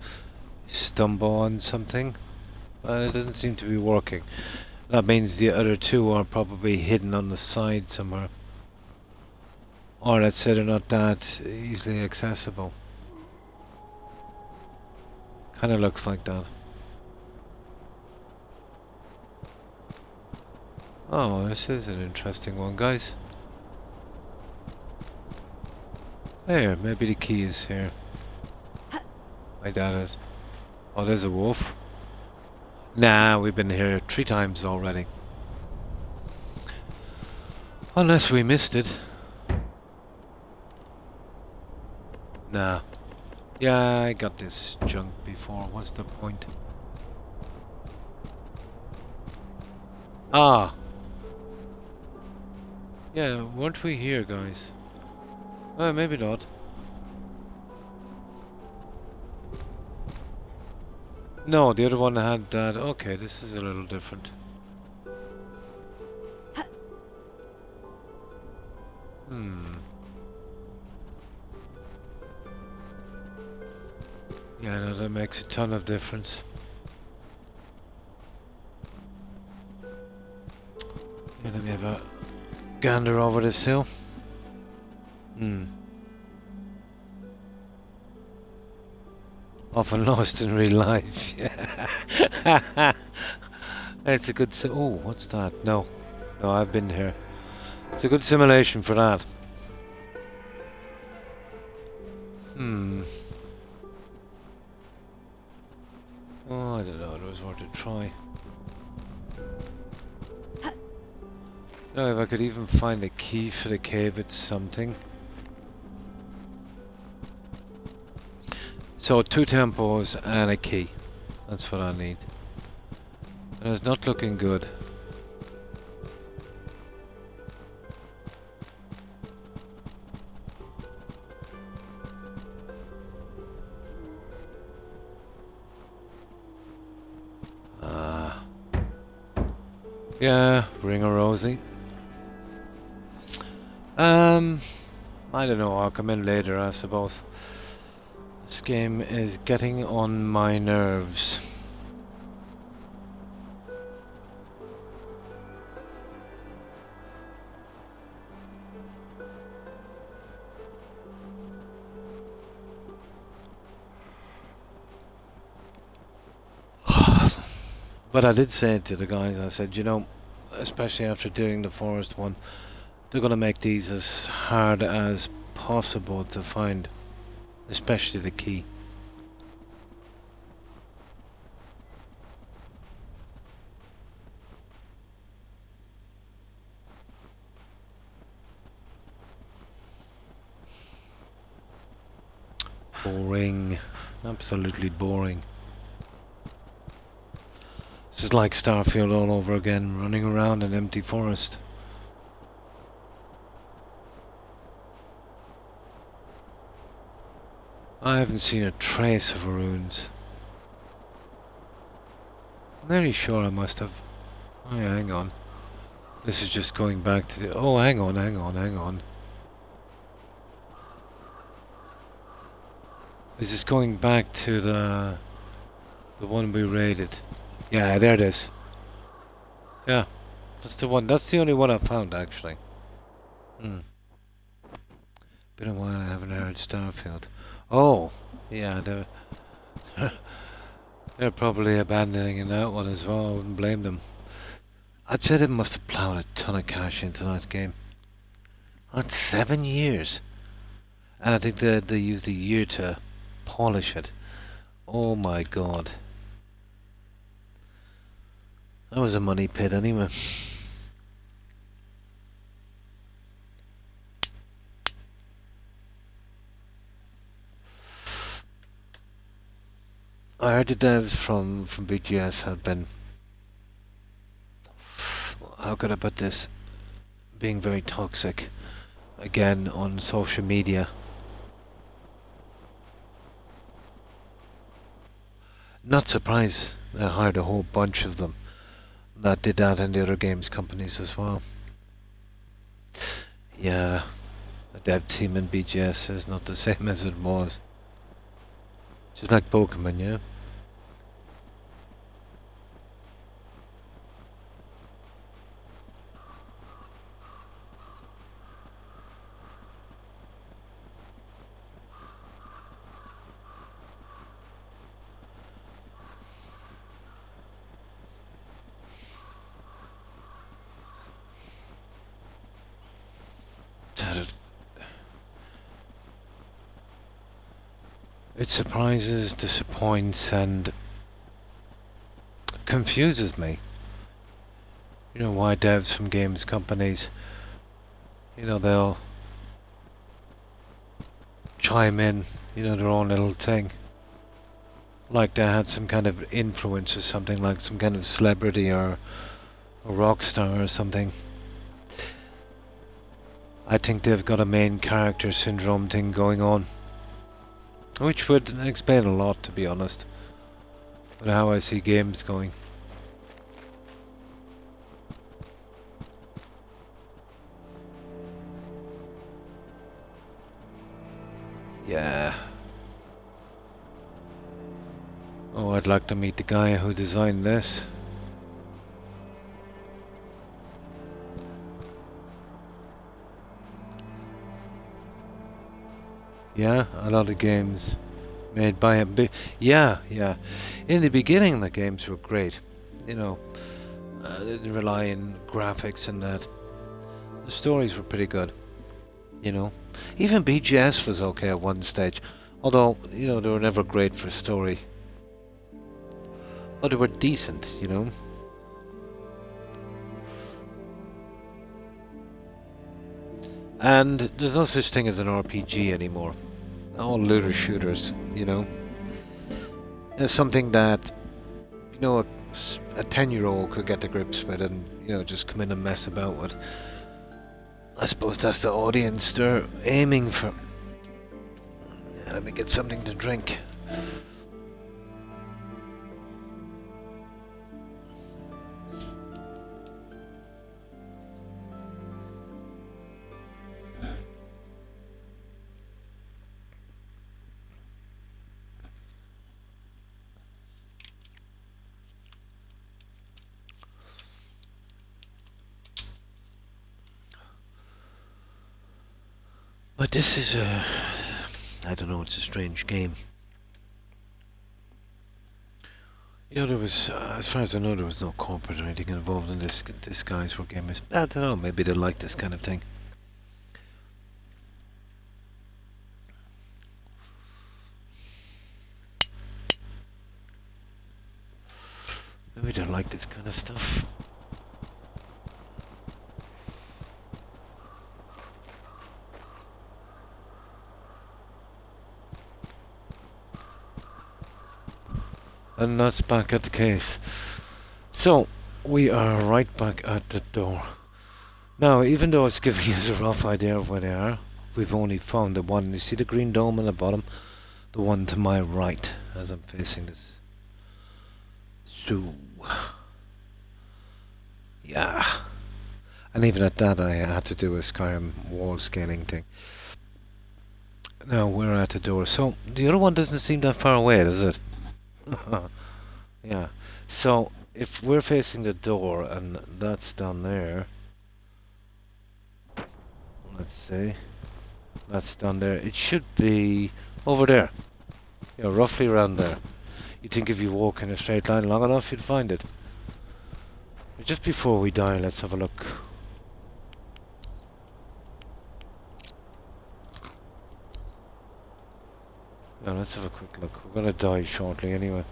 stumble on something, but it doesn't seem to be working. That means the other two are probably hidden on the side somewhere. Or let's say they're not that easily accessible. Kind of looks like that. Oh, this is an interesting one, guys. There, maybe the key is here. I doubt it. Oh, there's a wolf. Nah, we've been here 3 times already. Unless we missed it. Nah. Yeah, I got this junk before. What's the point? Ah! Yeah, weren't we here, guys? Maybe not. No, the other one had that. Okay, this is a little different. Yeah, no, that makes a ton of difference. Yeah, let me have a gander over this hill. Often lost in real life. Yeah. It's a good oh, what's that? No, I've been here. It's a good simulation for that. Oh, I don't know. It was worth a try. No, if I could even find a key for the cave, it's something. So 2 temples and a key. That's what I need. And it's not looking good. Yeah, ring a rosy. I don't know, I'll come in later, I suppose. This game is getting on my nerves. But I did say to the guys, I said, you know, especially after doing the forest one, they're going to make these as hard as possible to find, especially the key. Boring. Absolutely boring. This is like Starfield all over again, running around an empty forest. I haven't seen a trace of ruins. I'm very sure I must have. Oh yeah, hang on. This is just going back to the... Oh, hang on. Is this going back to the one we raided? Yeah, there it is. Yeah, that's the one. That's the only one I found, actually. Hmm. Been a while I haven't heard Starfield. Oh, yeah, they're probably abandoning that one as well. I wouldn't blame them. I'd say they must have plowed a ton of cash into that game. That's 7 years. And I think they used a year to polish it. Oh my god. That was a money pit anyway. I heard the devs from BGS have been... How could I put this? Being very toxic. Again, on social media. Not surprised I hired a whole bunch of them that did that in the other games companies as well. Yeah, a dev team in BGS is not the same as it was. Just like Pokemon, yeah? It surprises, disappoints, and confuses me. You know why devs from games companies, they'll chime in, their own little thing. Like they had some kind of influence or something, like some kind of celebrity or a rock star or something. I think they've got a main character syndrome thing going on. Which would explain a lot, to be honest, with how I see games going. Yeah. Oh, I'd like to meet the guy who designed this. Yeah, a lot of games made by him. Yeah. In the beginning, the games were great. They didn't rely on graphics and that. The stories were pretty good. Even BGS was okay at one stage. Although, they were never great for story. But they were decent, And there's no such thing as an RPG anymore. All looter shooters, It's something that, a 10-year-old could get to grips with and, just come in and mess about with. I suppose that's the audience they're aiming for. Let me get something to drink. But this is I don't know, it's a strange game. There was, as far as I know, there was no corporate or anything involved in this. This guy's work game is, I don't know, maybe they like this kind of thing. Maybe they like this kind of stuff. And that's back at the cave. So, we are right back at the door. Now, even though it's giving us a rough idea of where they are, we've only found the one. You see the green dome on the bottom? The one to my right, as I'm facing this. So, yeah. And even at that, I had to do a Skyrim wall scaling thing. Now, we're at the door. So, the other one doesn't seem that far away, does it? Yeah. So, if we're facing the door, and that's down there... Let's see. That's down there. It should be over there. Yeah, roughly around there. You'd think if you walk in a straight line long enough, you'd find it. But just before we die, let's have a look. Yeah, let's have a quick look. We're gonna die shortly anyway.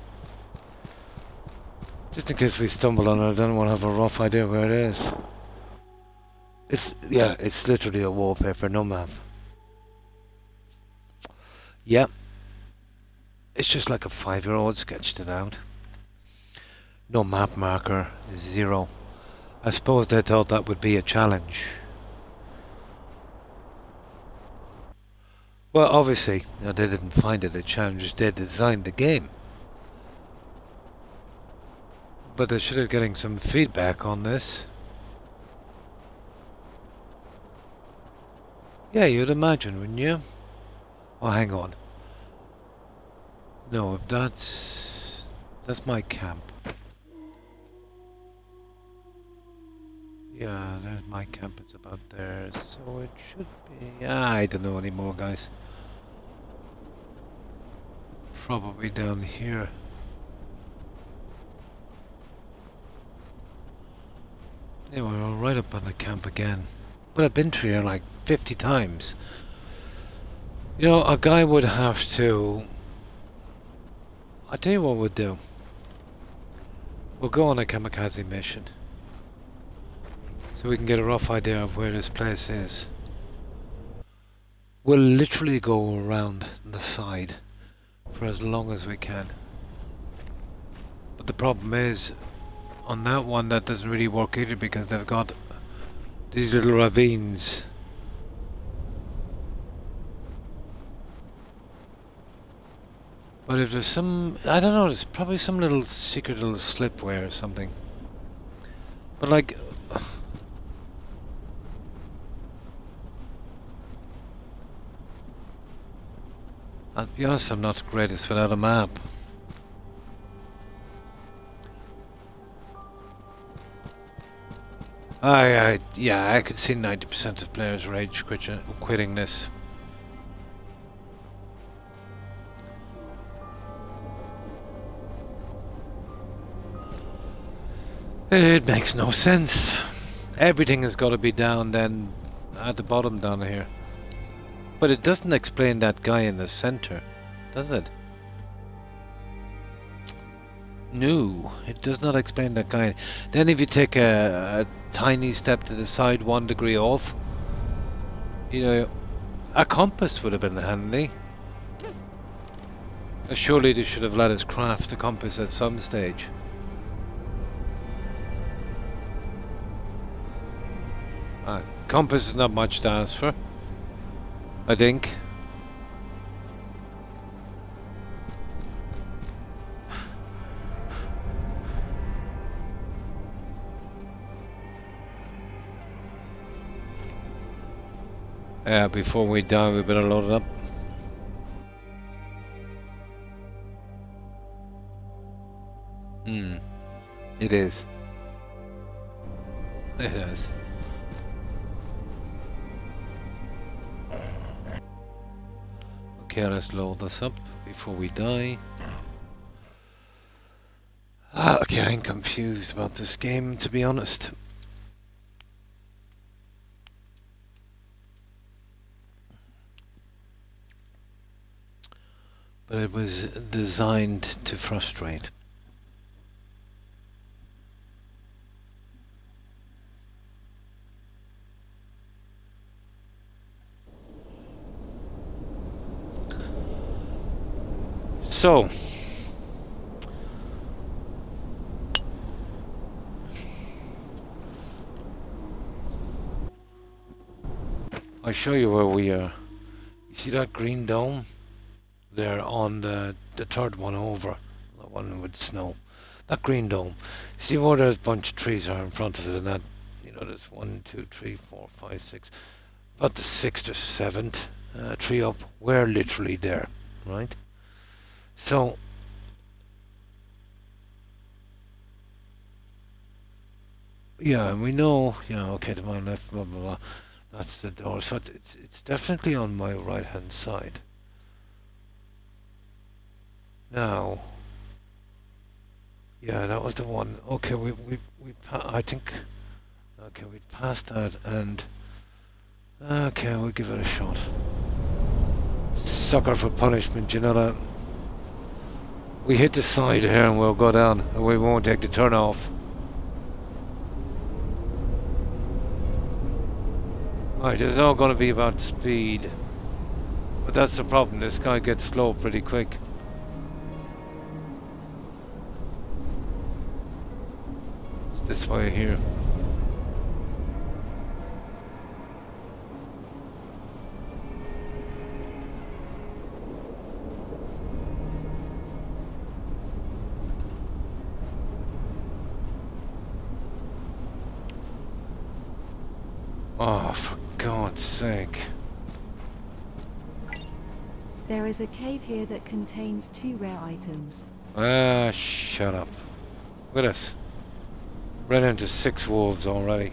Just in case we stumble on it, I don't want to have a rough idea where it is. Yeah, it's literally a wallpaper, no map. Yeah. It's just like a 5-year-old sketched it out. No map marker, 0. I suppose they thought that would be a challenge. Well, obviously, they didn't find it a challenge, they designed the game. But they should have getting some feedback on this. Yeah, you'd imagine, wouldn't you? Oh, hang on. No, if that's my camp. Yeah, there's my camp, it's about there, so it should be... I don't know anymore, guys. Probably down here. Yeah, we're all right up on the camp again. But I've been through here like 50 times. You know, a guy would have to... I'll tell you what we'll do. We'll go on a kamikaze mission. So we can get a rough idea of where this place is. We'll literally go around the side for as long as we can. But the problem is, on that one that doesn't really work either because they've got these little ravines. But if there's some, I don't know, there's probably some little secret little slipway or something. But like, I'll be honest, I'm not the greatest without a map. Yeah, I could see 90% of players rage quitting this. It makes no sense. Everything has got to be down then at the bottom down here. But it doesn't explain that guy in the center, does it? No, it does not explain that guy. Then if you take a tiny step to the side 1 degree off, you know, a compass would have been handy. Surely they should have let us craft a compass at some stage. Compass is not much to ask for, I think. Yeah, before we die, we better load it up. It is. It is. Okay, let's load this up before we die. Okay, I'm confused about this game, to be honest. But it was designed to frustrate. So, show you where we are. You see that green dome? There on the third one over. The one with snow. That green dome. See where there's a bunch of trees are in front of it and that, you know, there's 1, 2, 3, 4, 5, 6. About the 6th or 7th tree up. We're literally there. Right? So, yeah, and we know, yeah, okay, to my left, blah, blah, blah. That's the door. So it's definitely on my right hand side. Now, yeah, that was the one. Okay, I think, okay, we passed that and, okay, we'll give it a shot. Sucker for punishment, you know that? We hit the side here and we'll go down and we won't take the turn off. Right, it's all going to be about speed. But that's the problem, this guy gets slow pretty quick. It's this way here. Oh, for God's sake. There is a cave here that contains 2 rare items. Ah, shut up. Look at this. Ran into 6 wolves already.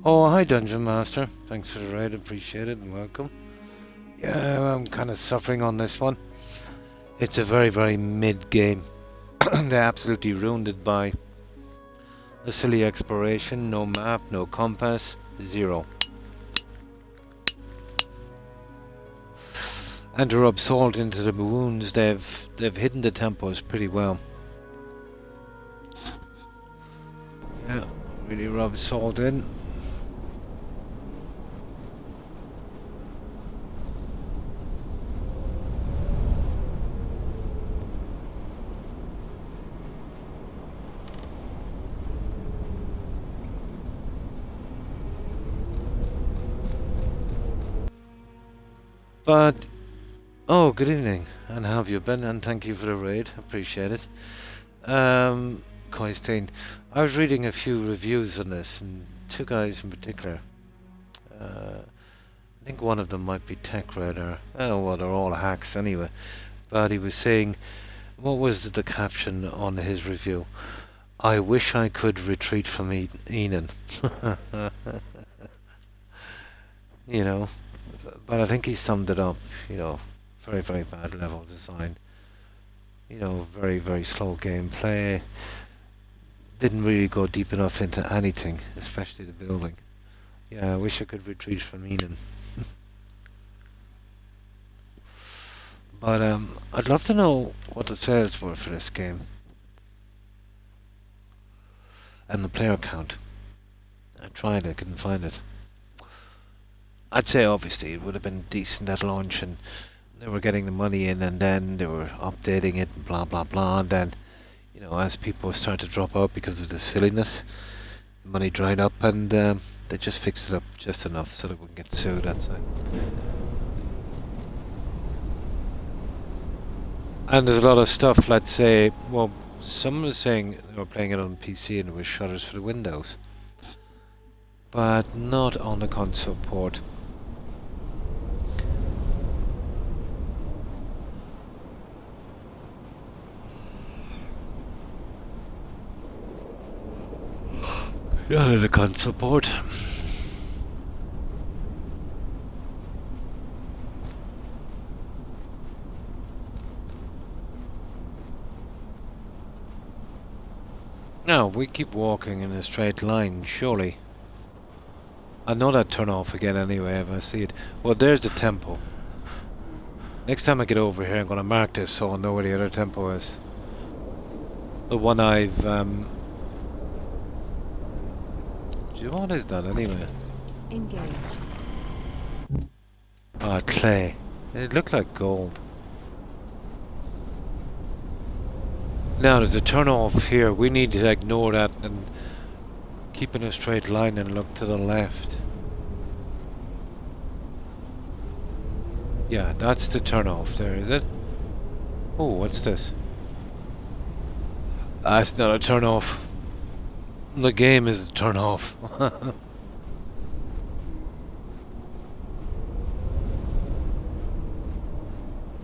Oh, hi Dungeon Master. Thanks for the raid, appreciate it and welcome. Yeah, I'm kind of suffering on this one. It's a very, very mid-game. They absolutely ruined it by the silly exploration, no map, no compass, 0. And to rub salt into the wounds, they've hidden the tempos pretty well. Yeah, really rub salt in. But, oh, good evening, and how have you been? And thank you for the raid, appreciate it. Coisteen, I was reading a few reviews on this, and 2 guys in particular. I think one of them might be Tech Radar. Oh, well, they're all hacks anyway. But he was saying, what was the caption on his review? I wish I could retreat from Enen. You know. But I think he summed it up, you know, very, very bad level design. You know, very, very slow gameplay. Didn't really go deep enough into anything, especially the building. Yeah, I wish I could retreat from Enen. But I'd love to know what the sales were for this game. And the player count. I tried, I couldn't find it. I'd say obviously it would have been decent at launch and they were getting the money in and then they were updating it and blah blah blah and then, you know, as people started to drop out because of the silliness, the money dried up and they just fixed it up just enough so they wouldn't get sued, that's it. And there's a lot of stuff, let's say, well, someone was saying they were playing it on PC and there was shutters for the windows. But not on the console port. Not on the console port. Now, we keep walking in a straight line, surely. I know that turn off again anyway if I see it. Well, there's the tempo. Next time I get over here I'm gonna mark this so I'll know where the other tempo is. The one I've do you know what is that anyway? Engage. Ah, clay. It looked like gold. Now there's a turn off here. We need to ignore that and keep in a straight line and look to the left. Yeah, that's the turn off there, is it? Oh, what's this? It's not a turn off. The game is a turn off.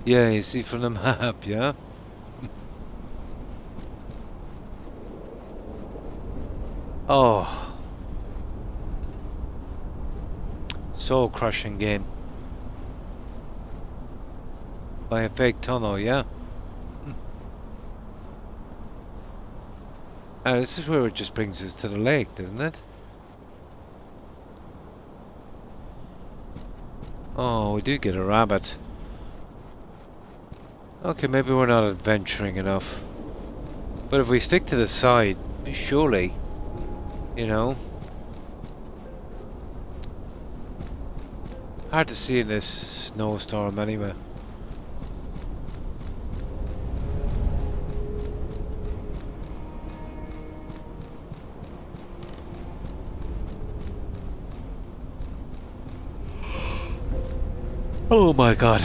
Yeah, you see from the map, yeah? Oh. Soul crushing game. By a fake tunnel, yeah? This is where it just brings us to the lake, doesn't it? Oh, we do get a rabbit. Okay, maybe we're not adventuring enough. But if we stick to the side, surely, you know. Hard to see in this snowstorm anyway. Oh my god.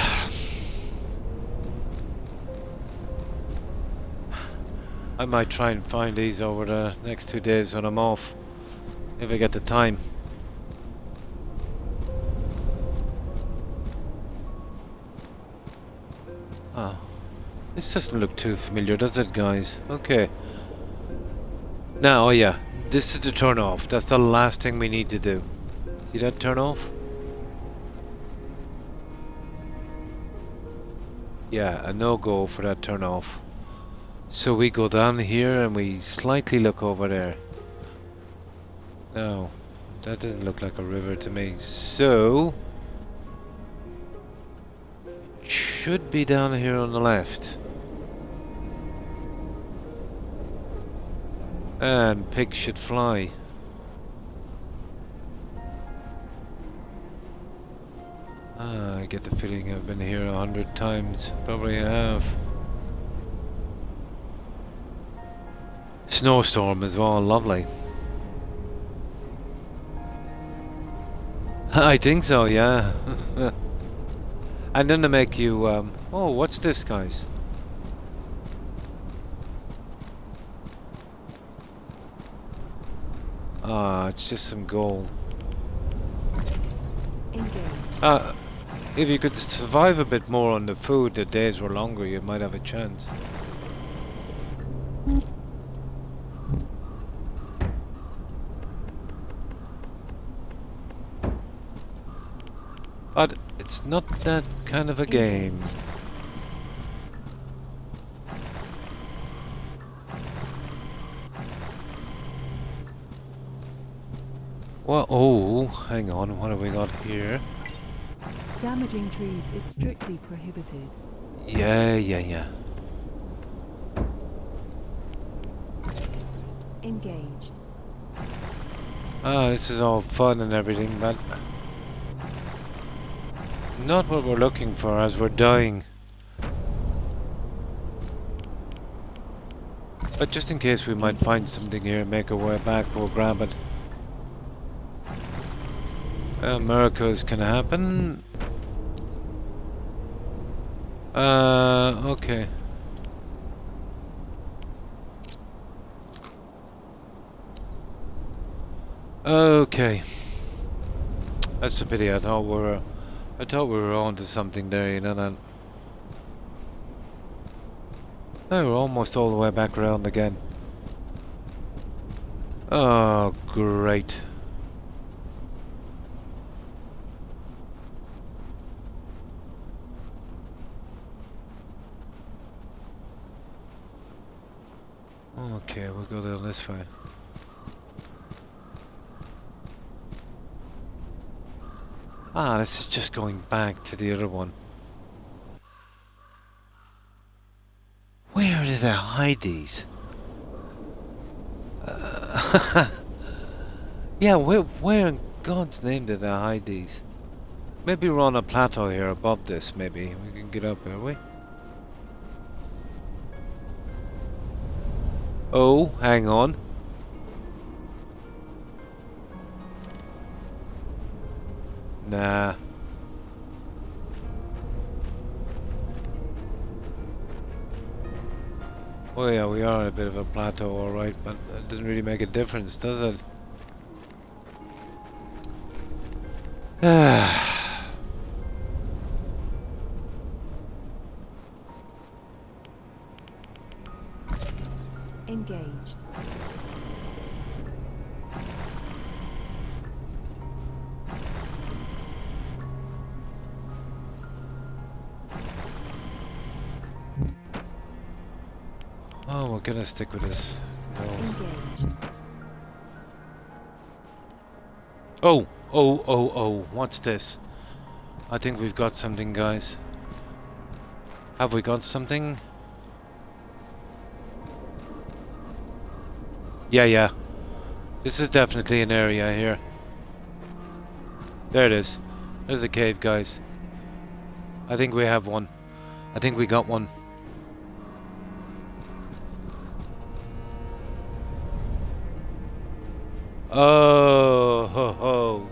I might try and find these over the next 2 days when I'm off. If I get the time. Oh. This doesn't look too familiar, does it, guys? Okay. Now, oh yeah. This is the turn off. That's the last thing we need to do. See that turn off? Yeah, a no-go for that turn off. So we go down here and we slightly look over there. No, that doesn't look like a river to me. So it should be down here on the left. And pigs should fly. I get the feeling I've been here 100 times. Probably I have. Snowstorm as well, lovely. I think so, yeah. And then they make you, oh, what's this, guys? Ah, it's just some gold. If you could survive a bit more on the food, the days were longer, you might have a chance. But it's not that kind of a game. Well, oh, hang on, what have we got here? Damaging trees is strictly prohibited. Yeah. Engaged. Ah, this is all fun and everything, but not what we're looking for as we're dying. But just in case we might find something here and make our way back, we'll grab it. Miracles can happen. Okay. Okay. That's a pity. I thought we were on to something there, you know that. Oh, we're almost all the way back around again. Oh, great. Okay, we'll go down this way. Ah, this is just going back to the other one. Where did I hide these? Yeah, where in God's name did I hide these? Maybe we're on a plateau here above this, maybe. We can get up here, we? Oh, hang on. Nah. Oh yeah, we are on a bit of a plateau, alright, but it doesn't really make a difference, does it? Engaged. Oh, we're gonna stick with this. No. Engaged. Oh, oh, oh, oh, what's this? I think we've got something, guys. Have we got something? Yeah, yeah. This is definitely an area here. There it is. There's a cave, guys. I think we have one. I think we got one. Oh, ho, ho.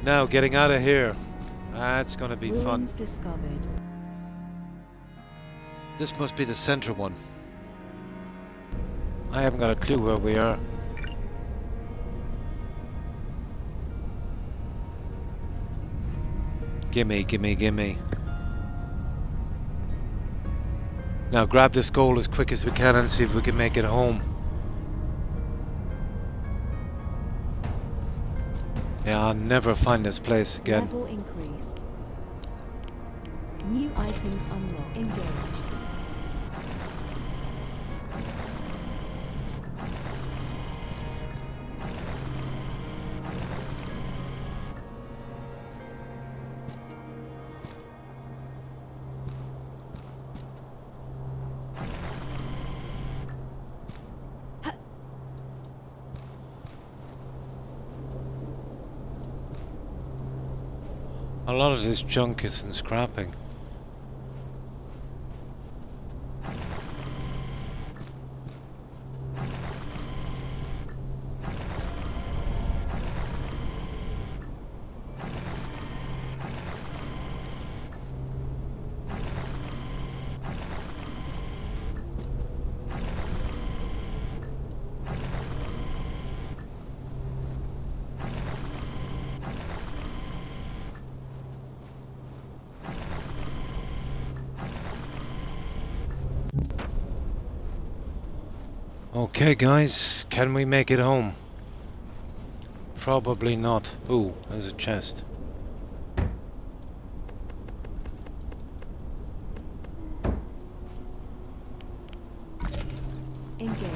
Now, getting out of here. That's gonna be fun. Ruins discovered. This must be the center one. I haven't got a clue where we are. Gimme, gimme, gimme. Now grab this gold as quick as we can and see if we can make it home. Yeah, I'll never find this place again. Level increased. New items unlocked. Engaged. A lot of this junk is in scrapping. Okay, guys, can we make it home? Probably not. Ooh, there's a chest. Engaged.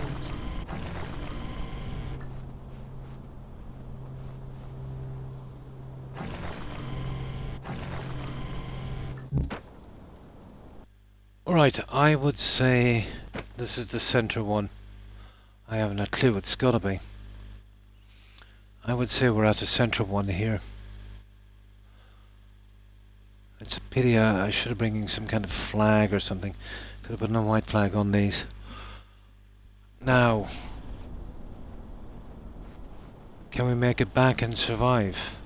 Alright, I would say this is the center one. I haven't a clue, it's gotta be. I would say we're at the center one here. It's a pity, I should have bringing some kind of flag or something. Could have put a white flag on these. Now, can we make it back and survive?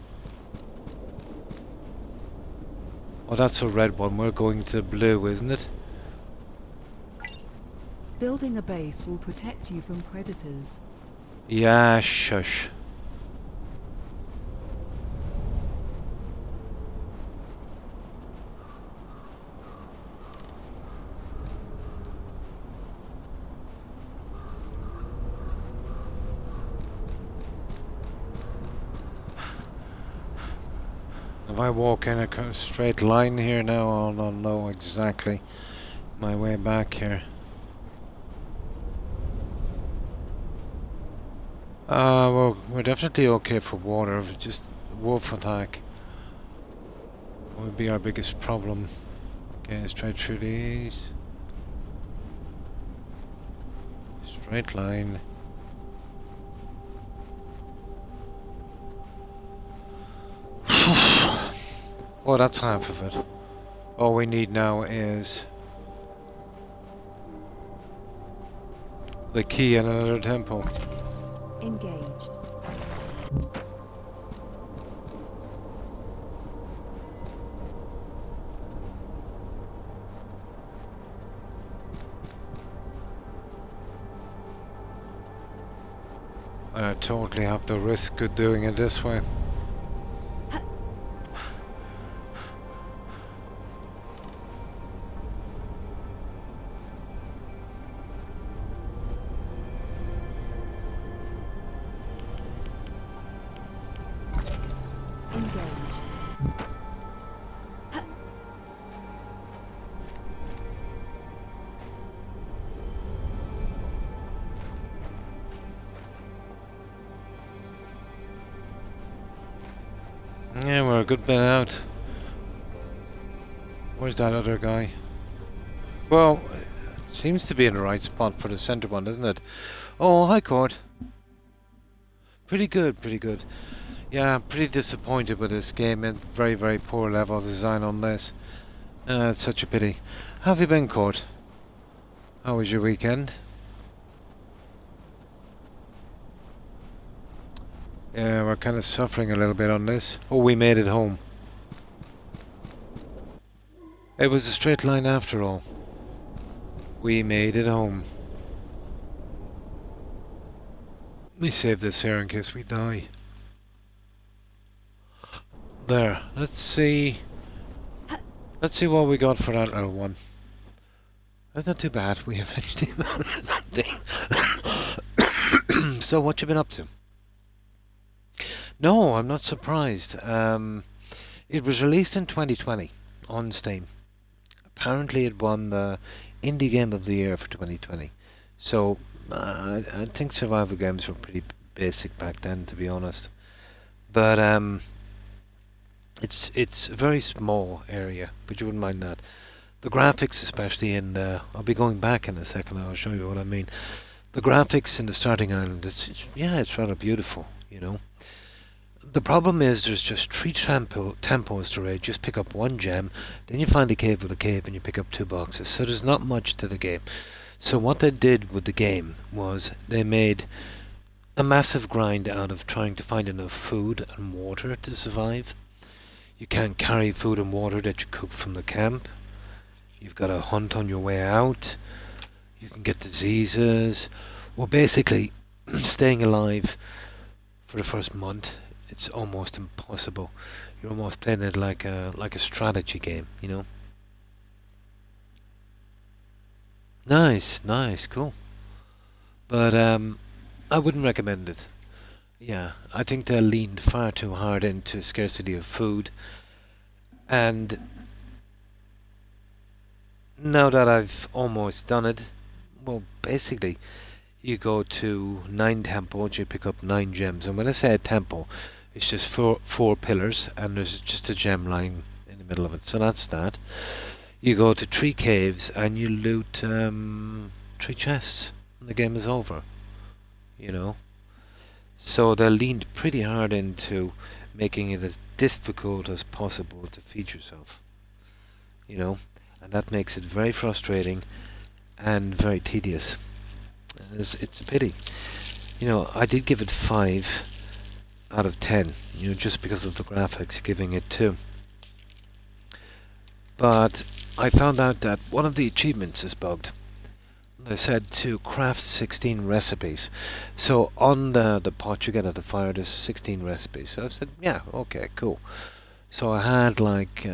Oh, that's a red one. We're going to blue, isn't it? Building a base will protect you from predators. Yeah, shush. If I walk in a straight line here now, I'll not know exactly my way back here. Well, we're definitely okay for water. Just wolf attack would be our biggest problem. Okay, straight through these. Straight line. Oh, that's half of it. All we need now is the key in another temple. Engaged. I totally have the risk of doing it this way. Engage. Yeah, we're a good bit out. Where's that other guy? Well, it seems to be in the right spot for the center one, doesn't it? Oh, hi, Court. Pretty good, pretty good. Yeah, I'm pretty disappointed with this game. And very, very poor level design on this. It's such a pity. How have you been, Court? How was your weekend? Yeah, we're kind of suffering a little bit on this. Oh, we made it home. It was a straight line after all. We made it home. Let me save this here in case we die. There. Let's see. Let's see what we got for that little one. That's not too bad. We eventually managed something. So what you been up to? No, I'm not surprised. It was released in 2020 on Steam. Apparently it won the Indie Game of the Year for 2020. So I think survival games were pretty basic back then, to be honest. But it's a very small area, but you wouldn't mind that. The graphics, especially in I'll be going back in a second. I'll show you what I mean. The graphics in the starting island, it's rather beautiful, you know. The problem is there's just 3 tempos to raid. Just pick up 1 gem, then you find a cave with a cave and you pick up 2 boxes. So there's not much to the game. So what they did with the game was they made a massive grind out of trying to find enough food and water to survive. You can't carry food and water that you cook from the camp. You've got to hunt on your way out. You can get diseases. Well, basically, staying alive for the first month, it's almost impossible. You're almost playing it like a strategy game, you know. Nice, cool. But I wouldn't recommend it. Yeah, I think they leaned far too hard into scarcity of food. And now that I've almost done it, well, basically, you go to 9 temples, you pick up 9 gems. And when I say a temple, it's just four pillars, and there's just a gem lying in the middle of it. So that's that. You go to 3 caves, and you loot 3 chests. And the game is over. You know? So they leaned pretty hard into making it as difficult as possible to feed yourself. You know? And that makes it very frustrating and very tedious. It's a pity. You know, I did give it 5 out of 10, you know, just because of the graphics, giving it 2. But I found out that one of the achievements is bugged. They said to craft 16 recipes. So on the pot you get at the fire, there's 16 recipes. So I said, yeah, okay, cool. So I had like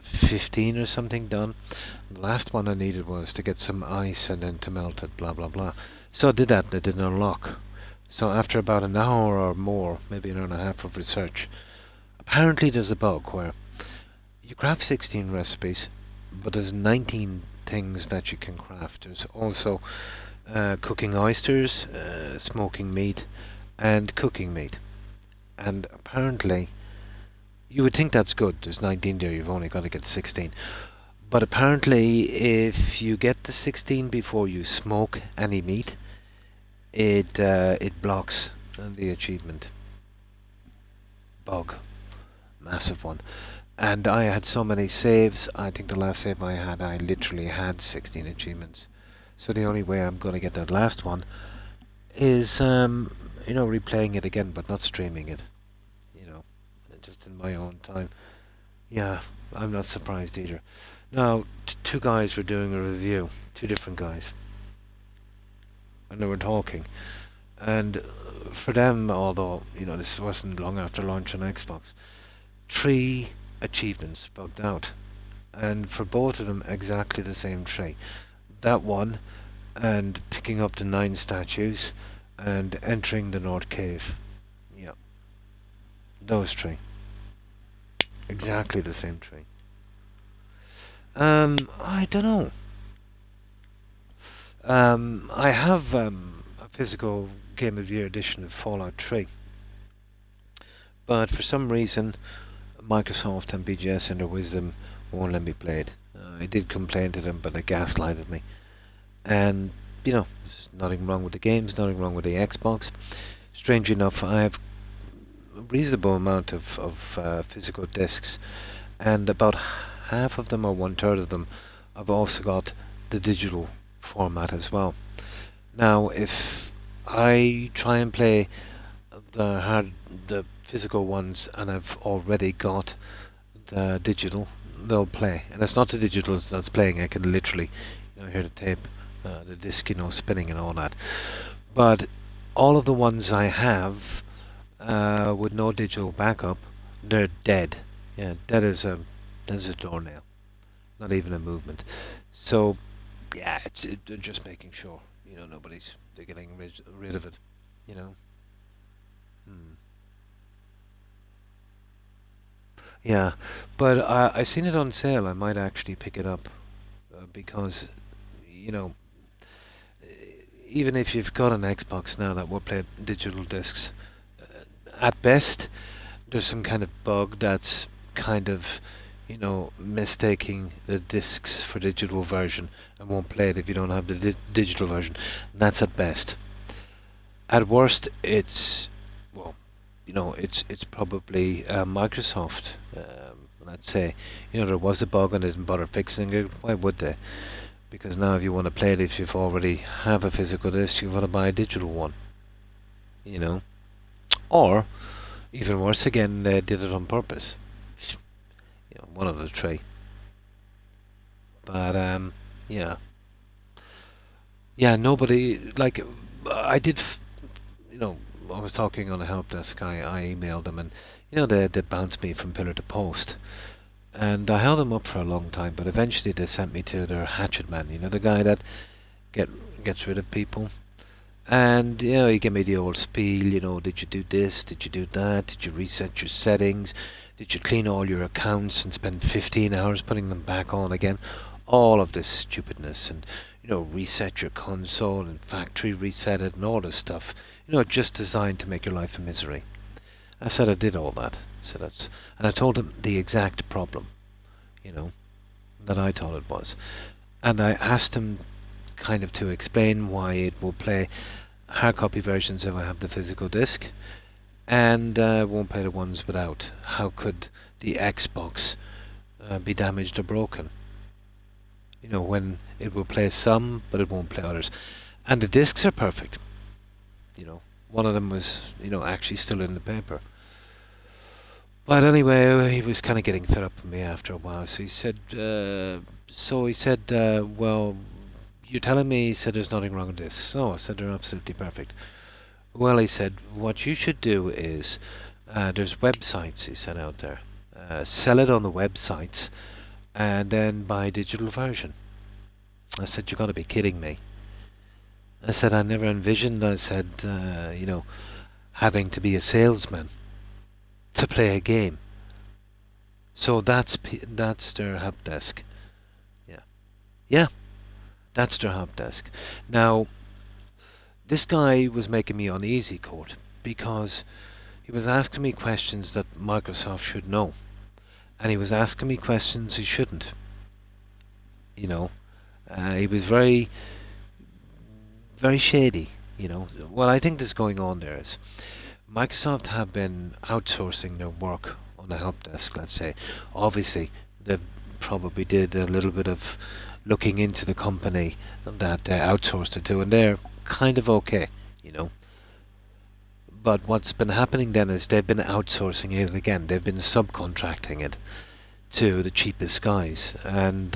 15 or something done. The last one I needed was to get some ice and then to melt it, blah blah blah. So I did that, and it didn't unlock. So after about an hour or more, maybe an hour and a half of research, apparently there's a bug where you craft 16 recipes, but there's 19 things that you can craft. There's also cooking oysters, smoking meat, and cooking meat. And apparently, you would think that's good. There's 19 there, you've only got to get 16. But apparently, if you get the 16 before you smoke any meat, it blocks the achievement. Bug. Massive one. And I had so many saves. I think the last save I literally had 16 achievements. So the only way I'm going to get that last one is, replaying it again, but not streaming it. Just in my own time. Yeah, I'm not surprised either. Now, two guys were doing a review, two different guys, and they were talking. And for them, although, this wasn't long after launch on Xbox, 3 achievements bugged out. And for both of them, exactly the same three. That one, and picking up the 9 statues, and entering the North Cave. Yeah, those 3. Exactly the same 3. I don't know. I have a physical Game of Year edition of Fallout 3. But for some reason, Microsoft and BGS in their wisdom won't let me play it. I did complain to them, but they gaslighted me. And, there's nothing wrong with the games, nothing wrong with the Xbox. Strange enough, I have a reasonable amount of physical discs, and about half of them or 1/3 of them I've also got the digital format as well. Now, if I try and play the physical ones and I've already got the digital, they'll play. And it's not the digital that's playing. I can literally, hear the tape, the disc, spinning and all that. But all of the ones I have with no digital backup, they're dead. Yeah, dead as a doornail. Not even a movement. So, yeah, they're just making sure, they're getting rid of it, Hmm. Yeah, but I seen it on sale. I might actually pick it up because, you know, even if you've got an Xbox now that will play digital discs, at best there's some kind of bug that's kind of, mistaking the discs for digital version and won't play it if you don't have the digital version. That's at best. At worst, it's well, it's probably Microsoft. Let's say, there was a bug and they didn't bother fixing it. Why would they? Because now, if you want to play it, if you've already have a physical disc, you've got to buy a digital one. Or even worse again, they did it on purpose. One of the three. But yeah, yeah. Nobody like I did. I was talking on the help desk. I emailed them, and they bounced me from pillar to post. And I held them up for a long time, but eventually they sent me to their hatchet man. The guy that gets rid of people. And he gave me the old spiel. Did you do this? Did you do that? Did you reset your settings? Did you clean all your accounts and spend 15 hours putting them back on again? All of this stupidness, and reset your console and factory reset it and all this stuff. Just designed to make your life a misery. I said I did all that. And I told him the exact problem, that I thought it was. And I asked him kind of to explain why it will play hard copy versions if I have the physical disc, and won't play the ones without. How could the Xbox be damaged or broken? When it will play some, but it won't play others. And the discs are perfect. One of them was, actually still in the paper. But anyway, he was kind of getting fed up with me after a while. So he said, well, you're telling me, he said, there's nothing wrong with this. No, I said, they're absolutely perfect. Well, he said, what you should do is, there's websites, he said, out there. Sell it on the websites, and then buy a digital version. I said, you've got to be kidding me. I said, I never envisioned, I said, having to be a salesman to play a game. So that's their help desk. Yeah, that's their help desk. Now, this guy was making me uneasy, Court, because he was asking me questions that Microsoft should know, and he was asking me questions he shouldn't. He was very, very shady. What I think is going on there is Microsoft have been outsourcing their work on the help desk, let's say. Obviously, they probably did a little bit of looking into the company that outsourced it to, and they're kind of okay, you know. But what's been happening then is they've been outsourcing it again. They've been subcontracting it to the cheapest guys. And,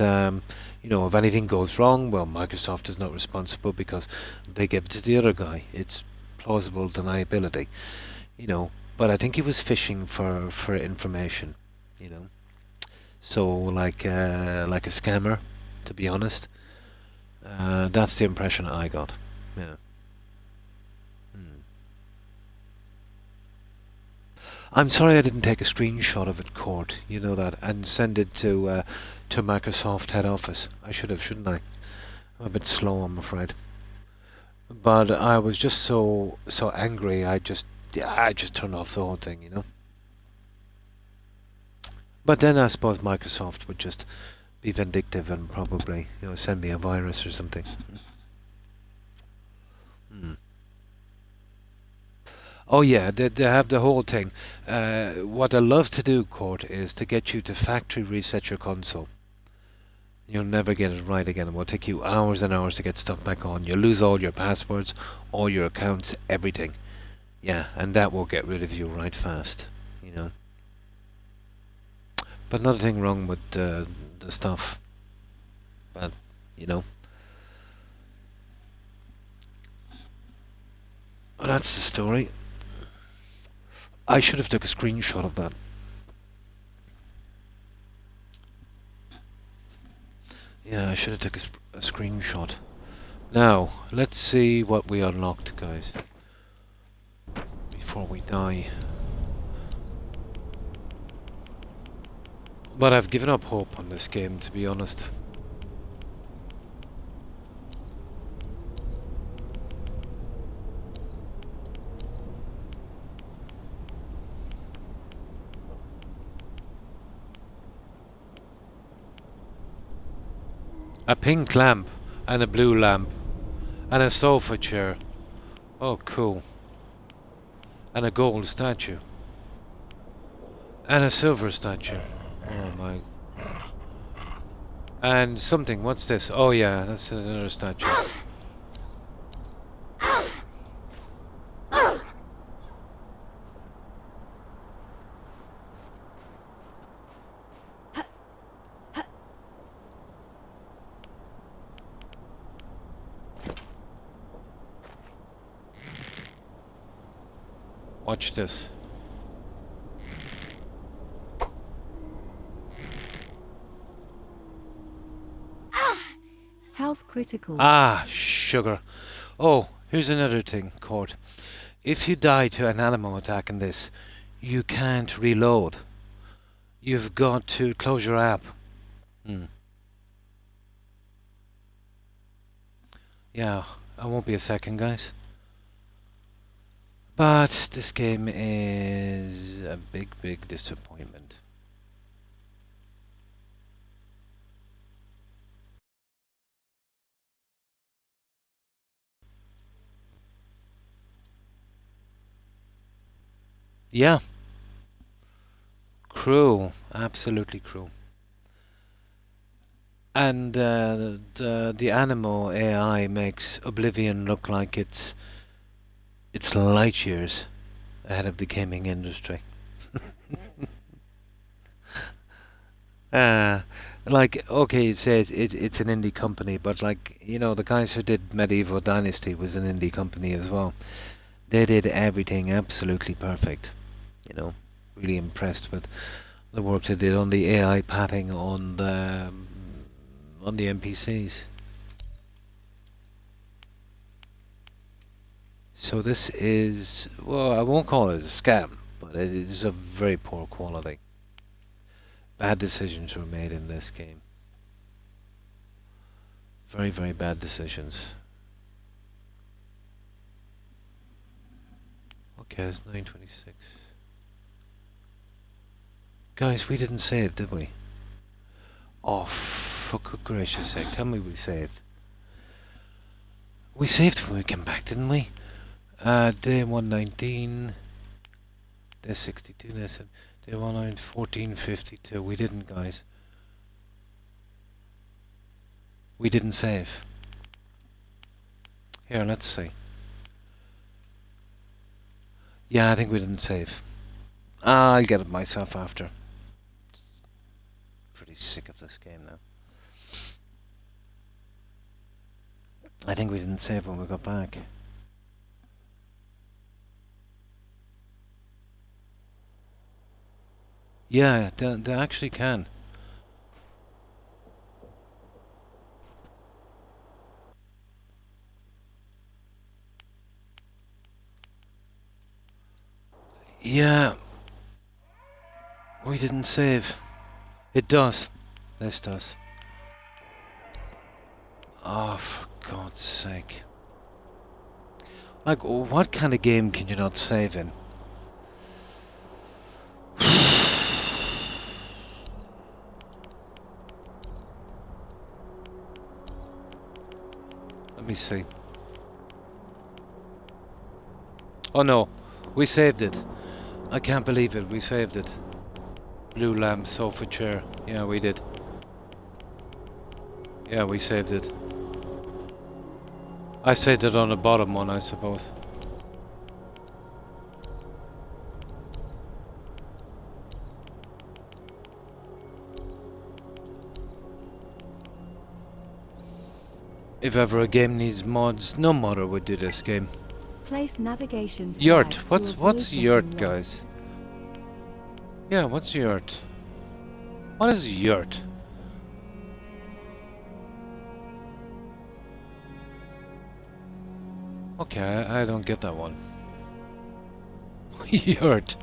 if anything goes wrong, well, Microsoft is not responsible because they give it to the other guy. It's plausible deniability, But I think he was fishing for information, So, like a scammer, to be honest. That's the impression I got. Yeah. I'm sorry I didn't take a screenshot of it, Court. You know that, and send it to Microsoft head office. I should have, shouldn't I? I'm a bit slow, I'm afraid. But I was just so angry. I just turned off the whole thing. But then I suppose Microsoft would just be vindictive and probably send me a virus or something. Oh yeah, they have the whole thing. What I love to do, Court, is to get you to factory reset your console. You'll never get it right again. It will take you hours and hours to get stuff back on. You'll lose all your passwords, all your accounts, everything. Yeah, and that will get rid of you right fast, But nothing wrong with the stuff. But, Well, that's the story. I should have took a screenshot of that. Yeah, I should have took a screenshot. Now, let's see what we unlocked, guys. Before we die. But I've given up hope on this game, to be honest. A pink lamp and a blue lamp and a sofa chair. Oh, cool. And a gold statue. And a silver statue. Oh my. And something, what's this? Oh yeah, that's another statue. Watch this. Health critical. Ah, sugar. Oh, here's another thing, Court. If you die to an animal attack in this, you can't reload. You've got to close your app. Yeah, I won't be a second, guys. But this game is a big, big disappointment. Yeah. Cruel. Absolutely cruel. And the animal AI makes Oblivion look like it's light years ahead of the gaming industry. Okay, it says it's an indie company, but the guys who did Medieval Dynasty was an indie company as well. They did everything absolutely perfect. Really impressed with the work they did on the AI padding on the NPCs. So this is, well, I won't call it a scam, but it is of very poor quality. Bad decisions were made in this game. Very, very bad decisions. Okay, it's 9:26. Guys, we didn't save, did we? Oh, for good gracious sake, tell me we saved. We saved when we came back, didn't we? Day 119, day 62, day 14, 1452. We didn't, guys. We didn't save. Here, let's see. Yeah, I think we didn't save. I'll get it myself after. Pretty sick of this game now. I think we didn't save when we got back. Yeah, they actually can. Yeah, we didn't save. It does. This does. Oh, for God's sake. Like, what kind of game can you not save in? Let me see. Oh no, we saved it. I can't believe it, we saved it. Blue lamp, sofa chair. Yeah, we did. Yeah, we saved it. I saved it on the bottom one, I suppose. If ever a game needs mods, no modder would do this game. Place navigation Yurt. flags to What's avoid yurt, getting guys? lost. Yeah, what's yurt? What is yurt? Okay, I don't get that one. Yurt.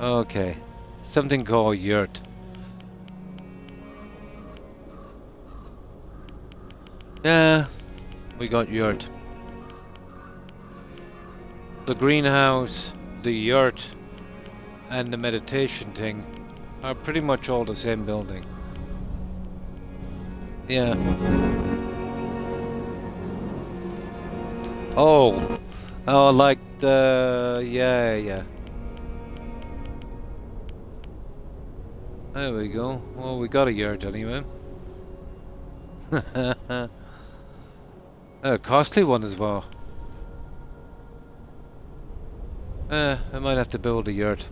Okay. Something called yurt. Yeah, we got yurt. The greenhouse, the yurt, and the meditation thing are pretty much all the same building. Yeah. Oh. Oh, like the... Yeah. There we go. Well, we got a yurt anyway. A costly one as well. I might have to build a yurt.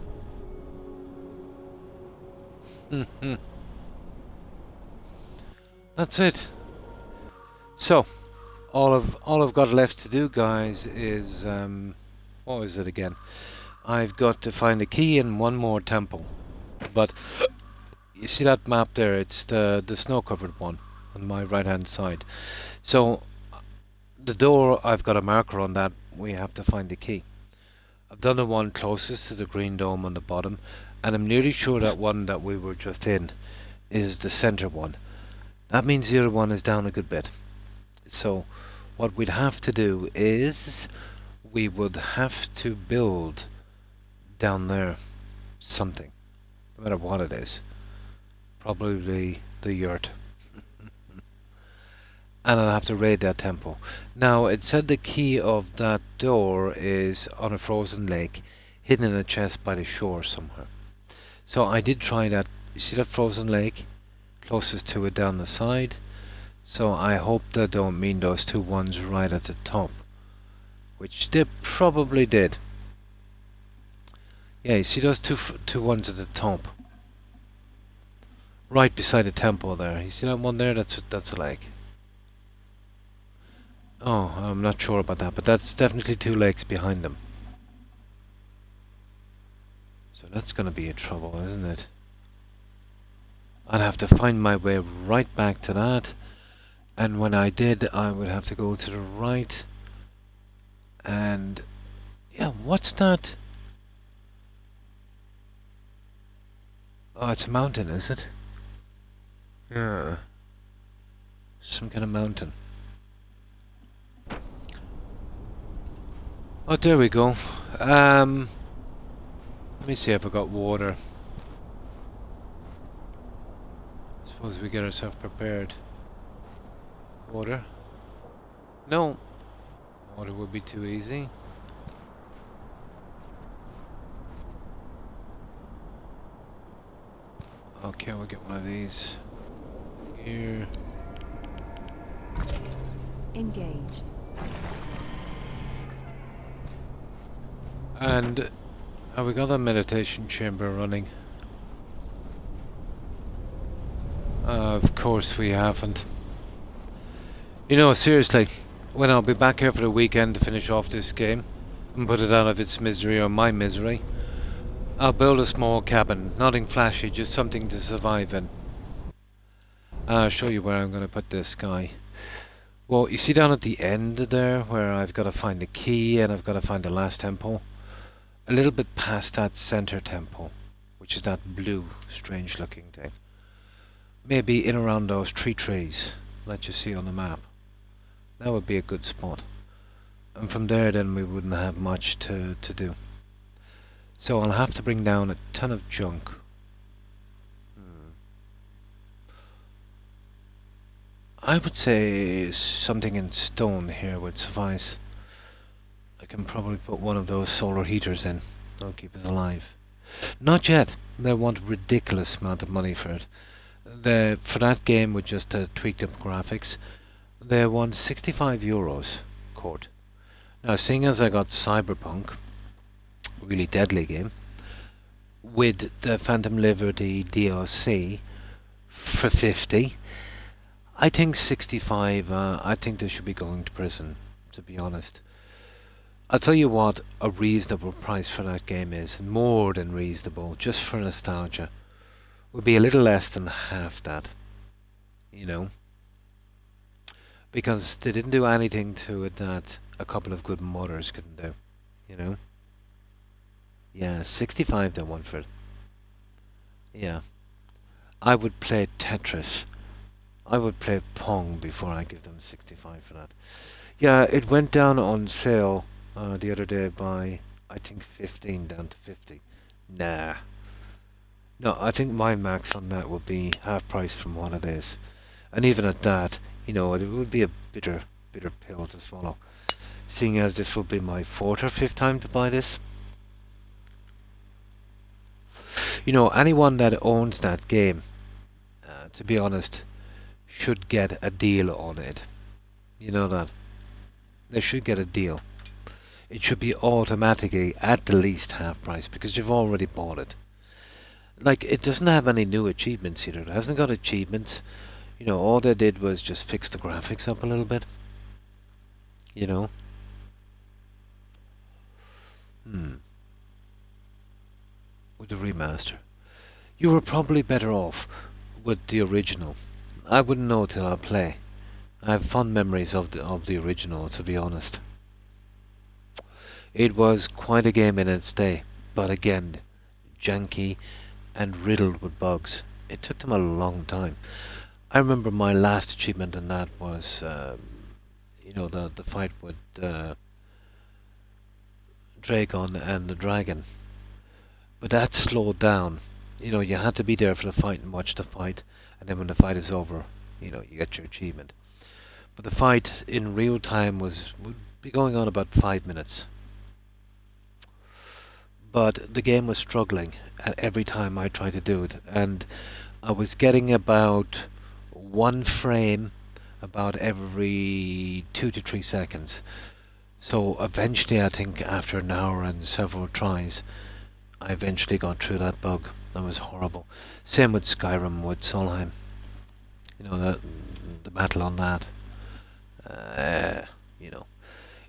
That's it. So, all I've got left to do, guys, is what is it again? I've got to find a key in one more temple. But you see that map there? It's the snow-covered one on my right-hand side. So the door, I've got a marker on that. We have to find the key. I've done the one closest to the green dome on the bottom, and I'm nearly sure that one that we were just in is the center one. That means the other one is down a good bit. So what we'd have to do is we would have to build down there something, no matter what it is. Probably the yurt. And I'll have to raid that temple. Now, it said the key of that door is on a frozen lake, hidden in a chest by the shore somewhere. So I did try that. You see that frozen lake? Closest to it down the side. So I hope they don't mean those two ones right at the top. Which they probably did. Yeah, you see those two ones at the top? Right beside the temple there. You see that one there? That's a lake. Oh, I'm not sure about that, but that's definitely two lakes behind them. So that's gonna be a trouble, isn't it? I'd have to find my way right back to that, and when I did, I would have to go to the right, and... yeah, what's that? Oh, it's a mountain, is it? Yeah. Some kind of mountain. Oh, there we go. Let me see if I got water. Suppose we get ourselves prepared. Water? No. Water would be too easy. Okay, we'll get one of these. Here. engaged. And have we got a meditation chamber running? Of course we haven't. You know, seriously, when I'll be back here for the weekend to finish off this game and put it out of its misery or my misery, I'll build a small cabin. Nothing flashy, just something to survive in. I'll show you where I'm going to put this guy. Well, you see down at the end there where I've got to find the key and I've got to find the last temple? A little bit past that center temple, which is that blue, strange looking thing. Maybe in around those trees that you see on the map. That would be a good spot. And from there then we wouldn't have much to do. So I'll have to bring down a ton of junk. I would say something in stone here would suffice. I can probably put one of those solar heaters in. That'll keep us alive. Not yet. They want a ridiculous amount of money for it. For that game with just tweaked up graphics, they want €65 quote. Now, seeing as I got Cyberpunk, really deadly game, with the Phantom Liberty DLC for 50, I think 65, I think they should be going to prison, to be honest. I'll tell you what a reasonable price for that game is, more than reasonable, just for nostalgia. Would be a little less than half that, you know. Because they didn't do anything to it that a couple of good modders couldn't do, you know. Yeah, 65 they want for it. Yeah. I would play Tetris. I would play Pong before I give them 65 for that. Yeah, it went down on sale the other day by, I think, 15 down to 50. Nah. No, I think my max on that would be half price from what it is. And even at that, you know, it would be a bitter pill to swallow. Seeing as this will be my 4th or 5th time to buy this. You know, anyone that owns that game, to be honest, should get a deal on it. You know that? They should get a deal. It should be automatically at the least half price because you've already bought it. Like, it doesn't have any new achievements either. It hasn't got achievements. You know, all they did was just fix the graphics up a little bit. You know? With the remaster. You were probably better off with the original. I wouldn't know till I play. I have fond memories of the original, to be honest. It was quite a game in its day, but again, janky and riddled with bugs. It took them a long time. I remember my last achievement in that was, you know, the fight with Dragon and the dragon. But that slowed down. You know, you had to be there for the fight and watch the fight, and then when the fight is over, you know, you get your achievement. But the fight in real time would be going on about 5 minutes. But the game was struggling at every time I tried to do it, and I was getting about 1 frame about every 2 to 3 seconds. So eventually, I think after an hour and several tries, I eventually got through that bug. That was horrible. Same with Skyrim with Solheim. You know, the battle on that. You know,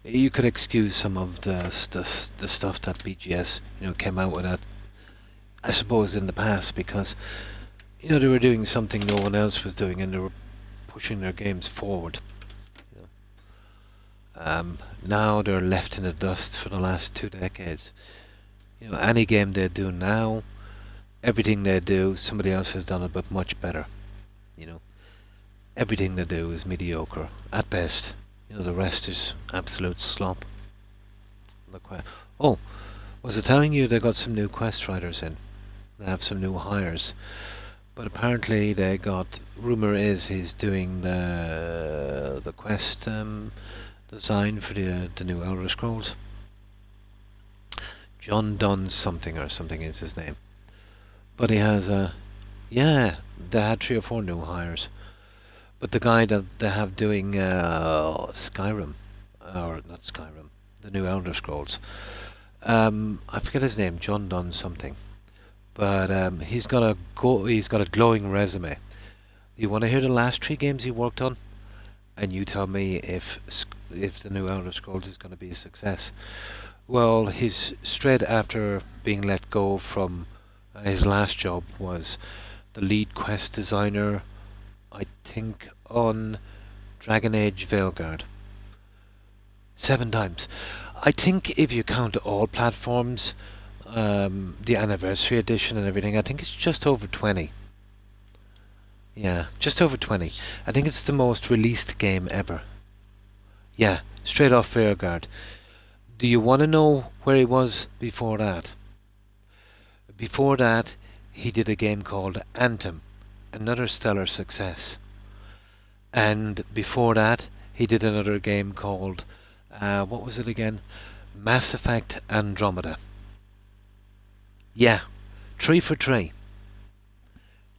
you could excuse some of the stuff that BGS, you know, came out with that, I suppose, in the past, because, you know, they were doing something no one else was doing, and they were pushing their games forward. You know. Now they're left in the dust for the last 2 decades. You know, any game they do now, everything they do, somebody else has done it, but much better. You know, everything they do is mediocre at best. You know, the rest is absolute slop. Oh, was I telling you they got some new quest writers in? They have some new hires, but apparently they got. Rumor is he's doing the quest design for the new Elder Scrolls. John Dunn something is his name. But he has yeah, they had 3 or 4 new hires. But the guy that they have doing Skyrim, or not Skyrim, the new Elder Scrolls, I forget his name, John Dunn something. But he's got a glowing resume. You want to hear the last 3 games he worked on, and you tell me if the new Elder Scrolls is going to be a success. Well, his straight after being let go from his last job was the lead quest designer, I think, on Dragon Age Veilguard. 7 times. I think if you count all platforms, the anniversary edition and everything, I think it's just over 20. Yeah, just over 20. I think it's the most released game ever. Yeah, straight off Veilguard. Do you want to know where he was before that? Before that, he did a game called Anthem, another stellar success. And before that, he did another game called, what was it again? Mass Effect Andromeda. Yeah, 3 for 3.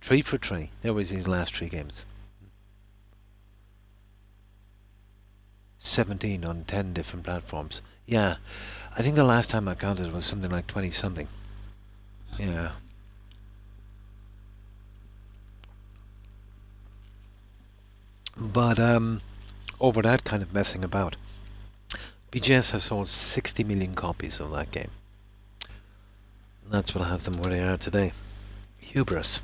3 for 3. There was his last 3 games. 17 on 10 different platforms. Yeah, I think the last time I counted was something like 20 something. Yeah. But over that kind of messing about, BGS has sold 60 million copies of that game. And that's what has them where they are today. Hubris.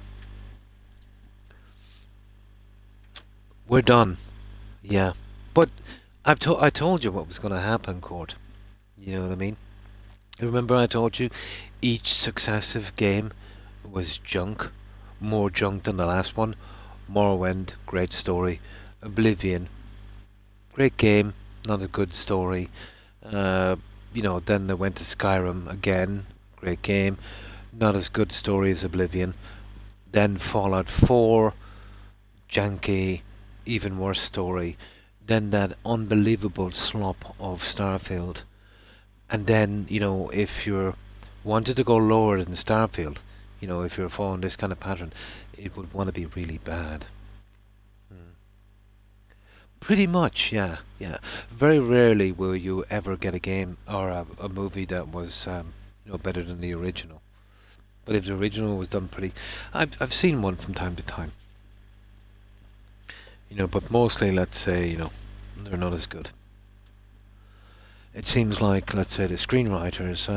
We're done. Yeah. But I told you what was going to happen, Court. You know what I mean? Remember I told you each successive game was junk. More junk than the last one. Morrowind, great story. Oblivion, great game, not a good story. Then they went to Skyrim again, great game, not as good story as Oblivion. Then Fallout 4, janky, even worse story. Then that unbelievable slop of Starfield. And then, if you wanted to go lower than Starfield, if you're following this kind of pattern, it would want to be really bad. Pretty much, yeah. Very rarely will you ever get a game or a movie that was, better than the original. But if the original was done pretty, I've seen one from time to time. But mostly, let's say, they're not as good. It seems like, let's say, the screenwriters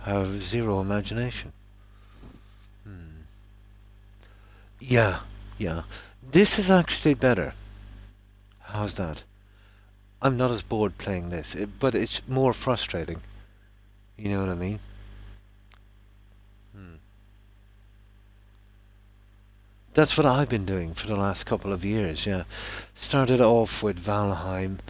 have zero imagination. Yeah. This is actually better. How's that? I'm not as bored playing this, but it's more frustrating. You know what I mean? That's what I've been doing for the last couple of years, yeah. Started off with Valheim,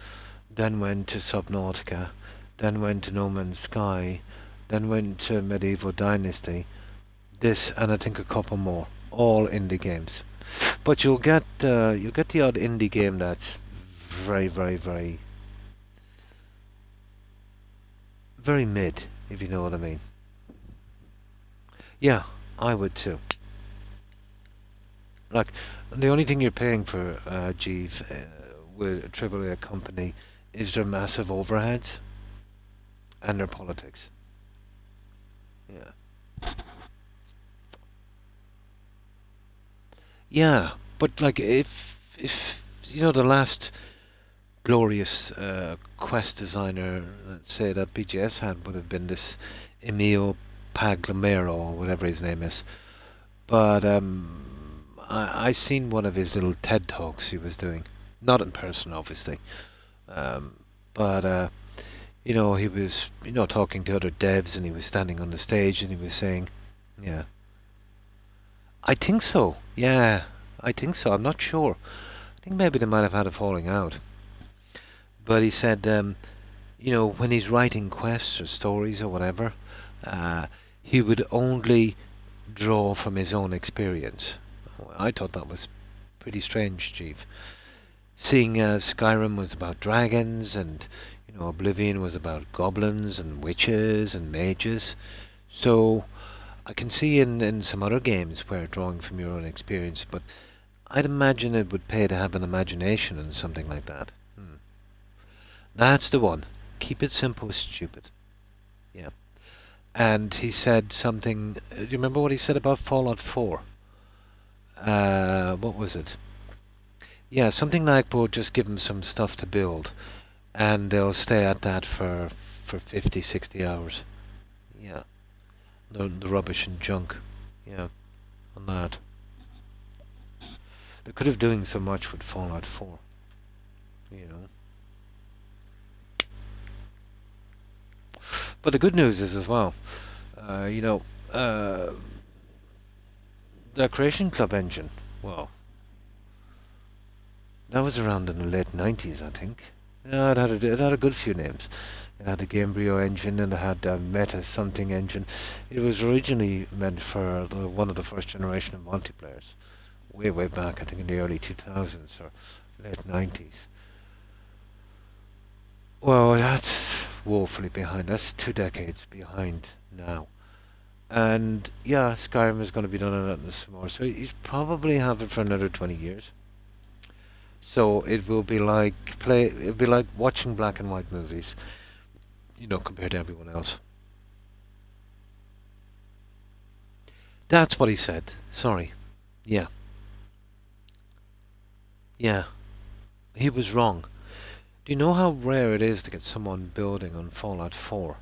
then went to Subnautica, then went to No Man's Sky, then went to Medieval Dynasty, this and I think a couple more, all indie games. But you'll get the odd indie game that's very, very, very, very mid, if you know what I mean. Yeah, I would too. Like, the only thing you're paying for, Jeeve, with a AAA company is their massive overheads and their politics. Yeah. Yeah, but like if the last glorious quest designer, let's say, that BGS had would have been this Emil Paglamero or whatever his name is. But I seen one of his little TED talks he was doing, not in person, obviously, but he was talking to other devs, and he was standing on the stage, and he was saying, yeah, I think so, yeah, I think so. I'm not sure. I think maybe they might have had a falling out. But he said, when he's writing quests or stories or whatever, he would only draw from his own experience. I thought that was pretty strange, Chief. Seeing Skyrim was about dragons, and Oblivion was about goblins and witches and mages. So I can see in some other games where drawing from your own experience, but I'd imagine it would pay to have an imagination and something like that. That's the one. Keep it simple, stupid. Yeah. And he said something. Do you remember what he said about Fallout 4? What was it? Yeah, something like we'll just give them some stuff to build, and they'll stay at that for 50, 60 hours. Yeah. The rubbish and junk. Yeah. On that. They could have doing so much with Fallout 4. You know. But the good news is as well, the Creation Club engine, well, that was around in the late 90s, I think. Yeah, it had a good few names. It had the Gamebryo engine and it had the Meta something engine. It was originally meant for one of the first generation of multiplayers. Way back, I think in the early 2000s or late 90s. Well, that's woefully behind. That's 2 decades behind now. And yeah, Skyrim is going to be done on that and some more. So he's probably have it for another 20 years. So it will be like it'll be like watching black and white movies, compared to everyone else. That's what he said. Sorry. Yeah. Yeah. He was wrong. Do you know how rare it is to get someone building on Fallout 4?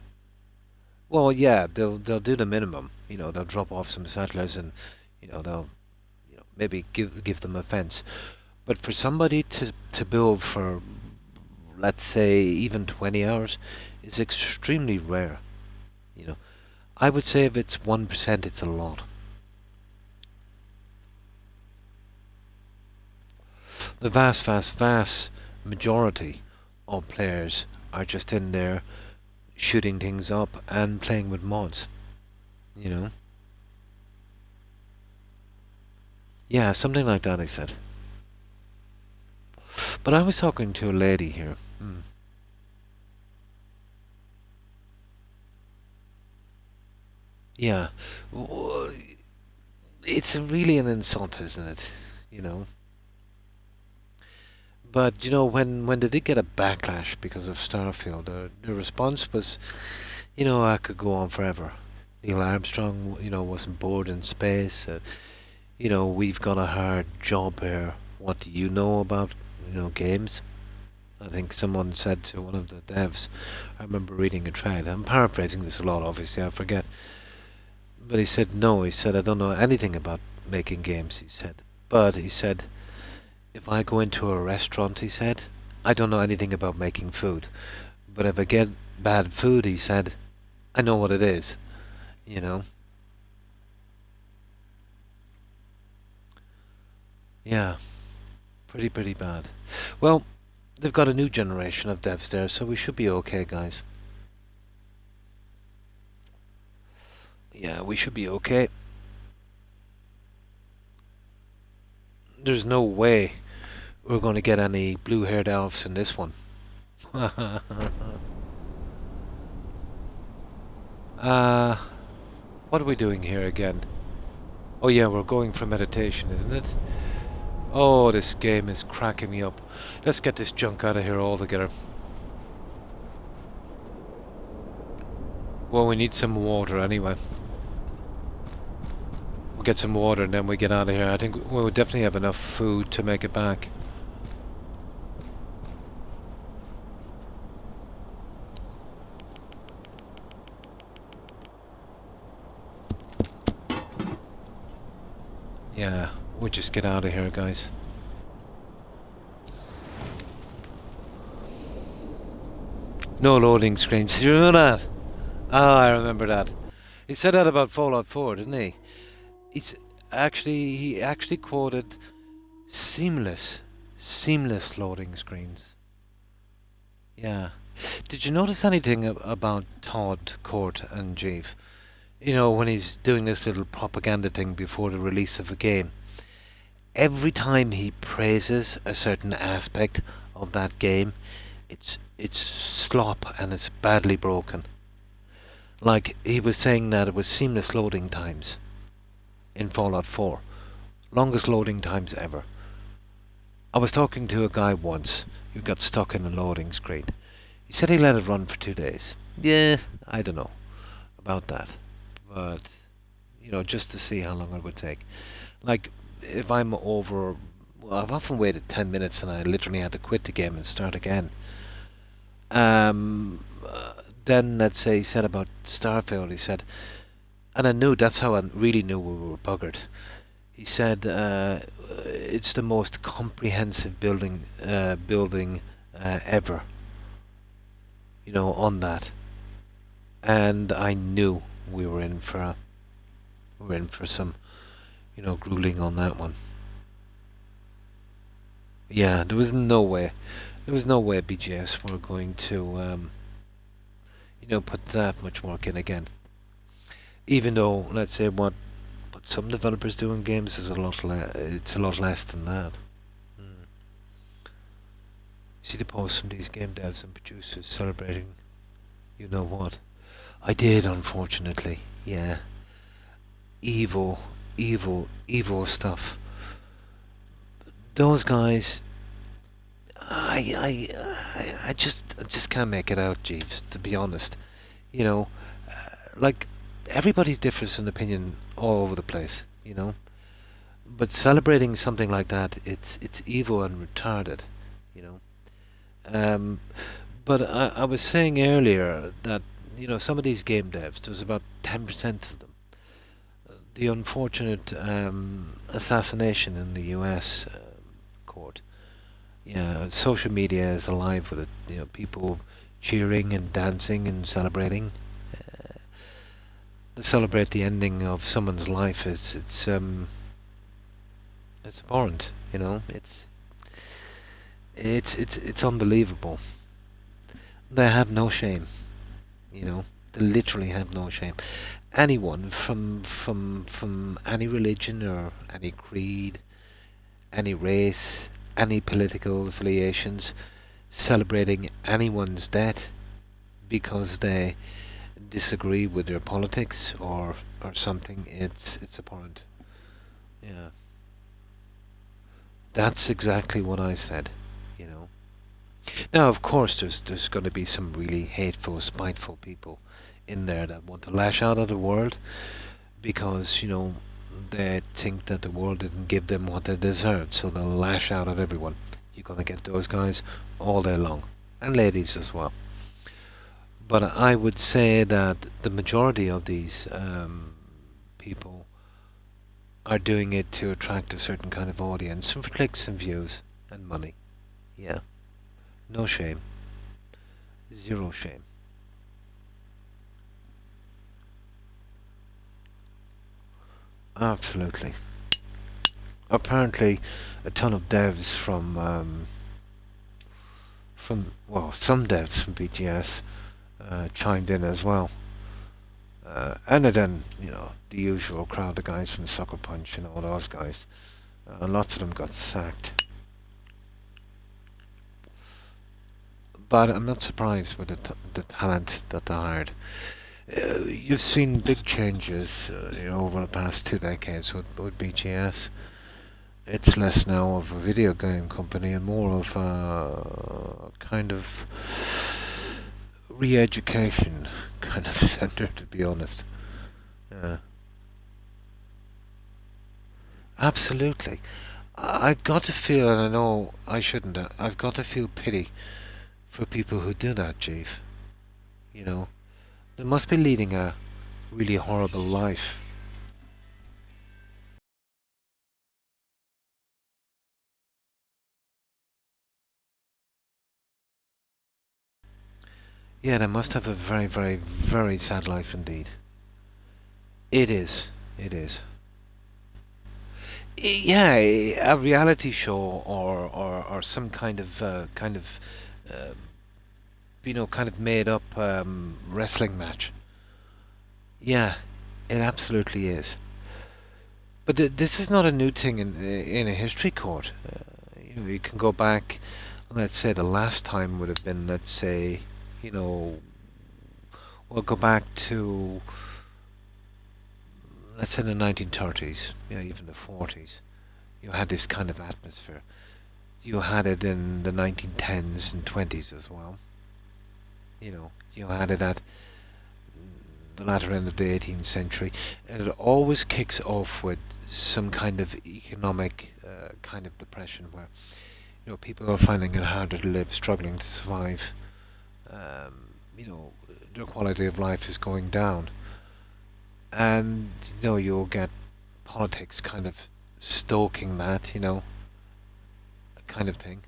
Well, yeah, they'll do the minimum. They'll drop off some settlers and they'll maybe give them a fence. But for somebody to build for, let's say, even 20 hours is extremely rare. I would say if it's 1%, it's a lot. The vast majority of players are just in there shooting things up and playing with mods. Yeah, something like that, I said. But I was talking to a lady here. Yeah. It's really an insult, isn't it? But, when they did get a backlash because of Starfield, the response was, I could go on forever. Neil Armstrong, wasn't bored in space. We've got a hard job here. What do you know about, games? I think someone said to one of the devs, I remember reading a thread, I'm paraphrasing this a lot, obviously, I forget. But he said, no, he said, I don't know anything about making games, he said. But, he said, if I go into a restaurant, he said, I don't know anything about making food. But if I get bad food, he said, I know what it is. Yeah. Pretty bad. Well, they've got a new generation of devs there, so we should be okay, guys. Yeah, we should be okay. There's no way we're going to get any blue-haired elves in this one. What are we doing here again? Oh yeah, we're going for meditation, isn't it? Oh, this game is cracking me up. Let's get this junk out of here altogether. Well, we need some water anyway. We'll get some water and then we get out of here. I think we'll definitely have enough food to make it back. Yeah, we'll just get out of here, guys. No loading screens. Do you know that? Oh, I remember that. He said that about Fallout 4, didn't he? He actually quoted seamless loading screens. Yeah. Did you notice anything about Todd, Court, and Jeeve? When he's doing this little propaganda thing before the release of a game. Every time he praises a certain aspect of that game, it's slop and it's badly broken. Like, he was saying that it was seamless loading times in Fallout 4. Longest loading times ever. I was talking to a guy once who got stuck in a loading screen. He said he let it run for 2 days. Yeah, I don't know about that, but just to see how long it would take. Like, if I'm over, well, I've often waited 10 minutes and I literally had to quit the game and start again. Um, uh, then, let's say, he said about Starfield, he said, and I knew that's how I really knew we were buggered. He said it's the most comprehensive building ever, on that. And I knew we were in for some, grueling on that one. Yeah, there was no way. There was no way BGS were going to, put that much work in again. Even though, let's say, what some developers do in games is it's a lot less than that. Mm. See the posts from these game devs and producers celebrating, you know what? I did, unfortunately. Yeah, evil, evil stuff. Those guys, I just can't make it out, Jeeves. To be honest, you know, like everybody differs in opinion all over the place, But celebrating something like that, it's evil and retarded, you know. Um, but I was saying earlier that some of these game devs, there's about 10% of them. The unfortunate assassination in the U.S. Court. Yeah, social media is alive with it. People cheering and dancing and celebrating. To celebrate the ending of someone's life it's abhorrent. It's unbelievable. They have no shame. They literally have no shame. Anyone from any religion or any creed, any race, any political affiliations, celebrating anyone's death because they disagree with their politics or something, it's abhorrent. Yeah. That's exactly what I said, you know. Now, of course, there's going to be some really hateful, spiteful people in there that want to lash out at the world because, they think that the world didn't give them what they deserved, so they'll lash out at everyone. You're going to get those guys all day long, and ladies as well. But I would say that the majority of these people are doing it to attract a certain kind of audience and for clicks and views and money. Yeah. No shame. Zero shame. Absolutely. Apparently, a ton of devs some devs from BGS chimed in as well. And then, the usual crowd, the guys from Sucker Punch and all those guys. Lots of them got sacked. But I'm not surprised with the talent that they hired. You've seen big changes over the past 2 decades with BGS. It's less now of a video game company and more of a kind of re-education kind of center, to be honest. Absolutely. I've got to feel, and I know I shouldn't, I've got to feel pity for people who do that, Chief. They must be leading a really horrible life. Yeah, they must have a very, very, very sad life indeed. It is. It is. Yeah, a reality show or some uh, kind of made up wrestling match. Yeah, it absolutely is. But this is not a new thing in a history court. You can go back. Let's say the last time would have been, let's say, you know, we'll go back to, let's say, the 1930s, even the 40s. You had this kind of atmosphere. You had it in the 1910s and 20s as well. You had it at the latter end of the 18th century, and it always kicks off with some kind of economic kind of depression where people are finding it harder to live, struggling to survive. Um, you know, their quality of life is going down, and you'll get politics kind of stoking that, kind of thing.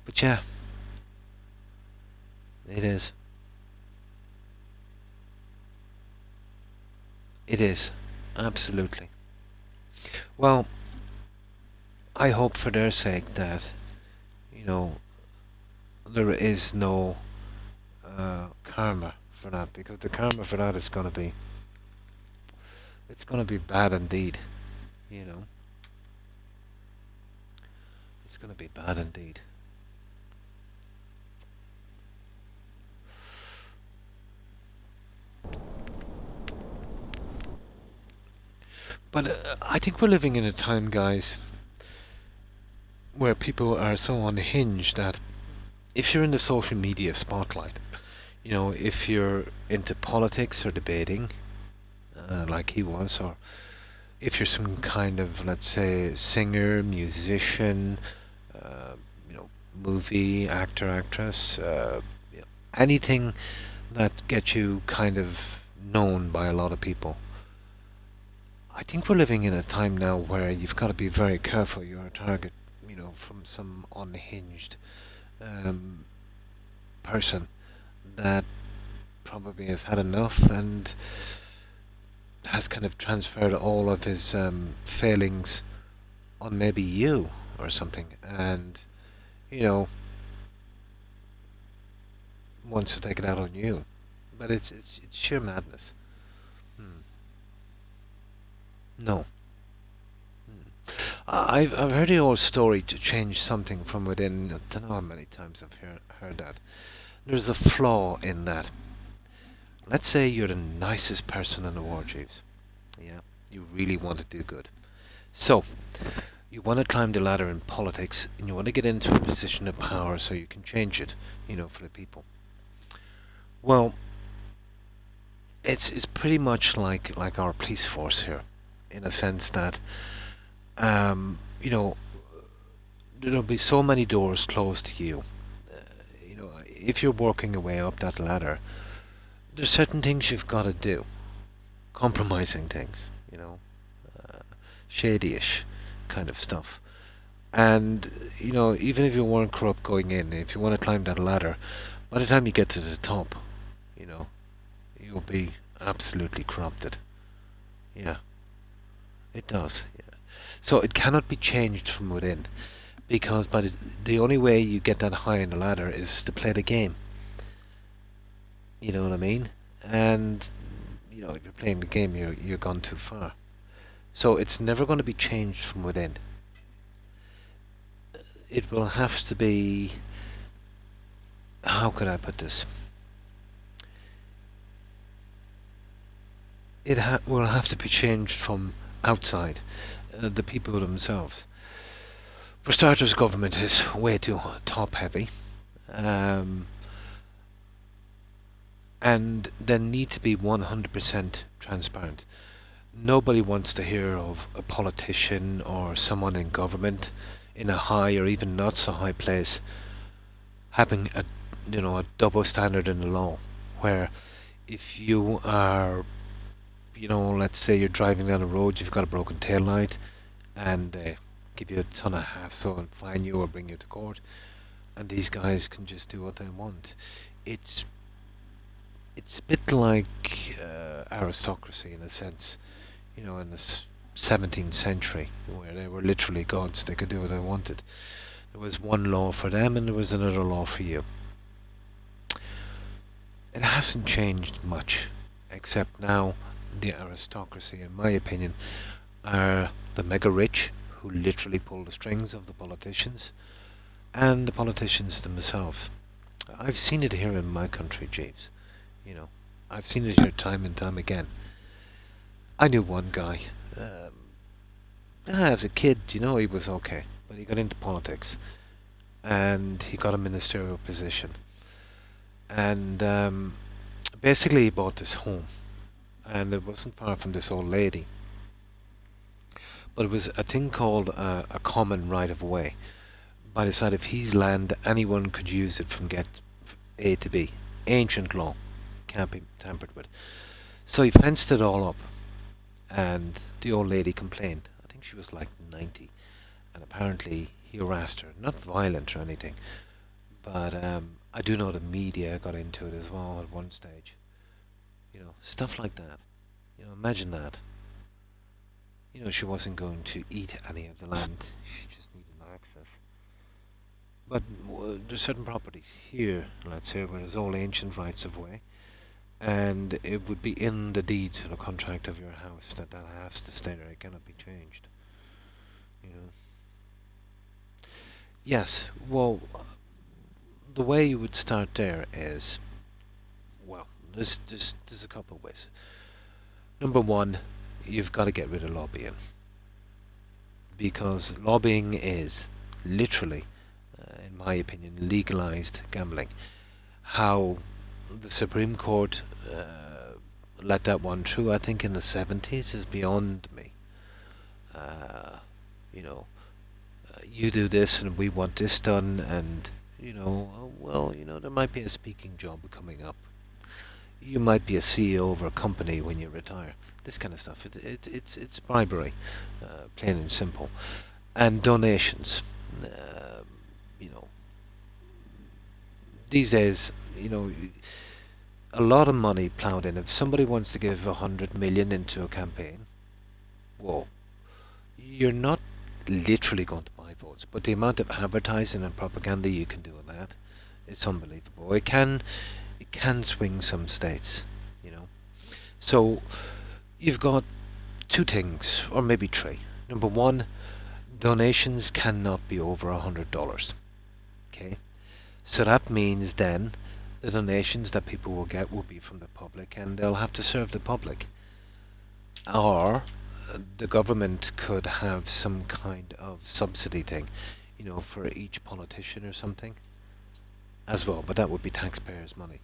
But yeah, it is. It is. Absolutely. Well, I hope for their sake that, you know, there is no karma for that, because the karma for that is going to be, it's going to be bad indeed, you know. It's going to be bad indeed. But I think we're living in a time, guys, where people are so unhinged that if you're in the social media spotlight, if you're into politics or debating, like he was, or if you're some kind of, let's say, singer, musician, uh, movie actor, actress, anything that gets you kind of known by a lot of people. I think we're living in a time now where you've got to be very careful. You're a target, from some unhinged um, person that probably has had enough and has kind of transferred all of his failings on maybe you or something, and you know wants to take it out on you. But it's sheer madness. Hmm. No. Hmm. I've heard the old story to change something from within. I don't know how many times I've heard that. There's a flaw in that. Let's say you're the nicest person in the world, Jeeves. Yeah, you really want to do good. So, you want to climb the ladder in politics, and you want to get into a position of power so you can change it, for the people. Well, it's pretty much like our police force here, in a sense that, um, you know, there'll be so many doors closed to you. If you're working your way up that ladder, there's certain things you've got to do, compromising things, uh, shady-ish kind of stuff. And even if you weren't corrupt going in, if you want to climb that ladder, by the time you get to the top, you know, you'll be absolutely corrupted. Yeah, it does. Yeah. So it cannot be changed from within, because the only way you get that high in the ladder is to play the game. You know what I mean? And if you're playing the game, you're gone too far. So it's never going to be changed from within. It will have to be. How could I put this? It will have to be changed from outside, the people themselves. For starters, government is way too top heavy, um, and they need to be 100% transparent. Nobody wants to hear of a politician or someone in government in a high or even not so high place having a double standard in the law, where if you are, let's say you're driving down the road, you've got a broken tail light, and they give you a ton of hassle and fine you or bring you to court, and these guys can just do what they want. It's a bit like aristocracy in a sense, in the 17th century, where they were literally gods. They could do what they wanted. There was one law for them and there was another law for you. It hasn't changed much, except now the aristocracy, in my opinion, are the mega rich who literally pull the strings of the politicians, and the politicians themselves. I've seen it here in my country, Jeeves. I've seen it here time and time again. I knew one guy. As a kid, he was okay. but he got into politics, and he got a ministerial position, and basically he bought this home, and it wasn't far from this old lady, but it was a thing called a common right of way. By the side of his land, anyone could use it from get A to B. Ancient law, can't be tampered with. So he fenced it all up, and the old lady complained. I think she was like 90, and apparently he harassed her. Not violent or anything, but I do know the media got into it as well at one stage. Stuff like that. Imagine that. She wasn't going to eat any of the land. She just needed access. But there's certain properties here, let's say, where there's all ancient rights of way, and it would be in the deeds or the contract of your house that has to stay there. It cannot be changed. You know. Yes. Well, the way you would start there is, well, there's a couple of ways. Number one, you've got to get rid of lobbying, because lobbying is literally, in my opinion, legalized gambling. How the Supreme Court let that one through, I think in the 70s, is beyond me. Uh, you know, you do this and we want this done, and there might be a speaking job coming up. You might be a CEO of a company when you retire. This kind of stuff. It's bribery, plain and simple, and donations. Uh, you know, these days, a lot of money ploughed in. If somebody wants to give 100 million into a campaign, well, you're not literally going to buy votes, but the amount of advertising and propaganda you can do with that, it's unbelievable. It can swing some states, you know. So you've got two things, or maybe three. Number one, donations cannot be over $100. Okay, so that means then the donations that people will get will be from the public, and they'll have to serve the public. Or the government could have some kind of subsidy thing, for each politician or something as well, but that would be taxpayers' money.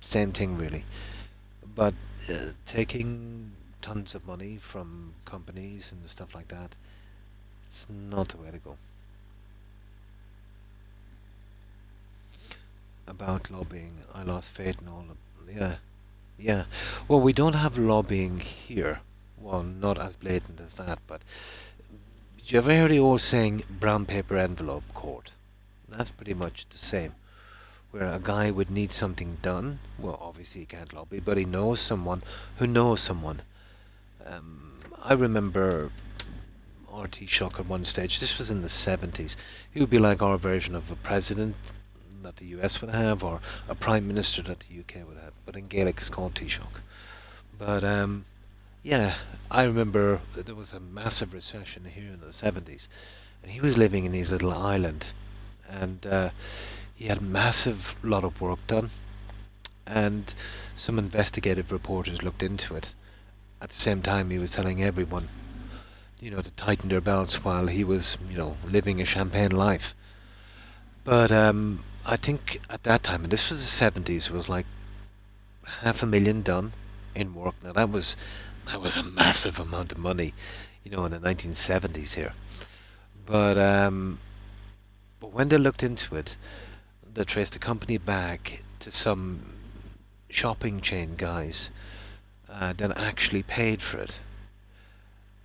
Same thing, really. But taking tons of money from companies and stuff like that, it's not the way to go. About lobbying, I lost faith in all of. Yeah, yeah. Well, we don't have lobbying here. Well, not as blatant as that, but did you ever hear the old saying, brown paper envelope court? That's pretty much the same. Where a guy would need something done, well, obviously he can't lobby, but he knows someone who knows someone. I remember RT Shock at one stage, this was in the 70s, he would be like our version of a president that the US would have, or a prime minister that the UK would have, but in Gaelic it's called Taoiseach. But yeah, I remember there was a massive recession here in the 70s, and he was living in his little island, and he had a massive lot of work done, and some investigative reporters looked into it. At the same time, he was telling everyone, to tighten their belts while he was, living a champagne life. But I think at that time, and this was the 70s, it was like 500,000 done in work. Now that was a massive amount of money, in the 1970s here. But when they looked into it, they traced the company back to some shopping chain guys that actually paid for it.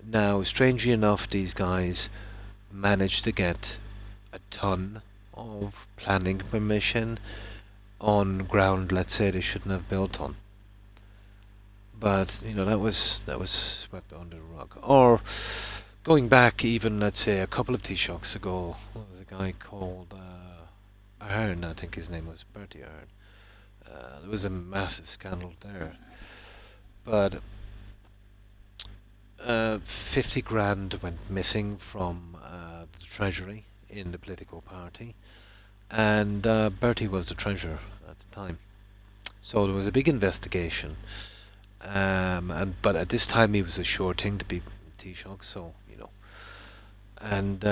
Now, strangely enough, these guys managed to get a ton of planning permission on ground, let's say, they shouldn't have built on. But that was swept under the rug. Or going back even, let's say, a couple of Taoiseachs ago, there was a guy called Ahern, I think his name was Bertie Ahern. There was a massive scandal there, but 50 grand went missing from the treasury in the political party, and Bertie was the treasurer at the time. So there was a big investigation, but at this time he was a sure thing to be Taoiseach, so and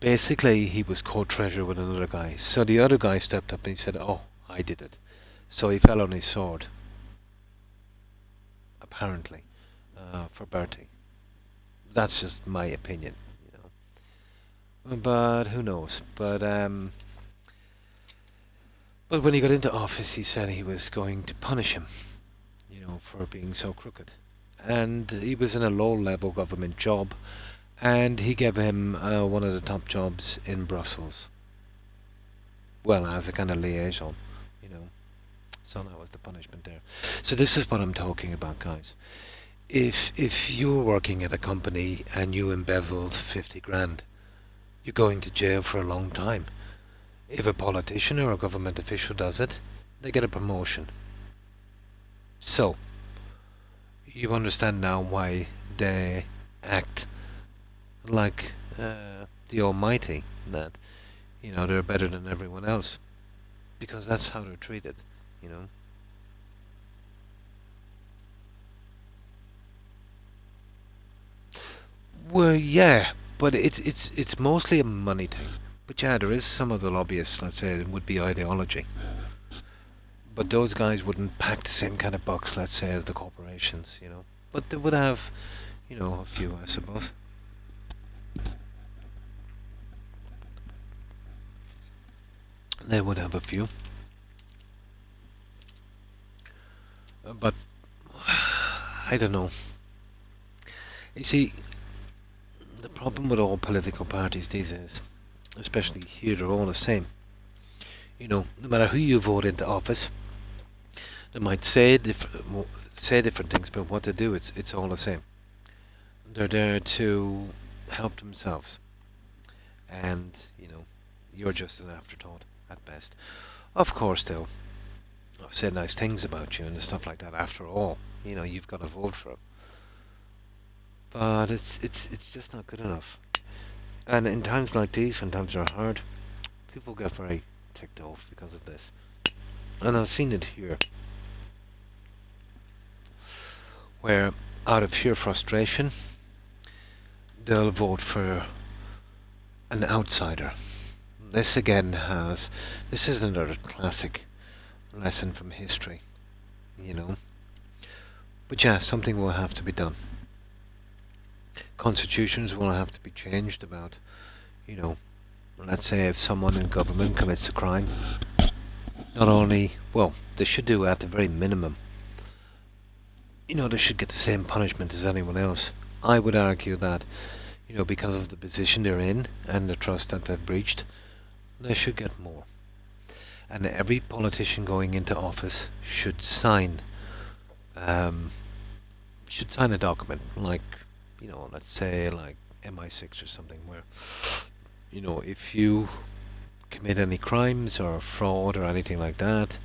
basically he was co-treasurer with another guy. So the other guy stepped up and he said, "Oh, I did it." So he fell on his sword, apparently, for Bertie. That's just my opinion, you know. But who knows? But when he got into office, he said he was going to punish him, you know, for being so crooked. And he was in a low-level government job, and he gave him one of the top jobs in Brussels. Well, as a kind of liaison, you know. So that was the punishment there. So this is what I'm talking about, guys. If you were working at a company and you embezzled 50 grand, you're going to jail for a long time. If a politician or a government official does it, they get a promotion. So, you understand now why they act like the Almighty, that, you know, they're better than everyone else. Because that's how they're treated, you know. Well, yeah, but it's mostly a money thing. But yeah, there is some of the lobbyists, let's say, it would be ideology. But those guys wouldn't pack the same kind of bucks, let's say, as the corporations, you know. But they would have, you know, a few, I suppose. They would have a few. But I don't know. You see, the problem with all political parties these days, especially here, they're all the same. You know, no matter who you vote into office, they might say different things, but what they do, it's all the same. They're there to help themselves, and you know, you're just an afterthought at best. Of course, they'll say nice things about you and stuff like that. After all, you know, you've got to vote for them. But it's just not good enough. And in times like these, when times are hard, people get very ticked off because of this. And I've seen it here, where out of sheer frustration, they'll vote for an outsider. This is another classic lesson from history, you know. But yeah, something will have to be done. Constitutions will have to be changed about, you know, let's say if someone in government commits a crime, not only, well, they should do at the very minimum, you know, they should get the same punishment as anyone else. I would argue that, you know, because of the position they're in and the trust that they've breached, they should get more. And every politician going into office should sign a document, like, you know, let's say like MI6 or something, where, you know, if you commit any crimes or fraud or anything like that,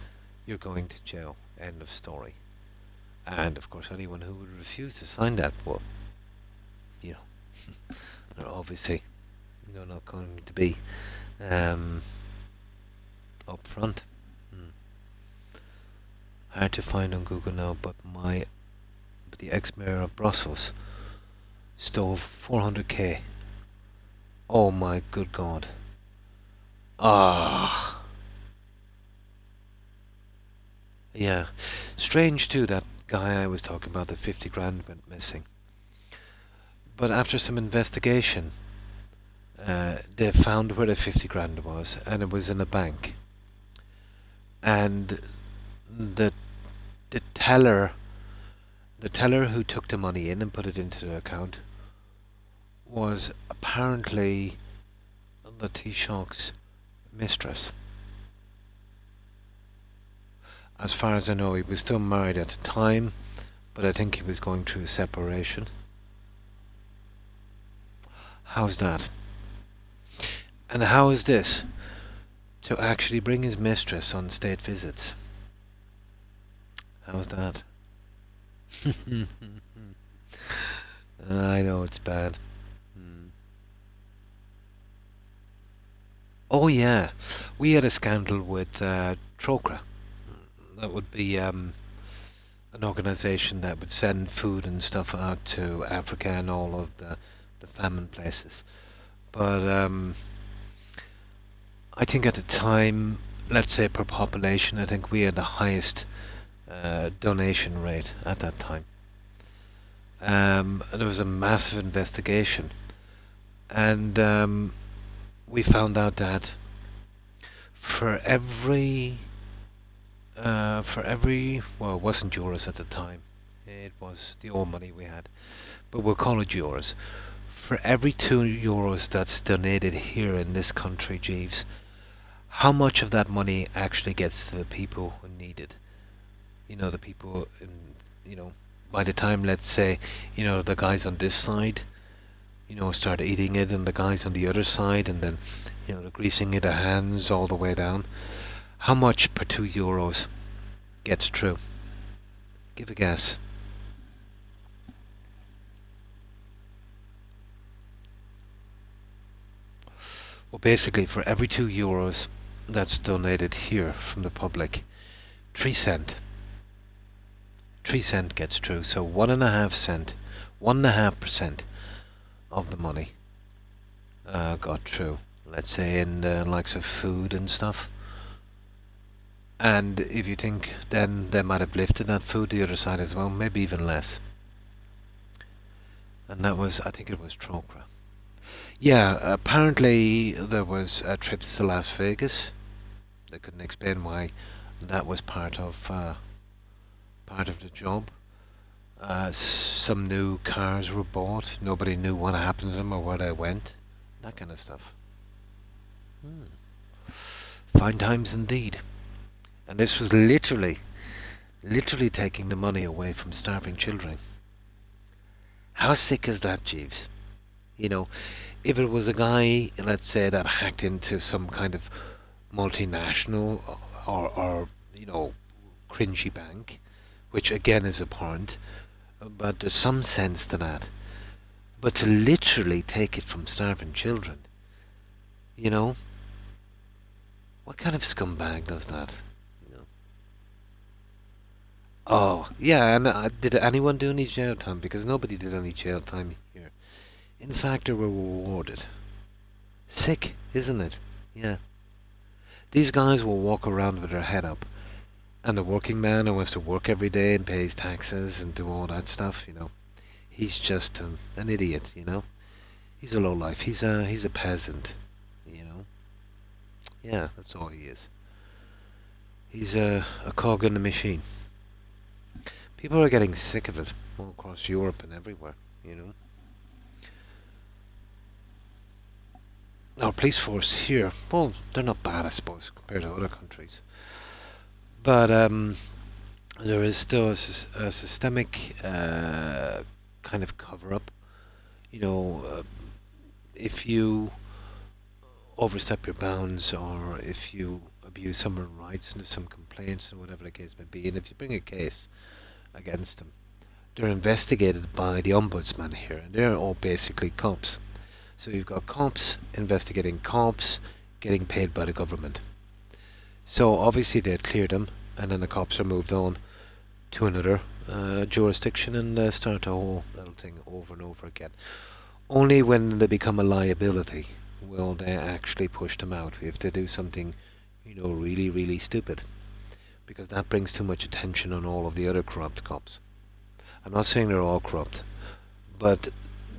you're going to jail. End of story. And of course, anyone who would refuse to sign that, well, you know, they're obviously, you know, not going to be up front. Hard to find on Google now, but the ex-mayor of Brussels stole 400k. Oh my good God. Ah. Yeah. Strange too, that guy I was talking about, the 50 grand went missing. But after some investigation, they found where the 50 grand was, and it was in a bank. And the teller who took the money in and put it into the account was apparently the Taoiseach's mistress. As far as I know, he was still married at the time, but I think he was going through a separation. How's that? And how is this to actually bring his mistress on state visits? How's that? I know it's bad. Oh yeah, we had a scandal with Troca. That would be an organisation that would send food and stuff out to Africa and all of the famine places. But I think at the time, let's say per population, I think we had the highest donation rate at that time. There was a massive investigation, and we found out that for every well, it wasn't euros at the time. It was the old money we had, but we'll call it euros. For every €2 that's donated here in this country, Jeeves, how much of that money actually gets to the people who need it? The people in, by the time, let's say, the guys on this side, start eating it, and the guys on the other side, and then, they're greasing their hands all the way down. How much per €2 gets through? Give a guess. Well, basically, for every €2 that's donated here from the public, 3 cent. 3 cent gets through. So 1.5 cent, 1.5% of the money got through. Let's say in the likes of food and stuff. And if you think, then they might have lifted that food the other side as well, maybe even less. And that was, I think it was Trocra. Yeah, apparently there was trips to Las Vegas. They couldn't explain why that was part of the job. Some new cars were bought. Nobody knew what happened to them or where they went. That kind of stuff. Fine times indeed. And this was literally taking the money away from starving children. How sick is that, Jeeves? If it was a guy, let's say, that hacked into some kind of multinational or cringy bank, which again is abhorrent, but there's some sense to that. But to literally take it from starving children, what kind of scumbag does that? Oh, yeah, and did anyone do any jail time? Because nobody did any jail time here. In fact, they were rewarded. Sick, isn't it? Yeah. These guys will walk around with their head up. And the working man who has to work every day and pays taxes and do all that stuff, he's just an idiot, He's a lowlife. He's a peasant, Yeah, that's all he is. He's a cog in the machine. People are getting sick of it all across Europe and everywhere, Our police force here, well, they're not bad, I suppose, compared to other countries. But there is still a systemic kind of cover-up. If you overstep your bounds or if you abuse someone's rights and there's some complaints or whatever the case may be, and if you bring a case against them, they're investigated by the ombudsman here, and they're all basically cops. So you've got cops investigating cops, getting paid by the government. So obviously they'd clear them, and then the cops are moved on to another jurisdiction and start the whole little thing over and over again. Only when they become a liability will they actually push them out if they do something, really, really stupid. Because that brings too much attention on all of the other corrupt cops. I'm not saying they're all corrupt, but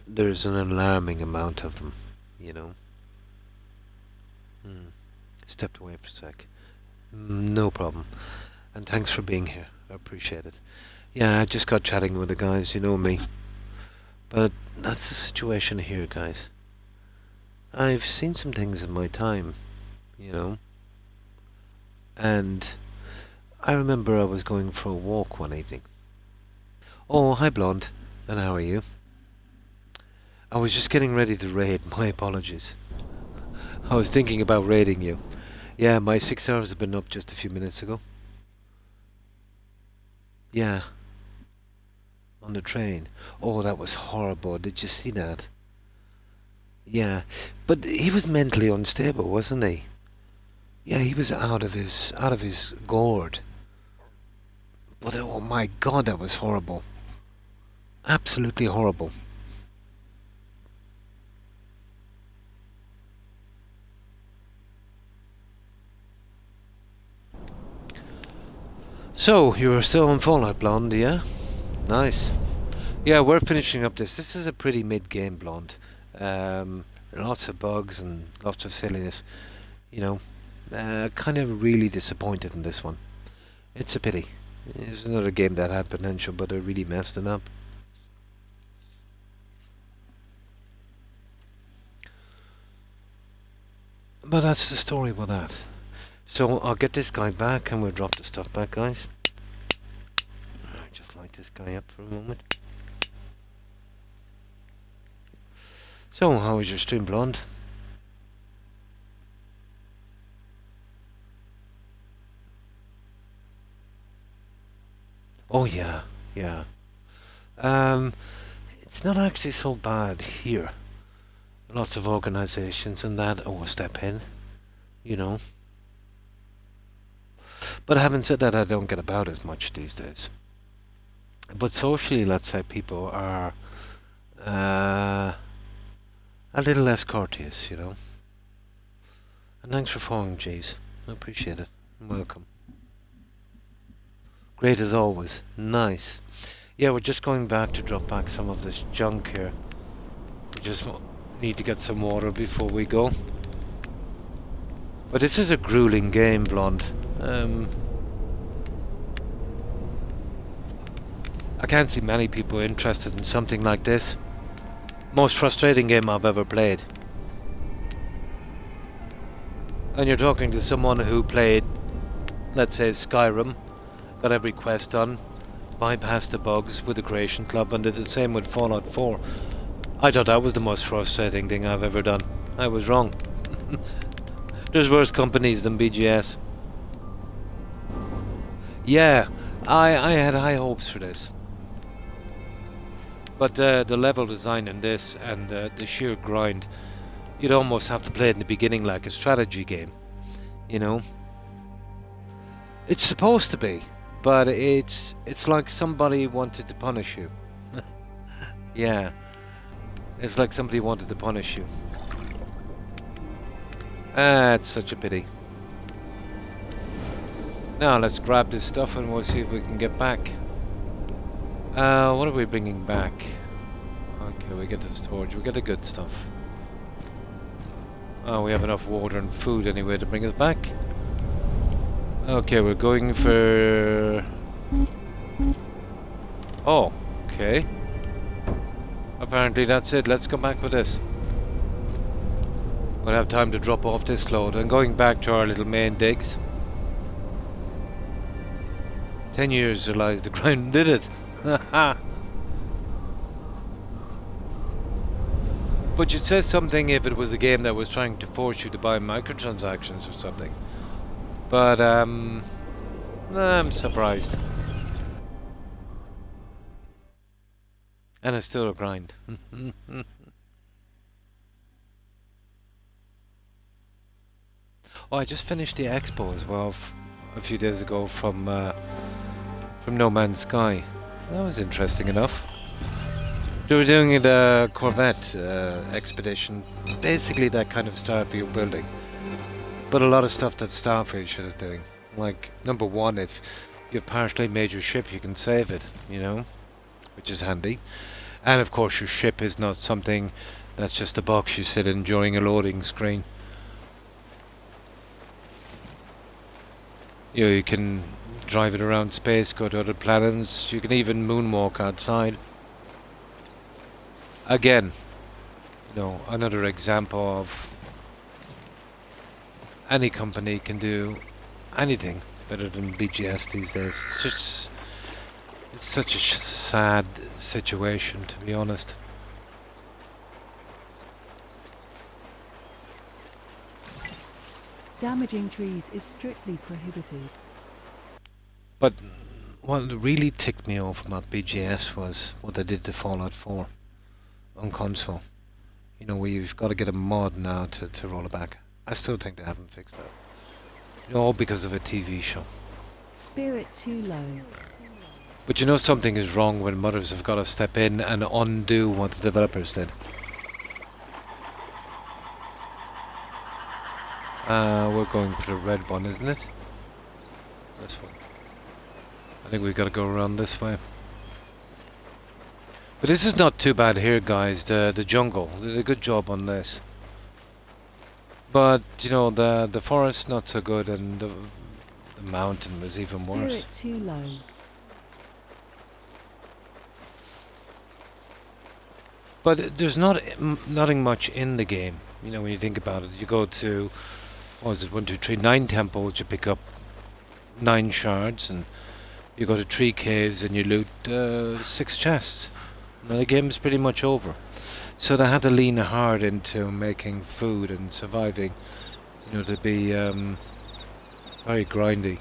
there's an alarming amount of them, Stepped away for a sec. No problem. And thanks for being here. I appreciate it. Yeah, I just got chatting with the guys, you know me. But that's the situation here, guys. I've seen some things in my time, And I remember I was going for a walk one evening. Oh, hi, Blonde. And how are you? I was just getting ready to raid. My apologies. I was thinking about raiding you. Yeah, my 6 hours have been up just a few minutes ago. Yeah. On the train. Oh, that was horrible. Did you see that? Yeah. But he was mentally unstable, wasn't he? Yeah, he was out of his gourd. But oh my God, that was horrible. Absolutely horrible. So, you were still on Fallout, Blonde, yeah? Nice. Yeah, we're finishing up this. This is a pretty mid-game, Blonde. Lots of bugs and lots of silliness. You know, kind of really disappointed in this one. It's a pity. It's another game that had potential, but they really messed it up. But that's the story with that. So I'll get this guy back and we'll drop the stuff back, guys. I just light this guy up for a moment. So, how was your stream, Blonde? Oh yeah, yeah. It's not actually so bad here. Lots of organisations and that step in, you know. But having said that, I don't get about as much these days. But socially, let's say people are a little less courteous, you know. And thanks for following, Jace. I appreciate it. Welcome. Great as always. Nice. Yeah, we're just going back to drop back some of this junk here. We just need to get some water before we go. But this is a grueling game, Blonde. I can't see many people interested in something like this. Most frustrating game I've ever played. And you're talking to someone who played, let's say, Skyrim, got every quest done, bypassed the bugs with the Creation Club, and did the same with Fallout 4. I thought that was the most frustrating thing I've ever done. I was wrong. There's worse companies than BGS. Yeah, I had high hopes for this. But the level design in this and the sheer grind, you'd almost have to play it in the beginning like a strategy game, you know? It's supposed to be, but it's like somebody wanted to punish you. Yeah, it's like somebody wanted to punish you. It's such a pity. Now let's grab this stuff and we'll see if we can get back. What are we bringing back? Okay, we get the storage, we get the good stuff. Oh, we have enough water and food anyway to bring us back. Okay, we're going for... Oh, okay. Apparently that's it, let's come back with this. We'll have time to drop off this load and going back to our little main digs. 10 years realised the grind did it. But you'd say something if it was a game that was trying to force you to buy microtransactions or something. But I'm surprised. And it's still a grind. Oh, I just finished the expo as well a few days ago from No Man's Sky. That was interesting enough. They were doing the Corvette expedition, basically that kind of Starfield building, but a lot of stuff that Starfield should have doing. Like, number one, if you've partially made your ship, you can save it, you know, which is handy. And of course, your ship is not something that's just a box you sit in during a loading screen. You know, you can drive it around space, go to other planets. You can even moonwalk outside. Again, you know, another example of any company can do anything better than BGS these days. It's such a sad situation, to be honest. Damaging trees is strictly prohibited. But what really ticked me off about BGS was what they did to Fallout 4 on console. You know, where you've got to get a mod now to roll it back. I still think they haven't fixed that. You know, all because of a TV show. Spirit too low. But you know something is wrong when mothers have got to step in and undo what the developers did. We're going for the red one, isn't it? This one. I think we've got to go around this way. But this is not too bad here, guys. The jungle, they did a good job on this. But you know, the forest not so good, and the mountain was even worse. Spirit too low. But there's nothing much in the game. You know, when you think about it, you go to, what was it, 1, 2, 3, 9 temples, you pick up 9 shards, and you go to 3 caves and you loot 6 chests. Now the game is pretty much over. So they had to lean hard into making food and surviving, you know, to be very grindy.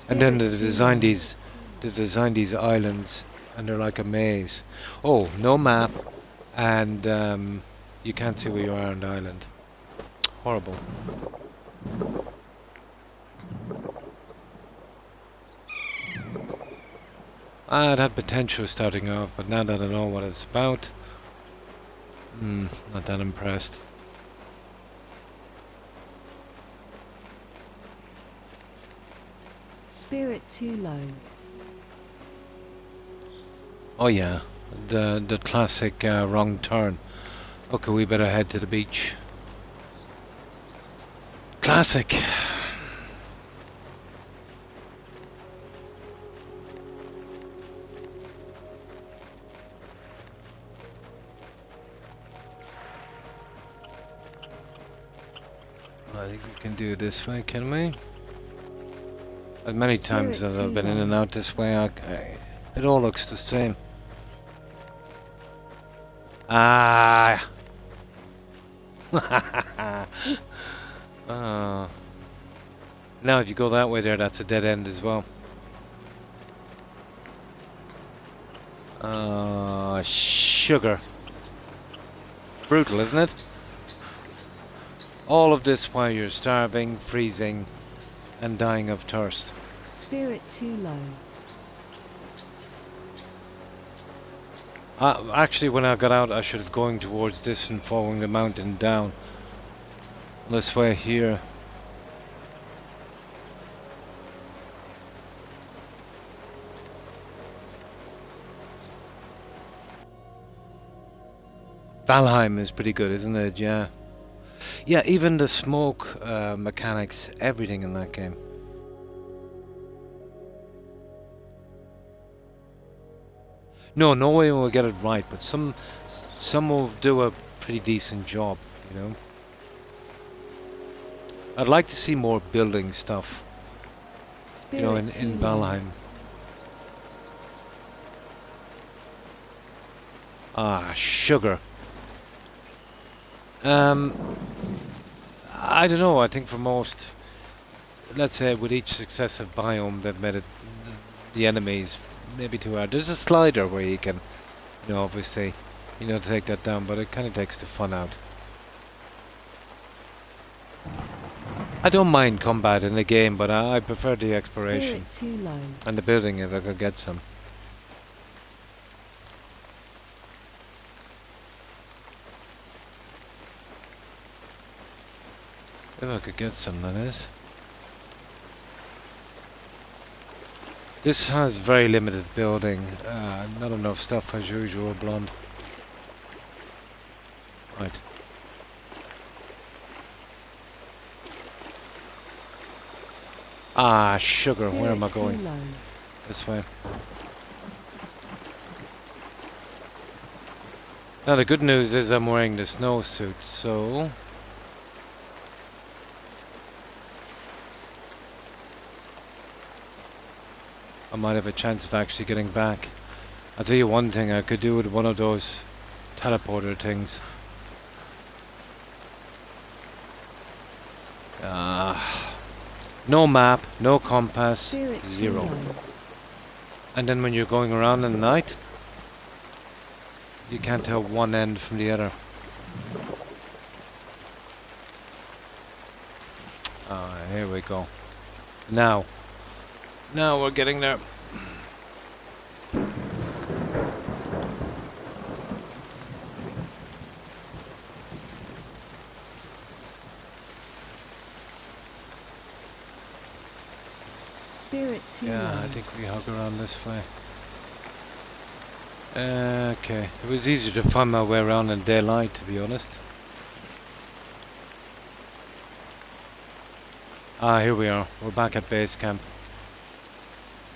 And then they designed these islands, and they're like a maze. Oh, no map, and you can't see where you are on the island. Horrible. It had potential starting off, but now that I know what it's about, not that impressed. Spirit too low. Oh yeah, the classic wrong turn. Okay, we better head to the beach. Classic. I think we can do it this way, can we? As many times as I've been in and out this way, it all looks the same. Ah. Oh. Now if you go that way there, that's a dead end as well. Sugar. Brutal, isn't it? All of this while you're starving, freezing, and dying of thirst. Spirit too low. Actually, when I got out, I should have going towards this and following the mountain down. This way here. Valheim is pretty good, isn't it? Yeah. Yeah, even the smoke mechanics, everything in that game. No way will get it right, but some will do a pretty decent job, you know. I'd like to see more building stuff, you know, in Valheim. Sugar. I don't know, I think for most, let's say with each successive biome they've made it, the enemies maybe too hard. There's a slider where you can, you know, obviously, you know, take that down, but it kind of takes the fun out. I don't mind combat in the game, but I prefer the exploration too low. and the building if I could get some. If I could get some, that is. This has very limited building, not enough stuff as usual, blonde. Right. Sugar, where am I going? This way. Now the good news is I'm wearing the snowsuit, so... I might have a chance of actually getting back. I'll tell you one thing I could do with one of those teleporter things. No map, no compass, zero. And then when you're going around in the night, you can't tell one end from the other. Here we go. Now we're getting there. Spirit too Yeah, low. I think we hug around this way. Okay, it was easier to find my way around in daylight, to be honest. Ah, here we are. We're back at base camp.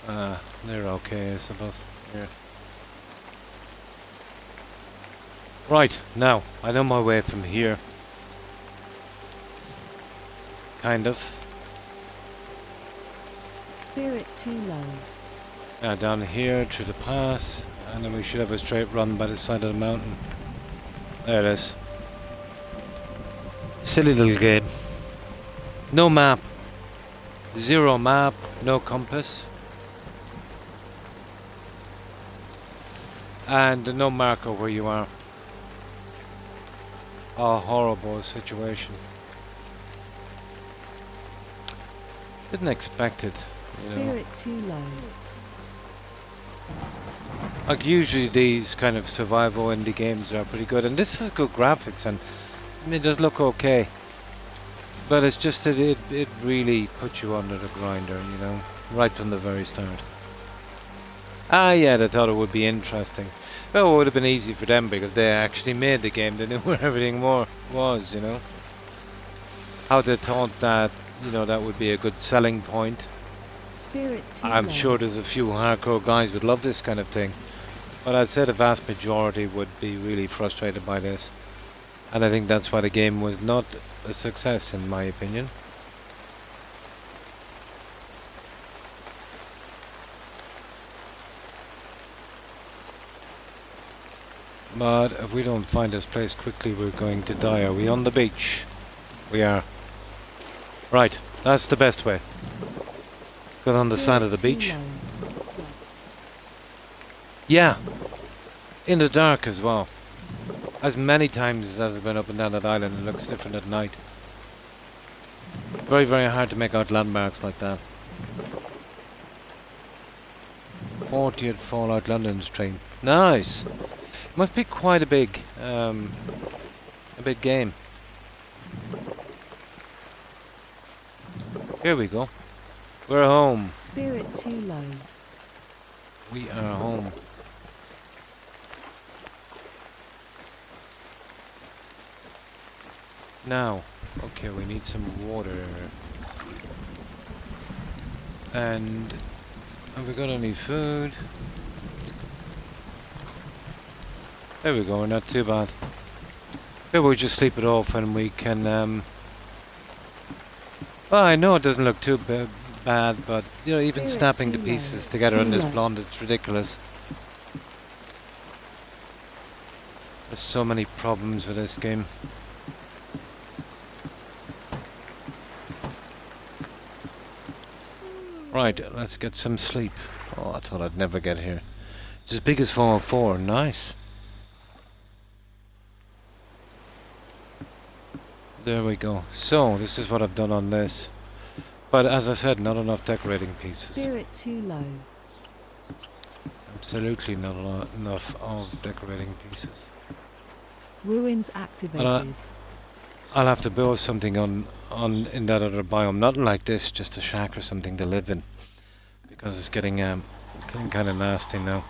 They're okay, I suppose. Here. Right, now, I know my way from here. Kind of. Spirit too low. Now down here, through the pass, and then we should have a straight run by the side of the mountain. There it is. Silly little game. No map. Zero map, no compass. And no marker where you are. A horrible situation. Didn't expect it, you know. Spirit too low. Like usually these kind of survival indie games are pretty good, and this has good graphics, and I mean, it does look okay. But it's just that it really puts you under the grinder, you know, right from the very start. Ah, yeah, they thought it would be interesting. Well, it would have been easy for them because they actually made the game. They knew where everything was, you know. How they thought that, you know, that would be a good selling point. Spirit too I'm low. sure there's a few hardcore guys would love this kind of thing. But I'd say the vast majority would be really frustrated by this. And I think that's why the game was not a success, in my opinion. But if we don't find this place quickly, we're going to die. Are we on the beach? We are. Right, that's the best way. Go on the side of the Spirit too beach. low. Yeah. In the dark as well. As many times as I've been up and down that island, it looks different at night. Very, very hard to make out landmarks like that. 40th Fallout London stream. Nice! Must be quite a big game. Here we go. We're home. Spirit too low. We are home. Now, okay, we need some water. And have we got any food? There we go, not too bad. Maybe we'll just sleep it off and we can well, I know it doesn't look too bad, but you know, even Spirit snapping the too pieces low. together Too in this low. blonde, it's ridiculous. There's so many problems with this game. Right, let's get some sleep. Oh, I thought I'd never get here. It's as big as Fallout 4, nice. There we go. So, this is what I've done on this. But as I said, not enough decorating pieces. Spirit too low. Absolutely not enough of decorating pieces. Ruins activated. I'll have to build something on in that other biome, not like this, just a shack or something to live in, because it's getting kind of nasty now.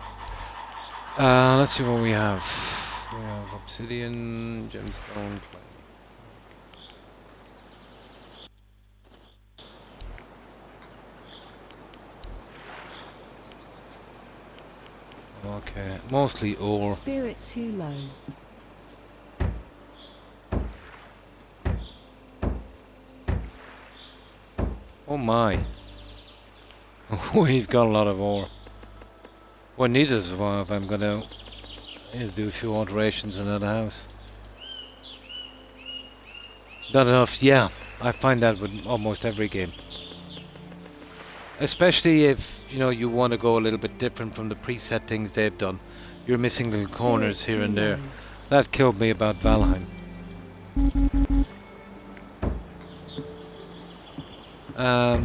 Let's see what we have. We have obsidian, gemstone, clay. Okay, mostly ore. Spirit too low. Oh my. We've got a lot of ore. What needs as well if I'm gonna do a few alterations in that house. Not enough, yeah. I find that with almost every game. Especially if, you know, you want to go a little bit different from the preset things they've done. You're missing little corners here and there. That killed me about Valheim. I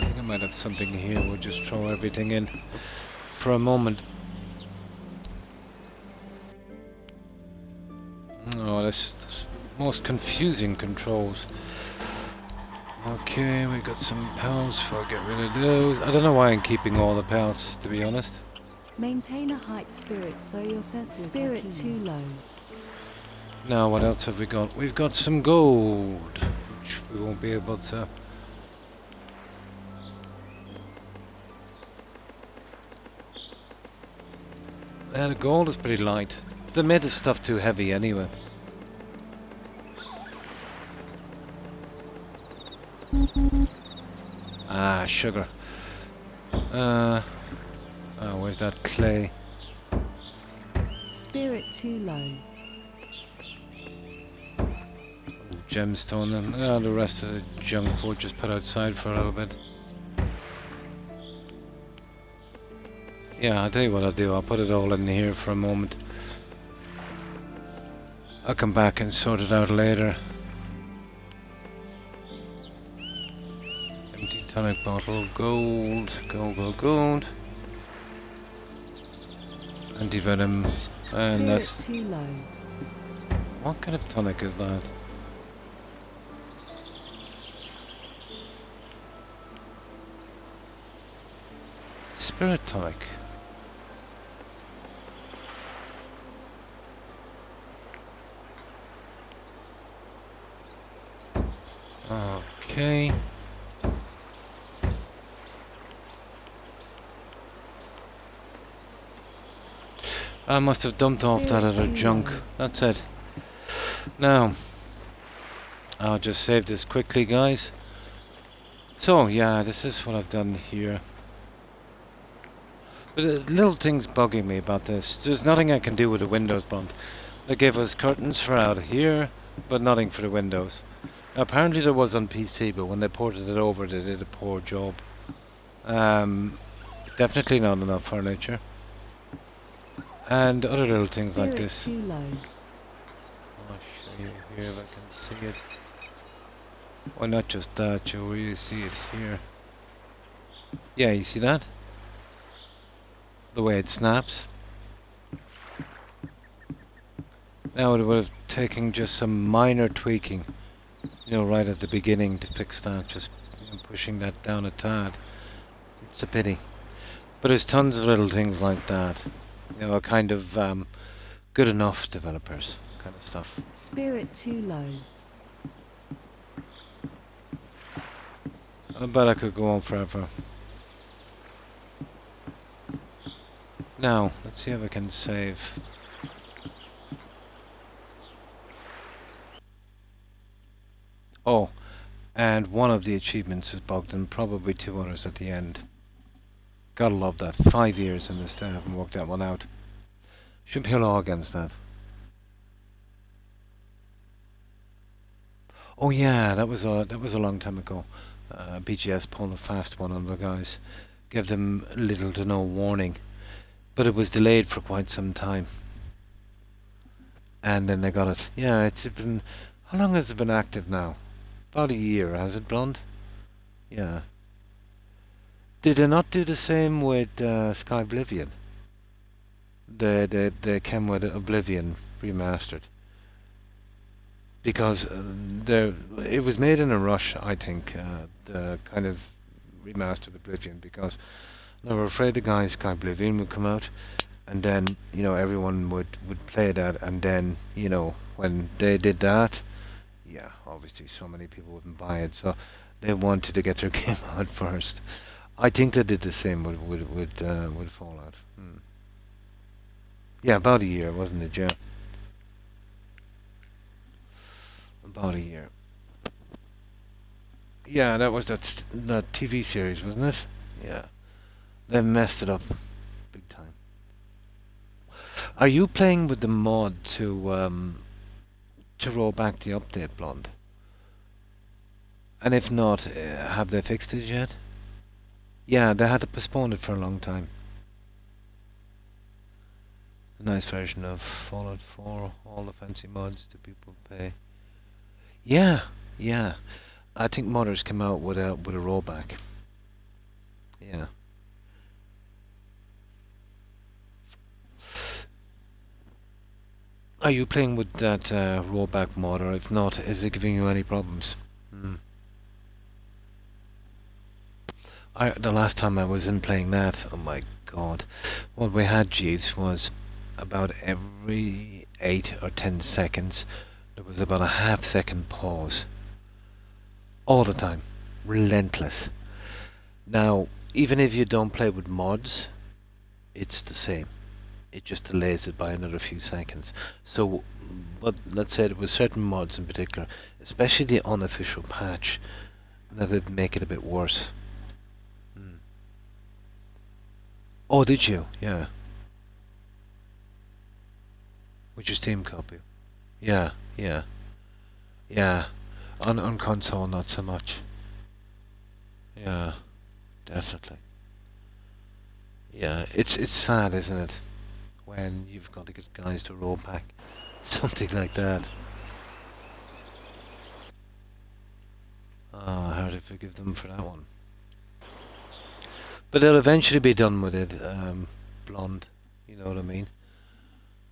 think I might have something here. We'll just throw everything in for a moment. Oh, that's most confusing controls. Okay, we got some pals. For get rid of those. I don't know why I'm keeping all the pals, to be honest. Maintain a height spirit so your senses spirit too low. Now, what else have we got? We've got some gold, which we won't be able to. The gold is pretty light. They made the stuff too heavy anyway. Ah, sugar. Oh, where's that clay? Spirit too low. Gemstone, and the rest of the junk we'll just put outside for a little bit. Yeah, I'll tell you what I'll do. I'll put it all in here for a moment. I'll come back and sort it out later. Empty tonic bottle, gold, gold. Antivenom, and Spirit that's... too low. What kind of tonic is that? Spirit tonic. Okay. I must have dumped off that other junk. That's it. Now, I'll just save this quickly, guys. So, yeah, this is what I've done here. But little things bugging me about this. There's nothing I can do with the Windows bond. They gave us curtains for out here, but nothing for the windows. Apparently there was on PC, but when they ported it over, they did a poor job. Definitely not enough furniture. And other little things like this. Too low. I'll show you here if I can see it. Why not just that? You'll really see it here. Yeah, you see that? The way it snaps. Now it would have taken just some minor tweaking, you know, right at the beginning to fix that. Just pushing that down a tad. It's a pity. But there's tons of little things like that. You know, kind of good enough developers kind of stuff. Spirit too low. I bet I could go on forever. Now, let's see if I can save. Oh, and one of the achievements is bugged and probably two others at the end. Gotta love that. 5 years and they still haven't worked that one out. Shouldn't be a law against that. Oh yeah, that was a long time ago. BGS pulled a fast one on the guys. Gave them little to no warning. But it was delayed for quite some time. And then they got it. Yeah, it's been... How long has it been active now? About a year, has it, Blonde? Yeah. Did they not do the same with Sky Oblivion? They came with Oblivion remastered. Because it was made in a rush, I think, the kind of remastered Oblivion, because they were afraid the guys Sky Oblivion would come out, and then, you know, everyone would play that, and then, you know, when they did that, yeah, obviously so many people wouldn't buy it, so they wanted to get their game out first. I think they did the same with Fallout. Yeah, about a year, wasn't it, yeah? About a year. Yeah, that was that TV series, wasn't it? Yeah. They messed it up big time. Are you playing with the mod to roll back the update, Blonde? And if not, have they fixed it yet? Yeah, they had to postpone it for a long time. A nice version of Fallout 4, all the fancy mods that people pay. Yeah, yeah. I think modders come out with a rollback. Yeah. Are you playing with that rollback mod, or if not, is it giving you any problems? The last time I was in playing that, oh my god, what we had, Jeeves, was about every 8 or 10 seconds there was about a half-second pause. All the time. Relentless. Now, even if you don't play with mods, it's the same. It just delays it by another few seconds. So, but let's say there were certain mods in particular, especially the unofficial patch, that would make it a bit worse. Oh, did you? Yeah. With your Steam copy? Yeah, yeah, yeah. On console, not so much. Yeah, definitely. Yeah, it's sad, isn't it? When you've got to get guys to roll back something like that. Oh, how to forgive them for that one. But they'll eventually be done with it. Blonde, you know what I mean?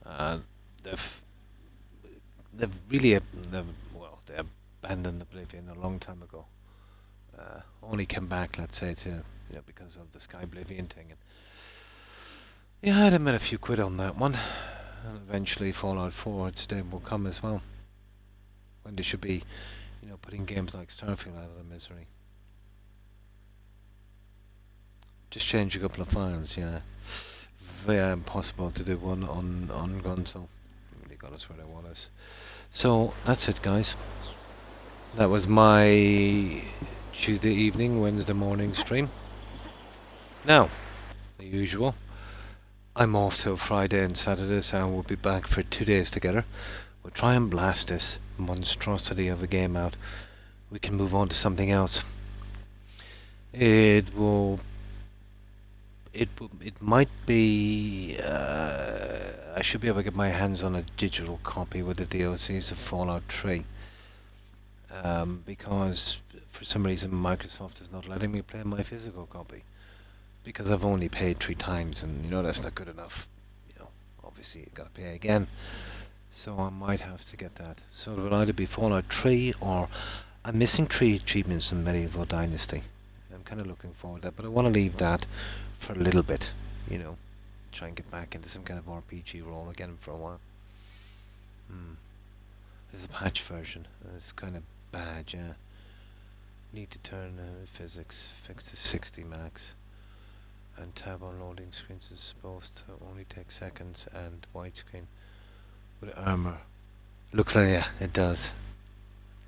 Uh, they've they've really they abandoned Oblivion a long time ago. Only came back, let's say, to because of the Sky Oblivion thing. And yeah, I'd have made a few quid on that one. And eventually Fallout 4 day will come as well. When they should be, putting games like Starfield out of their misery. Just change a couple of files, yeah. Very impossible to do one on console. Really got us where they want us. So that's it, guys. That was my Tuesday evening, Wednesday morning stream. Now, the usual. I'm off till Friday and Saturday, so we'll be back for 2 days together. We'll try and blast this monstrosity of a game out. We can move on to something else. It might be. I should be able to get my hands on a digital copy with the DLCs of Fallout 3. Because for some reason Microsoft is not letting me play my physical copy. Because I've only paid 3 times, and that's not good enough. Obviously you've got to pay again. So I might have to get that. So it will either be Fallout 3 or I'm missing 3 achievements in Medieval Dynasty. I'm kind of looking forward to that, but I want to leave that for a little bit, try and get back into some kind of RPG role again for a while. There's a patch version. It's kind of bad, yeah. Need to turn physics, fix to 60 max. And tab on loading screens is supposed to only take seconds, and widescreen with armor. Looks like, yeah, it does.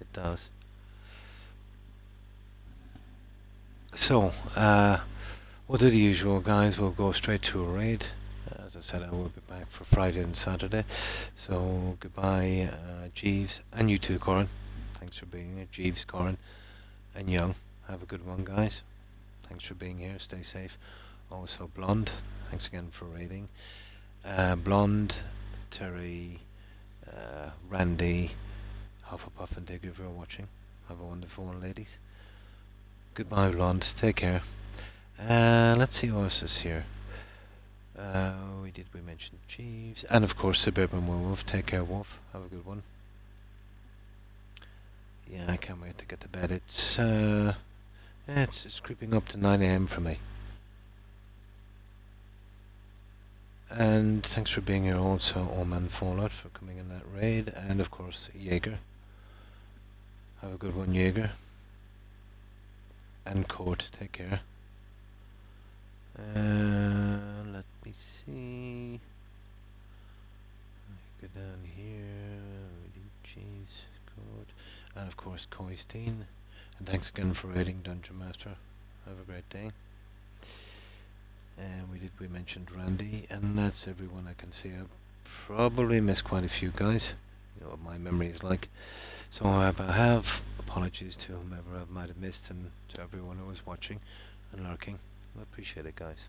It does. So, we'll do the usual, guys. We'll go straight to a raid. As I said, I will be back for Friday and Saturday. So, goodbye, Jeeves, and you too, Corin. Thanks for being here. Jeeves, Corin, and Young. Have a good one, guys. Thanks for being here. Stay safe. Also, Blonde. Thanks again for raiding. Blonde, Terry, Randy, Hufflepuff, and Digger, if you're watching. Have a wonderful one, ladies. Goodbye, Blonde. Take care. Let's see what else is here. We mention Jeeves, and of course Suburban Wolf. Take care, Wolf. Have a good one. Yeah, I can't wait to get to bed. It's creeping up to 9 AM for me. And thanks for being here also, Oman Fallout, for coming in that raid, and of course Jaeger. Have a good one, Jaeger. And Court, take care. Let me see. Go down here. Cheese, Court, and of course Coisteen. And thanks again for raiding Dungeon Master. Have a great day. And we mentioned Randy, and that's everyone I can see. I probably missed quite a few guys. You know what my memory is like. So I have apologies to whomever I might have missed, and to everyone who was watching and lurking. I appreciate it, guys.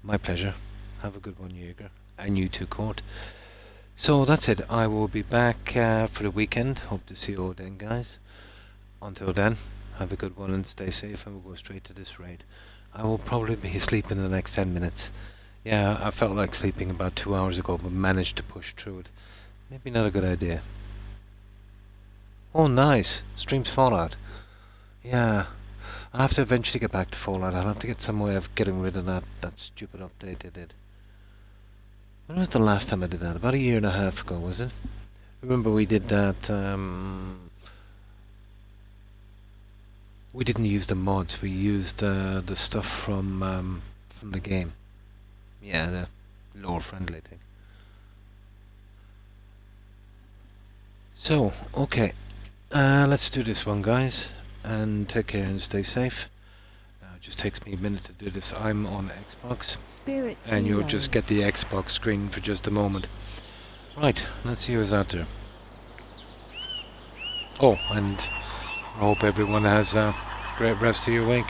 My pleasure. Have a good one, Jaeger, and you too, Court. So that's it. I will be back for the weekend. Hope to see you all then, guys. Until then, have a good one and stay safe, and we'll go straight to this raid. I will probably be asleep in the next 10 minutes. Yeah, I felt like sleeping about 2 hours ago, but managed to push through it. Maybe not a good idea. Oh, nice. Streams Fallout. Yeah. I'll have to eventually get back to Fallout. I'll have to get some way of getting rid of that stupid update they did. When was the last time I did that? About a year and a half ago, was it? Remember we did that, we didn't use the mods, we used the stuff from the game. Yeah, the lore friendly thing. So, okay. Let's do this one, guys. And take care and stay safe. It just takes me a minute to do this. I'm on Xbox. Spirit And you'll Tilo. just get the Xbox screen for just a moment. Right, let's see who's out there. Oh, and I hope everyone has a great rest of your week.